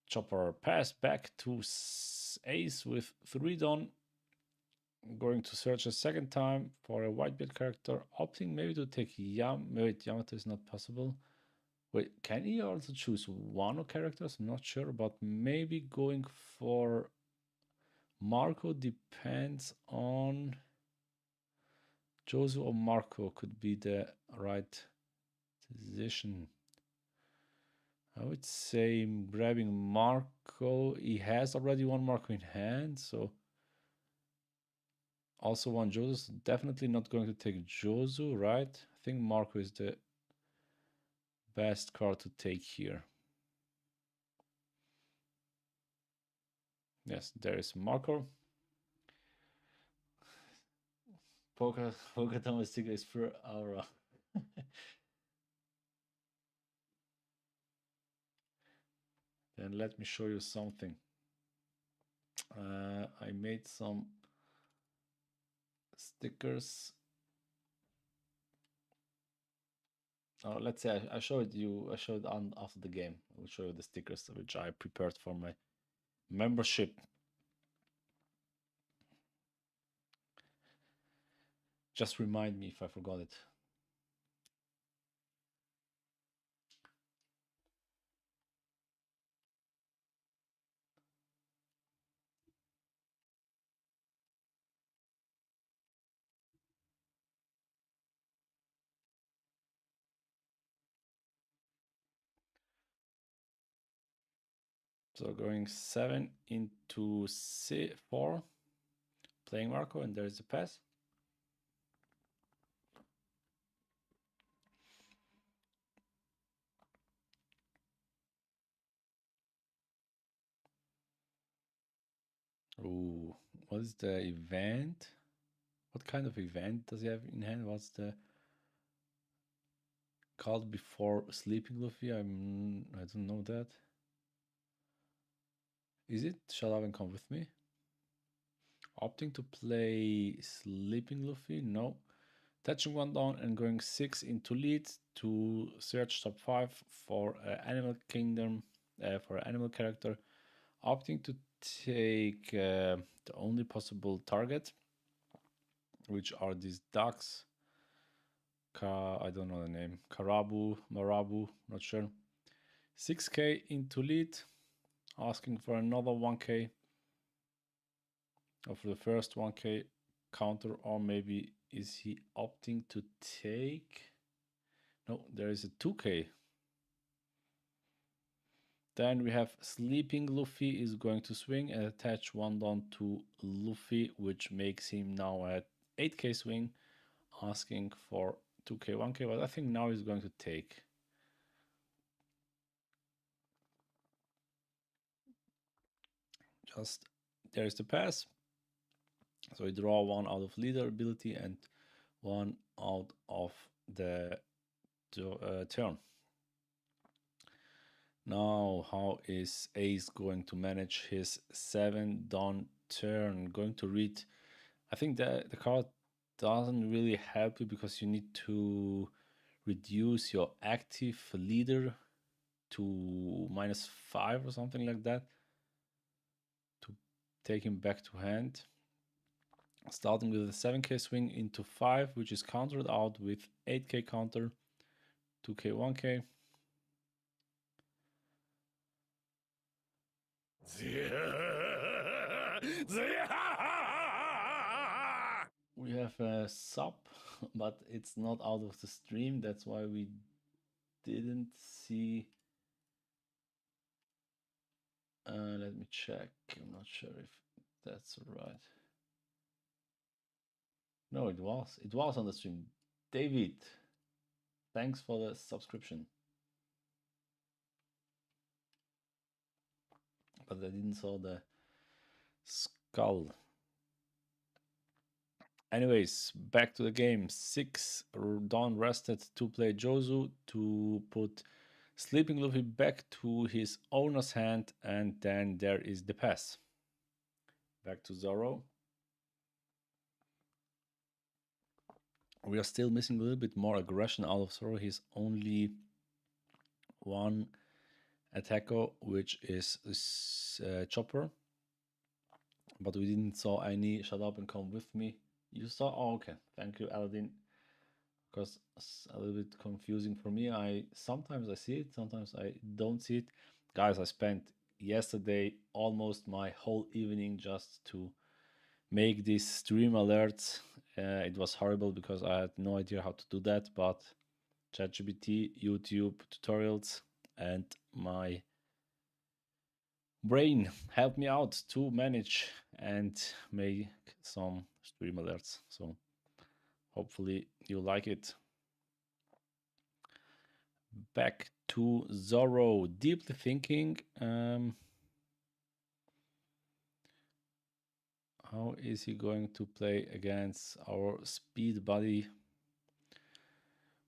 Chopper. Pass back to Ace with 3 done. Going to search a second time for a Whitebeard character, opting maybe to take wait, Yamato is not possible. Wait, can he also choose 1 characters? I'm not sure, but maybe going for Marco depends on Josu or Marco could be the right decision. I would say grabbing Marco. He has already 1 Marco in hand, so also 1 Josu. So definitely not going to take Josu, right? I think Marco is the best card to take here. Yes, there is Marco. Poker Thomas sticker is per aura. Then let me show you something. I made some stickers. Oh, let's say I showed on after the game. I will show you the stickers which I prepared for my membership. Just remind me if I forgot it. So going 7 into 4, playing Marco, and there's the pass. Ooh, what is the event? What kind of event does he have in hand? What's the called before Sleeping Luffy? I don't know that. Is it Shut Up and Come With Me? Opting to play Sleeping Luffy? No. Touching 1 down and going 6 into lead to search top 5 for Animal Kingdom, for an animal character. Opting to take the only possible target, which are these ducks. I don't know the name. Karabu, Marabu, not sure. 6k into lead, asking for another 1k. Or for the first 1k counter, or maybe is he opting to take? No, there is a 2k. Then we have Sleeping Luffy is going to swing and attach 1 down to Luffy, which makes him now at 8k swing, asking for 2k, 1k, but I think now he's going to take. Just there's the pass. So we draw 1 out of leader ability and 1 out of the turn. Now, how is Ace going to manage his 7 down turn? Going to read, I think that the card doesn't really help you because you need to reduce your active leader to -5 or something like that to take him back to hand. Starting with a 7k swing into 5, which is countered out with 8k counter, 2k, 1k. We have a sub, but it's not out of the stream. That's why we didn't see. Let me check. I'm not sure if that's right. No, it was. It was on the stream. David, thanks for the subscription. But I didn't saw the skull. Anyways, back to the game. 6 Dawn rested to play Jozu to put Sleeping Luffy back to his owner's hand, and then there is the pass. Back to Zoro. We are still missing a little bit more aggression out of Zoro. He's only one attacker, which is Chopper. But we didn't saw any shut up and come with me. You saw? Oh, okay. Thank you, Aladdin. Because it's a little bit confusing for me. Sometimes I see it, sometimes I don't see it. Guys, I spent yesterday almost my whole evening just to make these stream alerts. It was horrible because I had no idea how to do that, but ChatGPT, YouTube tutorials, and my brain helped me out to manage and make some stream alerts. So hopefully you like it. Back to Zoro, deeply thinking. How is he going to play against our speed buddy?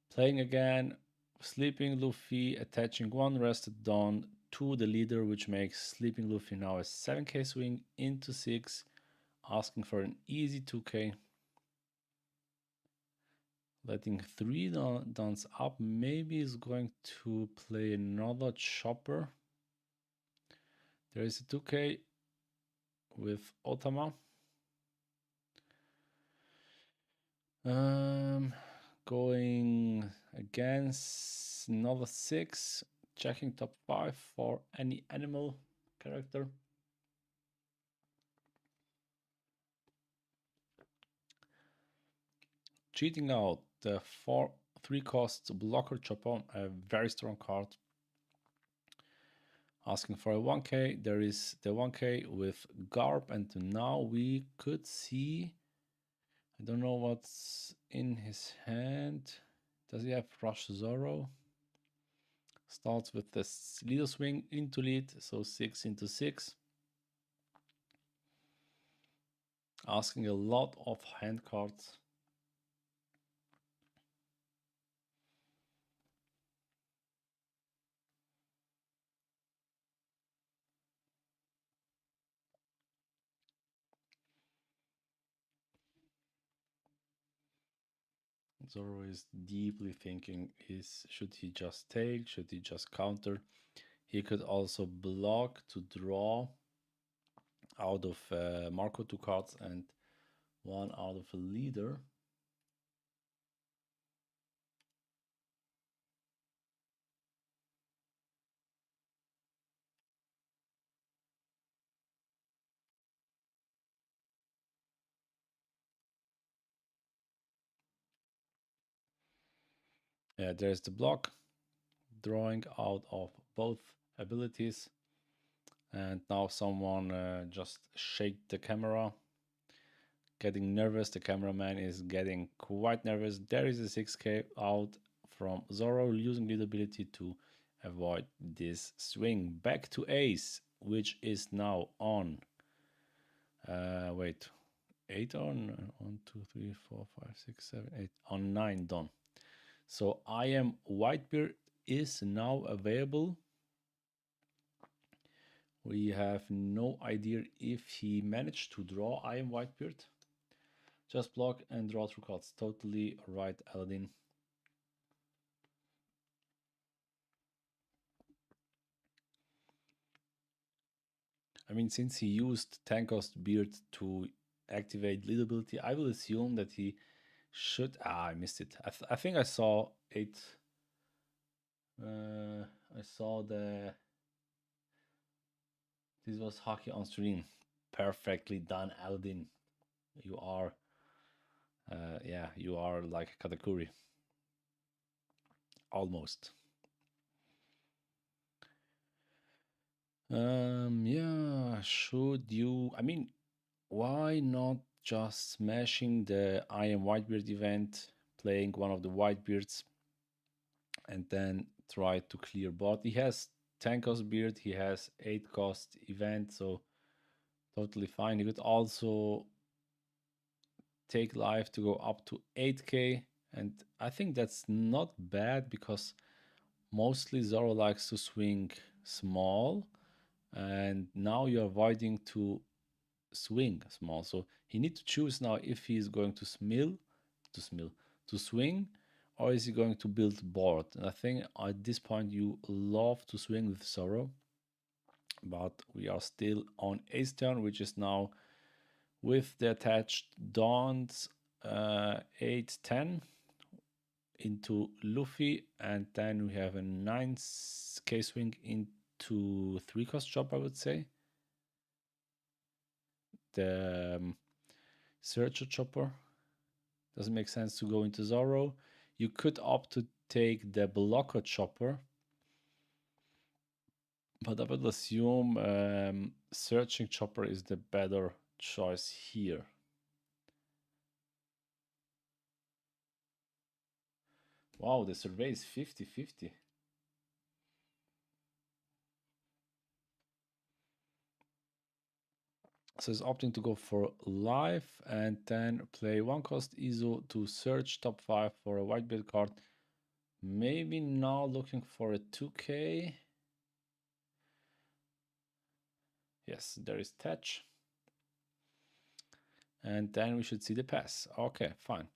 Playing again, Sleeping Luffy, attaching 1 rested Dawn to the leader, which makes Sleeping Luffy now a 7k swing into 6, asking for an easy 2k. Letting 3 Dawns up, maybe is going to play another Chopper. There is a 2k with Otama. Going against another 6, checking top 5 for any animal character. Cheating out the 3 cost blocker Chopper, a very strong card. Asking for a 1k, there is the 1k with Garb, and now we could see, I don't know what's in his hand. Does he have Rush Zoro? Starts with the leader swing into lead, so 6 into 6. Asking a lot of hand cards. Zoro is deeply thinking, should he just take, should he just counter? He could also block to draw out of Marco 2 cards and 1 out of a leader. Yeah, there's the block, drawing out of both abilities. And now someone just shake the camera. Getting nervous, the cameraman is getting quite nervous. There is a 6k out from Zoro, using the ability to avoid this swing. Back to Ace, which is now on. Wait, 8 on 1, 2, 3, 4, 5, 6, 7, 8 on 9 done. So I am Whitebeard is now available. We have no idea if he managed to draw I am Whitebeard. Just block and draw through cards. Totally right, Aladdin. I mean, since he used Tanko's Beard to activate lead ability, I will assume that he should... I missed it. I think I saw it. I saw the... This was hockey on stream. Perfectly done, Aladdin. You are... yeah, you are like Katakuri. Almost. Yeah, should you... I mean, why not just smashing the I Am Whitebeard event, playing one of the Whitebeards, and then try to clear board? He has Tanko's Beard, he has 8 cost event, so totally fine. He could also take life to go up to 8k, and I think that's not bad because mostly Zoro likes to swing small, and now you're avoiding to swing small. So he needs to choose now if he's going to swing, or is he going to build board. And I think at this point you love to swing with Zoro, but we are still on ace turn, which is now with the attached Dawns 8-10 into Luffy, and then we have a 9k swing into 3 cost chop, I would say. The Searcher Chopper doesn't make sense to go into Zoro. You could opt to take the Blocker Chopper, but I would assume Searching Chopper is the better choice here. Wow, the survey is 50-50. So it's opting to go for life and then play 1 cost Izu to search top 5 for a Whitebeard card. Maybe now looking for a 2k. Yes, there is Touch. And then we should see the pass. Okay, fine.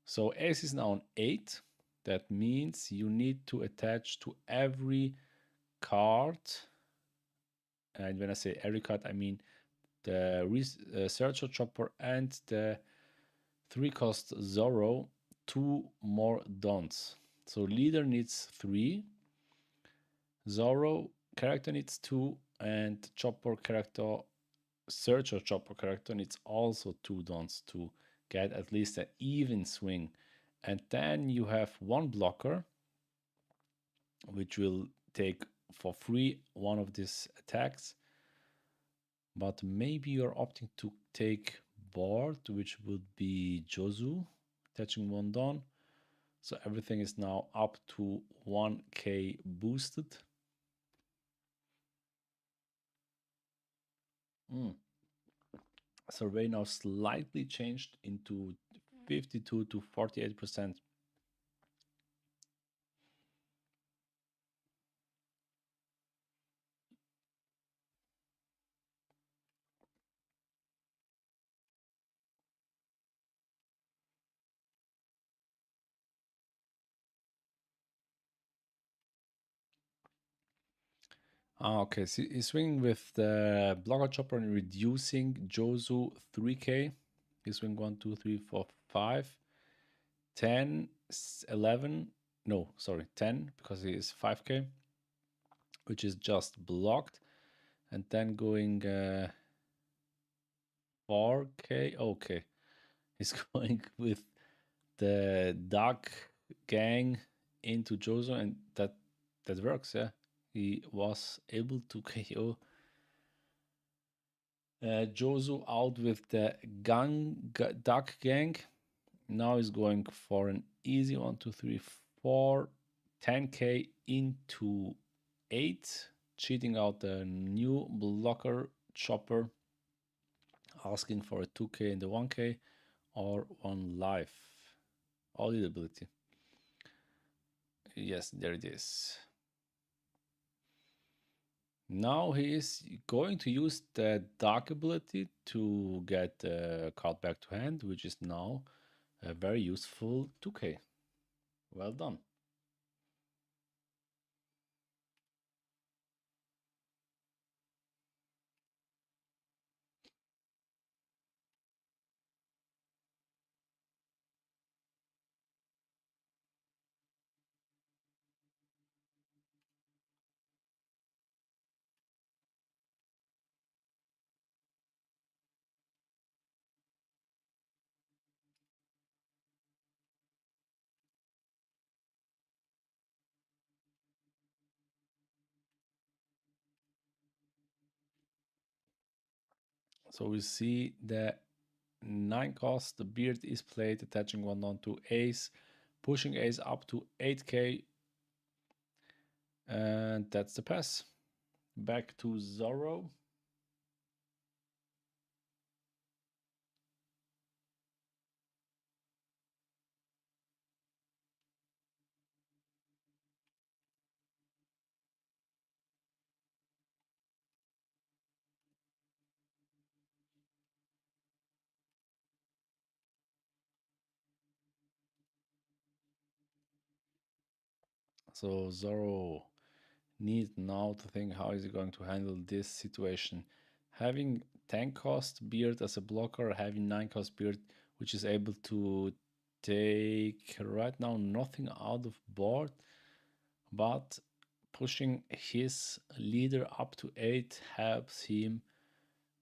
So ace is now on 8. That means you need to attach to every card. And when I say every card, I mean the Searcher Chopper and the 3 cost Zoro, 2 more Dons. So leader needs 3, Zoro character needs 2, and Chopper character, Searcher Chopper character needs also 2 Dons to get at least an even swing. And then you have 1 blocker, which will take for free one of these attacks. But maybe you're opting to take board, which would be Jozu, attaching 1 Don. So everything is now up to 1k boosted. Survey now slightly changed into 52 to 48%. Okay, so he's swinging with the Blocker Chopper and reducing Jozu 3k. He's swing 1, 2, 3, 4, 5, 10, 11. No, sorry, 10 because he is 5k, which is just blocked. And then going 4k. Okay, he's going with the Duck Gang into Jozu, and that works. Yeah, he was able to KO Jozu out with the Duck Gang. Now he's going for an easy 1, 2, 3, 4, 10k into 8, cheating out the new Blocker Chopper, asking for a 2k in the 1k or 1 life. All the ability. Yes, there it is. Now he is going to use the dark ability to get the card back to hand, which is now a very useful 2k. Well done. So we see the 9 cost, the beard is played, attaching one onto ace, pushing ace up to 8k, and that's the pass. Back to Zorro. So Zorro needs now to think how is he going to handle this situation. Having 10 cost beard as a blocker, having 9 cost beard which is able to take right now nothing out of board, but pushing his leader up to 8 helps him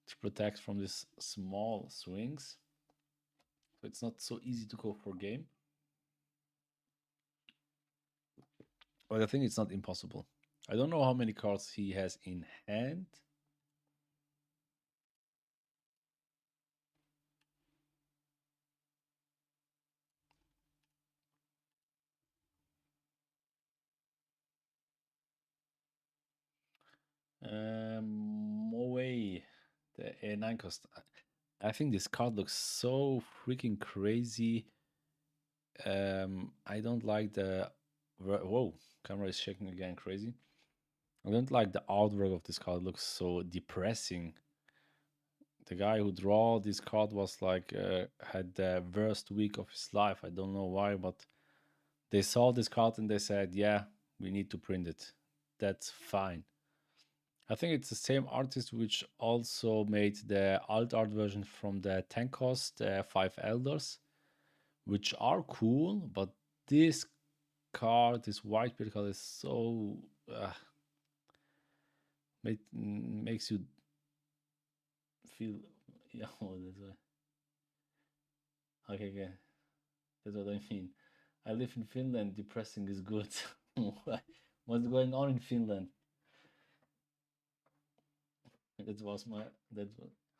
to protect from these small swings. So it's not so easy to go for game. But I think it's not impossible. I don't know how many cards he has in hand. Moe, the A9 cost. I think this card looks so freaking crazy. I don't like the... Whoa, camera is shaking again, crazy. I don't like the artwork of this card. It looks so depressing. The guy who draw this card was like, had the worst week of his life. I don't know why, but they saw this card and they said, yeah, we need to print it. That's fine. I think it's the same artist which also made the alt art version from the 10 cost 5 elders, which are cool, but this card, this white beard card, is so makes you feel, yeah, oh, that's why. Okay, that's what I mean. I live in Finland. Depressing is good. What's going on in Finland? That was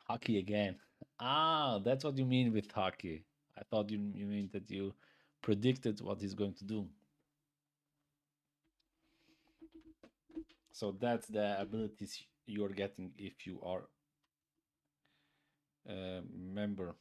hockey again. Ah, that's what you mean with hockey. I thought you mean that you predicted what he's going to do. So that's the abilities you're getting if you are a member.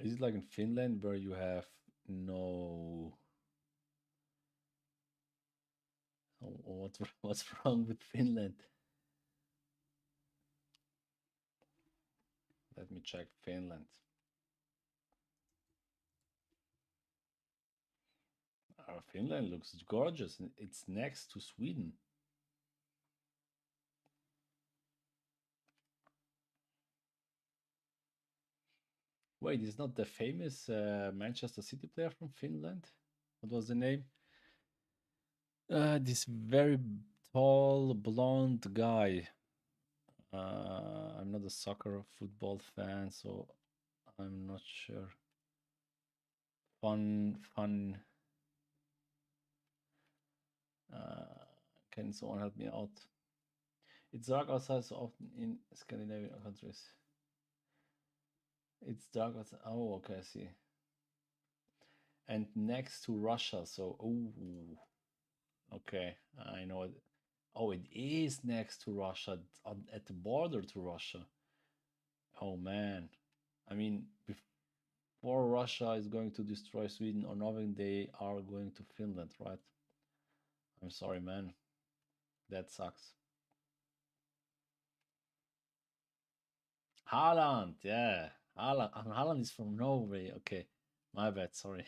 Is it like in Finland where you have no... Oh, what's wrong with Finland? Let me check Finland. Finland looks gorgeous. It's next to Sweden. Wait, is not the famous Manchester City player from Finland? What was the name? This very tall, blonde guy. I'm not a soccer football fan, so I'm not sure. Fun. Can someone help me out? It's dark outside so often in Scandinavian countries. It's dark outside. Oh, okay, I see. And next to Russia, so oh, okay, I know it. Oh, it is next to Russia, at the border to Russia. Oh man, I mean, before Russia is going to destroy Sweden or Norway, they are going to Finland, right? I'm sorry, man. That sucks. Haaland, yeah. Haaland is from Norway. Okay, my bad. Sorry.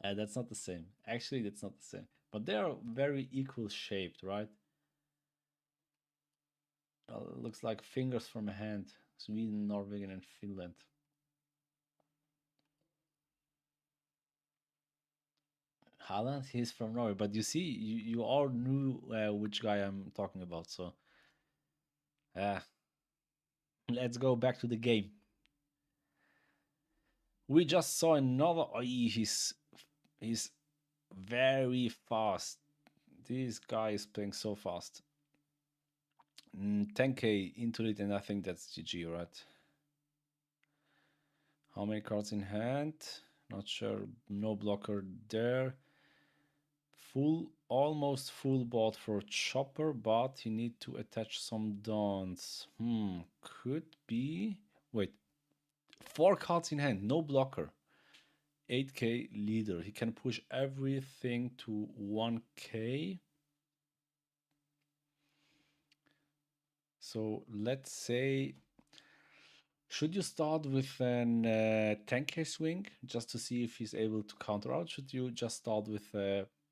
That's not the same. Actually, that's not the same. But they are very equal shaped, right? Looks like fingers from a hand. Sweden, Norway, and Finland. Haaland, he's from Norway. But you see, you all knew which guy I'm talking about. So, let's go back to the game. We just saw another. Oh, he's very fast. This guy is playing so fast. 10k into it, and I think that's GG, right? How many cards in hand? Not sure. No blocker there. Almost full board for Chopper, but you need to attach some dons. Could be. Wait, 4 cards in hand, no blocker. 8k leader. He can push everything to 1k. So let's say, should you start with an 10k swing just to see if he's able to counter out? Should you just start with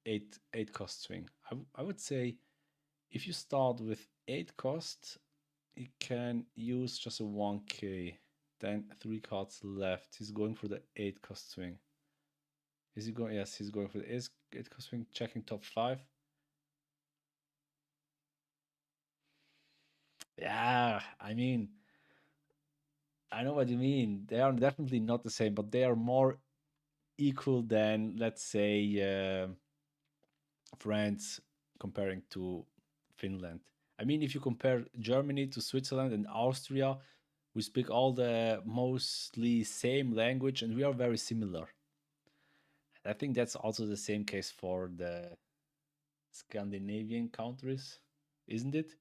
8 cost swing? I would say if you start with 8 cost, you can use just a 1k. Then 3 cards left. He's going for the 8 cost swing. Is he going? Yes, he's going for the 8 cost swing, checking top 5. Yeah, I mean, I know what you mean. They are definitely not the same, but they are more equal than, let's say, France comparing to Finland. I mean, if you compare Germany to Switzerland and Austria, we speak all the mostly same language and we are very similar. I think that's also the same case for the Scandinavian countries, isn't it?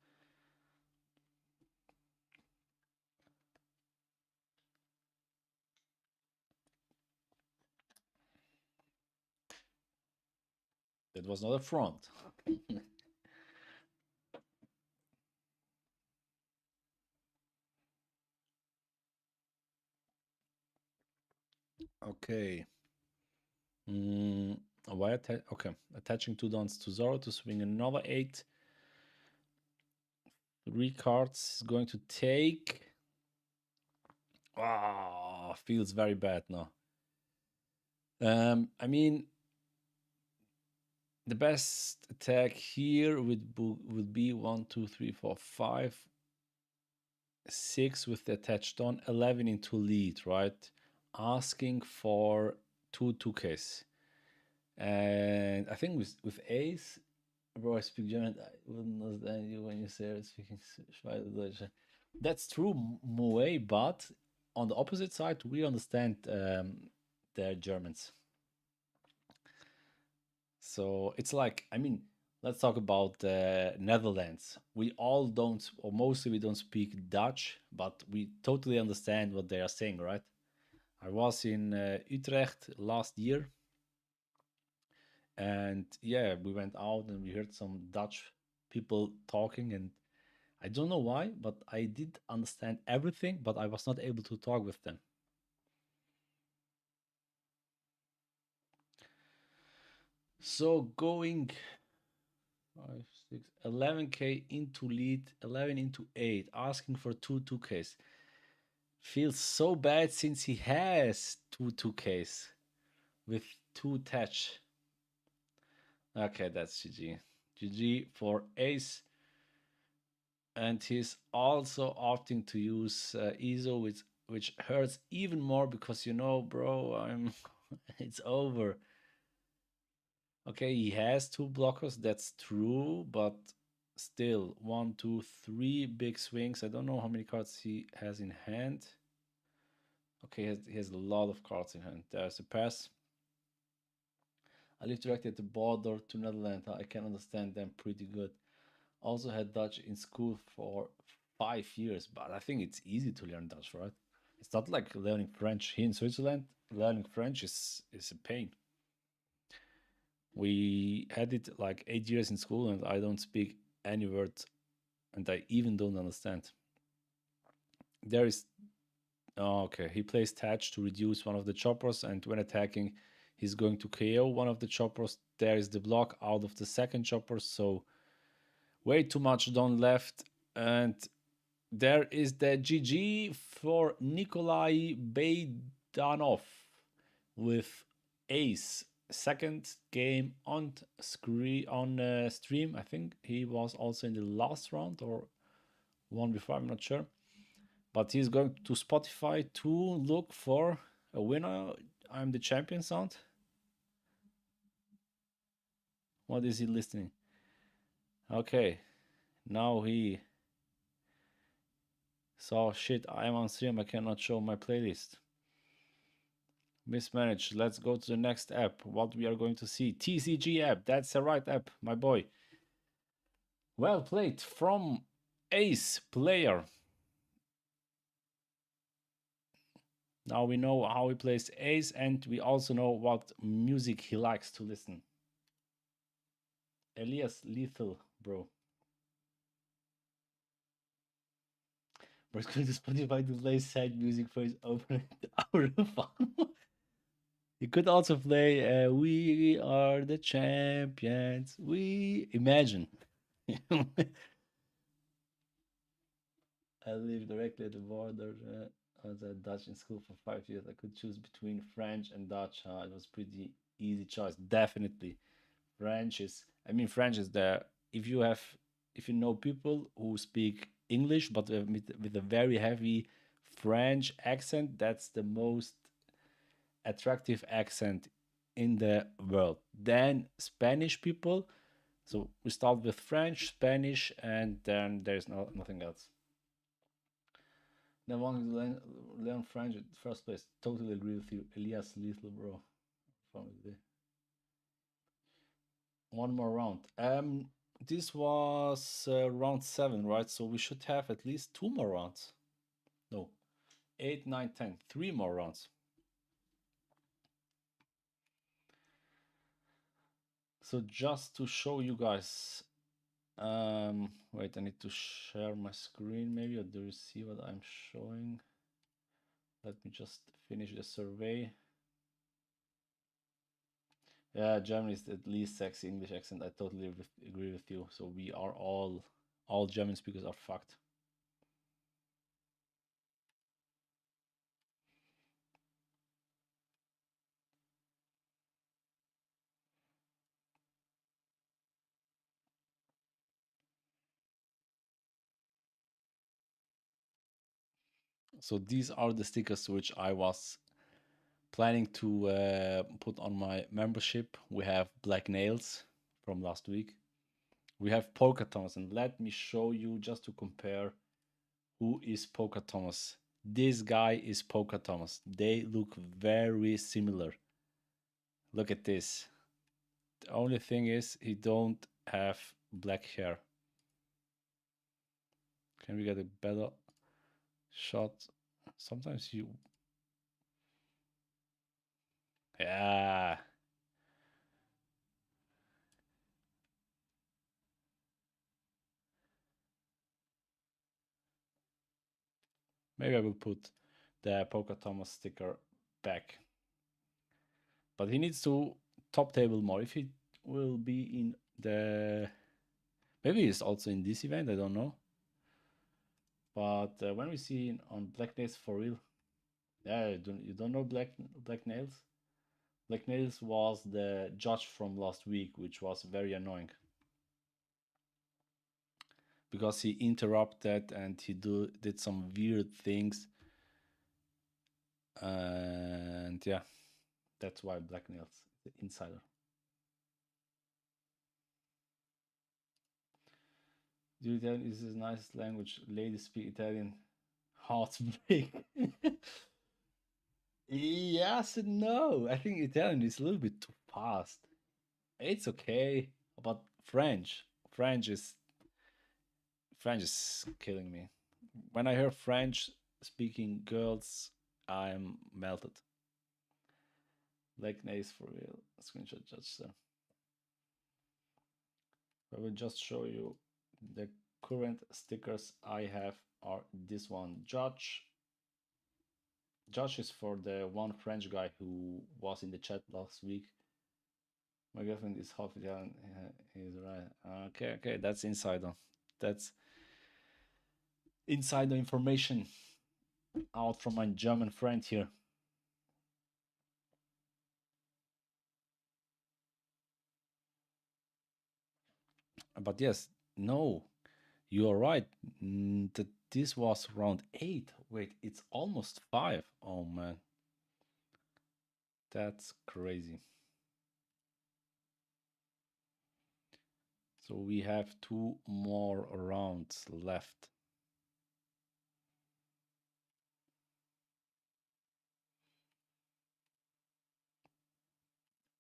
That was not a front. Okay. Why okay, attaching 2 dons to Zoro to swing another 8. 3 cards is going to take. Feels very bad now. I mean, the best attack here would be 1, 2, 3, 4, 5, 6 with the attached on, 11 into lead, right? Asking for 2 2Ks. And I think with Ace, bro, I speak German. I wouldn't understand you when you say speaking Schweizerdeutsch. That's true, Moe, but on the opposite side, we understand the Germans. So it's like, I mean, let's talk about the Netherlands. We all don't, or mostly we don't speak Dutch, but we totally understand what they are saying, right? I was in Utrecht last year. And yeah, we went out and we heard some Dutch people talking, and I don't know why, but I did understand everything, but I was not able to talk with them. So going 5, 6, 11k into lead, 11 into 8, asking for 2 2Ks. Feels so bad since he has 2 2Ks with 2 attach. Okay, that's GG. GG for Ace. And he's also opting to use ESO, which hurts even more because, you know, bro, it's over. Okay, he has 2 blockers, that's true, but Still 1, 2, 3 big swings. I don't know how many cards he has in hand. Okay, he has a lot of cards in hand. There's a pass. I live directly at the border to Netherlands. I can understand them pretty good. Also had Dutch in school for 5 years, but I think it's easy to learn Dutch, right? It's not like learning French here in Switzerland. Learning French is a pain. We had it like 8 years in school, and I don't speak any words, and I even don't understand. There is... Oh, okay, he plays Thatch to reduce one of the choppers, and when attacking, he's going to KO one of the choppers. There is the block out of the second chopper, so way too much done left. And there is the GG for Nikolai Baidanov with ace. Second game on screen on stream. I think he was also in the last round or one before, I'm not sure. But he's going to Spotify to look for a winner. I'm the champion sound. What is he listening? Okay. Now he saw shit. I'm on stream. I cannot show my playlist. Mismanaged. Let's go to the next app. What we are going to see. TCG app. That's the right app, my boy. Well played from Ace Player. Now we know how he plays Ace, and we also know what music he likes to listen. Elias Lethal, bro. We're going to Spotify to play sad music for his opening hour of fun. He could also play We Are the Champions. We imagine. I live directly at the border. I was at Dutch in school for 5 years. I could choose between French and Dutch. It was pretty easy choice. Definitely. French is the, if you know people who speak English but with a very heavy French accent, that's the most attractive accent in the world. Then Spanish people. So we start with French, Spanish, and then there's nothing else. Then wanting to learn French at first place. Totally agree with you, Elias Lethal, bro. One more round. This was round 7, right? So we should have at least 2 more rounds. No, 8, 9, 10. 3 more rounds. So just to show you guys, wait, I need to share my screen maybe, or do you see what I'm showing? Let me just finish the survey. Yeah, German is the least sexy English accent. I totally agree with you. So we are all German speakers are fucked. So these are the stickers which I was planning to put on my membership. We have Black Nails from last week. We have Polka Thomas, and let me show you just to compare who is Polka Thomas. This guy is Polka Thomas. They look very similar. Look at this. The only thing is he don't have black hair. Can we get a better shot? Sometimes you... Yeah. Maybe I will put the Polka Thomas sticker back. But he needs to top table more. If he will be in the... Maybe he's also in this event, I don't know. But when we see on Black Nails for real... Yeah, you don't know Black Nails? Black Nails was the judge from last week, which was very annoying. Because he interrupted and he did some weird things. And yeah, that's why Black Nails, the insider. Do Italian is a nice language. Ladies speak Italian. Heartbreak. Yes and no. I think Italian is a little bit too fast. It's okay, but French is killing me. When I hear French speaking girls, I'm melted. Like nice for real. Screenshot judge, sir. I will just show you the current stickers I have are this one. Judge is for the one French guy who was in the chat last week. My girlfriend is half Italian. He's right. Okay, that's insider. That's insider information out from my German friend here. But yes, no, you are right. That this was round 8. Wait, it's almost 5. Oh man, that's crazy. So we have 2 more rounds left.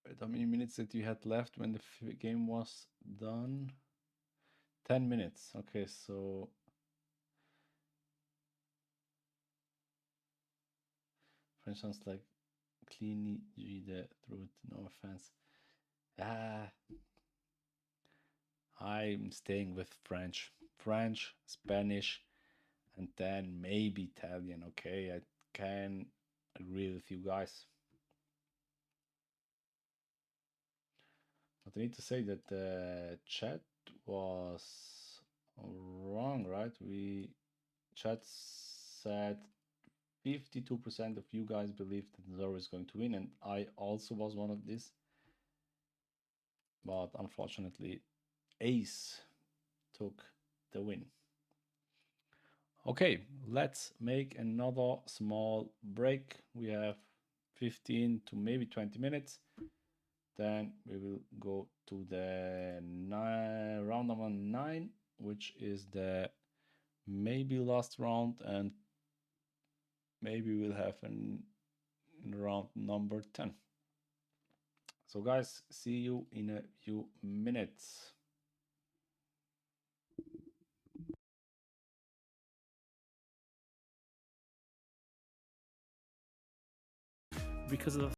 Wait, how many minutes that you had left when the game was done? 10 minutes. Okay, so French sounds like cleanly the truth. No offense. I'm staying with French, Spanish, and then maybe Italian. Okay, I can agree with you guys. But I need to say that the chat was wrong, right? Chat said 52% of you guys believed that Zoro is going to win, and I also was one of these. But unfortunately, Ace took the win. Okay, let's make another small break. We have 15 to maybe 20 minutes. Then we will go to the round number 9, which is the maybe last round, and maybe we'll have an round number 10. So guys, see you in a few minutes. Because of the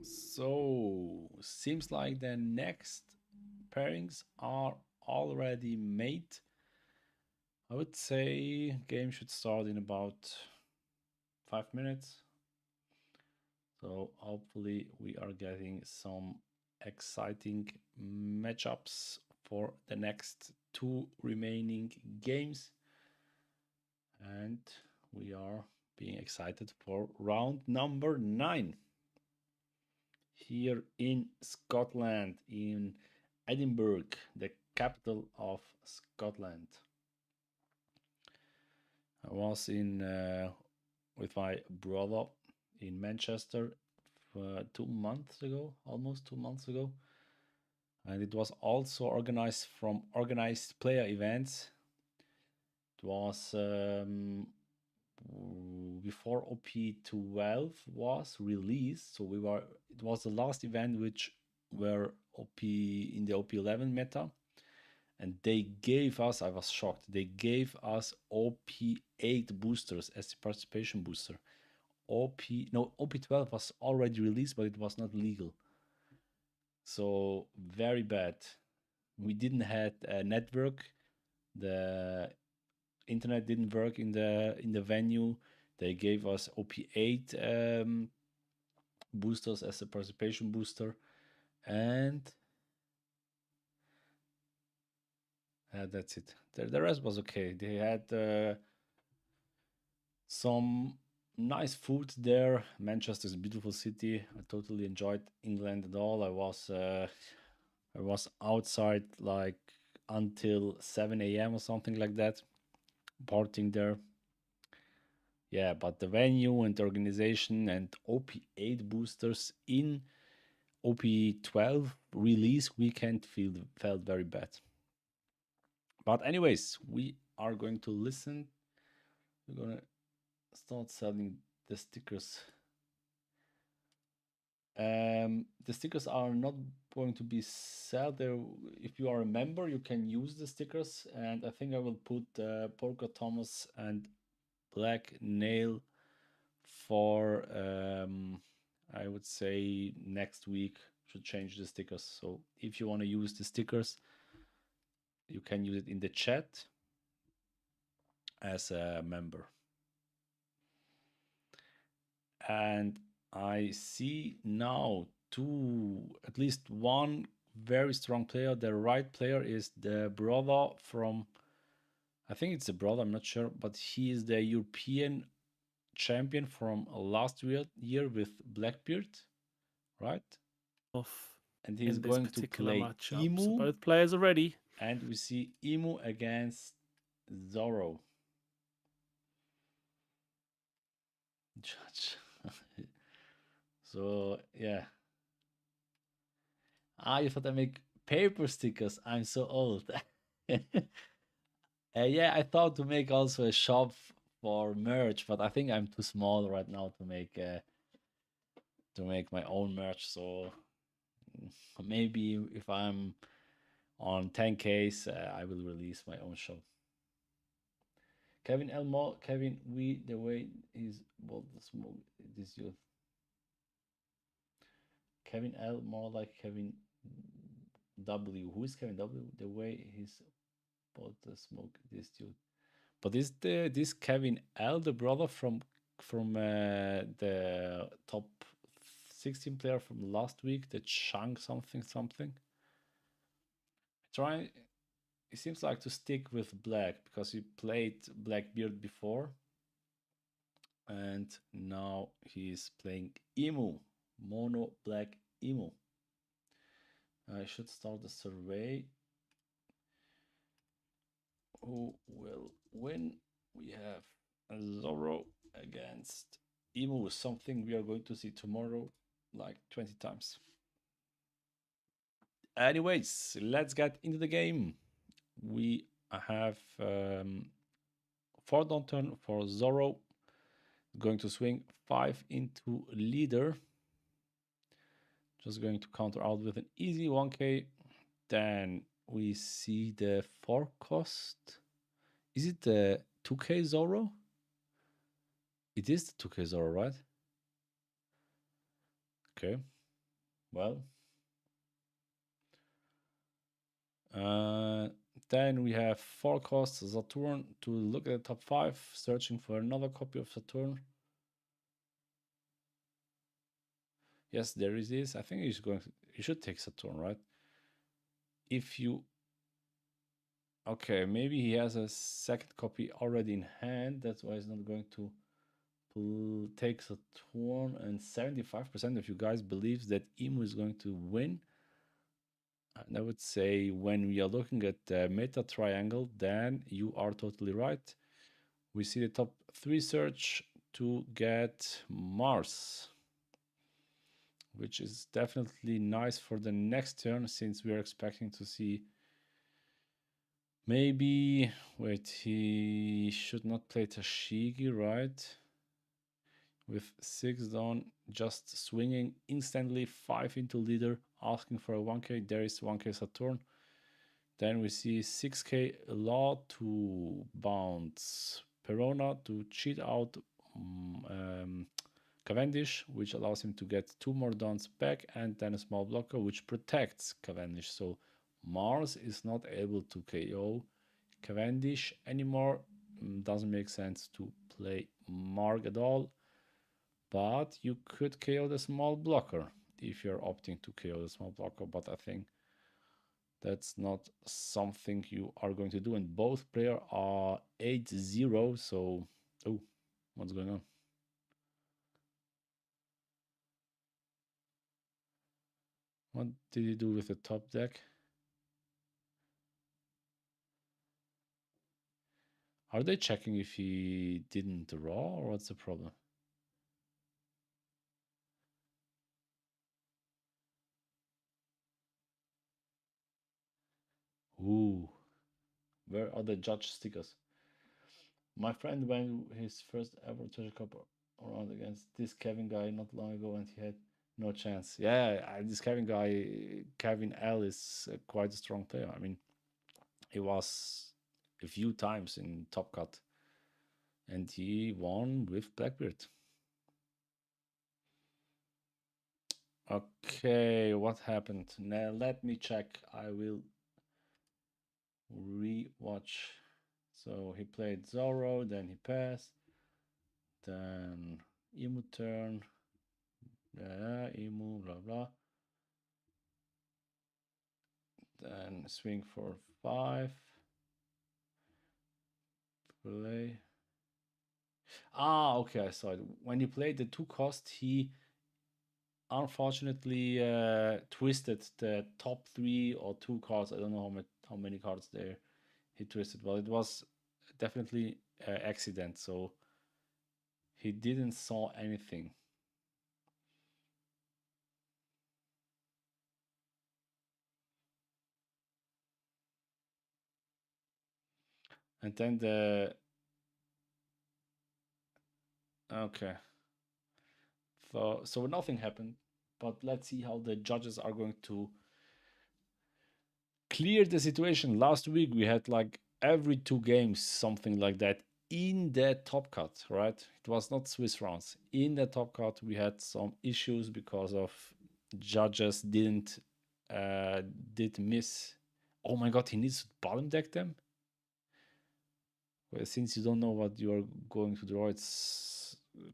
So seems like the next pairings are already made. I would say game should start in about 5 minutes. So hopefully we are getting some exciting matchups for the next 2 remaining games. And we are being excited for round number 9. Here in Scotland, in Edinburgh, the capital of Scotland. I was in with my brother in Manchester 2 months ago, almost 2 months ago, and it was also organized from organized player events. It was before OP12 was released, so it was the last event which were in the OP11 meta, and they gave us, I was shocked, they gave us OP8 boosters as the participation booster. OP12 was already released, but it was not legal, so very bad. We didn't have a network, the internet didn't work in the venue. They gave us OP8 boosters as a participation booster, and that's it. The rest was okay. They had some nice food there. Manchester is a beautiful city. I totally enjoyed England and all. I was outside like until 7 a.m. or something like that, partying there. Yeah, but the venue and the organization and OP8 boosters in OP12 release weekend felt very bad. But anyways, we are going to listen. We're gonna start selling the stickers. The stickers are not going to be sold there. If you are a member, you can use the stickers, and I think I will put Polka Thomas and Black Nail for I would say next week should change the stickers. So if you want to use the stickers, you can use it in the chat as a member. And I see now at least one very strong player. The right player is the brother from, I think it's a brother, I'm not sure, but he is the European champion from last year with Blackbeard, right? And he's going to play matchup. Emu. So both players are ready. And we see Emu against Zorro. Judge. So yeah. You thought I make paper stickers? I'm so old. Yeah, I thought to make also a shop for merch, but I think I'm too small right now to make my own merch. So maybe if I'm on 10Ks, I will release my own shop. Kevin Elmo, Kevin, the way he's both the smoke this youth. Kevin L, more like Kevin W. Who is Kevin W? The way he's both the smoke this dude. But is this Kevin L the brother from the top 16 player from last week, the Chang something? It seems like to stick with Black because he played Blackbeard before, and now he's playing Emu, Mono Black Emu. I should start the survey. Who will win? We have Zorro against Emu, something we are going to see tomorrow like 20 times. Anyways, let's get into the game. We have 4 down turn for Zorro. Going to swing 5 into leader. Just going to counter out with an easy 1k. Then we see the forecast. Is it the 2k Zorro? It is the 2k Zorro, right? Okay. Well. Then we have Forecast Saturn to look at the top 5, searching for another copy of Saturn. Yes, there is this. I think you should take Saturn, right? If you okay, maybe he has a second copy already in hand. That's why he's not going to take Saturn. And 75% of you guys believes that Emu is going to win. And I would say when we are looking at the meta triangle, then you are totally right. We see the top 3 search to get Mars, which is definitely nice for the next turn, since we are expecting to see maybe, wait, he should not play Tashigi, right? With 6 down, just swinging instantly 5 into leader, asking for a 1k. There is 1k Saturn. Then we see 6k Law to bounce Perona to cheat out Cavendish, which allows him to get 2 more downs back, and then a small blocker which protects Cavendish. So Mars is not able to KO Cavendish anymore. Doesn't make sense to play Marg at all. But you could KO the small blocker if you're opting to KO the small blocker. But I think that's not something you are going to do. And both players are 8-0. So, oh, what's going on? What did he do with the top deck? Are they checking if he didn't draw, or what's the problem? Ooh, where are the judge stickers? My friend won his first ever treasure cup around against this Kevin guy not long ago, and he had no chance. Yeah, this Kevin guy, Kevin L, is quite a strong player. I mean, he was a few times in Top Cut, and he won with Blackbeard. Okay, what happened? Now let me check. I will re-watch. So he played Zorro, then he passed, then Emu turn, Emu, blah blah. Then swing for 5. Play. Ah, okay, I saw it. When he played the 2 cost, he unfortunately twisted the top 3 or 2 cards. I don't know how many cards there he twisted. Well, it was definitely an accident, so he didn't saw anything. And then the okay, so nothing happened, but let's see how the judges are going to clear the situation. Last week we had like every 2 games something like that in the top cut, right? It was not Swiss rounds. In the top cut we had some issues because of judges did miss. Oh my god, he needs to bottom deck them. Well, since you don't know what you are going to draw, it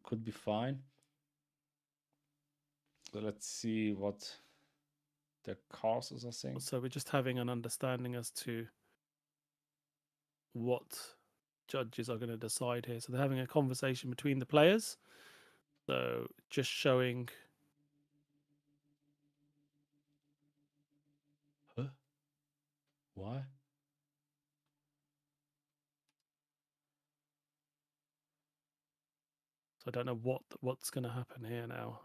could be fine. So let's see what the causes are saying. So we're just having an understanding as to what judges are going to decide here. So they're having a conversation between the players. So just showing. Huh? Why? So I don't know what's going to happen here now.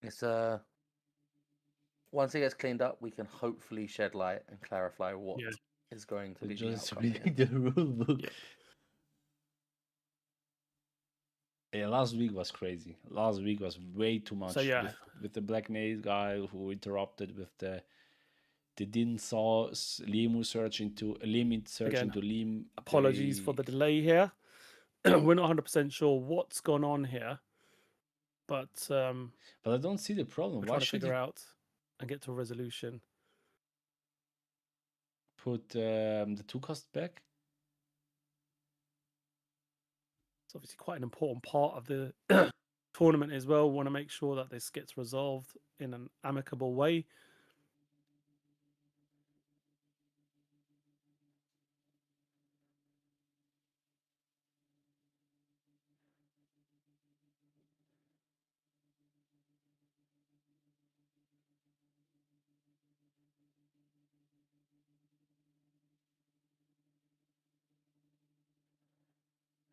It's once it gets cleaned up, we can hopefully shed light and clarify what is going to be the Just outcome. reading the rule book. Yeah, last week was crazy. Last week was way too much. So yeah, with the Black Nate guy who interrupted with the they didn't saw Liam search into limit search Again, into Liam. apologies for the delay here. We're not 100% sure what's gone on here, but But I don't see the problem. we're Why trying to should figure you out and get to a resolution. put the 2 cost back? It's obviously quite an important part of the tournament as well. We want to make sure that this gets resolved in an amicable way.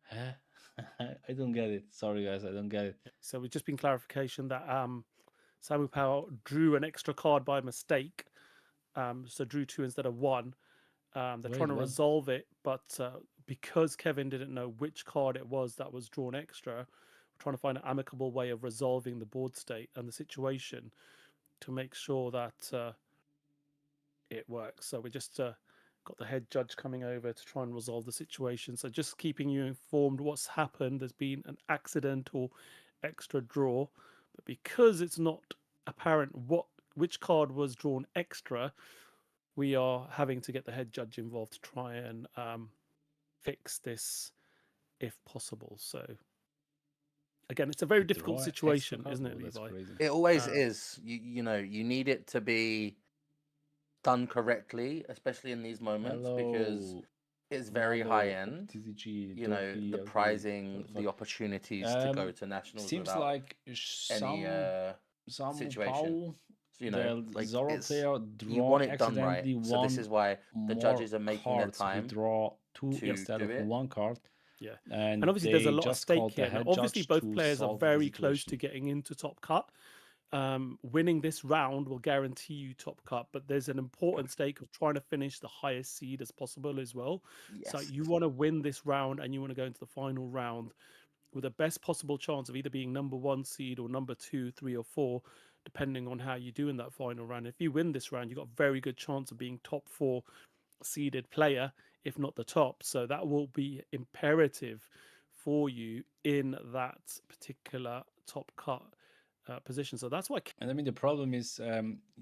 Huh? I don't get it. Sorry, guys, I don't get it. So we've just been clarification that Samu Power drew an extra card by mistake. So drew 2 instead of 1. They're Wait, trying to what? resolve it, but because Kevin didn't know which card it was that was drawn extra, we're trying to find an amicable way of resolving the board state and the situation to make sure that it works. So we just got the head judge coming over to try and resolve the situation. So just keeping you informed what's happened. There's been an accidental extra draw, but because it's not apparent which card was drawn extra, we are having to get the head judge involved to try and fix this if possible. So again, it's a very Draw difficult an extra situation, card? isn't it, Oh, that's Levi? crazy. It always is. You know, you need it to be done correctly, especially in these moments, because Hello. it's very Malo, high end. TCG, You know, Duffy, the LP, prizing, what the the fuck? opportunities to go to nationals Seems without like any some situation. Paul, So, you know, the like Zoro it's player you draw want it done right. accidentally So this one is why the more judges are making their card, so he time draw 2 to instead do of it. 1 card. Yeah. And obviously there's a they lot of just stake called the here. Now, head obviously judge both to players are solve the very close to situation. getting into top cut. Winning this round will guarantee you top cut, but there's an important stake of trying to finish the highest seed as possible as well. So Yes. you want to win this round and you want to go into the final round with the best possible chance of either being number 1 seed or number 2, 3, or 4, depending on how you do in that final round. If you win this round, you've got a very good chance of being top 4 seeded player, if not the top. So that will be imperative for you in that particular top cut position. So that's why. And I mean, the problem is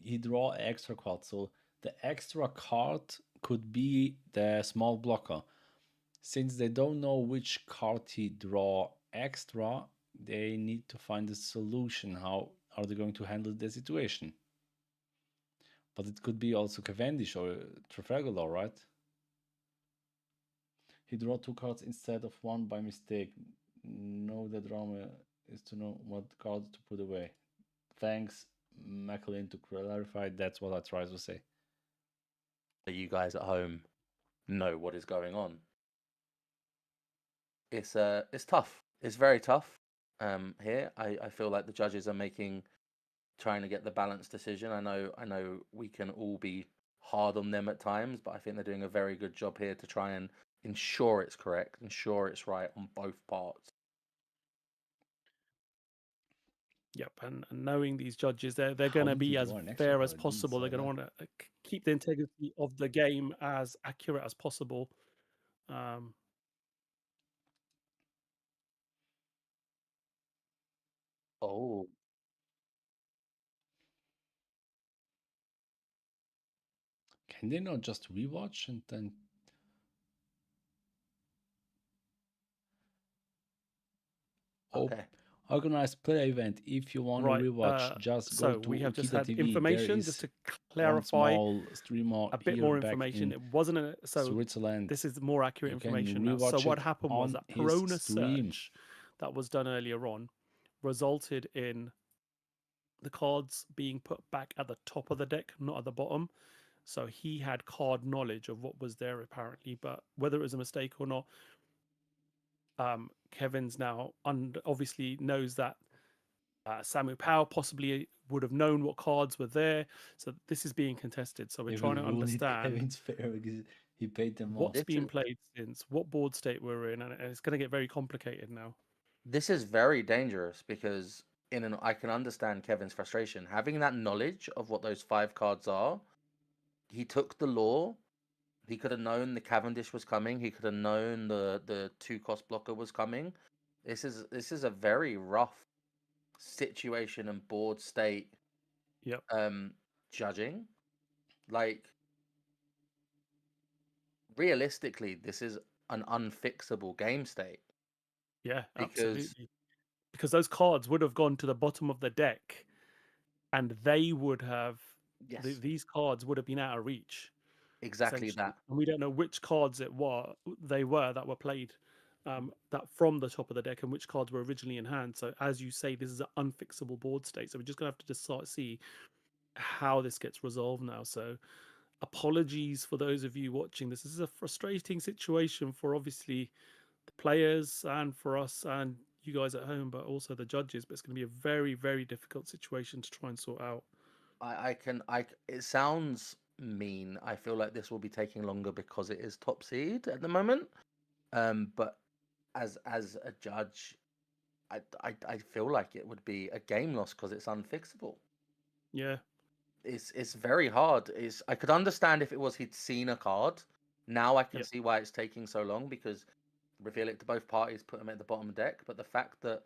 he draw extra card. So the extra card could be the small blocker. Since they don't know which card he draw extra, they need to find a solution. How are they going to handle the situation? But it could be also Cavendish or Trafalgar, right? He draw 2 cards instead of 1 by mistake. No, the drama is to know what card to put away. Thanks, Maclean, to clarify. That's what I try to say. You guys at home know what is going on. It's tough. It's very tough. Here, I feel like the judges are trying to get the balanced decision. I know we can all be hard on them at times, but I think they're doing a very good job here to try and ensure it's correct, ensure it's right on both parts. Yep, and knowing these judges, they're How going to did he be as draw an extra fair card? as I didn't possible. They're saw going to that. want to keep the integrity of the game as accurate as possible. Oh, Can they not just rewatch and then? okay. Organized player event. If you want Right. to rewatch, just go So to we have just OkitA had TV. information There just is to one clarify small streamer a bit here more back information. in It wasn't so. Switzerland. This is more accurate You can information now. So rewatch what it happened was on that his Perona stream. search that was done earlier on resulted in the cards being put back at the top of the deck, not at the bottom. So he had card knowledge of what was there apparently, but whether it was a mistake or not, Kevin's now obviously knows that Samu Powell possibly would have known what cards were there. So this is being contested. So we're If trying we to ruined understand Kevin's fair because he paid them off. what's been played since, what board state we're in, and it's going to get very complicated now. This is very dangerous because I can understand Kevin's frustration. Having that knowledge of what those 5 cards are he took the law. He could have known the Cavendish was coming. He could have known the 2-cost blocker was coming. This is a very rough situation and board state. Yep. Judging, like, realistically, this is an unfixable game state. Yeah, Because- absolutely. Because those cards would have gone to the bottom of the deck, and they would have Yes, these cards would have been out of reach. exactly essentially. that. And we don't know which cards that were played that from the top of the deck, and which cards were originally in hand. So as you say, this is an unfixable board state. So we're just gonna have to just see how this gets resolved now. So apologies for those of you watching. This is a frustrating situation for obviously the players and for us and you guys at home, but also the judges. But it's going to be a very, very difficult situation to try and sort out. It sounds mean. I feel like this will be taking longer because it is top seed at the moment. But as a judge, I feel like it would be a game loss because it's unfixable. Yeah, It's very hard. I could understand if it was he'd seen a card. Now I can Yep. see why it's taking so long, because reveal it to both parties, put them at the bottom of the deck. But the fact that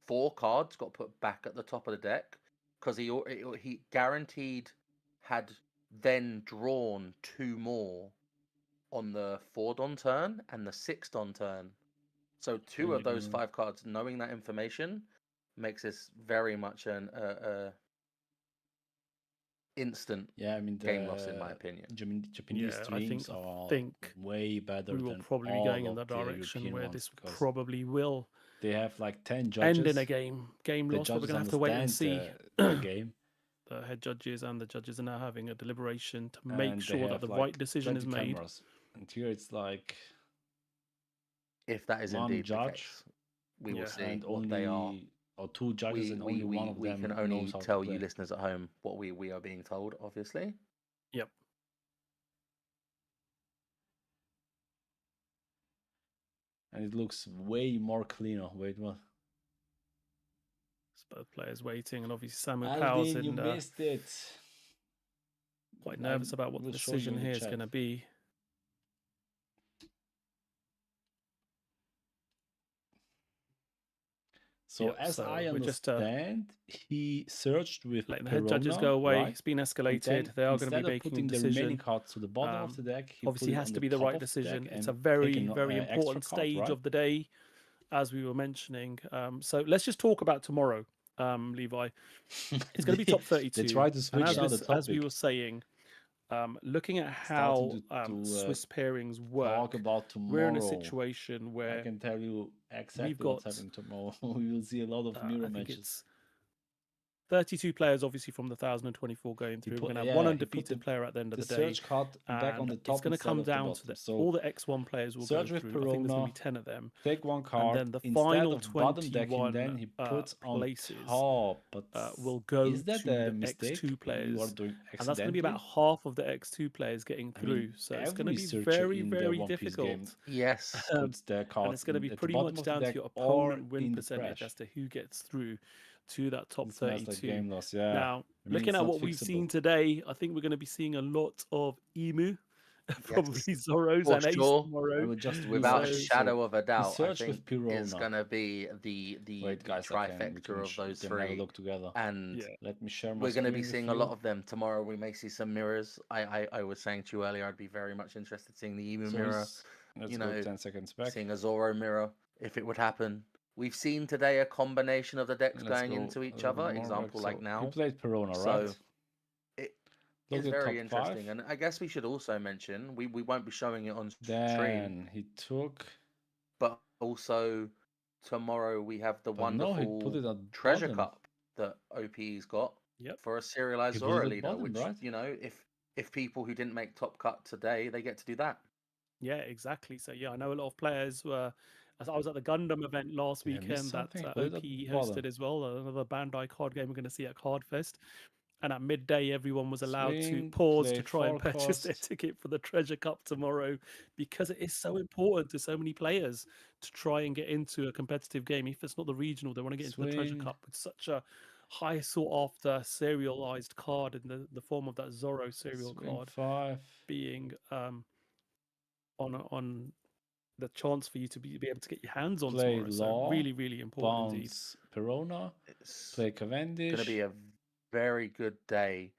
4 cards got put back at the top of the deck because he guaranteed had then drawn 2 more on the 4th on turn and the 6th on turn. So 2 of those 5 cards, knowing that information, makes this very much an instant game loss, in my opinion. Japanese Yeah, streams I are think way better we will than probably be all going in of that the direction European where ones, this because probably will they have like 10 end judges. in a game The loss. But we're judges gonna have to wait and see. understand the game, The head judges and the judges are now having a deliberation to make and they sure that have the like right decision is 20 made. cameras. And here it's like If that is one indeed the judge case, we will Yeah. see and what they are. only or 2 judges, and only one of We them can knows only how to tell you play. listeners at home what we are being told, obviously. Yep. And it looks way more cleaner. Wait, what? It's both players waiting, and obviously Samu Powell's Alvin, you in missed it. quite nervous about what the will show you decision in the here is chat. going to be. So Yep, as so I we're just, understand, he searched with letting the head judges go Perona, away. right? It's been And escalated. then They are going to instead be of making a putting the remaining decision. cards to the bottom of the deck, he Obviously, put it it has on to the be the top right of the decision. deck It's a and very, taken very extra important card, stage right? of the day, as we were mentioning. So let's just talk about tomorrow, Levi. It's going to be top 32. They tried to And switch out the as we topic. were saying, looking at Starting how to Swiss pairings talk work, about tomorrow. we're in a situation I where can tell you exactly what's got, happening tomorrow. We will see a lot of mirror I think matches. it's 32 players, obviously, from the 1024 going through. We're going to have one he put undefeated player at the end of the the day. search card back on the And top it's going to come instead of down the to bottom. the, So all the X1 players will go search with through. I think there's going to Perona, be 10 of them. take one And card. then the Instead final of bottom decking, 21 then he puts on places top. But will go is that to a the mistake X2 you players. are doing And that's going to be accidentally? about half of the X2 players getting I through. mean, So it's going to every be searcher very, in the very One Piece game difficult. Yes. puts their And cards it's going to be at the pretty bottom much of the down to deck your or opponent win in the percentage trash. as to who gets through to that top It smells like 32. game loss, yeah. Now, I mean, looking it's at not what we've seen fixable. today, I think we're going to be seeing a lot of Emu, probably Yes. Zoros For and Ace sure. I tomorrow. will just Without a rewatch. shadow of a doubt, I search think with it's Perona. gonna be the Wait, guys, we trifecta can of those we can have a 3, look together. and Yeah. Let me share my we're going to be screen with seeing a you. lot of them tomorrow. We may see some mirrors. I was saying to you earlier, I'd be very much interested in seeing the Emu So mirror, let's you go know, 10 seconds back. seeing a Zoro mirror, if it would happen. We've seen today a combination of the decks Let's going go into a each little bit other. more Example back. like So now. he played Perona, So right? it Look is at very top interesting, 5. and I guess we should also mention we won't be showing it on stream, Then he took. but also tomorrow we have the But no, he put wonderful it at treasure bottom. cup that OP's got Yep. for a serialized He put it Zora at leader, bottom, which right? you know, if people who didn't make top cut today, they get to do that. Yeah, exactly. So yeah, I know a lot of players were. As I was at the Gundam event last Did I miss weekend that something? Put it OP at the hosted bottom. as well. Another Bandai card game we're going to see at Cardfest. And at midday, everyone was allowed to Swing, pause to play try and 4 purchase their cost. ticket for the Treasure Cup tomorrow, because it is so important to so many players to try and get into a competitive game. If it's not the regional, they want to get into the Treasure Swing. Cup. It's such a high sought after serialized card in the form of that Zorro serial Swing card 5. being on the chance for you to be able to get your hands on Play tomorrow. So Law. really, really important indeed. Bounce Perona. It's Play Cavendish. going to be a very good day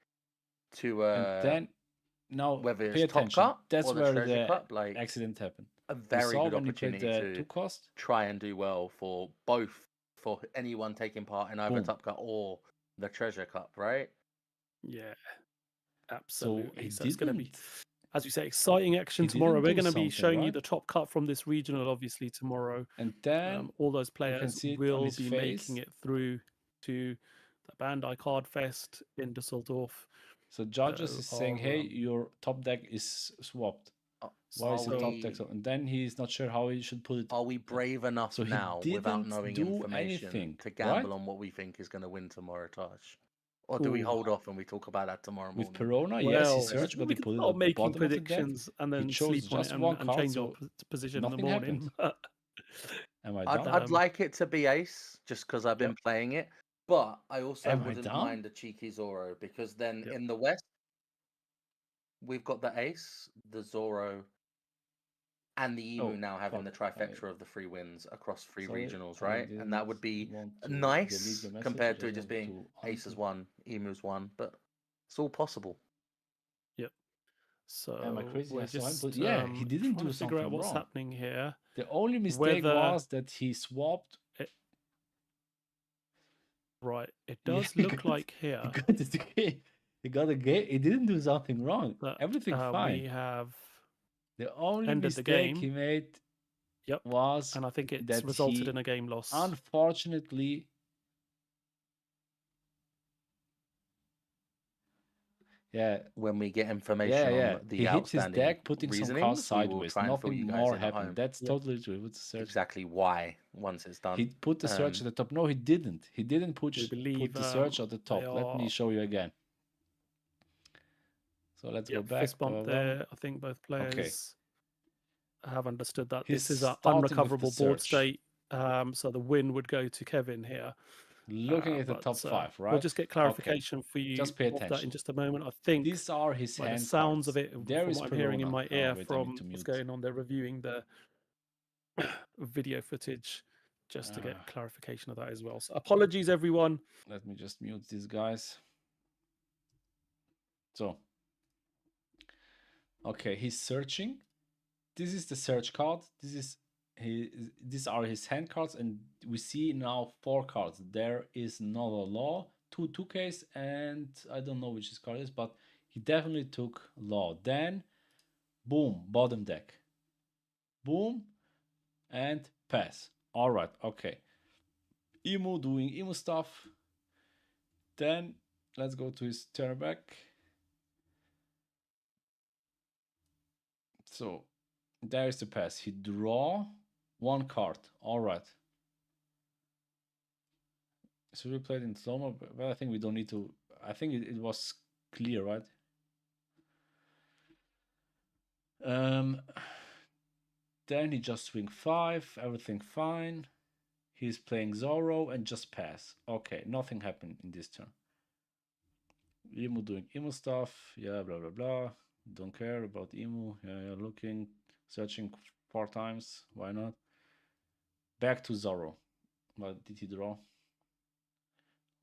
to and then now whether pay it's Top attention. Cup That's or the where Treasure the Cup, like accident happened. a We very saw good when he played opportunity the to 2-cost. try and do well for both, for anyone taking part in either Boom. Top Cup or the Treasure Cup, right? Yeah, So absolutely. he So it's going to be, didn't. as you say, exciting action He tomorrow. didn't We're do going to be something, showing you right? the top cut from this regional, obviously, tomorrow. And then All those you can players see it on will his be face. making it through to the Bandai Card Fest in Düsseldorf. So judges is saying, are, "Hey, your top deck is swapped. Why is the top deck so?" And then he's not sure how he should put it. Are we brave enough So he now, without didn't knowing do information, anything, to gamble right? on what we think is going to win tomorrow, Taj? Or do we Ooh. hold off and we talk about that tomorrow morning? With Perona, yes, he Well, searched, but we he can put it start at the making bottom of the deck. predictions and then chose sleep on it just one and card, change our so position in the nothing morning. Am I I'd, dumb? I'd like it to be Ace, just because I've been Yep. playing it. But I also Am I wouldn't dumb? mind a cheeky Zorro, because then Yep. in the West, we've got the Ace, the Zorro, and the Emu Oh, now having the fuck, trifecta of the 3 wins across 3 sorry, regionals, I right? And that would didn't be want to delete nice the message, compared I to it just want being to Aces undo- 1, Emu's 1, but it's all possible. Yep. So Am I crazy? we're I saw him, just but yeah, he didn't trying do to figure out something what's wrong. happening here. The only mistake Whether was that he swapped. right, it Yeah, does he look got- like here He got the game. He got a game. He didn't do something wrong. that Everything fine. we have The only ended the mistake game. he made Yep. was And I think it's that resulted he in a game loss. unfortunately When we get information on the he hit his outstanding deck putting some cards reasonings, we will sideways. try and fill you Nothing guys more in at happened. home That's Yep. totally true. With the search. exactly why once it's done. He put the search at the top. No, he didn't. He didn't put We believe put the search at the top. they Let me are show you again. So let's go back. fist bump blah, blah, blah. there. I think both players have understood that He's this is an starting with the unrecoverable board search. state. So the win would go to Kevin here. Looking at the But, top 5, right? We'll just get clarification for you Just pay of that in attention. just a moment. I think These are his by the hand sounds cards. of it, There from is what I'm hearing in Perona. my Oh, ear wait, I from need to what's mute. going on, they're reviewing the video footage just to get Ah. clarification of that as well. So apologies, everyone. Let me just mute these guys. So, okay, he's searching. This is the search card. These are his hand cards, and we see now 4 cards. There is another Law, 2 2Ks, and I don't know which his card is, but he definitely took Law. Then, boom, bottom deck. Boom, and pass. All right, okay. Emu doing Emu stuff. Then let's go to his turn back. So there is the pass. He draw 1 card. All right. So we played in slow-mo, but I think we don't need to. I think it was clear, right? Then he just swing 5. Everything fine. He's playing Zorro and just pass. Okay, nothing happened in this turn. Emu doing Emu stuff. Yeah, blah, blah, blah. Don't care about Emu. Yeah, looking, searching 4 times. Why not? Back to Zorro. What did he draw?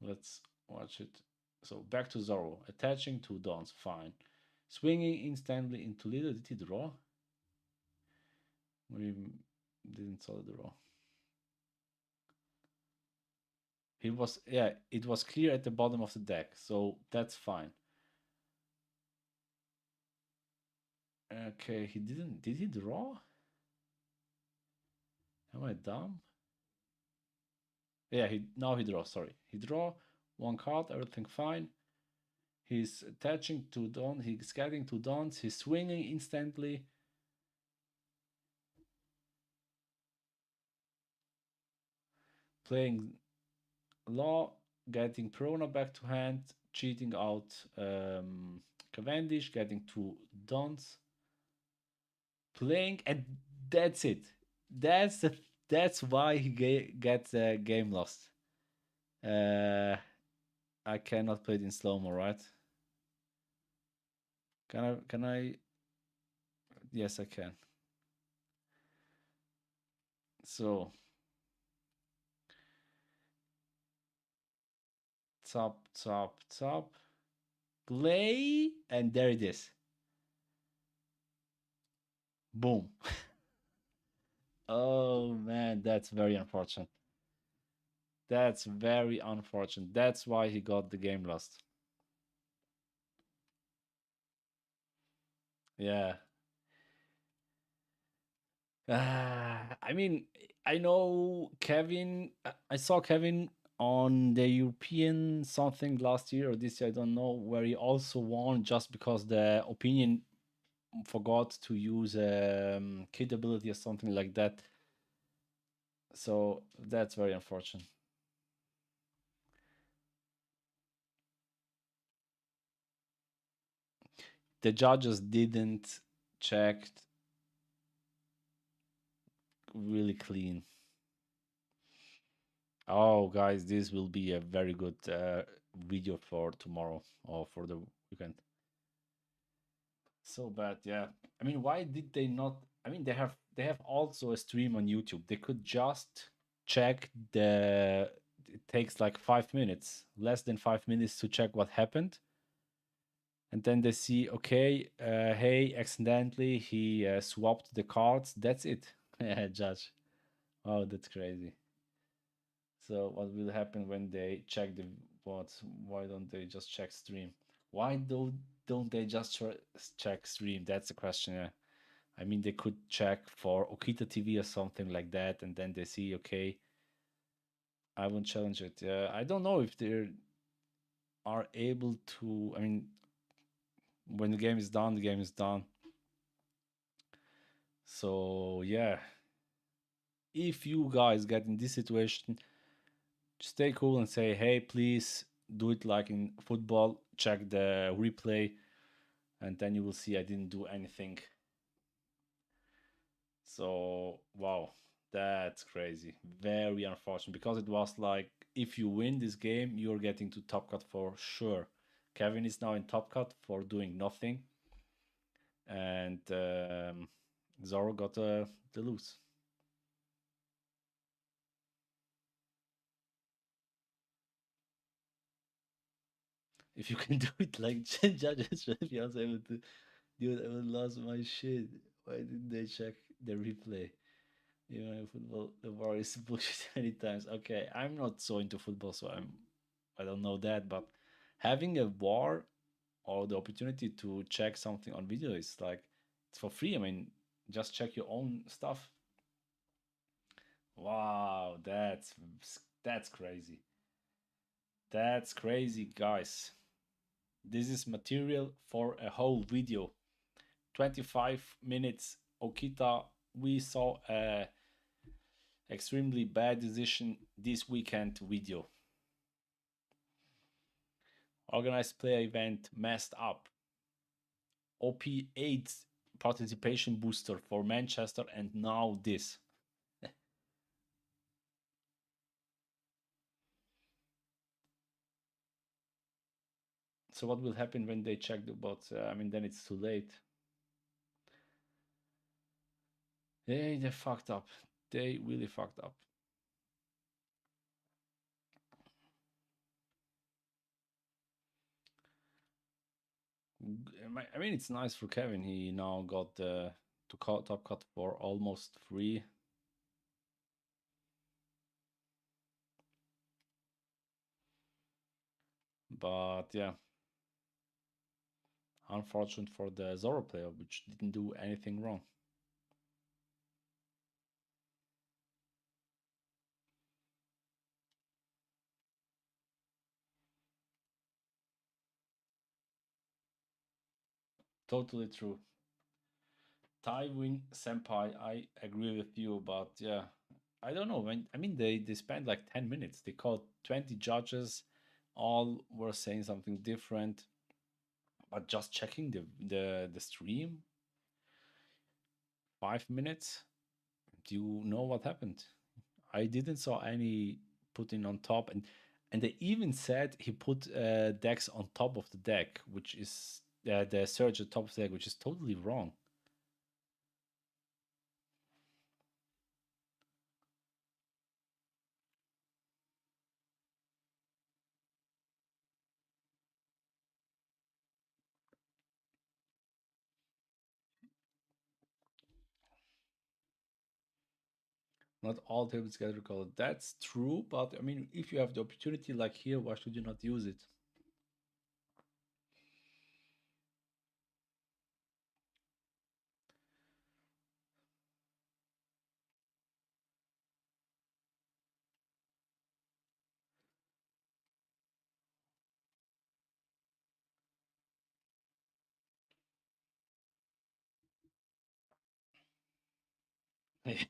Let's watch it. So back to Zorro. Attaching 2 dons. Fine. Swinging instantly into leader. Did he draw? We didn't saw the draw. He was, yeah, it was clear at the bottom of the deck, so that's fine. Okay, he didn't. Did he draw? Am I dumb? Yeah, now he draws. Sorry, he draw 1 card. Everything fine. He's attaching 2 dons. He's getting 2 dons. He's swinging instantly. Playing Law, getting Perona back to hand, cheating out Cavendish, getting 2 dons, playing, and that's it. That's why he gets the game lost. I cannot play it in slow-mo, right? Can I? Yes, I can. So top, play, and there it is. Boom. Oh man, that's very unfortunate. That's very unfortunate. That's why he got the game lost. Yeah. I mean, I know Kevin. I saw Kevin on the European something last year or this year, I don't know, where he also won just because the opinion forgot to use kid ability or something like that. So that's very unfortunate. The judges didn't check really clean. Oh, guys, this will be a very good video for tomorrow or for the weekend. So bad, yeah. I mean, why did they not? I mean, they have also a stream on YouTube. They could just check the. It takes like 5 minutes, less than 5 minutes to check what happened, and then they see, okay, hey, accidentally he swapped the cards. That's it. Yeah, judge. Oh, that's crazy. So what will happen when they check the what? Why don't they just check stream? Why don't they just check stream? That's the question. Yeah. I mean, they could check for OkitA TV or something like that, and then they see, okay, I won't challenge it. Yeah, I don't know if they are able to. I mean, when the game is done, the game is done. So yeah, if you guys get in this situation, stay cool and say, hey, please do it like in football, check the replay, and then you will see I didn't do anything. So wow, that's crazy. Very unfortunate, because it was like, if you win this game, you're getting to top cut for sure. Kevin is now in top cut for doing nothing, and Zoro got the lose. If you can do it like judges should be also able to do it, I would lost my shit. Why didn't they check the replay? You know, in football, the war is bullshit many times. Okay, I'm not so into football, so I don't know that, but having a war or the opportunity to check something on video is like, it's for free. I mean, just check your own stuff. Wow, that's crazy. That's crazy, guys. This is material for a whole video. 25 minutes. OkitA, we saw a extremely bad decision this weekend video. Organized player event messed up. OP8 participation booster for Manchester, and now this. So what will happen when they check the bots? I mean, then it's too late. They fucked up. They really fucked up. I mean, it's nice for Kevin. He now got to top cut for almost free. But yeah, unfortunate for the Zoro player, which didn't do anything wrong. Totally true. Tywin Senpai, I agree with you, but yeah, I don't know. I mean, they spent like 10 minutes. They called 20 judges, all were saying something different. But just checking the stream, 5 minutes. Do you know what happened? I didn't saw any putting on top, and And they even said he put decks on top of the deck, which is the surge at top of the deck, which is totally wrong. Not all tables get recorded. That's true, but I mean, if you have the opportunity like here, why should you not use it?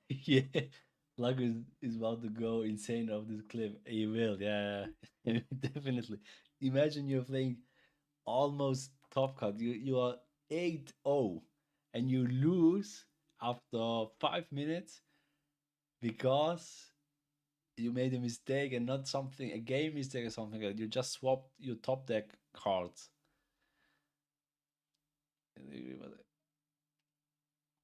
Yeah, Lug is about to go insane off this cliff. He will, yeah, definitely. Imagine you're playing almost top cut. You are 8-0 and you lose after 5 minutes because you made a mistake and not something a game mistake or something like that. You just swapped your top deck cards.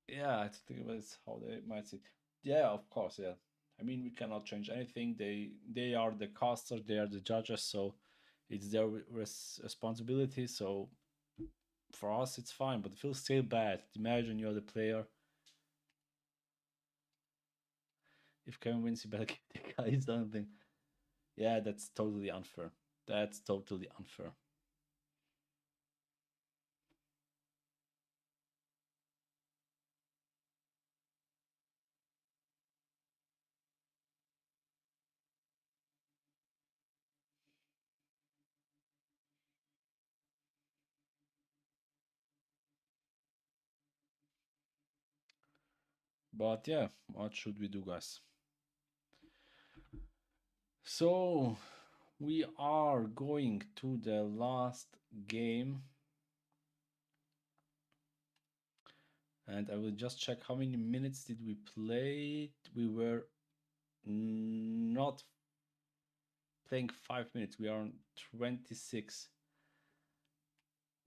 Yeah, I think that's how they might see it. Yeah, of course, yeah. I mean, we cannot change anything. They are the casters, they are the judges, so it's their responsibility. So for us, it's fine, but it feels still bad. Imagine you're the player. If Kevin wins, you better keep the guy something. Yeah, that's totally unfair. That's totally unfair. But yeah, what should we do, guys? So we are going to the last game. And I will just check how many minutes did we play. We were not playing 5 minutes. We are on 26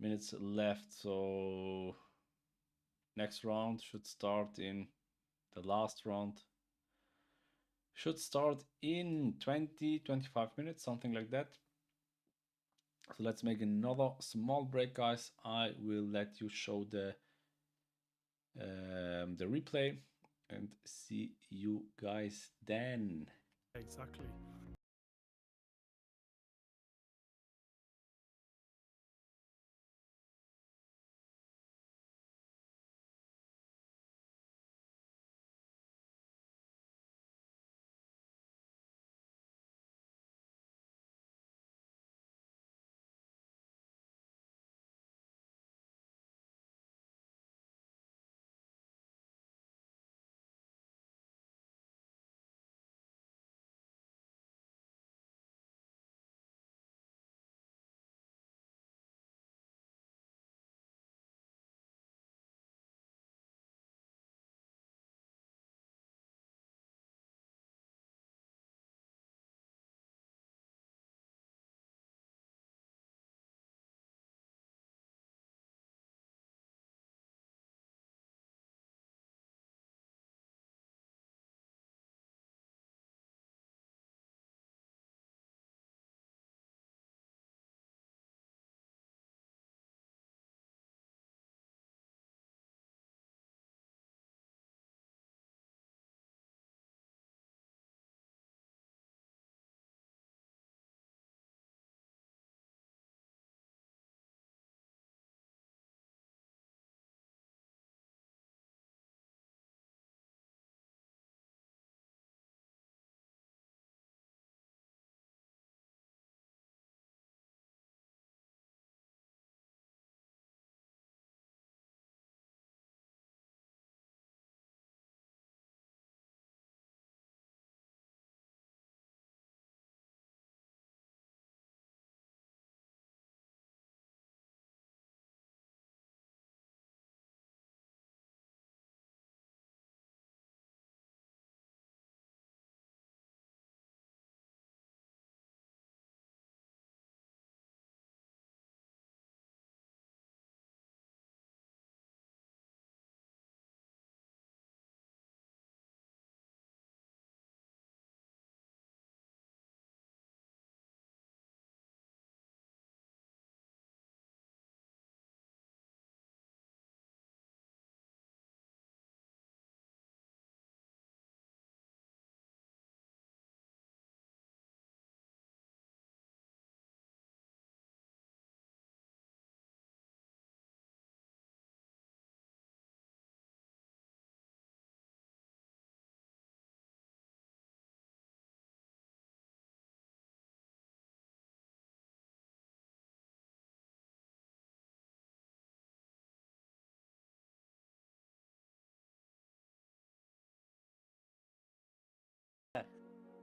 minutes left. So next round should start in the last round. Should start in 20-25 minutes, something like that. So let's make another small break, guys. I will let you show the replay and see you guys then. Exactly.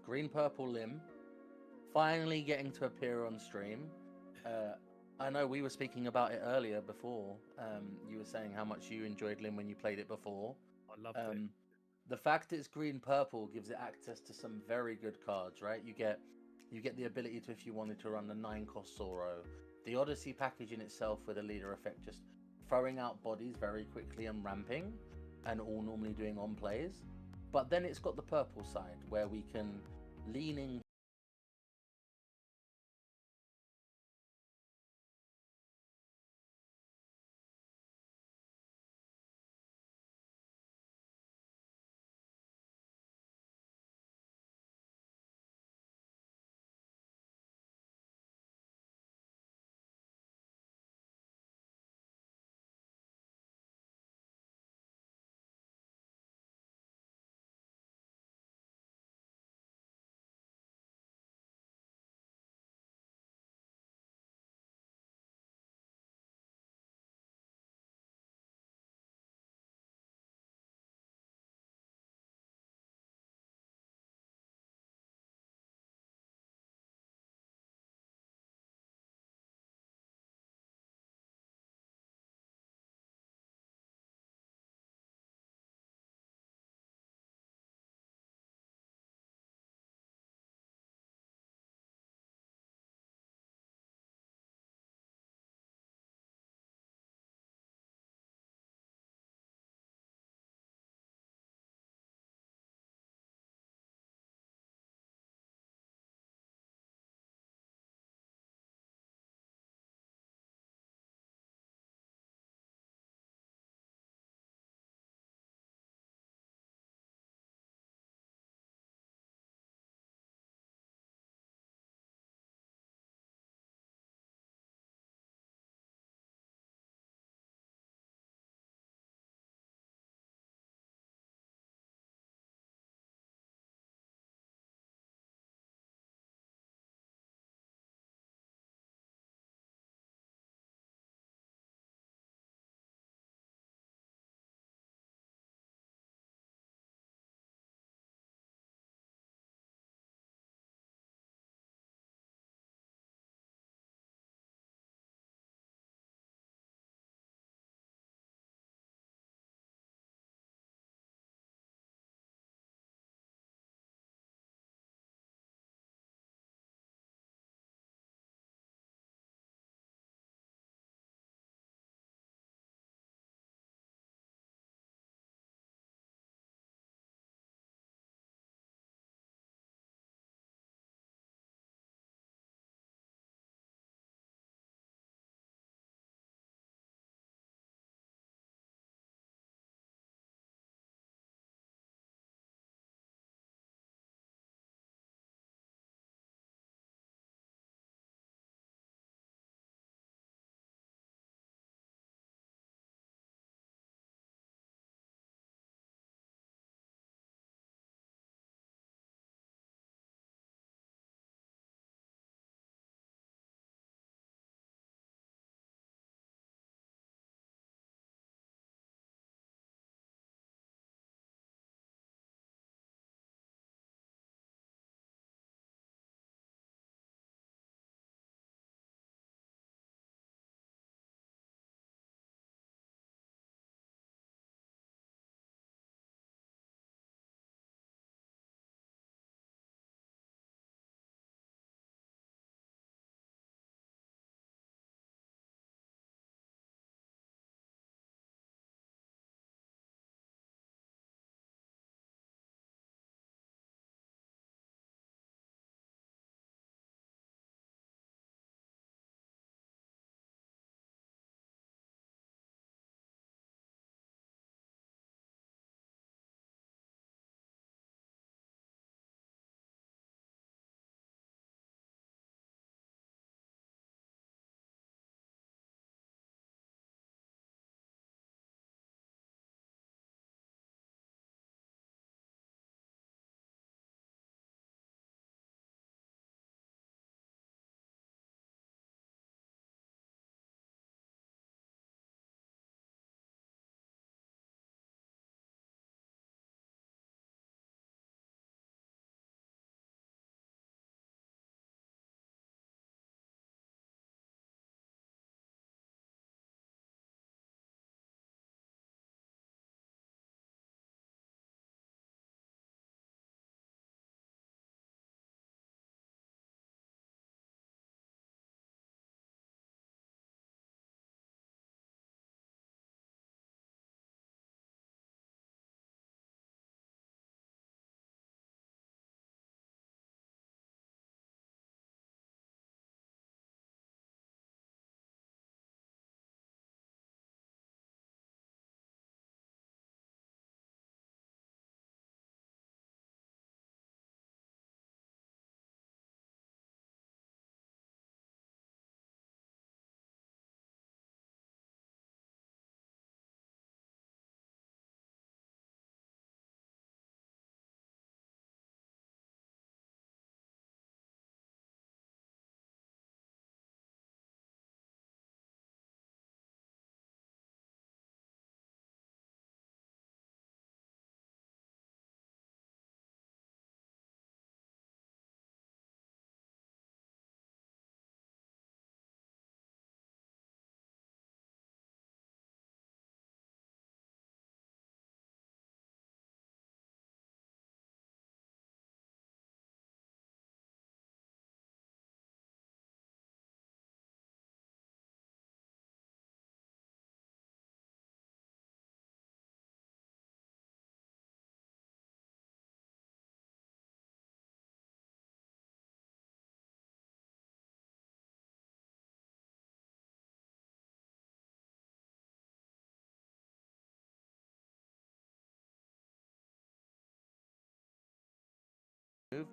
Green Purple Lim finally getting to appear on stream. I know we were speaking about it earlier before. You were saying how much you enjoyed Lim when you played it before. I loved it. The fact it's green purple gives it access to some very good cards, right? You get the ability to, if you wanted to run the 9-cost Zoro, the Odyssey package in itself with a leader effect, just throwing out bodies very quickly and ramping, and all normally doing on plays. But then it's got the purple side where we can lean in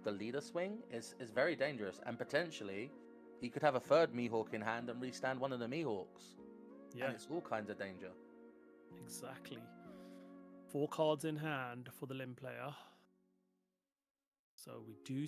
the leader swing, is very dangerous, and potentially he could have a third Mihawk in hand and restand one of the Mihawks, Yeah, and it's all kinds of danger. exactly. 4 cards in hand for the Lim player. So we do.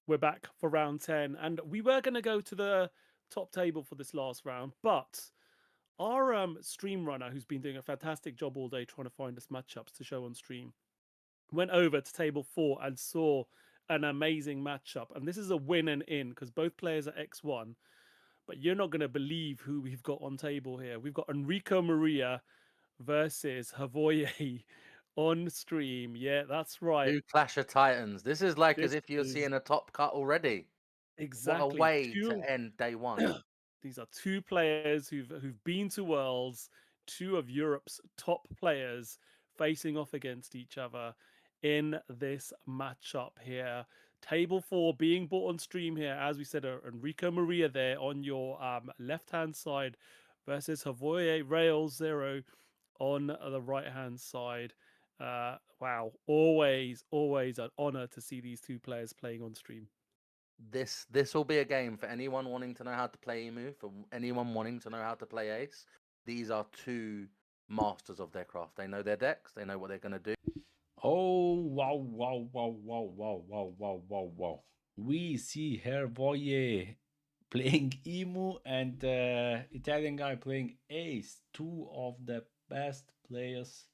We're back for round 10, and we were going to go to the top table for this last round, but our stream runner, who's been doing a fantastic job all day trying to find us matchups to show on stream, went over to table 4 and saw an amazing matchup. And this is a win and in because both players are X1. But you're not going to believe who we've got on table here. We've got Enrico Maria versus Havoye on stream. Yeah, that's right. New Clash of Titans. This is like as This if you're is seeing a top cut already. What a exactly way two. to end day one. These are 2 players who've been to Worlds, 2 of Europe's top players facing off against each other in this matchup here. Table 4 being bought on stream here, as we said, Enrico Maria there on your left-hand side versus Havoye Rail Zero on the right-hand side. Wow, always an honor to see these 2 players playing on stream. this will be a game for anyone wanting to know how to play Emu, for anyone wanting to know how to play Ace. These are two masters of their craft. They know their decks. They know what they're going to do. Oh, wow, wow, wow, wow, wow, wow, wow, wow, wow. We see Hervoye playing Emu and Italian guy playing Ace, two of the best players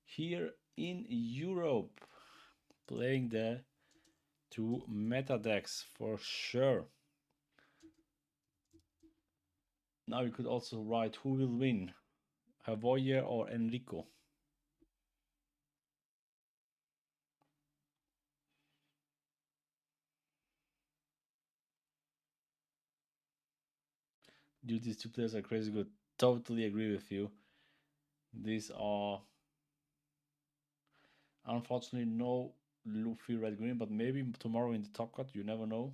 here in Europe, playing the two meta decks for sure. Now you could also write who will win, Hervoye or Enrico. Dude, these two players are crazy good. Totally agree with you. These are unfortunately no Luffy red green, but maybe tomorrow in the top cut, you never know.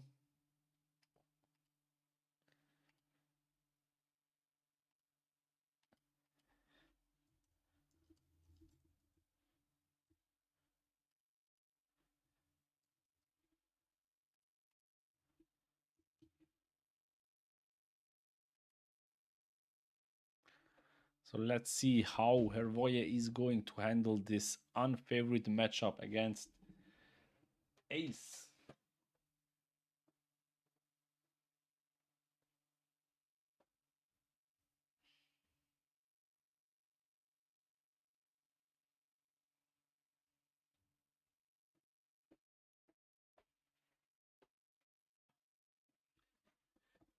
So let's see how Hervoye is going to handle this unfavorite matchup against Ace.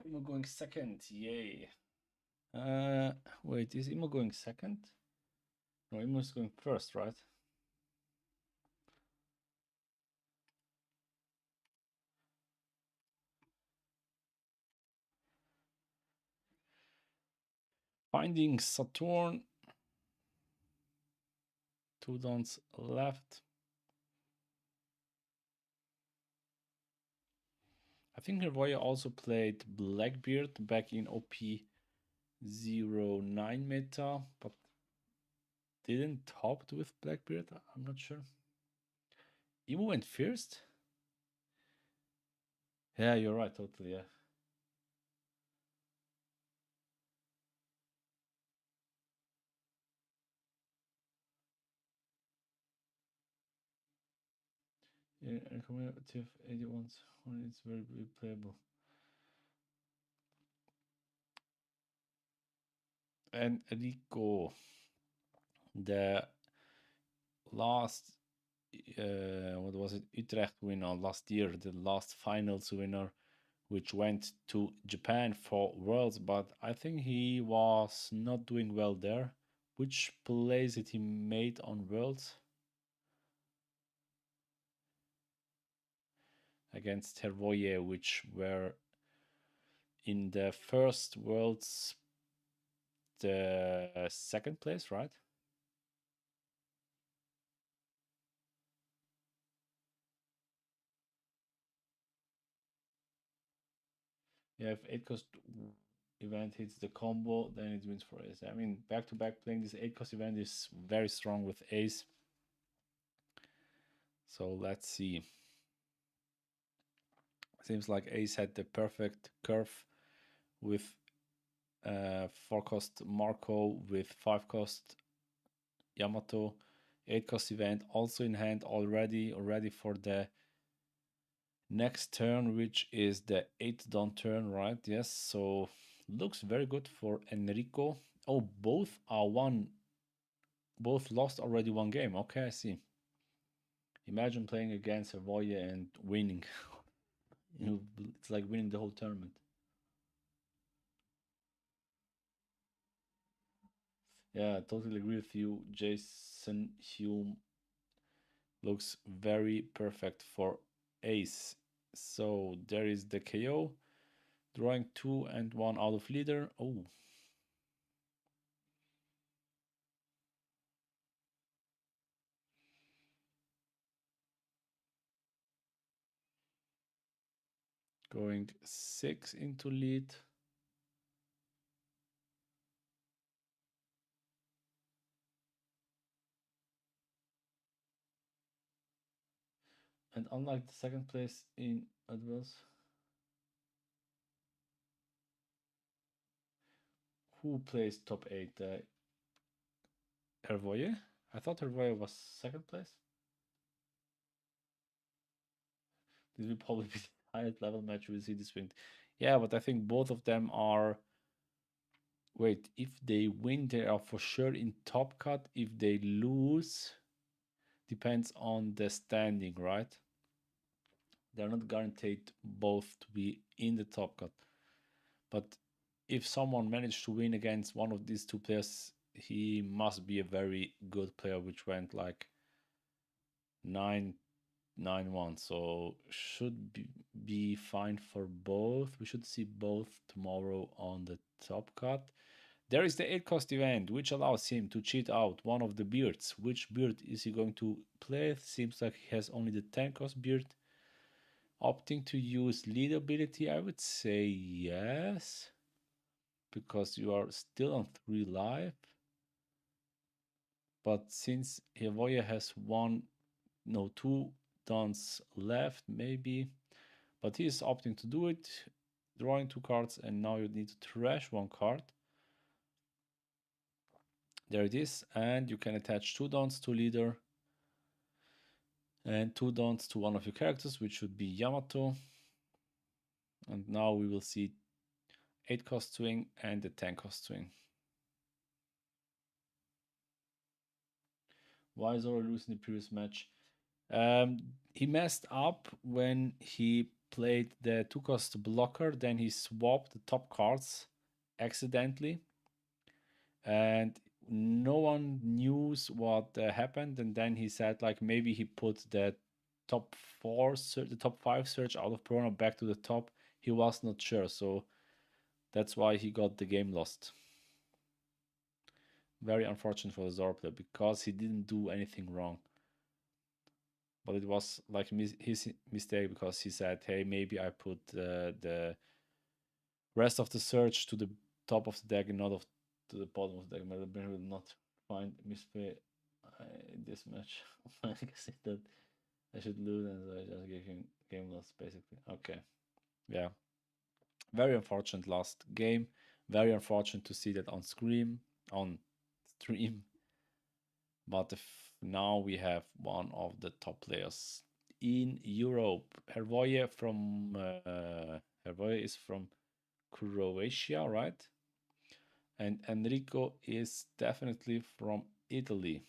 Imo going second, yay. Wait, is Imo going second? No, Imo is going first, right? Finding Saturn. Two dons left. I think Hervoye also played Blackbeard back in OP09 meta, but didn't top with Blackbeard. I'm not sure. Imo went first? Yeah, you're right, totally, yeah. Yeah, cumulative 81 when it's very playable. And Rico, the last what was it, Utrecht winner last year, the last finals winner, which went to Japan for Worlds, but I think he was not doing well there. Which plays did he made on Worlds? Against Hervoye, which were in the first Worlds the second place, right? Yeah, if 8 cost event hits the combo, then it wins for Ace. I mean, back to back playing this 8 cost event is very strong with Ace. So let's see. Seems like Ace had the perfect curve with 4 cost Marco, with 5 cost Yamato, 8 cost event also in hand already for the next turn, which is the 8th Dawn turn, right? Yes, so looks very good for Enrico. Oh, both lost already one game. Okay, I see. Imagine playing against Hervoye and winning. It's like winning the whole tournament. Yeah, I totally agree with you. Jason Hume looks very perfect for Ace. So there is the KO. Drawing 2 and 1 out of leader. Oh. Going 6 into lead. And unlike the second place in it was. Who plays top 8? Hervoye? I thought Hervoye was second place. This will probably be the highest level match we'll see this week. Yeah, but I think both of them are. Wait, if they win, they are for sure in top cut. If they lose, depends on the standing, right? They're not guaranteed both to be in the top cut. But if someone managed to win against one of these two players, he must be a very good player, which went like 9-1. So should be fine for both. We should see both tomorrow on the top cut. There is the 8 cost event, which allows him to cheat out one of the beards. Which beard is he going to play? Seems like he has only the 10 cost beard. Opting to use lead ability, I would say yes, because you are still on 3 life. But since Hervoye has 2 dons left, maybe. But he is opting to do it, drawing 2 cards, and now you need to trash 1 card. There it is, and you can attach 2 dons to leader and 2 dons to one of your characters, which should be Yamato. And now we will see 8 cost swing and the 10 cost swing. Why is Zoro losing the previous match? He messed up when he played the 2 cost blocker, then he swapped the top cards accidentally. And no one knew what happened, and then he said like maybe he put the top 5 search out of Piranha back to the top. He was not sure, so that's why he got the game lost. Very unfortunate for the Zoro player because he didn't do anything wrong, but it was like his mistake because he said, hey, maybe I put the rest of the search to the top of the deck and not to the bottom of the deck. But I will not find misplay in this match. I guess that I should lose, and so I just gave him game loss basically. Okay, yeah, very unfortunate last game. Very unfortunate to see that on stream. But now we have one of the top players in Europe. Hervoye is from Croatia, right? And Enrico is definitely from Italy.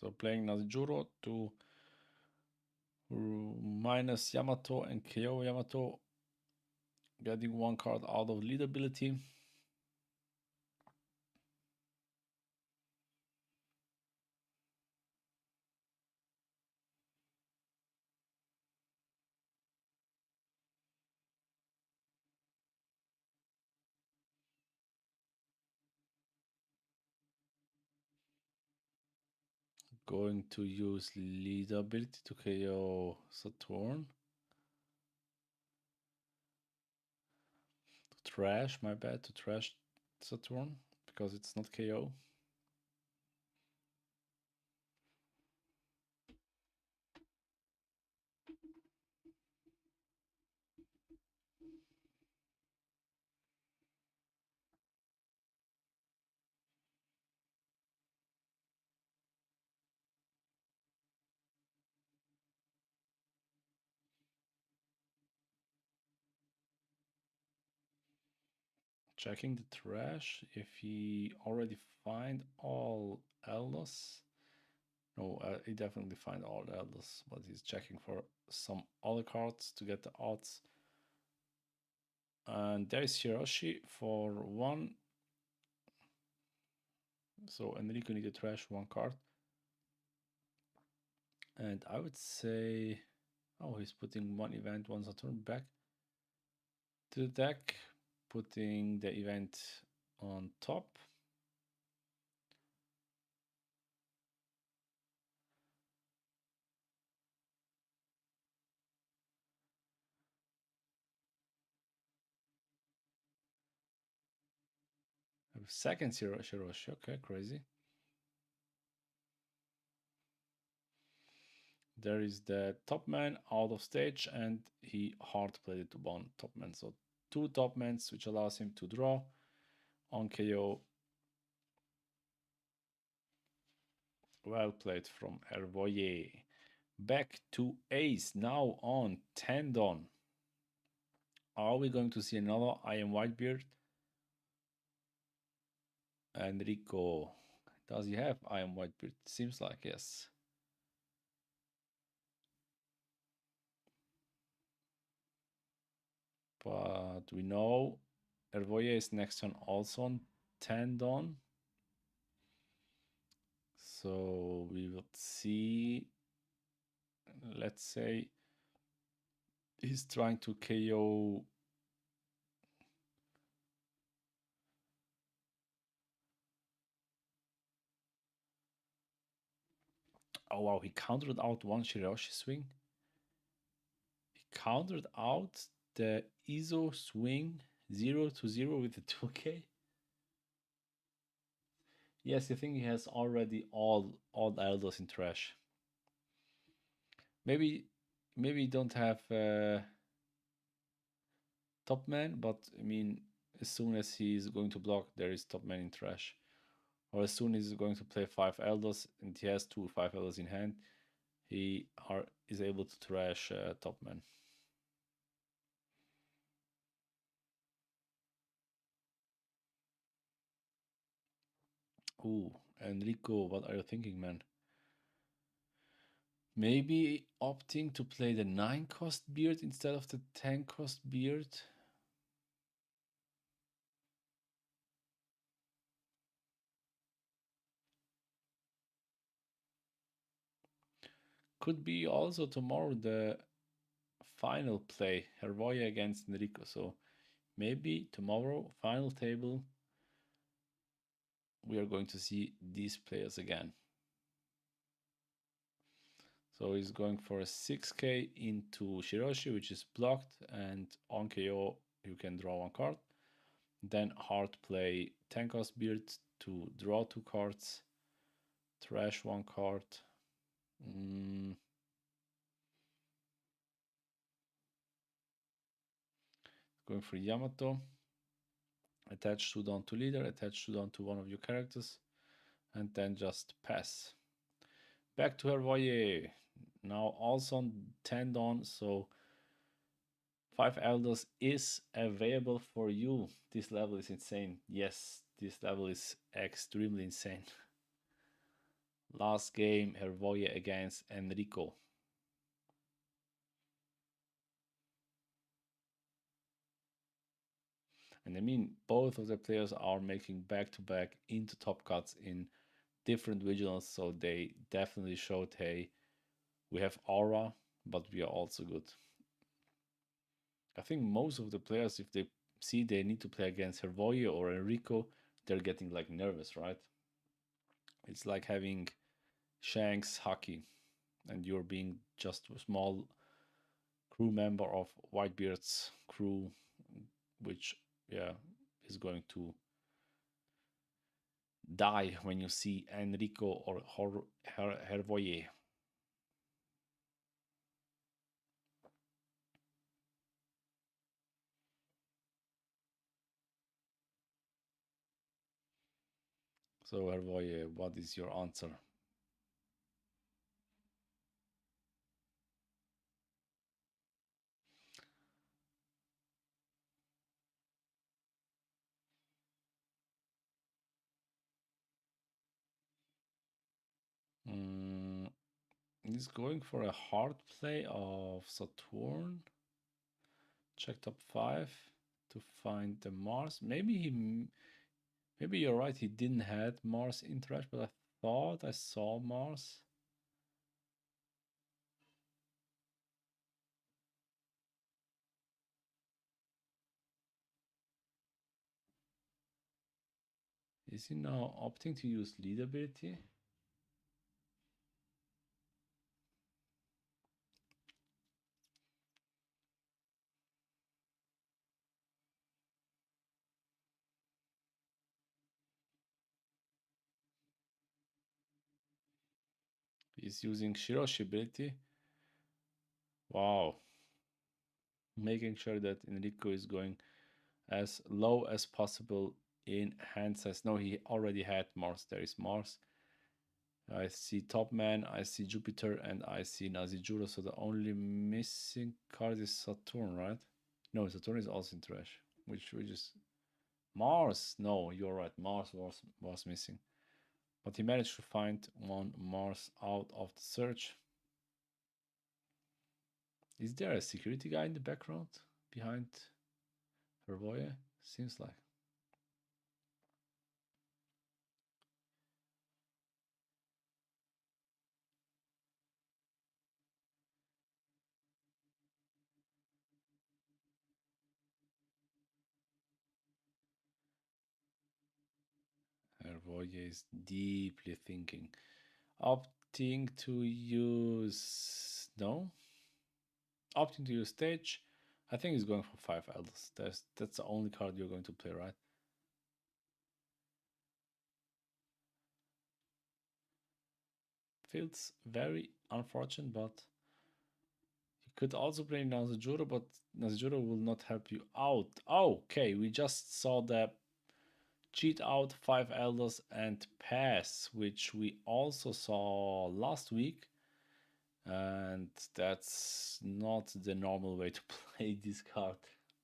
So playing Nazjuro to minus Yamato and KO Yamato, getting 1 card out of lead ability. Going to use lead ability to KO Saturn. To trash, my bad, to trash Saturn because it's not KO. Checking the trash if he already find all Eldos. No, he definitely find all Eldos, but he's checking for some other cards to get the odds. And there is Hiroshi for 1. So Enrico need to trash 1 card. And I would say, oh, he's putting 1 event, 1 Saturn back to the deck, putting the event on top. Second Shiroshi, okay, crazy. There is the top man out of stage, and he hard played it to one top man. So 2 top mans, which allows him to draw on KO. Well played from Hervoyer. Back to ace, now on 10 Don. Are we going to see another I am Whitebeard? Enrico, does he have I am Whitebeard? Seems like yes. But we know Hervoyer is next turn also on 10 Don. So we will see. Let's say he's trying to KO. Oh wow, he countered out one Shirashi swing. He countered out the Izo swing 0-0 with the 2K. Yes, I think he has already all elders in trash. Maybe you don't have top man, but I mean, as soon as he's going to block, there is top man in trash. Or as soon as he's going to play 5 elders and he has 2 5 elders in hand, he is able to trash top man. Ooh, Enrico, what are you thinking, man? Maybe opting to play the 9 cost beard instead of the 10 cost beard? Could be also tomorrow the final play, Hervoya against Enrico. So maybe tomorrow, final table, we are going to see these players again. So he's going for a 6k into Shiroshi, which is blocked, and on KO you can draw 1 card. Then hard play 10 cost beard to draw 2 cards, trash 1 card. Going for Yamato. Attach Sudan to leader, attach Sudan to one of your characters, and then just pass. Back to Hervoyer. Now also on 10 Dawn, so 5 Elders is available for you. This level is insane. Yes, this level is extremely insane. Last game, Hervoyer against Enrico. And I mean, both of the players are making back-to-back into top cuts in different regionals, so they definitely showed, hey, we have aura, but we are also good. I think most of the players, if they see they need to play against Hervoyer or Enrico, they're getting like nervous, right? It's like having Shanks hockey and you're being just a small crew member of Whitebeard's crew, which, yeah, is going to die when you see Enrico or Hervoyer. So Hervoyer, what is your answer? He's going for a hard play of Saturn. Check top 5 to find the Mars. Maybe you're right, he didn't have Mars in trash, but I thought I saw Mars. Is he now opting to use lead ability? He's using Shiroshi ability. Wow. Making sure that Enrico is going as low as possible in hand size. No, he already had Mars. There is Mars. I see Top Man, I see Jupiter, and I see Nazijuro. So the only missing card is Saturn, right? No, Saturn is also in trash. Which is Mars. No, you're right. Mars was missing. But he managed to find one Mars out of the search. Is there a security guy in the background behind Hervoye? Seems like. Hervoye is deeply thinking. Opting to use... No? Opting to use stage. I think he's going for 5 Elders. That's the only card you're going to play, right? Feels very unfortunate, but you could also play Nazujuro, but Nazujuro will not help you out. Okay, we just saw the cheat out 5 Elders and pass, which we also saw last week. And that's not the normal way to play this card.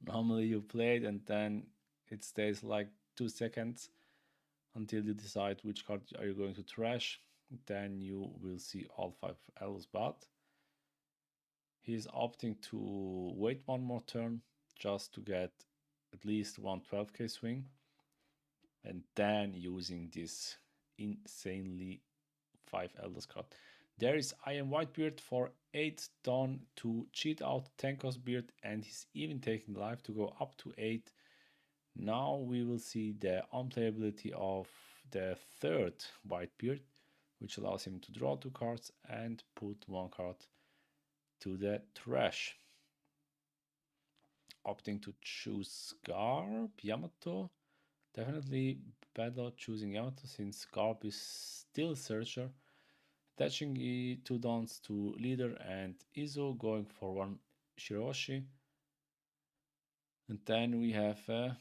Normally you play it and then it stays like 2 seconds until you decide which card are you going to trash. Then you will see all 5 L's, but he's opting to wait one more turn just to get at least one 12k swing, and then using this insanely 5 Elders card. There is I Am Whitebeard for 8 Dawn to cheat out Tenkos Beard, and he's even taking life to go up to 8. Now we will see the unplayability of the third Whitebeard, which allows him to draw 2 cards and put 1 card to the trash. Opting to choose Garb, Yamato. Definitely better choosing Yamato since Garb is still Searcher. Attaching 2 dawns to leader and Izo, going for 1 Shiroshi. And then we have a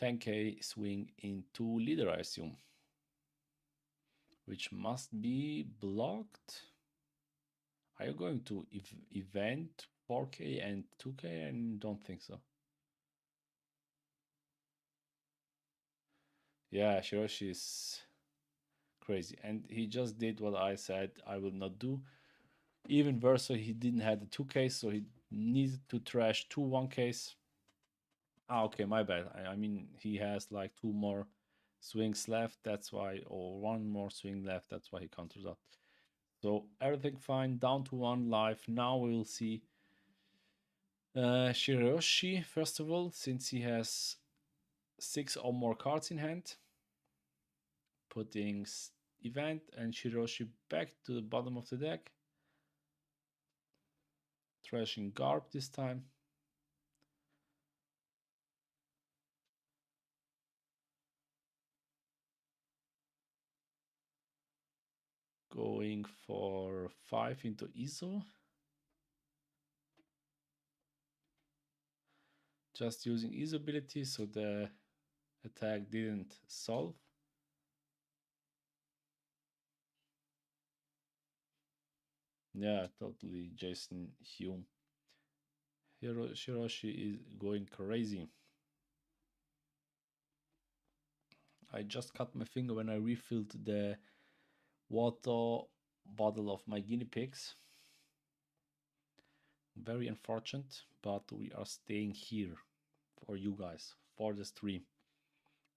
10k swing into leader, I assume. Which must be blocked. Are you going to event 4k and 2k? I don't think so. Yeah, Shiroshi is crazy. And he just did what I said I will not do. Even Verso, he didn't have the 2Ks, so he needed to trash 2 1Ks. Okay, my bad. I mean, he has like 2 more swings left, that's why, or 1 more swing left, that's why he counters that. So everything fine, down to 1 life. Now we will see Shiroshi, first of all, since he has 6 or more cards in hand. Putting event and Shiroshi back to the bottom of the deck. Trashing Garb this time. Going for 5 into Izo. Just using Izo ability, so the attack didn't solve. Yeah, totally Jason Hume. Shiroshi is going crazy. I just cut my finger when I refilled the water bottle of my guinea pigs. Very unfortunate, but we are staying here for you guys, for the stream,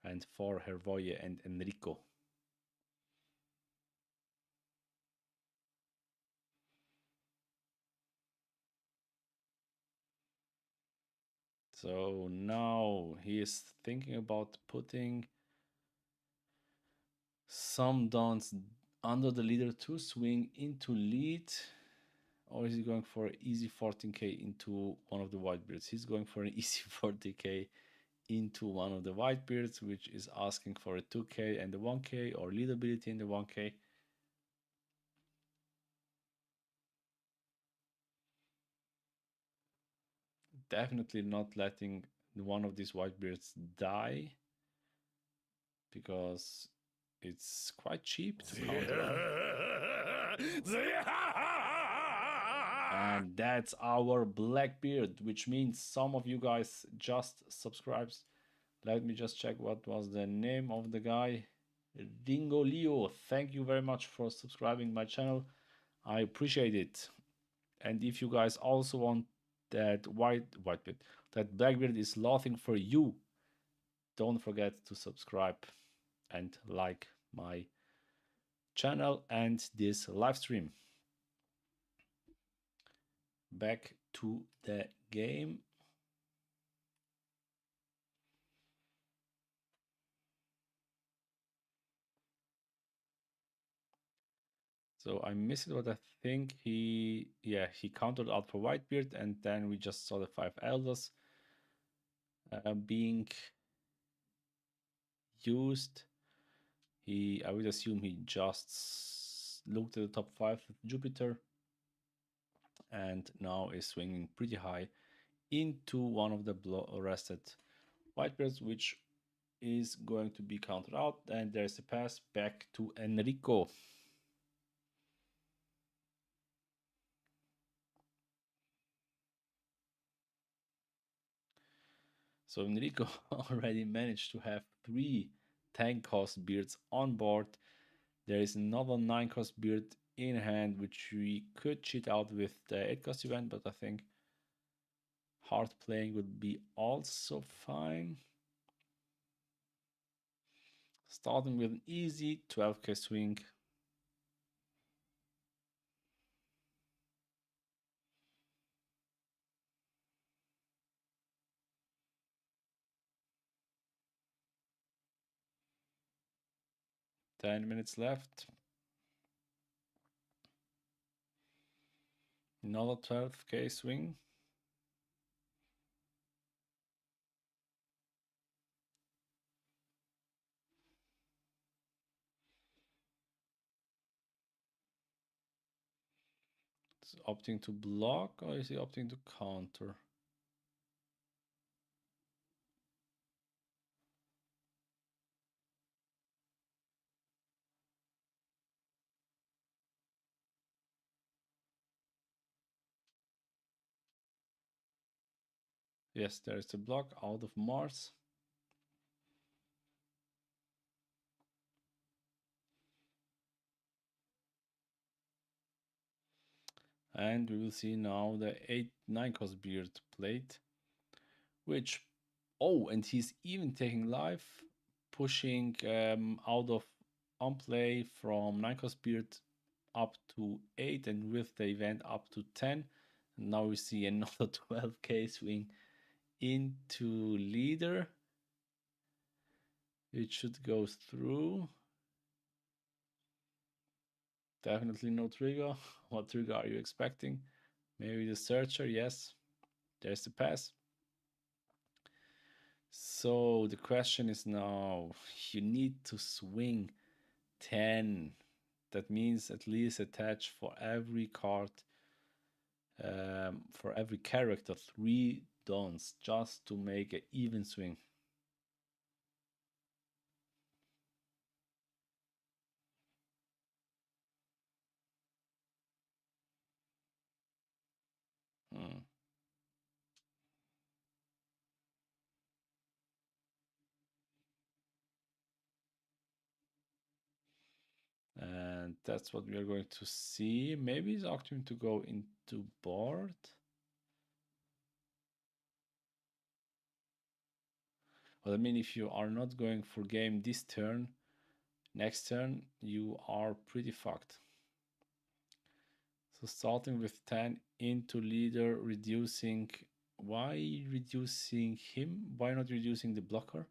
and for Hervoye and Enrico. So now he is thinking about putting some dons under the leader to swing into lead, or is he going for an easy 14k into one of the whitebeards? He's going for an easy 40k into one of the whitebeards, which is asking for a 2k and a 1k, or lead ability in the 1k. Definitely not letting one of these whitebeards die, because it's quite cheap to counter. And that's our Blackbeard, which means some of you guys just subscribed. Let me just check what was the name of the guy. Ringo Leo, thank you very much for subscribing my channel. I appreciate it. And if you guys also want that whitebeard, that Blackbeard is laughing for you, don't forget to subscribe and like my channel and this live stream. Back to the game. So I missed it, but I think he countered out for Whitebeard, and then we just saw the 5 elders being used. I would assume he just looked at the top 5 with Jupiter, and now is swinging pretty high into one of the rested Whitebeards, which is going to be countered out, and there's a pass back to Enrico. So Enrico already managed to have 3 10 cost beards on board. There is another 9 cost beard in hand, which we could cheat out with the 8 cost event, but I think hard playing would be also fine. Starting with an easy 12k swing. Ten minutes left. Another 12k swing. Is opting to block, or is he opting to counter? Yes, there is a block out of Mars. And we will see now the 8-9 cost beard plate, which, oh, and he's even taking life, pushing out of on play from 9 cost beard up to 8, and with the event up to 10. And now we see another 12k swing into leader. It should go through. Definitely no trigger. What trigger are you expecting? Maybe the searcher. Yes, there's the pass. So the question is now, you need to swing 10. That means at least attach for every card, for every character, 3 dons, just to make an even swing. And that's what we are going to see. Maybe he's opting to go into board. Well, I mean, if you are not going for game this turn, next turn, you are pretty fucked. So starting with 10 into leader, reducing Why reducing him? Why not reducing the blocker?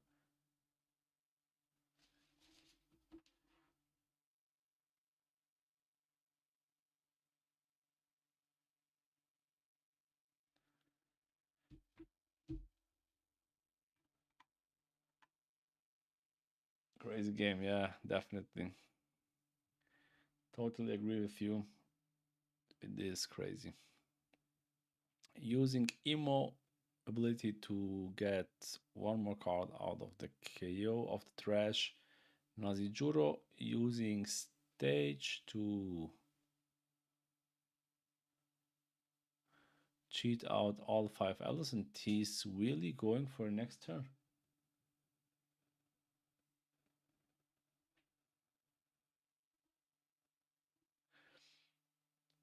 Crazy game, yeah, definitely. Totally agree with you. It is crazy. Using Emo ability to get one more card out of the KO of the trash. Nazijuro using stage to cheat out all 5 elders, and he's really going for next turn.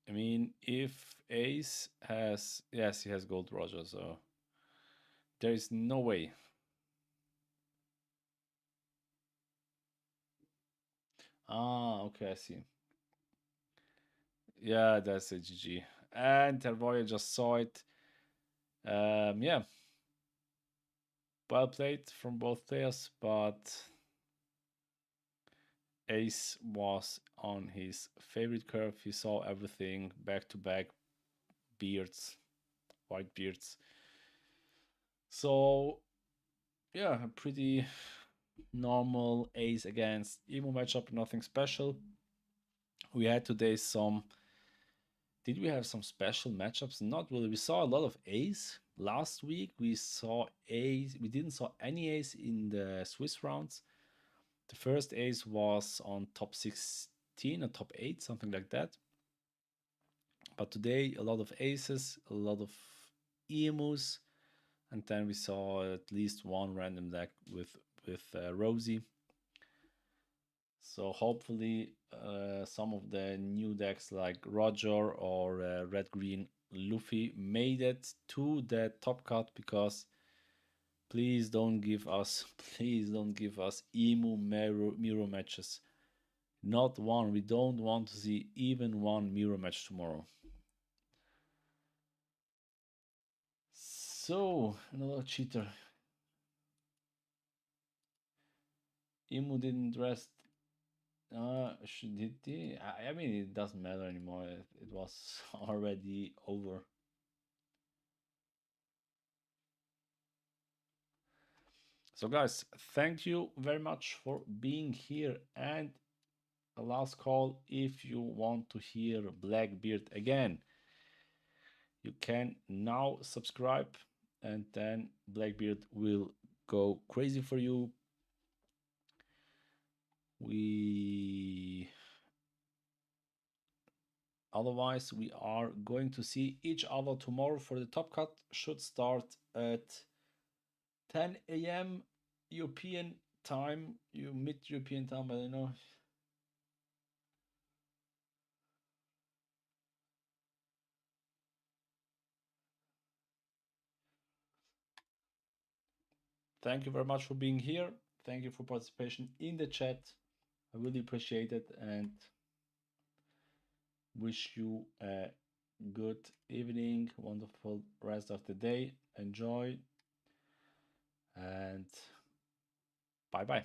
I mean, if Ace has, yes, he has Gold Roger, so there is no way. Ah, okay, I see. Yeah, that's a GG. And Tervoya just saw it. Yeah. Well played from both players, but Ace was on his favorite curve. He saw everything back to back, beards, white beards. So, yeah, a pretty normal Ace against Emo matchup, nothing special. We had today some. Did we have some special matchups? Not really. We saw a lot of Ace last week. We saw Ace. We didn't saw any Ace in the Swiss rounds. The first Ace was on top 16 or top 8, something like that. But today, a lot of Aces, a lot of Emus, and then we saw at least one random deck with Rosie. So hopefully some of the new decks like Roger or Red-Green Luffy made it to the top cut, because please don't give us Emu mirror matches. Not one. We don't want to see even one mirror match tomorrow. So, another cheater. Emu didn't rest. Did he? I mean, it doesn't matter anymore. It was already over. So, guys, thank you very much for being here. And a last call: if you want to hear Blackbeard again, you can now subscribe, and then Blackbeard will go crazy for you. Otherwise, we are going to see each other tomorrow for the top cut. Should start at 10 a.m. European time, mid-European time, I don't know. Thank you very much for being here. Thank you for participation in the chat. I really appreciate it, and wish you a good evening, wonderful rest of the day. Enjoy, and bye-bye.